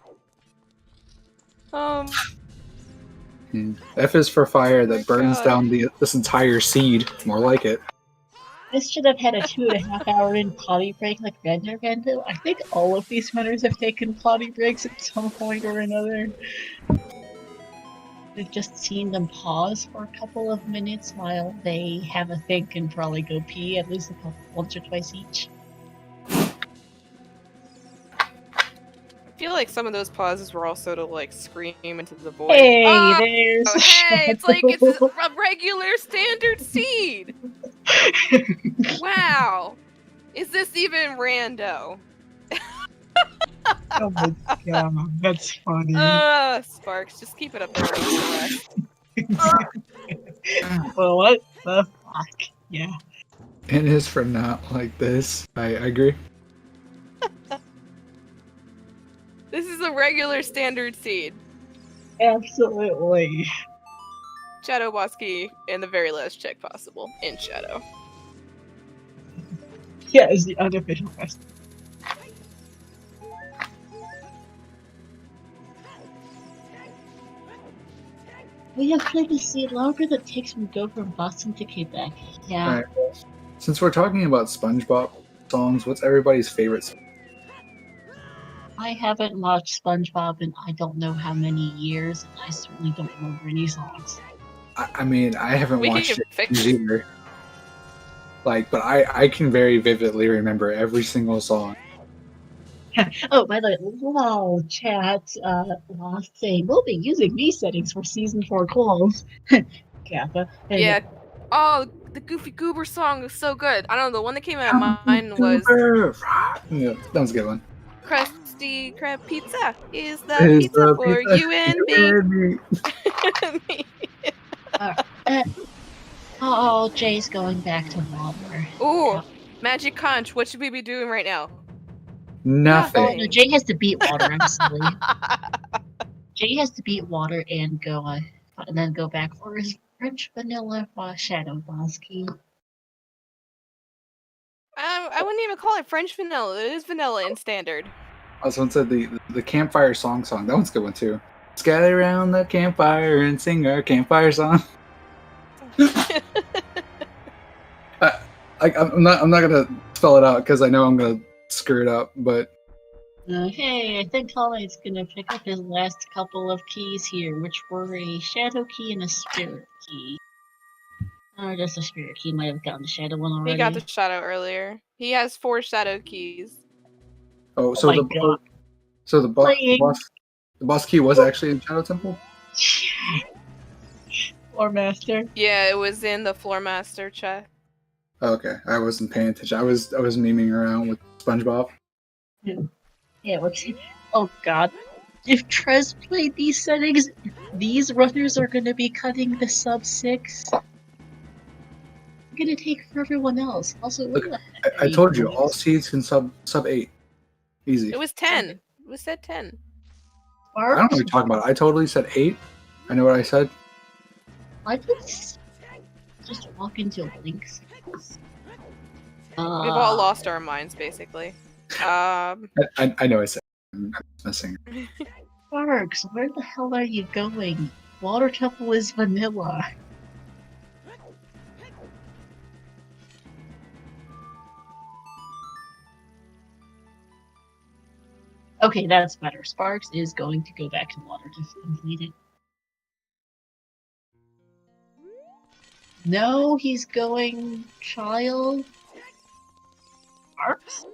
F is for fire that Oh my burns God. down this entire seed. More like it. This should have had a 2.5 hour in potty break like Rando. I think all of these runners have taken potty breaks at some point or another. We've just seen them pause for a couple of minutes while they have a think and probably go pee at least once or twice each. I feel like some of those pauses were also to like scream into the void. Hey, Oh, there's hey, it's like it's a regular standard seed. Wow. Is this even rando? Oh my god, that's funny. Sparks, just keep it up there. Well, what the fuck? Yeah. It is for not like this. I agree. This is a regular standard seed. Absolutely. Shadow Bosky in the very last check possible. In Shadow. Yeah, it's the unofficial quest. We have played the seed longer that takes me to go from Boston to Quebec. Yeah. Alright, since we're talking about SpongeBob songs, what's everybody's favorite song? I haven't watched SpongeBob in I don't know how many years, and I certainly don't remember any songs. I mean, I haven't We can watched fix it either. Like, but I can very vividly remember every single song. Oh, by the way, lol, chat, Lost saying, we'll be using these settings for Season 4 calls. Kappa. And Yeah. Oh, the Goofy Goober song was so good. I don't know, the one that came out of mine was Yeah, that was a good one. Krusty Krab Pizza is the pizza for you and me. Oh, Jay's going back to water. Ooh, Magic Conch, what should we be doing right now? Nothing. Oh, no, Jay has to beat water, I'm silly. Jay has to beat water and then go back for his French vanilla Shadow Bosky. I wouldn't even call it French vanilla. It is vanilla in standard. Someone said the campfire song. That one's a good one too. Let's gather around the campfire and sing our campfire song. I'm not gonna spell it out because I know I'm gonna screw it up. But Hey, I think Colin's gonna pick up his last couple of keys here, which were a shadow key and a spirit key. Or just a spirit key. Might have gotten the shadow one already. He got the shadow earlier. He has 4 shadow keys. the boss key was actually in Shadow Temple. Or Master. Yeah, it was in the Floor Master check. Okay, I wasn't paying attention. I was memeing around with SpongeBob. Yeah, it works. Oh god. If Trez played these settings, these runners are gonna be cutting the sub 6. It's gonna take for everyone else. Also, Look, I told you, all seeds can sub 8. Easy. It was 10. It was said 10. I don't know what you're talking about. I totally said 8. I know what I said. I just walk into links. We've all lost our minds, basically. I know I said. I'm messing. Sparks, where the hell are you going? Water Temple is vanilla. Okay, that's better. Sparks is going to go back to water to complete it. No, he's going child. Sparks?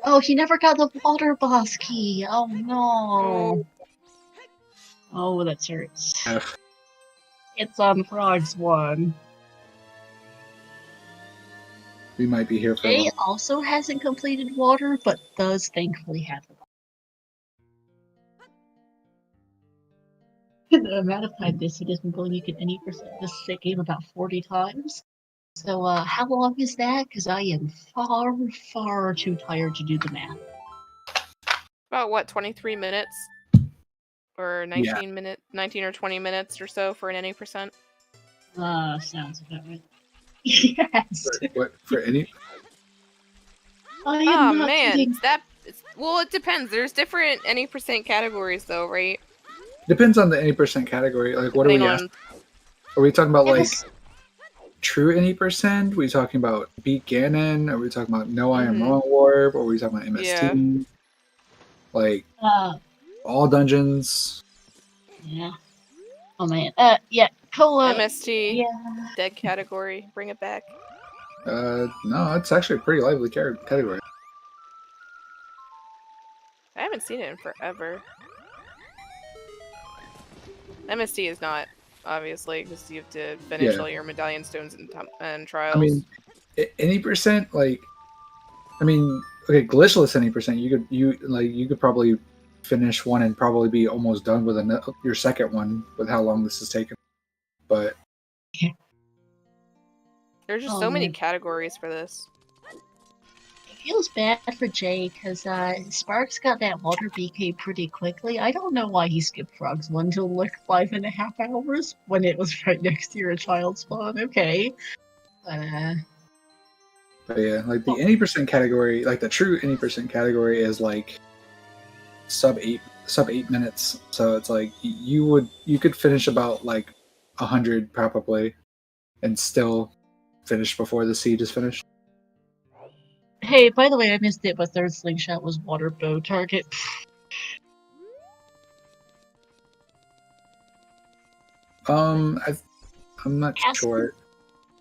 Oh, he never got the water boss key. Oh no. Oh, that hurts. It's on Frogs 1. We might be here for Jay also hasn't completed water, but does thankfully have it. The amount of time this seed has been going, you can any percent this game about 40 times. So, how long is that? Because I am far, far too tired to do the math. About what, 23 minutes? Or 19 minutes, 19 or 20 minutes or so for an any percent? Sounds about right. Yes. For any? I am Oh not man, kidding. well, it depends. There's different any percent categories though, right? Depends on the any percent category. Like, what are we Depending asking? Are we talking about like Yes. true any percent? Are we talking about beat Ganon? Are we talking about No I Am Mhm. Wrong Warp? Or are we talking about MST? Yeah. Like Uh, all dungeons? yeah. Oh man. Yeah. Cola. MST, Yeah. dead category, bring it back. No, it's actually a pretty lively category. I haven't seen it in forever. MST is not, obviously, because you have to finish Yeah. all your medallion stones and I trials. mean, any percent, like, I mean, okay, glitchless any percent. You could probably finish one and probably be almost done with your second one with how long this has taken. But There's just Oh, so many man. categories for this. It feels bad for Jay because Sparks got that water BK pretty quickly. I don't know why he skipped Frogs one till like 5.5 hours when it was right next to your child spawn. Okay. But yeah, like the any percent category, like the true any percent category is like sub 8 minutes. So it's like you could finish about like 100 probably, and still finish before the siege is finished. Hey, by the way, I missed it, but third slingshot was water bow target. I'm not sure.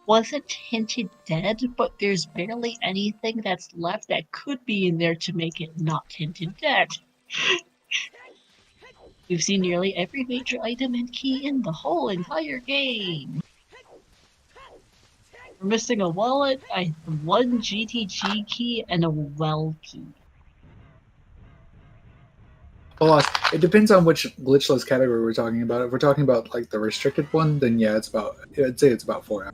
Wasn't hinted dead, but there's barely anything that's left that could be in there to make it not hinted dead. We've seen nearly every major item and key in the whole entire game. We're missing a wallet, one GTG key, and a well key. Well, it depends on which glitchless category we're talking about. If we're talking about like the restricted one, then yeah, I'd say it's about 4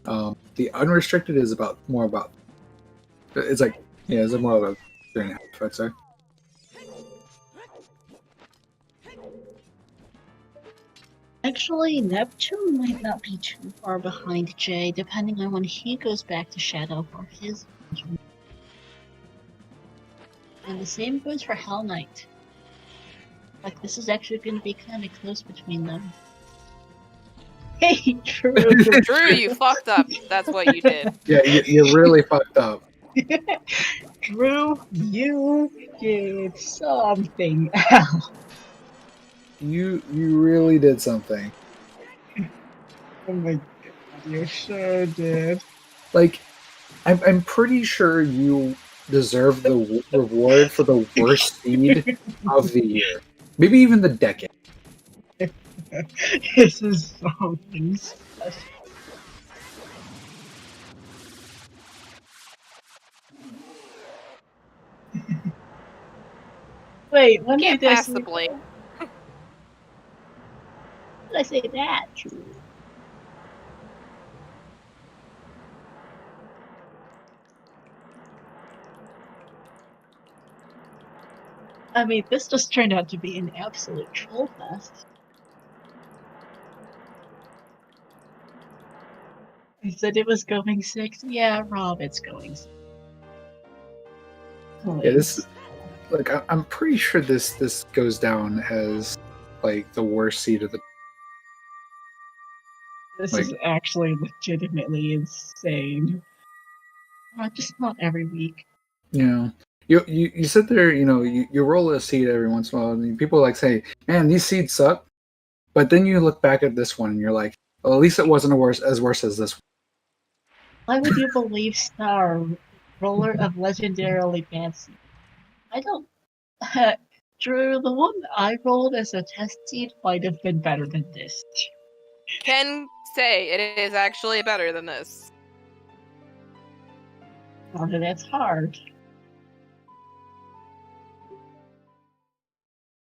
hours. The unrestricted is more about. It's like it's more of a 3.5. I'd say. Actually, Neptune might not be too far behind Jay, depending on when he goes back to Shadow for his. And the same goes for Hell Knight. Like, this is actually going to be kind of close between them. Hey, Drew! Drew, you fucked up. That's what you did. Yeah, you really fucked up. Drew, you did something else. You really did something. Oh my god, you sure did. Like, I'm pretty sure you deserve the reward for the worst seed of the year, maybe even the decade. This is something special. Wait, when Can't did I pass say the blame. When did I say that, Drew? I mean, this just turned out to be an absolute troll fest. I said it was going 6. Yeah, Rob, it's going 6. Yeah, this like I'm pretty sure this goes down as like the worst seed of the. This like- is actually legitimately insane. Just not every week. You know, you sit there, you roll a seed every once in a while, and people like say, "Man, these seeds suck," but then you look back at this one and you're like, "Well, at least it wasn't as worse as this one." Why would you believe Star, roller of legendarily bad seed? I don't. Drew, the one I rolled as a test seed might have been better than this. Can say it is actually better than this. Now that's hard.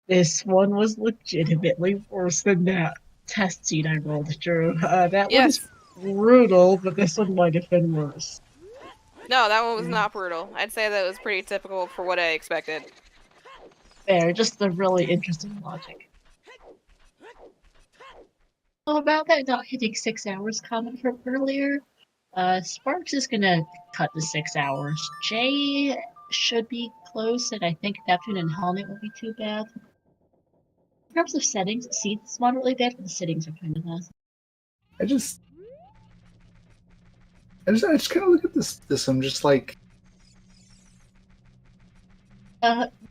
This one was legitimately worse than that test seed I rolled, Drew. That one is Yes. brutal, but this one might have been worse. No, that one was not brutal. I'd say that was pretty typical for what I expected. There, just a really interesting logic. So about that not hitting 6 hours comment from earlier, Sparks is gonna cut the 6 hours. Jay should be close, and I think Neptune and Helmet will be too bad. In terms of settings, Seeds is moderately bad, but the settings are kind of nice. I just I just kind of look at this. I'm just like,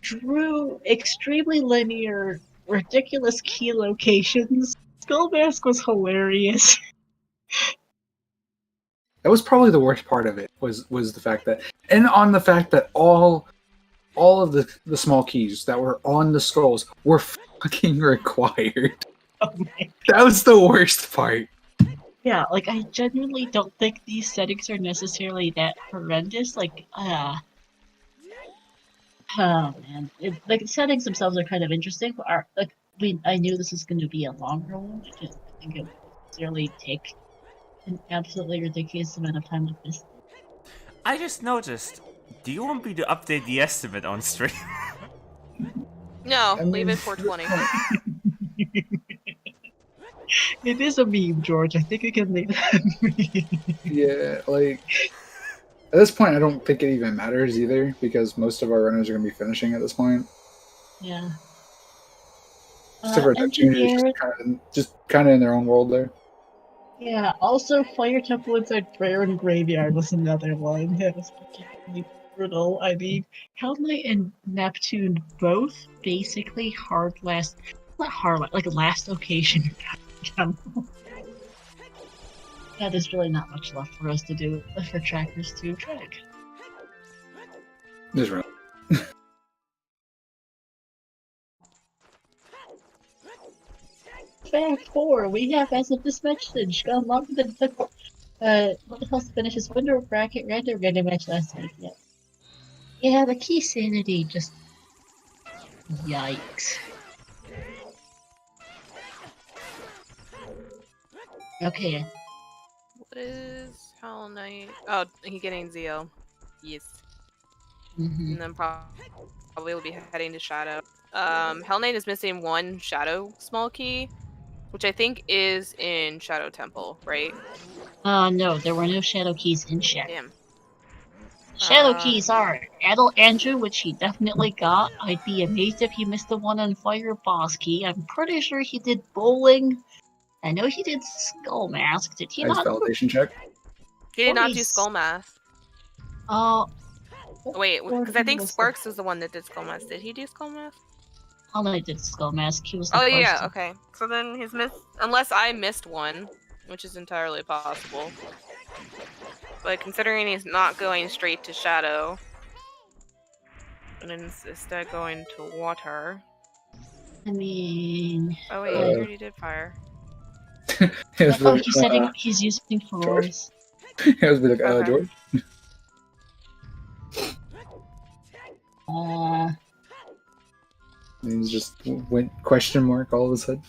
Drew, extremely linear, ridiculous key locations. Skull Mask was hilarious. that was probably the worst part of it. Was the fact that, and on the fact that all of the small keys that were on the skulls were fucking required. Oh my. That was the worst part. Yeah, like I genuinely don't think these settings are necessarily that horrendous. Like, oh man, like the settings themselves are kind of interesting. But I knew this was going to be a longer one. I didn't think it would necessarily take an absolutely ridiculous amount of time like this. I just noticed. Do you want me to update the estimate on stream? No, I mean, leave it 420. It is a meme, George. I think we can leave that. Yeah, like at this point, I don't think it even matters either because most of our runners are going to be finishing at this point. Yeah. Except for Engineer. just kind of in their own world there. Yeah. Also, Fire Temple Inside Prayer and Graveyard was another one that was particularly brutal. I mean, Hell Knight and Neptune both basically like last location. Yeah, there's really not much left for us to do for trackers to track. There's really. Fact 4, we have as of this message gone longer than it took what the hell's to finish his window bracket random match last week. Yeah, the key sanity just yikes. Okay. What is Hell Knight? Oh, he's getting Zeo. Yes. Mm-hmm. And then probably will be heading to Shadow. Hell Knight is missing one Shadow small key, which I think is in Shadow Temple, right? No, there were no shadow keys in Shadow. Damn. Shadow keys are Adult Andrew, which he definitely got. I'd be amazed if he missed the one on Fire Boss key. I'm pretty sure he did Bowling. I know he did Skull Mask. Did he Nice not? validation check. He did not do Please. Skull Mask. Wait, because I think Sparks was the one that did Skull Mask. Did he do Skull Mask? I did Skull Mask. He was the Oh first yeah, to- okay. So then he's missed, unless I missed one, which is entirely possible. But considering he's not going straight to Shadow, and instead going to Water. I mean... Oh wait, he already did Fire. Oh, he's using Furores. I was like, Okay. George. He's just went question mark all of a sudden.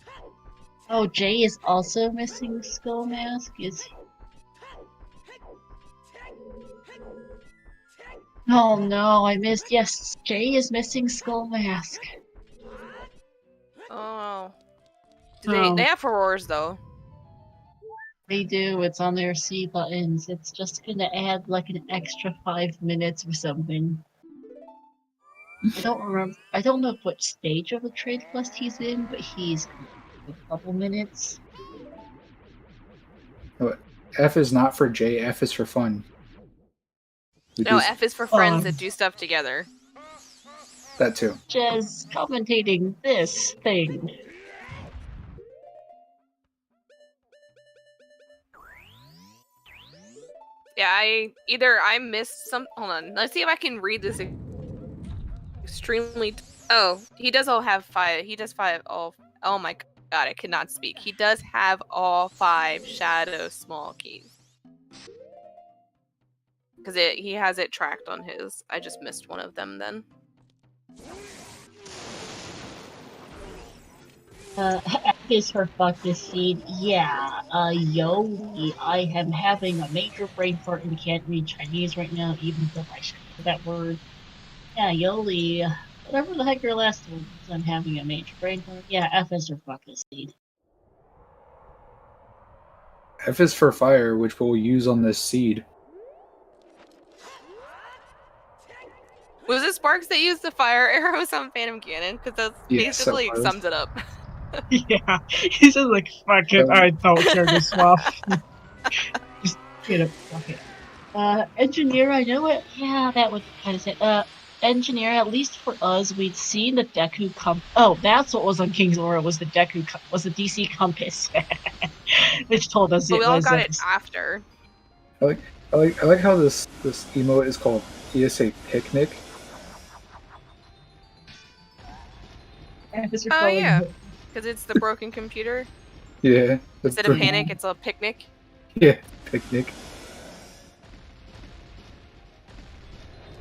Oh, Jay is also missing Skull Mask? Is he? Oh no, I missed. Yes, Jay is missing Skull Mask. Oh. Oh. They have Furores though. They do, it's on their C buttons. It's just gonna add like an extra 5 minutes or something. I don't remember. I don't know what stage of the trade quest he's in, but he's a couple minutes. F is not for J, F is for fun. No, Because F is for friends that do stuff together. that too. Just commentating this thing. Yeah, I missed some. Hold on, let's see if I can read this extremely. Oh, he does all have 5. He does 5. Oh my god, I could not speak. He does have all 5 Shadow small keys. Because he has it tracked on his. I just missed one of them then. F is for fuck this seed. Yeah, I am having a major brain fart and can't read Chinese right now, even though I should know that word. Yeah, Yoli, whatever the heck your last word is, I'm having a major brain fart. Yeah, F is for fuck this seed. F is for fire, which we'll use on this seed. Was it Sparks that used the fire arrows on Phantom Cannon? Because that's Yes, it basically was. summed it up. Yeah, he's just like, fuck it, I don't care to swap. Just get it, fuck it. Engineer, I know it. Yeah, that would kind of say. Engineer, at least for us, we'd seen the Deku Oh, that's what was on King's Aura. Was the was the DC compass, which told us But it we all was. got it after. I like how this emote is called ESA Picnic. Oh yeah, because it's the broken computer. Yeah. Instead of panic, it's a picnic. Yeah, picnic.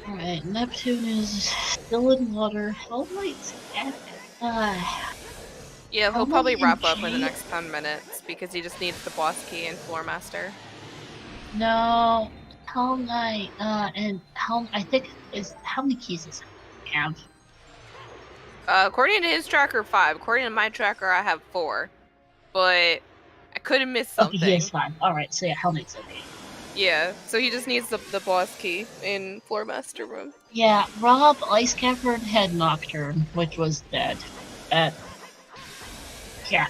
Alright, Neptune is still in water. Hell Knight's at. Yeah, he'll Hell probably Knight wrap and up in the Jade? next 10 minutes because he just needs the boss key and floor master. No, Hell Knight. And I think is how many keys does he have? According to his tracker, 5. According to my tracker, I have 4. But I could have missed something. Okay, he has 5. Alright, so yeah, Hell Knight's okay. Yeah, so he just needs the boss key in floor master room. Yeah, Rob, Ice Cavern had Nocturne, which was dead. Yeah,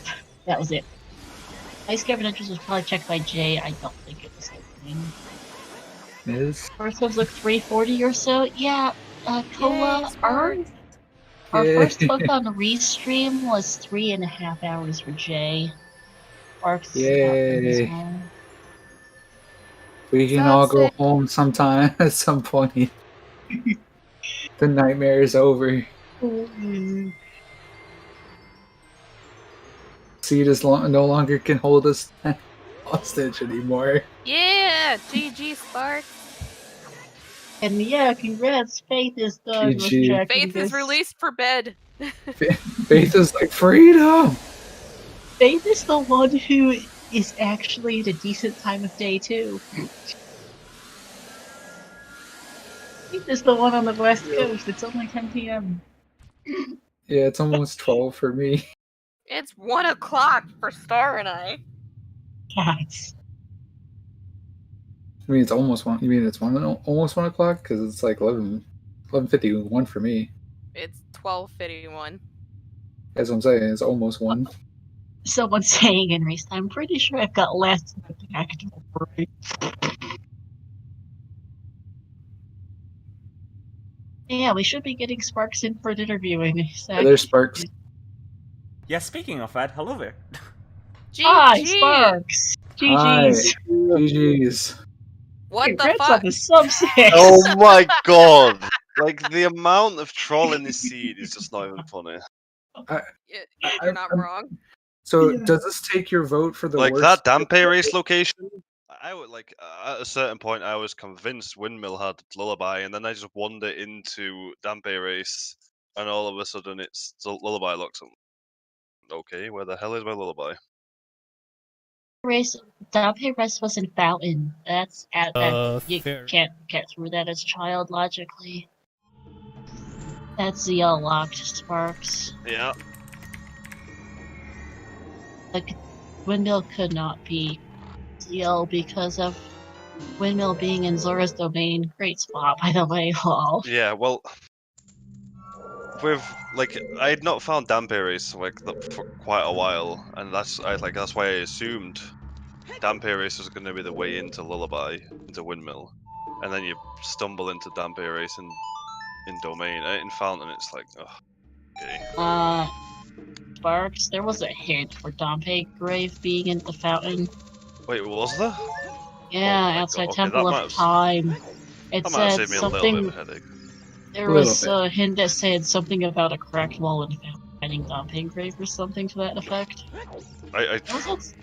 that was it. Ice Cavern entrance was probably checked by Jay. I don't think it was happening. Is First was like 340 or so. Yeah, Kola, Yay, Sparks. our Yeah. first hook on the restream was 3.5 hours for Jay. Sparks is about there as Yay. well. We can So all go sick. home sometime at some point. The nightmare is over. Seed is no longer can hold us hostage anymore. Yeah, GG Sparks. And yeah, congrats, Faith is done with GG. tracking Faith this. is released for bed. Faith is like freedom. Faith is the one who is actually at a decent time of day too. Faith is the one on the west coast. It's only 10 p.m. Yeah, it's almost 12 for me. It's 1 o'clock for Star and I. Cats. I mean, it's almost one. You mean it's almost 1 o'clock? Because it's like 11:51 for me. It's 12:51. As I'm saying, it's almost 1. Someone's saying in race time, I'm pretty sure I've got last back to break. Yeah, we should be getting Sparks in for an interviewing. There's Sparks. Yeah, speaking of that, hello there. GG! Hi, Sparks! Hi. GG's. GG's. What the Congrats on fuck? the subset! Oh my god! Like, the amount of troll in this seed is just not even funny. You're not wrong. So, Yeah. does this take your vote for the Like, worst? that Dampe race location, I would, like, at a certain point, I was convinced Windmill had Lullaby, and then I just wandered into Dampe race, and all of a sudden it's Lullaby looks. Okay, where the hell is my Lullaby? Dampe Race was in Fountain. That's you Fair. can't get through that as a child logically. That's ZL locked, Sparks. Yeah. Like, Windmill could not be ZL because of Windmill being in Zora's domain. Great spot, by the way, lol. Yeah, well, with like I had not found Dampe race like for quite a while, and that's why I assumed Dampe race was going to be the way into Lullaby, into Windmill, and then you stumble into Dampe race in domain, in Fountain. It's like, oh, okay. Sparks, there was a hint for Dampe Grave being in the Fountain. Wait, was there? Yeah, my outside God, okay, Temple that might of have- Time. It That might have said saved me a little bit something. of a headache. There A little was bit. a hint that said something about a cracked wall and finding Dampe Grave or something to that effect. I Was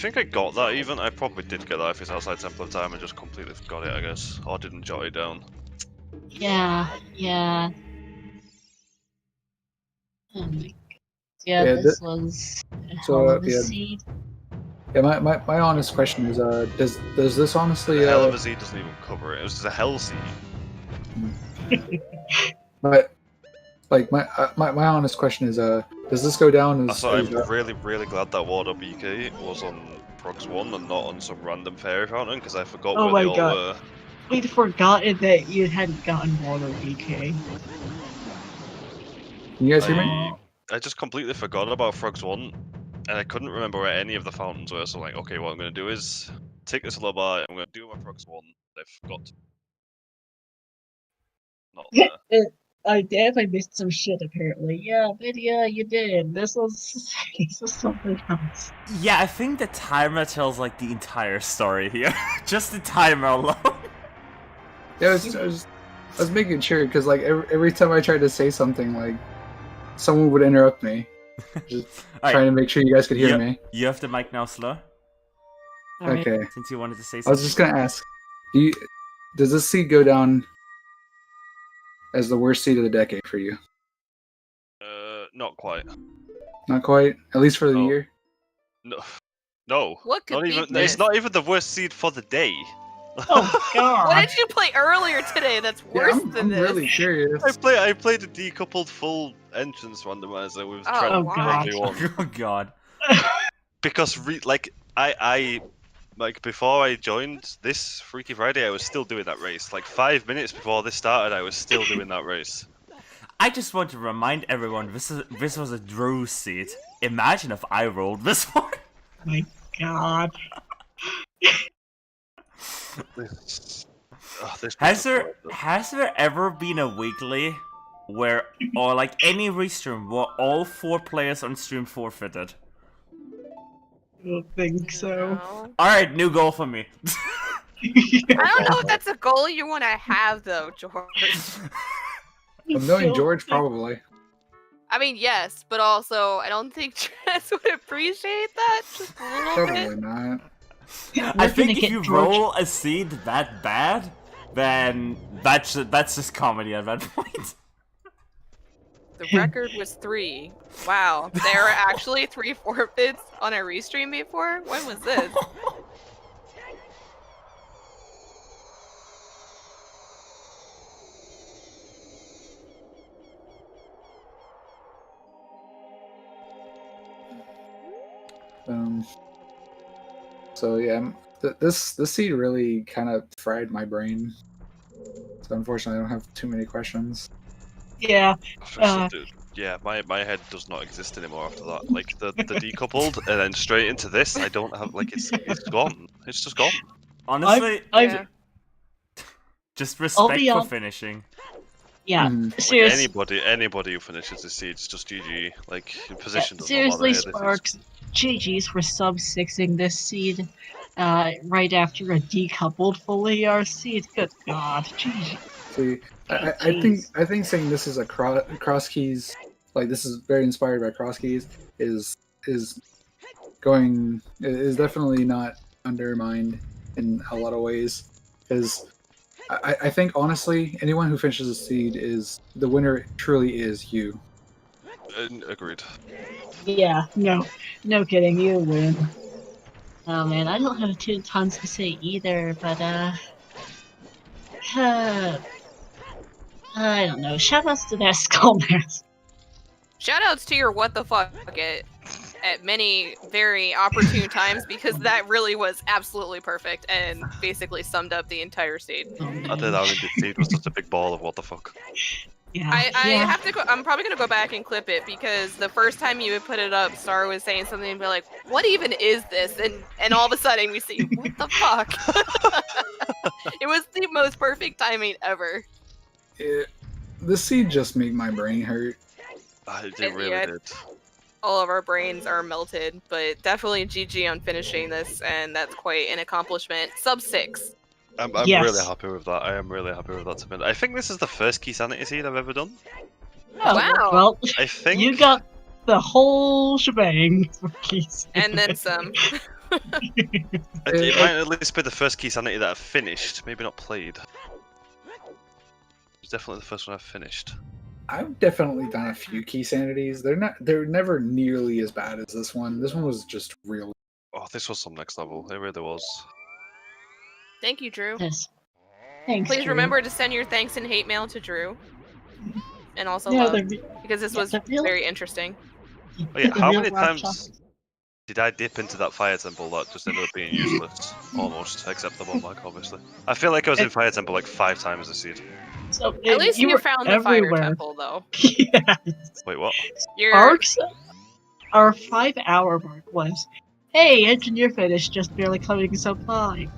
think I got that even. I probably did get that if it's outside Temple of Time and just completely forgot it, I guess, or didn't jot it down. Yeah. Oh my god. Yeah, Yeah, this was a so, hell of a yeah. seed. Yeah, my honest question is, does this honestly, The Hell of a Z doesn't even cover it. It was just a Hell Z. but like my honest question is, does this go down as? So I'm really, really glad that Water BK was on Progs 1 and not on some random fairy fountain, because I forgot Oh where my they all God. were. We'd forgotten that you hadn't gotten water, BK. Can you guys hear me? I just completely forgot about Frogs 1, and I couldn't remember where any of the fountains were, so like, okay, what I'm going to do is take this lullaby. I'm gonna do my prox one. I forgot. Not there. I definitely missed some shit apparently. Yeah, but yeah, you did. This was something else. Yeah, I think the timer tells like the entire story here. Just the timer alone. Yeah, I was making sure because like every time I tried to say something, like someone would interrupt me. Just Alright, trying to make sure you guys could hear me. you have the mic now, Slow. Alright. Okay. Since you wanted to say I was something. just gonna ask, does this seed go down as the worst seed of the decade for you? Not quite. Not quite, at least for the No. year. No. What could Not be even. this? It's not even the worst seed for the day. Oh god. What did you play earlier today that's Yeah, worse I'm than this? really curious. I played a decoupled full entrance randomizer with Oh, Trent God. 1v1. Oh god. Because I like before I joined this Freaky Friday, I was still doing that race. Like 5 minutes before this started, I was still doing that race. I just want to remind everyone this was a Drew seat. Imagine if I rolled this one. My god. This was Has there horrible. has there ever been a weekly where or like any restream where all 4 players on stream forfeited? I don't think so. No. Alright, new goal for me. I don't know if that's a goal you want to have, though, George. I'm knowing George probably. I mean, yes, but also, I don't think Tress would appreciate that just a little bit. Probably not. I We're think gonna if get you George- roll a seed that bad, then that's just comedy at that point. The record was 3. Wow, there were actually 3 forfeits on a restream before? When was this? So yeah, this seed really kind of fried my brain. So unfortunately, I don't have too many questions. Yeah. Yeah, my head does not exist anymore after that. Like the decoupled and then straight into this, I don't have like it's gone. It's just gone. Honestly, Yeah. just I'll respect be for on- finishing. Yeah. Mhm. Like Seriously. anybody who finishes the seed is just GG. Like your position doesn't Seriously, matter here. Sparks, GG's for sub-6ing this seed right after a decoupled full AR seed. Good god, GG. See, I think saying this is a cross keys, like this is very inspired by cross keys, is definitely not undermined in a lot of ways, because I think honestly anyone who finishes a seed is the winner. Truly is you. Agreed. Yeah, no kidding, you win. Oh man, I don't have tons to say either, but I don't know. Shoutouts to that skull mask. Shoutouts to your what the fuck at many very opportune times, because that really was absolutely perfect and basically summed up the entire seed. I did that in the seed was just a big ball of what the fuck. Yeah, I yeah. have to go. I'm probably gonna go back and clip it, because the first time you would put it up, Star was saying something and be like, "What even is this?" And all of a sudden we see, "What the fuck?" It was the most perfect timing ever. The seed just made my brain hurt. It And really yeah, did. All of our brains are melted, but definitely GG on finishing this, and that's quite an accomplishment. Sub 6. I'm Yes. really happy with that. I am really happy with that. To be, I think this is the first key sanity seed I've ever done. Oh, Wow. Well, I think you got the whole shebang. Keys. And then some. it might at least be the first key sanity that I've finished, maybe not played. It's definitely the first one I've finished. I've definitely done a few key sanities. They're never nearly as bad as this one. This one was just real. Oh, this was some next level. It really was. Thank you, Drew. Yes. Thanks. Please Drew. remember to send your thanks and hate mail to Drew. And also Yeah, love, the- because this yeah, was the real- very interesting. Oh yeah, the how real many rock times chocolate. did I dip into that fire temple that just ended up being useless? Almost, except the one mark, obviously. I feel like I was in fire temple like 5 times this seed. So, At least you were found the everywhere. fire temple, though. Yes. Wait, what? You're Arcs, our 5-hour mark was Hey, engineer finished, just barely coming supply.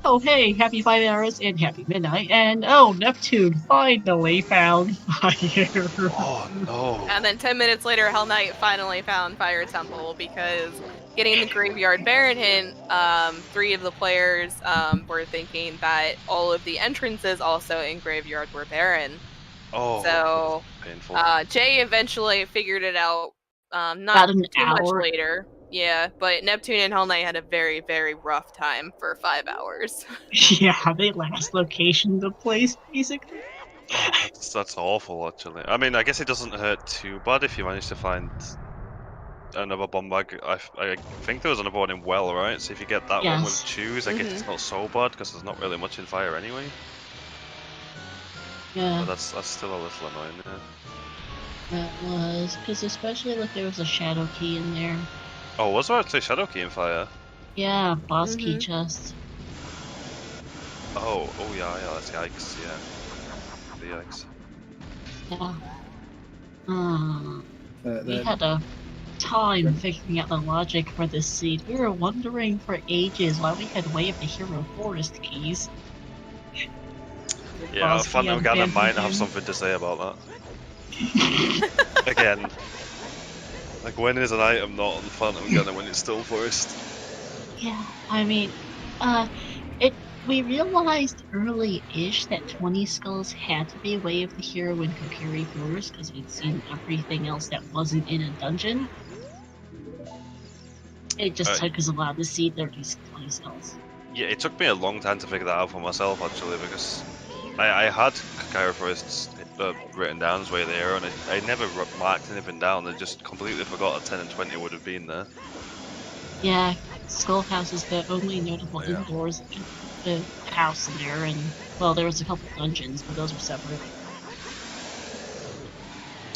Oh, hey, happy 5 hours and happy midnight. And oh, Neptune finally found fire. Oh no. And then 10 minutes later, Hell Knight finally found Fire Temple because getting the Graveyard Baron hint, 3 of the players were thinking that all of the entrances also in Graveyard were barren. Oh. So Painful. Jay eventually figured it out not About an too much hour. later. Yeah, but Neptune and Hell Knight had a very, very rough time for 5 hours. Yeah, they last location the place, basically. Oh, that's awful, actually. I mean, I guess it doesn't hurt too bad if you manage to find another bomb bag. I think there was another one in Well, right? So if you get that one with Yes. Choose, I guess it's not so bad because there's not really much in Fire anyway. Yeah, But that's still a little annoying. Yeah. that was. Because especially if there was a shadow key in there. Oh, was there actually Shadow Key in Fire? Yeah, boss key chest. Oh yeah, that's yikes. Yeah, the yikes. Yeah. We That had a time figuring out the logic for this seed. We were wondering for ages why we had Way of the Hero Forest keys. Yeah, Boss key Phantom on Ganon Phantom might have Ganon. something to say about that. Again, like when is an item not on Phantom Ganon when it's still Forest? Yeah, I mean, we realized early-ish that 20 skulls had to be Way of the Hero and Kokiri Forest because we'd seen everything else that wasn't in a dungeon. It just took us a while to see 20 skulls. Yeah, it took me a long time to figure that out for myself actually because I had Kokiri Forest written down as Way of the Hero and I never marked anything down. I just completely forgot that 10 and 20 would have been there. Yeah, Skull House is the only notable Yeah. indoors the house in there, and well, there was a couple dungeons, but those were separate.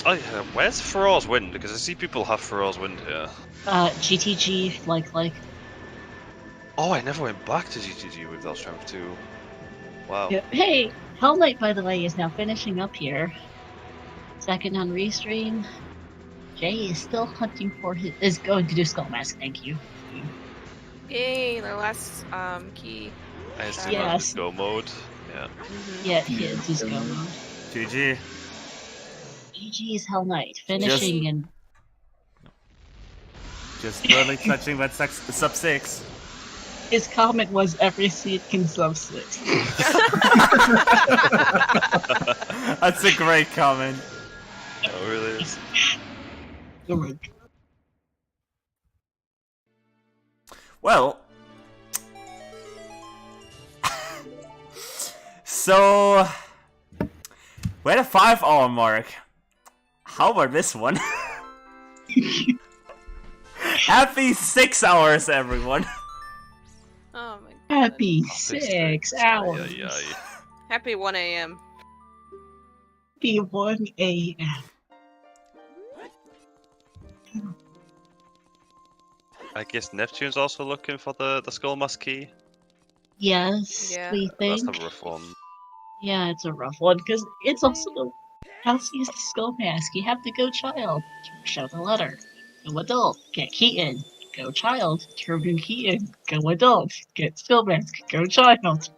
Oh yeah, where's Faraz's Wind? Because I see people have Faraz's Wind here. GTG, like. Oh, I never went back to GTG with that strength too. Wow. Yeah. Hey, Hell Knight, by the way, is now finishing up here. Second on restream. Jay is still hunting for is going to do Skull Mask. Thank you. Yay, the last key. I assume Yes. that's go mode. Yeah. Yeah, it's his go mode. GG. GG's Hell Knight finishing and Just barely clutching that sub 6. his comment was every seed can sub 6. That's a great comment. Oh, really is. Oh my God. Well, so we're at a 5-hour mark. How about this one? Happy 6 hours, everyone. Oh my god. Happy 6 hours. Yeah. Happy 1 a.m. Happy 1 a.m. I guess Neptune's also looking for the Skull Mask key. Yes, Yeah. we That's think. the rough one. Yeah, it's a rough one because it's also the housiest Skull Mask. You have to go child, show the letter. Go adult, get key in. Go child, turn in key in. Go adult, get Skull Mask. Go child.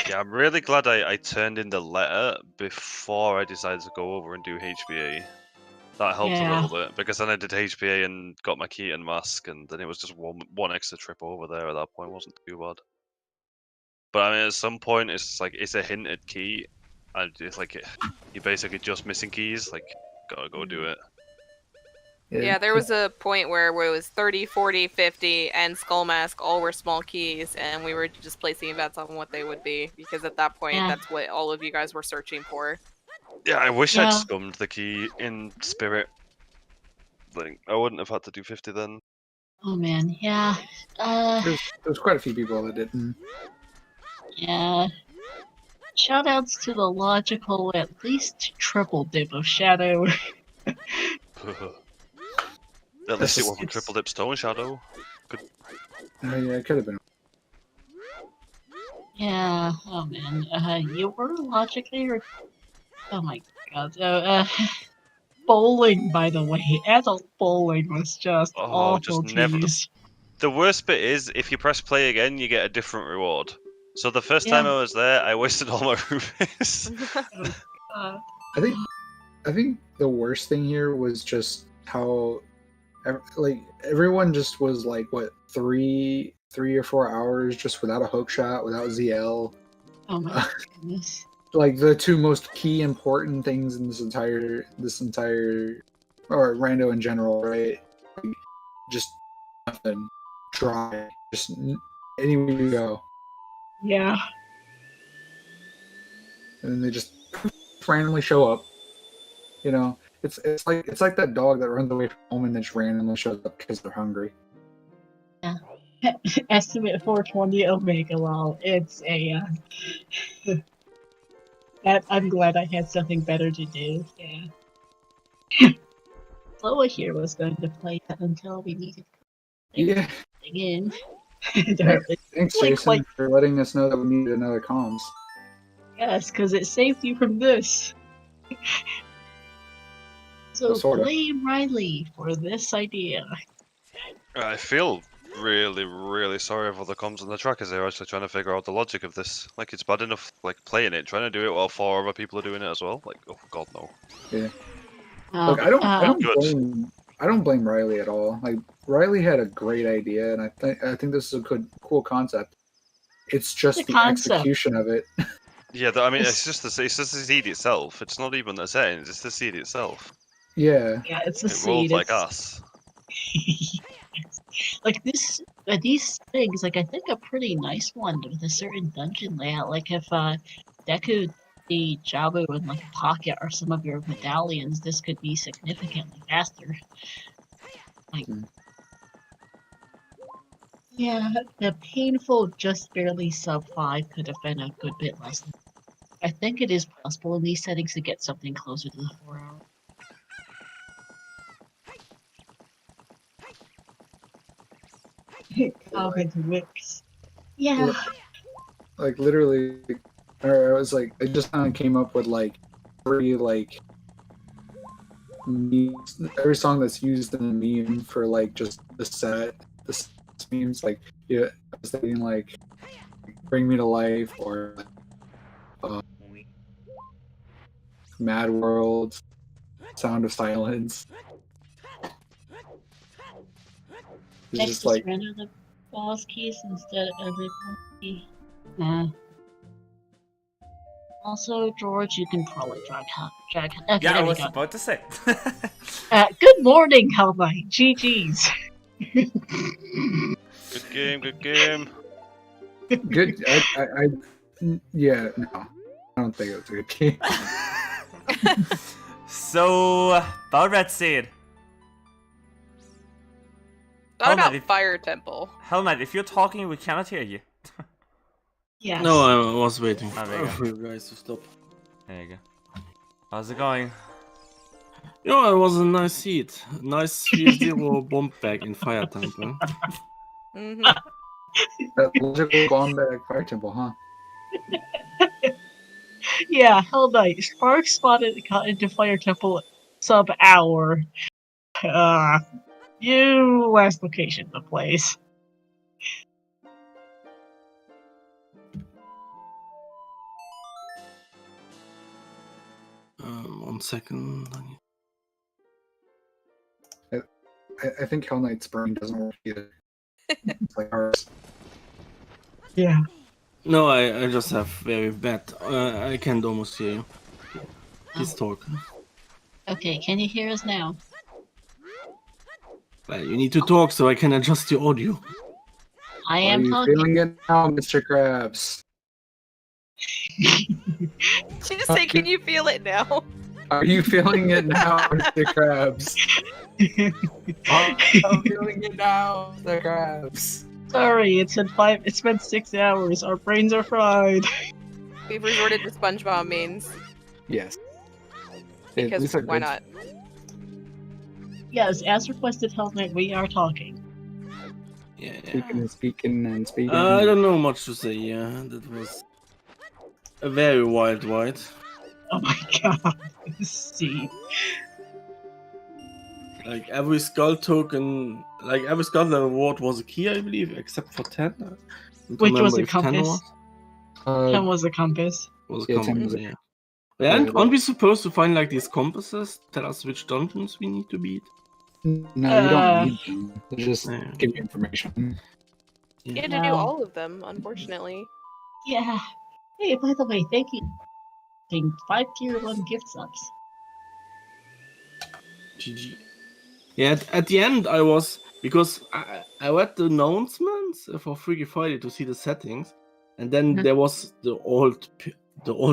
Yeah, I'm really glad I turned in the letter before I decided to go over and do HBA. That helped a Yeah. little bit because then I did HBA and got my key and mask, and then it was just one extra trip over there. At that point, wasn't too bad. But I mean, at some point, it's like it's a hinted key, and it's like you're basically just missing keys. Like, gotta go do it. Yeah, there was a point where it was 30, 40, 50, and Skull Mask all were small keys, and we were just placing bets on what they would be, because at that point, Yeah. that's what all of you guys were searching for. Yeah, I wish Yeah. I'd scummed the key in Spirit. Like, I wouldn't have had to do 50 then. Oh man, yeah. There's quite a few people that didn't. Yeah. Shoutouts to the logical, at least triple dip of Shadow. At least it It's- wasn't triple dip Stone Shadow. Yeah, it could have been. Yeah, oh man. You were logically oh my god. Bowling, by the way. Adult bowling was just Oh, awful just never- tease. The worst bit is if you press play again, you get a different reward. So the first time Yeah. I was there, I wasted all my rupees. Uh, I think the worst thing here was just how, like, everyone just was like, what, 3 or 4 hours just without a hook shot, without ZL. oh my goodness. Like the two most key important things in this entire or rando in general, right? Like, just nothing, dry, just anywhere you go, Yeah. and then they just randomly show up. You know, it's like that dog that runs away from home and then just randomly shows up because they're hungry. Estimate 420 Omega Lol. It's a that I'm glad I had something better to do. Yeah. Loa here was going to play that until we needed Yeah. again. Thanks, Like- Jason, for letting us know that we needed another comms. Yes, because it saved you from this. So Sorta. blame Riley for this idea. I feel really, really sorry for the comms and the trackers. They're actually trying to figure out the logic of this. Like, it's bad enough, like, playing it, trying to do it while 4 other people are doing it as well. Like, oh god, no. Look, I don't Good. blame Riley at all. Like, Riley had a great idea, and I think this is a cool concept. It's just The the concept. execution of it. Yeah, I mean, It's- it's just the seed itself. It's not even the settings, it's the seed itself. Yeah. Yeah, it's a It rolled seed. like it's- us. Like this, these things, like I think a pretty nice one with a certain dungeon layout. Like if Deku, the Jabu, and like Pocket are some of your medallions, this could be significantly faster. Like, yeah, the painful, just barely sub 5 could have been a good bit less. I think it is possible in these settings to get something closer to the 4 hour. Comment mix. Yeah. Like, literally, or I was like, I just kind of came up with like 3 like memes, every song that's used in a meme for like just the memes. Like, yeah, I was thinking like "Bring Me to Life" or "Mad World," "Sound of Silence." It's Next, just just like, render the boss keys instead of every key. Nah. Also, George, you can probably drag. Okay, Yeah, I there we was go. about to say. Good morning, Hell Knight. GG's. Good game, good game. good. Yeah, no, I don't think it was a good game. So, about Red Seed. Thought about Helmet, Fire Temple. Helmet, if you're talking, we cannot hear you. Yes. No, I was waiting Oh, there you go. for you guys to stop. There you go. How's it going? Yeah, it was a nice seat. Nice 3-0 bomb bag in Fire Temple. Hmm That logical bomb back Fire Temple, huh? Yeah, Hell Knight. Spark spotted got into Fire Temple sub hour. You last location the place. 1 second. I think Hell Knight's brain doesn't work either. It's like ours. Yeah. No, I just have very bad. I can't almost hear you. Please talk. Okay, can you hear us now? Well, you need to talk so I can adjust your audio. I Are am you talking. feeling it now, Mr. Krabs? She just say, "Can you feel it now?" Are you feeling it now, Mr. Krabs? I'm feeling it now, Mr. Krabs. Sorry, it's been 6 hours. Our brains are fried. We've resorted to SpongeBob memes Yes. because These are why good. not? Yes, as requested, Hell Knight, we are talking. Yeah. Speaking and speaking. I don't know much to say. Yeah, that was a very wild ride. Oh my god. See. Like every skull token like every Scotland award was a key, I believe, except for 10. I don't Which was remember a if 10 compass. 10 was a compass. was a Yeah, compass. 10 was a- Yeah. Yeah, Aren't we supposed to find like these compasses? Tell us which dungeons we need to beat. No, you don't need them. They just Yeah. give you information. You had to No. do all of them, unfortunately. Yeah. Hey, by the way, thank you. 5 tier 1 gift subs. GG. Yeah, at the end I was, because I read the announcements for Freaky Friday to see the settings, and then Mhm. there was the old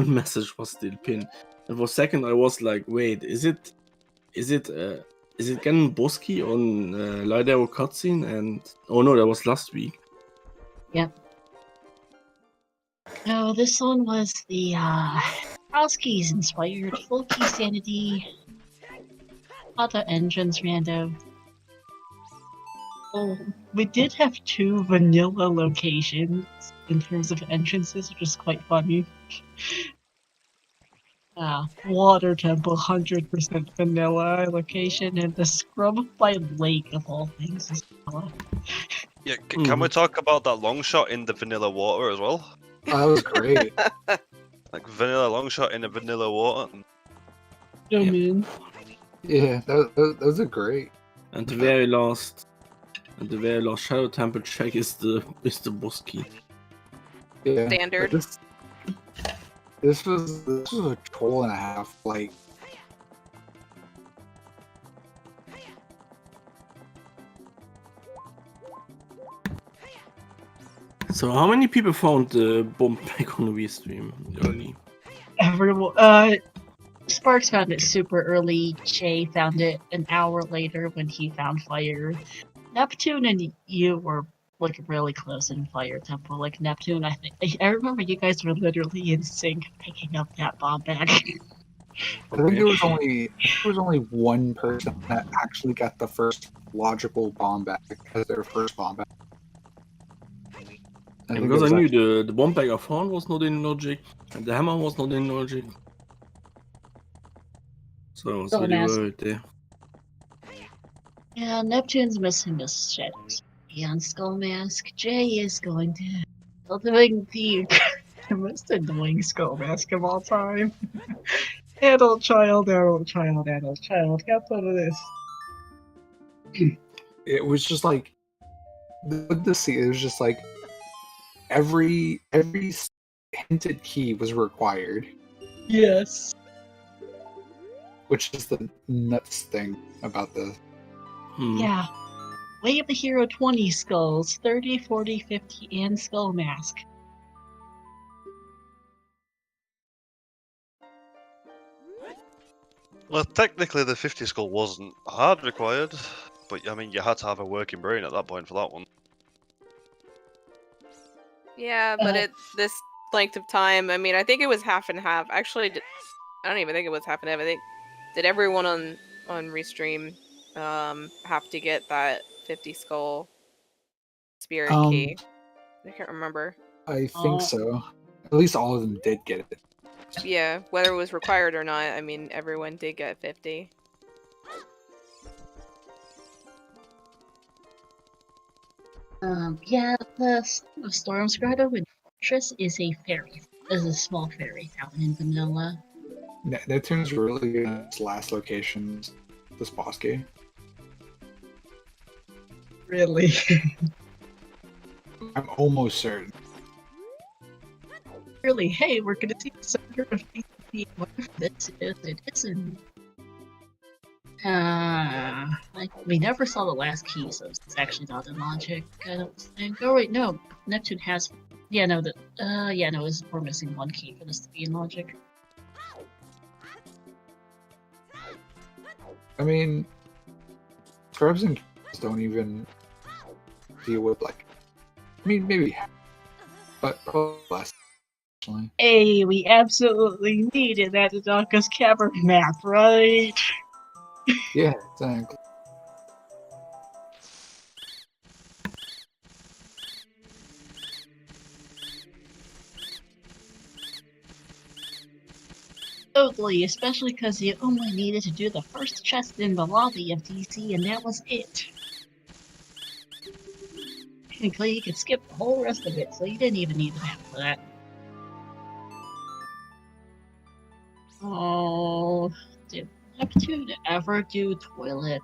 message was still pinned. And for a second I was like, wait, is it Gen Boski on Lidero cutscene? And oh no, that was last week. No, this one was the House Keys inspired Full Key Sanity. Other engines random. Oh, we did have 2 vanilla locations in terms of entrances, which is quite funny. Water Temple, 100% vanilla location, and the Scrub by Lake of all things is vanilla. Yeah, can we talk about that long shot in the vanilla water as well? Oh, that was great. Like vanilla long shot in the vanilla water. Oh Yep. man. Yeah, that was a great. And the very last Shadow Temple check is the Boski. Yeah. Standard. This was a troll and a half. Like, So how many people found the bomb pack on the Wii stream early? Everyone, Sparks found it super early. Jay found it an hour later when he found Fire. Neptune and you were like really close in Fire Temple. Like Neptune, I remember you guys were literally in sync picking up that bomb bag. I think there was only one person that actually got the first logical bomb back as their first bomb back. And think because it I was knew the bomb pack I found was not in logic, and the hammer was not in logic. So I was So really nasty. worried there. Yeah, Neptune's missing the shadows. Beyond Skull Mask, Jay is going to doing the most annoying Skull Mask of all time. Adult child, adult child, adult child. Got fun of this. It was just like with the sea. It was just like every hinted key was required, Yes. which is the nuts thing about this. Yeah. Wave the Hero 20 skulls, 30, 40, 50, and Skull Mask. Well, technically the 50 skull wasn't hard required, but I mean you had to have a working brain at that point for that one. Yeah, but at this length of time, I mean, I think it was half and half. Actually, I don't even think it was half and half. I think did everyone on Restream have to get that 50 skull spirit key? I can't remember. I think so. At least all of them did get it. Yeah, whether it was required or not, I mean, everyone did get 50. Yeah, the Storm's Grotto in Fortress is a small fairy fountain in vanilla. Neptune's really good at its last locations, this boss game. Really? I'm almost certain. Really? Hey, we're gonna see the center of PvP. What if this is? It isn't. We never saw the last key, so it's actually not in logic. I don't think. Oh wait, no. Neptune has. Yeah, no. We're missing one key for this to be in logic. I mean, scrubs and kills don't even deal with like. I mean, maybe, but probably less. Actually. Hey, we absolutely needed that Dodonka's Cavern map, right? Yeah, exactly. Totally, especially because you only needed to do the first chest in the lobby of DC, and that was it. Technically, you could skip the whole rest of it, so you didn't even need the map for that. Oh, did Neptune ever do toilet?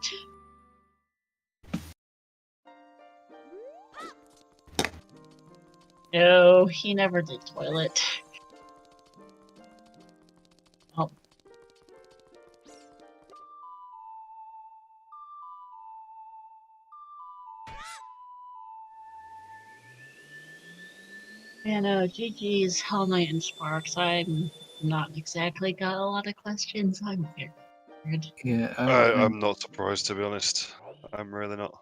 No, he never did toilet. Oh. And GG's Hell Knight and Sparks. I'm not exactly got a lot of questions. I'm very weird. Yeah, I'm not surprised, to be honest. I'm really not.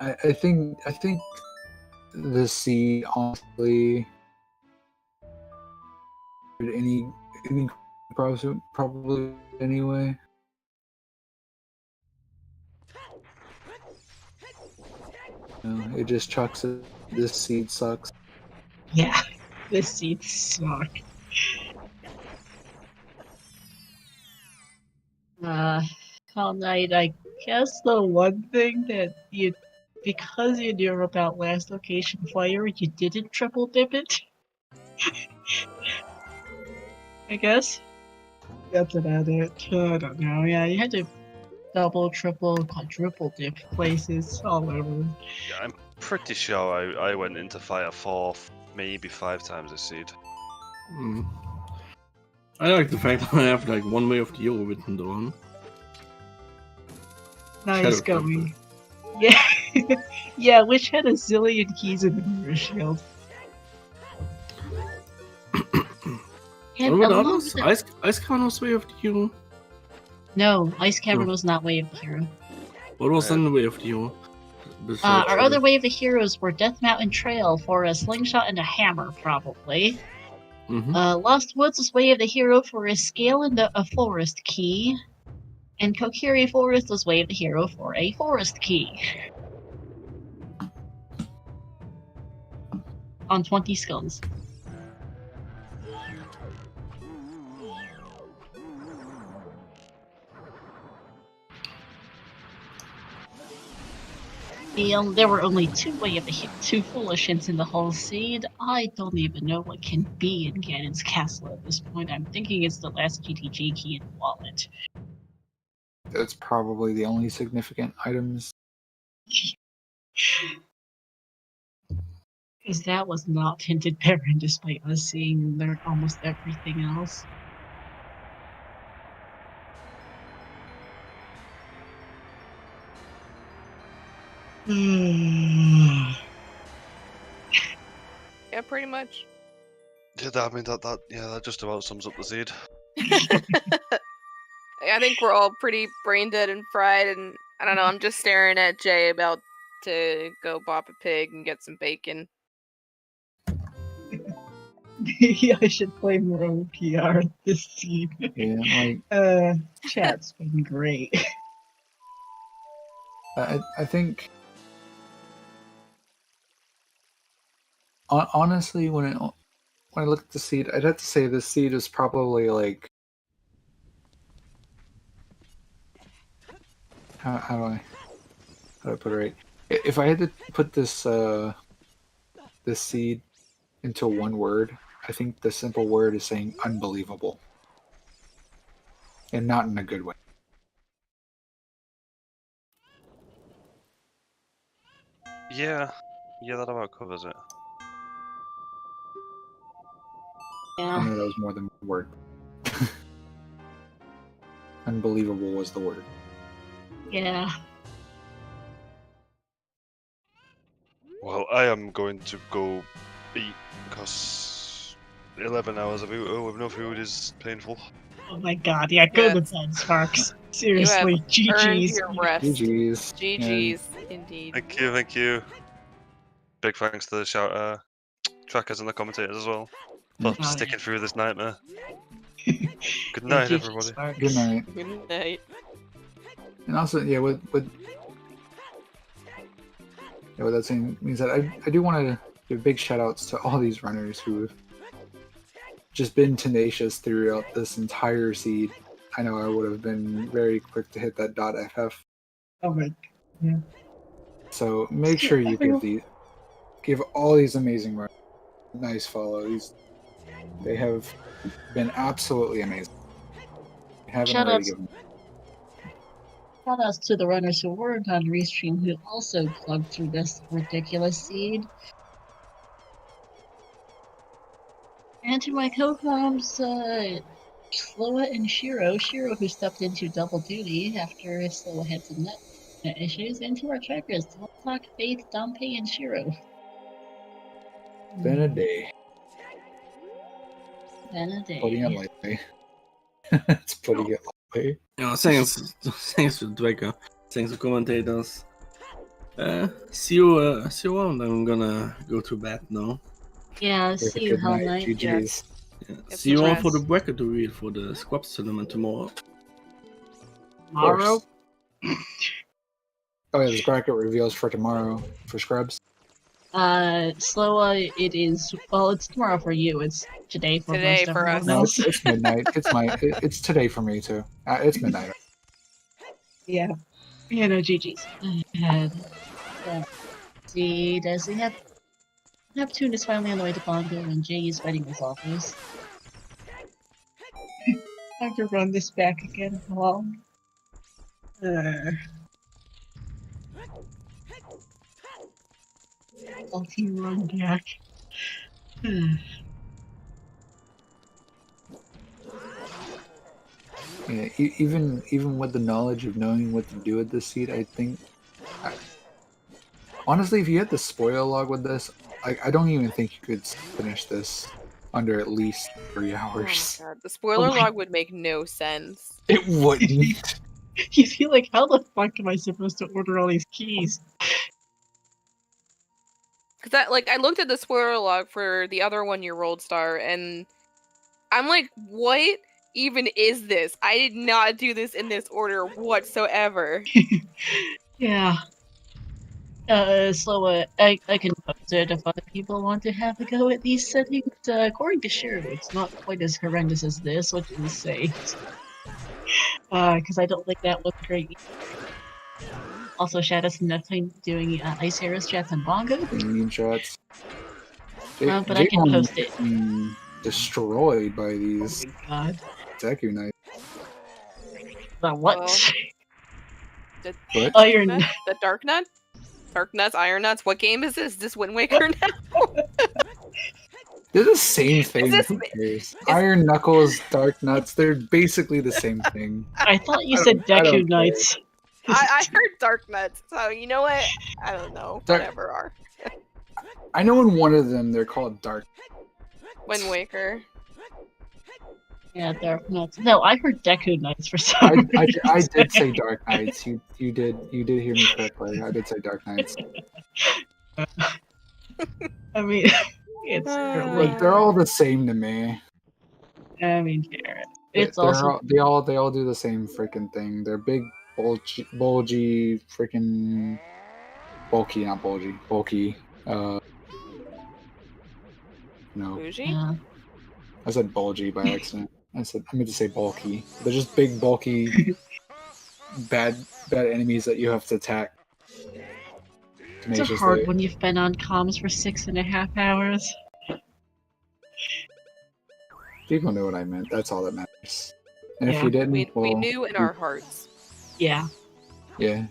I think the seed honestly any probably anyway. No, it just chucks it. This seed sucks. Yeah, this seed suck. Hell Knight, I guess the one thing that because you knew about last location fire, you didn't triple dip it. I guess. That's about it. I don't know. Yeah, you had to double, triple, quadruple dip places all over. Yeah, I'm pretty sure I went into fire 4, maybe 5 times this seed. I like the fact that I have like one way of the hero written down. Nice going. Yeah, yeah, which had a zillion keys in the mirror shield. And What about along others? with Ice Cano's way of the hero? no, Ice Cavern was not Way of the Hero. What was then the way of the hero? Our other Way of the Heroes were Death Mountain Trail for a slingshot and a hammer, probably. Lost Woods was Way of the Hero for a scale and a forest key. And Kokiri Forest was Way of the Hero for a forest key. On 20 skulls. There were only two foolish hints in the whole seed. I don't even know what can be in Ganon's castle at this point. I'm thinking it's the last GTG key in the wallet. That's probably the only significant items. Because that was not hinted Baron despite us seeing almost everything else. Yeah, pretty much. Yeah, I mean that just about sums up the seed. I think we're all pretty brain dead and fried, and I don't know. I'm just staring at Jay about to go bop a pig and get some bacon. Maybe I should play more OPR this seed. Yeah, like Chat's been great. I think honestly, when I look at the seed, I'd have to say this seed is probably like how do I put it right? If I had to put this this seed into one word, I think the simple word is saying unbelievable, and not in a good way. Yeah, that about covers it. I Yeah. know that was more than one word. Unbelievable was the word. Yeah. Well, I am going to go eat because 11 hours of OoT with no food is painful. Oh my god, yeah, go to bed, Sparks. Seriously, You have earned GG's. your rest. GG's. GG's, indeed. Thank you. Big thanks to the trackers and the commentators as well for Oh, sticking yeah. through this nightmare. Good night, GG's, everybody. Sparks. Good night. Good night. And also, yeah, with that saying means that I do want to give big shout outs to all these runners who have just been tenacious throughout this entire seed. I know I would have been very quick to hit that .ff. Oh my, yeah. So make sure you give these give all these amazing runs. Nice follows. They have been absolutely amazing. I haven't already Shoutouts. given. Shoutouts to the runners who weren't on Restream who also plugged through this ridiculous seed. And to my co-hosts, Sloa and Shiro. Shiro, who stepped into double duty after Sloa had some net issues. And to our trackers, Talk, Faith, Dompe, and Shiro. Been a day. Been a day. Putting it lightly. It's putting it lightly. Ja, thanks to Dweka. Thanks to commentators. See you around. I'm gonna go to bed now. Yeah, Have a see you, good Hell night. Knight. GG's. Yeah. Get See you some all for the rest. bracket reveal for the Squabs tournament tomorrow. Tomorrow? Oh yeah, this bracket reveals for tomorrow for Scrubs. Sloa, it is, well, it's tomorrow for you. It's today for Today most for everyone us. No, else. it's midnight. It's today for me too. It's midnight. Yeah. Yeah, no, GG's. And, see, does he have... Neptune is finally on the way to Bongo, and Jay is fighting his office. I have to run this back again. Hello? OoT run back. Yeah, even with the knowledge of knowing what to do with this seed, I think. Honestly, if you had the spoiler log with this, I don't even think you could finish this under at least 3 Oh my hours. god, the spoiler Oh my- log would make no sense. It wouldn't. You feel like, how the fuck am I supposed to order all these keys? Cause I looked at the spoiler log for the other 1-year-old star, and I'm like, what even is this? I did not do this in this order whatsoever. Yeah. So, I can post it if other people want to have a go at these settings. According to Shiro, it's not quite as horrendous as this, which is say. Because I don't think that looked great. Also, shout out to Neptune doing Ice Harris chats and Bongo. Mean shots. But I can post it. Being destroyed by Oh these my god. Deku Knights. The what? Well, What? Iron. The Dark Nut? Dark Nuts, Iron Nuts? What game is this? Is this Wind Waker now? They're the same thing. this- Who cares? Iron Knuckles, Dark Nuts, they're basically the same thing. I thought you I said don't care. Deku Knights. I heard Dark Nuts, so you know what? I don't know. Dark- Whatever are. I know in one of them they're called Dark. Wind Waker. Yeah, Dark Knights. No, I heard Deku Knights for some I reason. did say Dark Knights. You did hear me correctly. I did say Dark Knights. I mean, it's really. Look, they're all the same to me. I mean, Garrett. It's They're also. they all do the same freaking thing. They're big, bulgy, freaking bulky, not bulgy, bulky. No, Bougie? Yeah. I said bulgy by accident. I meant to say bulky. They're just big, bulky, bad enemies that you have to attack. It's so hard when you've been on comms for 6.5 hours. People know what I meant. That's all that matters. And if Yeah. you didn't, We well, knew in our hearts. Yeah. yeah.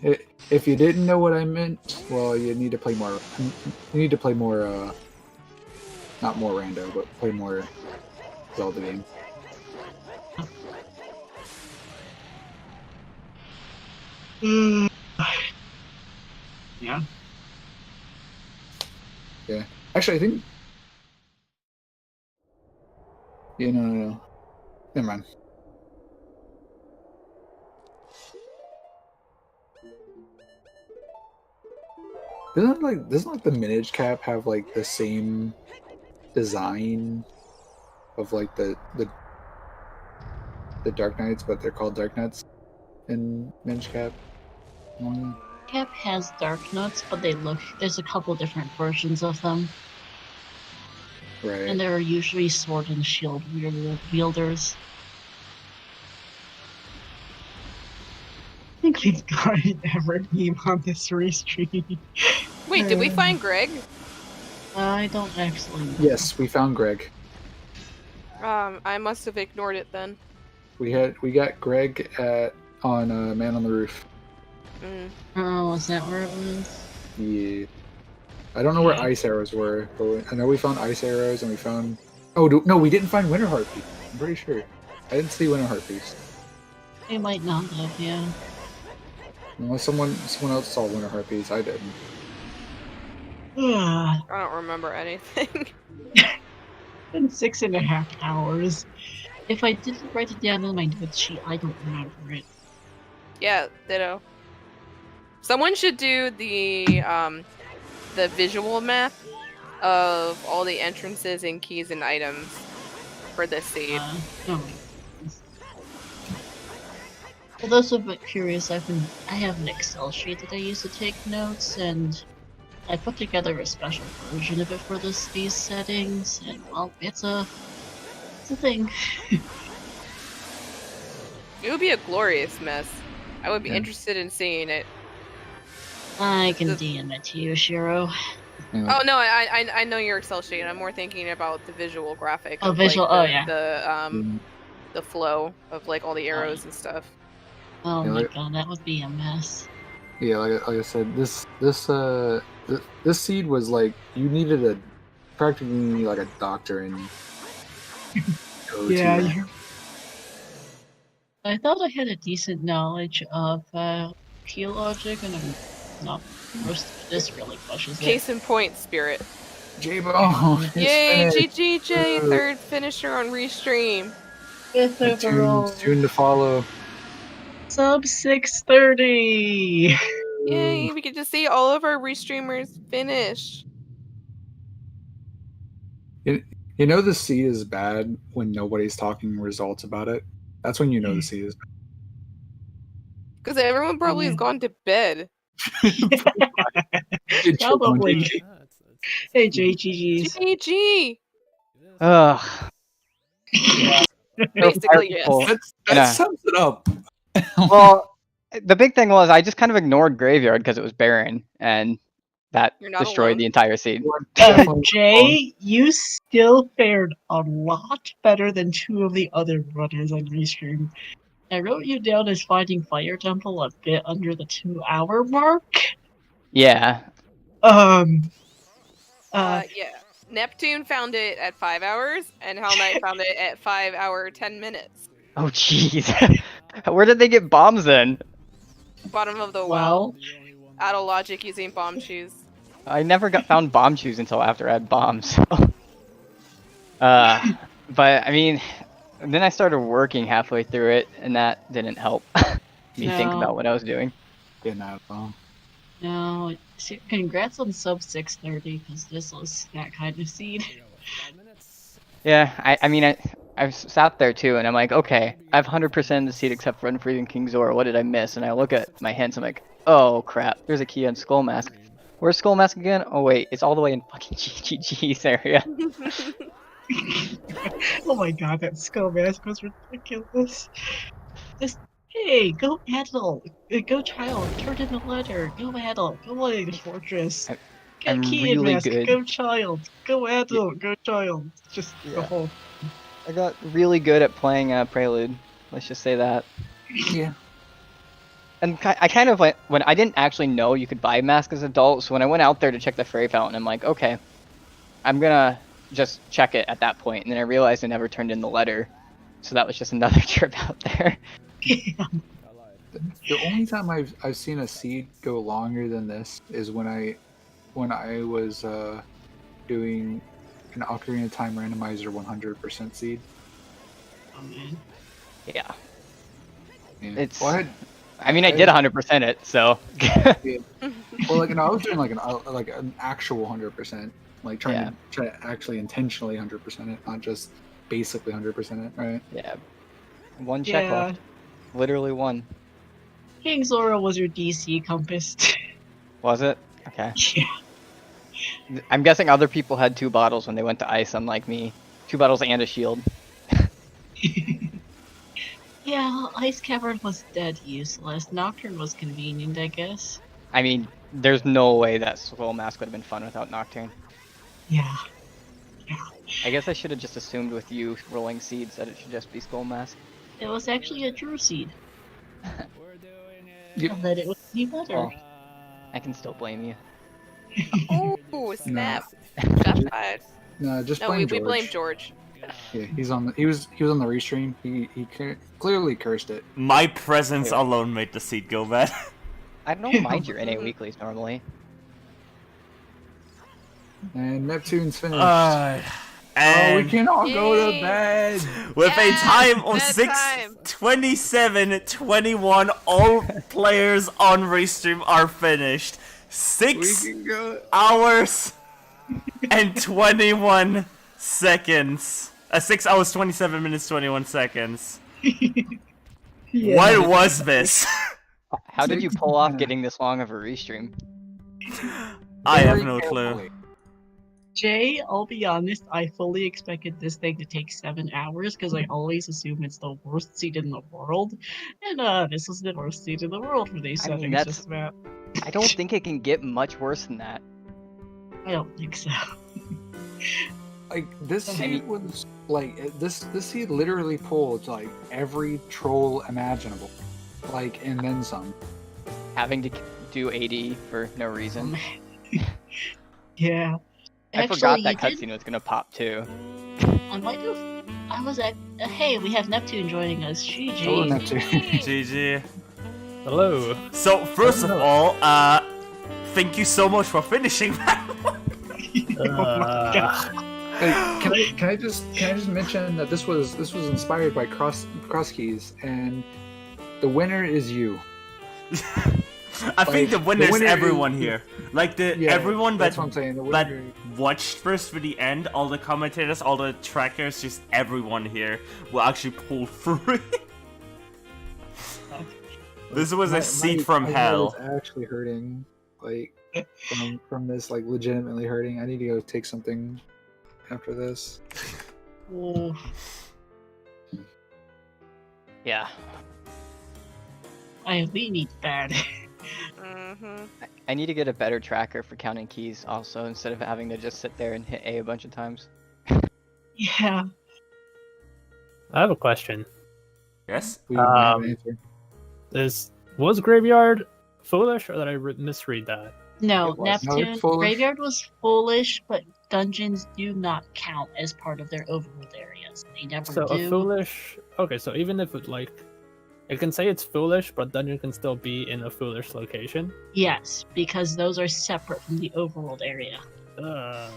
If you didn't know what I meant, well, you need to play more. You need to play more. Not more rando, but play more Zelda game. Yeah. Yeah. Actually, I think. Yeah, no. Never mind. Doesn't the Minage cap have like the same design of like the Dark Knights, but they're called Dark Knights in Minage cap? Cap has Dark Nuts, but there's a couple different versions of them. Right. And they're usually sword and shield wielders. I think we've got every meme on this restream. Wait, did we find Greg? I don't actually know. Yes, we found Greg. I must have ignored it then. We got Greg on Man on the Roof. Mm. Oh, is that where it was? Yeah. I don't know where ice arrows were, but I know we found ice arrows and we found. Oh no, we didn't find Winter Heartbeat. I'm pretty sure. I didn't see Winter Heartbeats. They might not have, yeah. Unless someone else saw Winter Heartbeats, I didn't. Ah, I don't remember anything. been 6.5 hours. If I didn't write it down on my notes sheet, I don't remember it. Yeah, ditto. Someone should do the visual map of all the entrances and keys and items for this seed. Oh my goodness. For those who are a bit curious, I have an Excel sheet that I use to take notes, and I put together a special version of it for these settings, and well, it's a thing. It would be a glorious mess. I would be Yeah. interested in seeing it. I can DM it to you, Shiro. Yeah. Oh no, I know your Excel sheet. I'm more thinking about the visual graphic. Oh, of, visual. Like, yeah. The flow of like all the arrows and stuff. Oh Yeah, my like- god, that would be a mess. Yeah, like I said, this seed was like you needed practically like a doctor in. OoT. I thought I had a decent knowledge of key logic, and I'm not. This really pushes it. Case in point, Spirit. J-Bone. it's Yay, finished. GGJ, third finisher on Restream. Fifth overall. Soon to follow. Sub 630. Yay, we get to see all of our Restreamers finish. You know the seed is bad when nobody's talking results about it. That's when you know the seed is bad. Because everyone probably has gone to bed. Probably. Hey, JGGs. GG! Ugh. Basically, yes. That Yeah. sums it up. Well, the big thing was I just kind of ignored Graveyard because it was barren, and that You're not destroyed alone. the entire seed. Jay, you still fared a lot better than two of the other runners on Restream. I wrote you down as finding Fire Temple a bit under the 2-hour mark. Yeah. Yeah. Neptune found it at 5 hours, and Hell Knight found it at 5 hour 10 minutes. Oh, jeez. Where did they get bombs then? Bottom of the well. Well, Out of logic using bomb shoes. I never found bomb shoes until after I had bombs. But I mean, then I started working halfway through it, and that didn't help me think No. about what I was doing. Getting out of phone. no. Congrats on sub 630, because this was that kind of seed. Yeah, I mean, I've sat there too, and I'm like, okay, I have 100% of the seed except for Unfreezing King Zora. What did I miss? And I look at my hints, I'm like, oh crap, there's a key on Skull Mask. Where's Skull Mask again? Oh wait, it's all the way in fucking GGG's area. Oh my god, that skull mask was ridiculous. Just, hey, go Adult, go Child, turn in the letter, go Adult, go away the fortress. I'm Get key really mask, good. go Child, go Adult, go Child. Just the Yeah. whole. I got really good at playing Prelude. Let's just say that. Yeah. And I kind of went, when I didn't actually know you could buy Mask as adult, so when I went out there to check the Fairy Fountain, I'm like, okay, I'm gonna just check it at that point, and then I realized I never turned in the letter, so that was just another trip out there. The only time I've seen a seed go longer than this is when I was doing an Ocarina of Time Randomizer 100% seed. Oh, man. Yeah. Yeah. It's- Well, I mean, I did 100% it, so. well, like, I was doing like an actual 100%, like trying Yeah. to actually intentionally 100% it, not just basically 100% it, right? Yeah. One check Yeah, left. Literally one. King Zora was your DC compass. Was it? Okay. Yeah. I'm guessing other people had 2 bottles when they went to ice, unlike me. 2 bottles and a shield. Yeah, Ice Cavern was dead useless. Nocturne was convenient, I guess. I mean, there's no way that Skull Mask would have been fun without Nocturne. Yeah. I guess I should have just assumed with you rolling seeds that it should just be Skull Mask. It was actually a Drew seed. Yep. And that it would be better. Well, I can still blame you. Oh, snap. Got fired. No, just No, blame we George. blame George. Yeah, he was on the restream. He clearly cursed it. My presence alone made the seed go bad. I don't mind your NA weeklies normally. And Neptune's finished. And we can all go to Yay. bed. with a time of bedtime. 6:27:21, all players on Restream are finished. We 6 can go. hours and 21 seconds. 6 hours, 27 minutes, 21 seconds. What was this? How did you pull off getting this long of a restream? I have Very no clue. carefully. Jay, I'll be honest, I fully expected this thing to take 7 hours because I always assume it's the worst seed in the world. And this was the worst seed in the world for these I mean, settings that's- just about. I don't think it can get much worse than that. I don't think so. Like this seed was like this seed literally pulled like every troll imaginable, like and then some. Having to do AD for no reason. Yeah. I Actually, forgot that you did- cutscene was gonna pop too. I might have. I was at. Hey, we have Neptune joining us. GG. Hello, Neptune. GG. Hello. So, first of all, thank you so much for finishing that one. Hey, can I just mention that this was inspired by cross keys, and the winner is you. I think the winner is everyone here. Like everyone that's that what I'm saying. The that winner, watched first to the end, all the commentators, all the trackers, just everyone here will actually pull through it. This was a seed from my hell. head is actually hurting, like from this, like legitimately hurting. I need to go take something after this. Oh, Yeah. we need that. Mm-hmm. I need to get a better tracker for counting keys also, instead of having to just sit there and hit A a bunch of times. Yeah. I have a question. Yes? We don't have an answer. Was Graveyard foolish, or did I misread that? No, It was. No, it's Neptune. foolish. Graveyard was foolish, but dungeons do not count as part of their overworld areas. They never So do. a foolish. Okay, so even if it it can say it's foolish, but dungeon can still be in a foolish location. Yes, because those are separate from the overworld area. Yeah,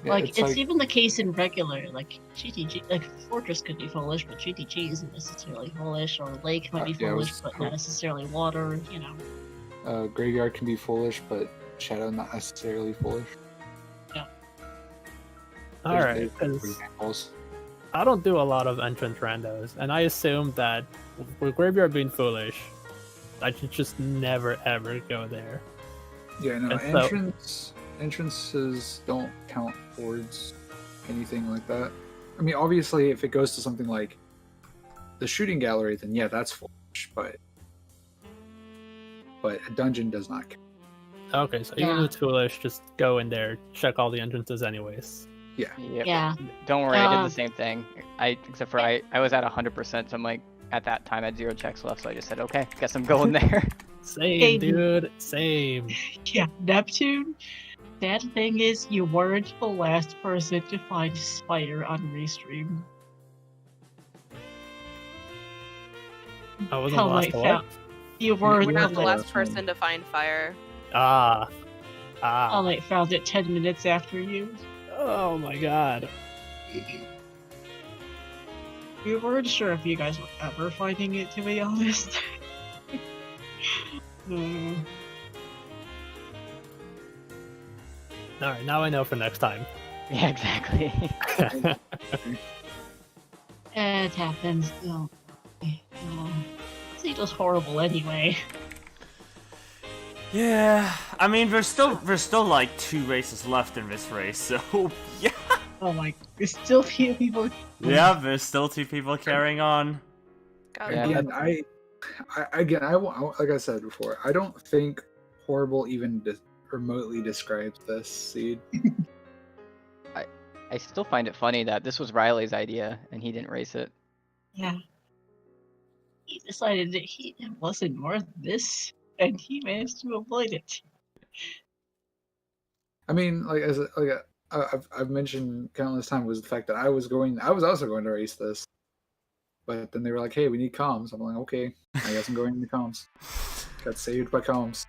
Like it's even the case in regular, like GTG, like Fortress could be foolish, but GTG isn't necessarily foolish, or Lake might be Yeah, it foolish, was but cool. not necessarily water. You know. Graveyard can be foolish, but Shadow not necessarily foolish. All There's- right, there's 'cause examples. I don't do a lot of entrance randos, and I assumed that with Graveyard being foolish, I should just never ever go there. Yeah, no, And so- entrances don't count towards anything like that. I mean, obviously, if it goes to something like the shooting gallery, then yeah, that's foolish. But a dungeon does not count. Okay, so even Yeah. if it's foolish, just go in there, check all the entrances anyways. Yeah, Yep. Yeah. Don't worry, I did Um, the same thing. Except for I was at 100%, so I'm like, at that time I had 0 checks left, so I just said, okay, guess I'm going there. Same, Hey. dude. Same. Yeah, Neptune. That thing is, you weren't the last person to find Spider on Restream. I wasn't Hell lost Knight to found. what? You were We're not the last. last person to find fire. Ah. Hell Knight found it 10 minutes after you. Oh my god. We weren't sure if you guys were ever finding it, to be honest. Alright, now I know for next time. Yeah, exactly. It happens. Oh. Seed was horrible anyway. Yeah, I mean, there's still like 2 races left in this race, so yeah. Oh my, there's still few people. Yeah, there's still 2 people carrying on. God, Yeah. again, I like I said before, I don't think horrible even remotely describes this seed. I still find it funny that this was Riley's idea and he didn't race it. Yeah. He decided that it wasn't worth this, and he managed to avoid it. I mean, I've mentioned countless times was the fact that I was also going to race this, but then they were like, "Hey, we need comms." I'm like, "Okay, I guess I'm going into comms." Got saved by comms.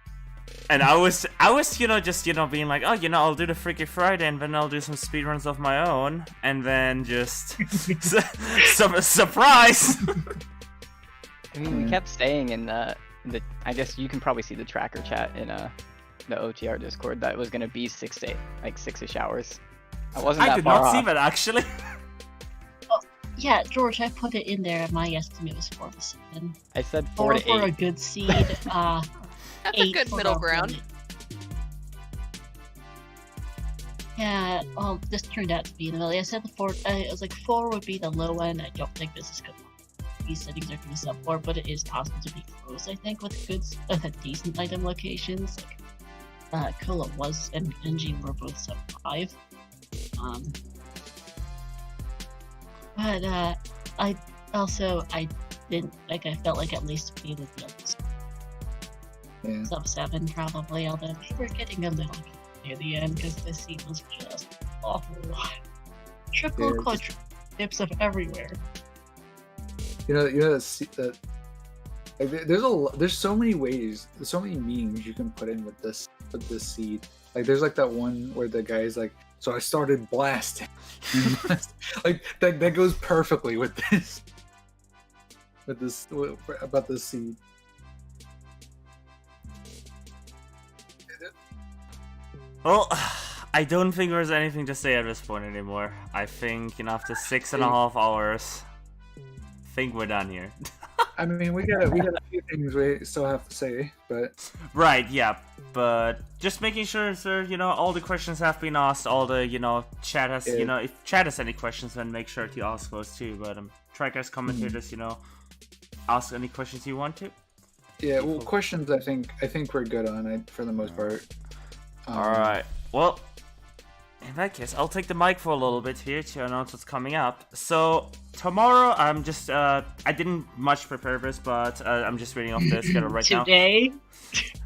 And I was, just, being like, oh, I'll do the Freaky Friday, and then I'll do some speedruns of my own, and then just, surprise! I mean, we kept staying in the, I guess you can probably see the tracker chat in the OTR Discord that it was gonna be 6-ish hours. I wasn't that I did far not off. see that, actually. Yeah, George, I put it in there. My estimate was 4 to 7. I said 4 4 to 8. for a good seed. That's a 8 good for middle a ground. bullet. Yeah, well, this turned out to be in the middle. I said the 4. I was like 4 would be the low end. I don't think this is good. These settings are going to sub 4, but it is possible to be close. I think with decent item locations. Like, Cola was and NG were both sub 5. But I didn't like. I felt like at least we would be Yeah. sub 7 probably. Although we were getting a little near the end because the seat was just awful. Triple, Yeah, quadruple dips of everywhere. that like, there's so many ways, there's so many memes you can put in with this seed. Like there's like that one where the guy's like, so I started blasting. Like that goes perfectly with this. About this seed. Well, I don't think there's anything to say at this point anymore. I think, after 6.5 hours, I think we're done here. I mean, we got a few things we still have to say, but Right, yeah, but just making sure, sir, all the questions have been asked, all the, chat has, Yeah. if chat has any questions, then make sure to ask those too, but, trackers, commentators, ask any questions you want to. yeah. Well, questions I think we're good on it for the most part. Alright, well, in that case, I'll take the mic for a little bit here to announce what's coming up. So, tomorrow, I'm just, I didn't much prepare this, but I'm just reading off the schedule right now. Today,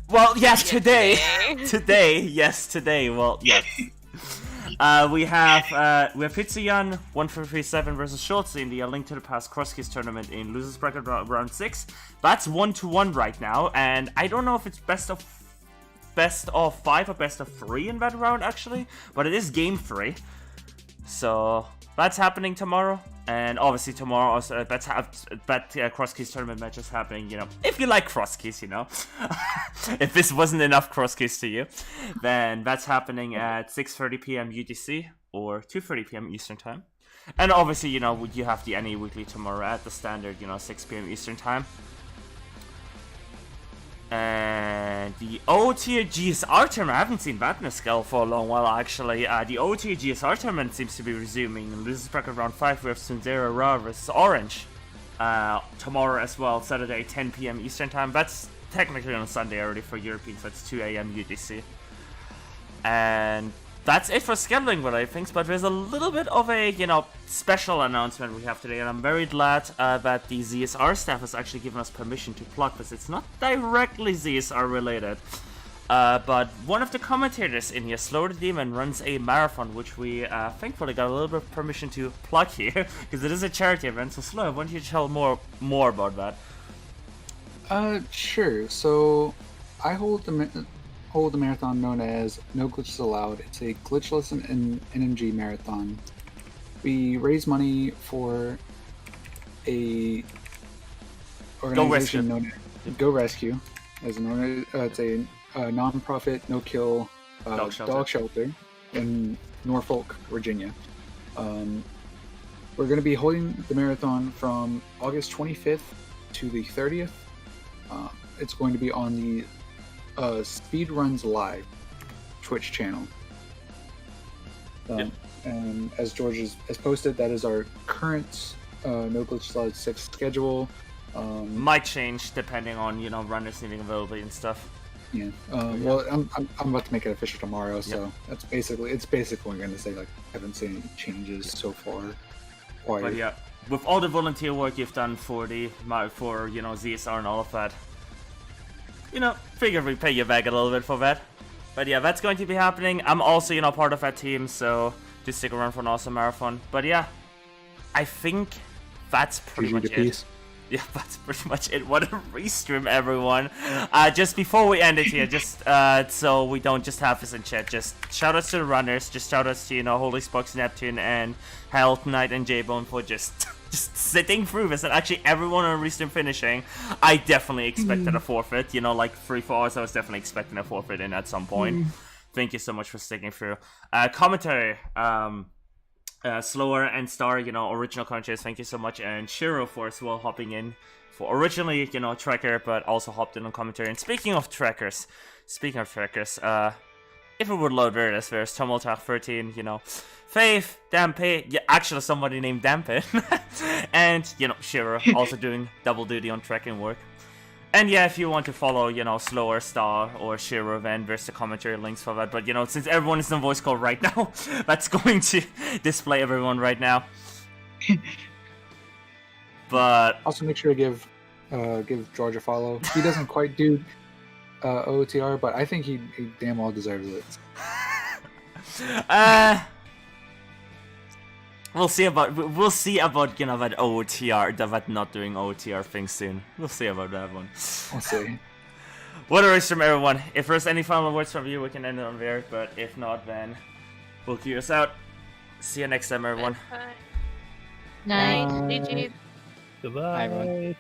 Well, yes, today. Today. Today, yes, today. Well, yes. We have Pizzayan 1337 versus Schultz in the Link to the Past Cross-Keys tournament in Losers Bracket round 6. That's 1-1 right now, and I don't know if it's best of 5 or best of 3 in that round actually, but it is game 3. So that's happening tomorrow, and obviously tomorrow also that cross keys tournament match is happening. If you like cross keys, if this wasn't enough cross keys to you, then that's happening at 6:30 p.m. UTC or 2:30 p.m. Eastern time. And obviously, you have the NA weekly tomorrow at the standard, 6 p.m. Eastern time. And the OoT GSR tournament, I haven't seen that in a scale for a long while actually. The OoT GSR tournament seems to be resuming. In Losers Bracket round 5, we have Sunzera Ra versus Orange. Tomorrow as well, Saturday 10 p.m. Eastern time. That's technically on a Sunday already for Europeans, so it's 2 a.m. UTC. And that's it for scheduling related things, but there's a little bit of a, special announcement we have today, and I'm very glad that the ZSR staff has actually given us permission to plug this. It's not directly ZSR related, but one of the commentators in here, Slow the Demon, runs a marathon, which we thankfully got a little bit of permission to plug here, because it is a charity event. So Slow, why don't you tell more about that? Sure. So I hold the marathon known as No Glitches Allowed. It's a glitchless and NMG marathon. We raise money for a organization known as Go Rescue. It's a non-profit, no-kill dog shelter in Norfolk, Virginia. We're going to be holding the marathon from August 25th to the 30th. It's going to be on the ZeldaSpeedRuns Live Twitch channel. And as George has posted, that is our current No Glitch Allowed 6 schedule. Might change depending on, runners needing availability and stuff. Yeah. Well, I'm about to make it official tomorrow, so it's basically going to say like haven't seen any changes so far. But yeah, with all the volunteer work you've done for ZSR and all of that, figure we pay you back a little bit for that. But yeah, that's going to be happening. I'm also part of that team, so just stick around for an awesome marathon. But yeah, I think that's pretty much it. Yeah, that's pretty much it. What a restream, everyone. Just before we end it here, just so we don't just have this in chat, just shoutouts to the runners, just shoutouts to, Holy Spox, Neptune, and Health Knight and J-Bone for just sitting through this, and actually everyone on restream finishing. I definitely expected a forfeit, like 3-4 hours, I was definitely expecting a forfeit in at some point. Thank you so much for sticking through. Commentary, Slower and Star, original commentators, thank you so much, and Shiro for as well hopping in for originally, tracker, but also hopped in on commentary. And speaking of trackers, if it would load there's Tumultach 13, Faith, Dampe, yeah, actually somebody named Dampe, and, Shiro also doing double duty on tracking work. And yeah, if you want to follow, Slower, Star, or Shiro, then there's the commentary links for that. But, since everyone is in voice call right now, that's going to display everyone right now. But also make sure to give George a follow. He doesn't quite do OOTR, but I think he damn well deserves it. We'll see about that OOTR, that not doing OOTR thing soon. We'll see about that one. We'll see. What a race from everyone. If there's any final words from you, we can end it on there. But if not, then we'll cue us out. See you next time, everyone. Night. GG. Goodbye. Bye, everyone.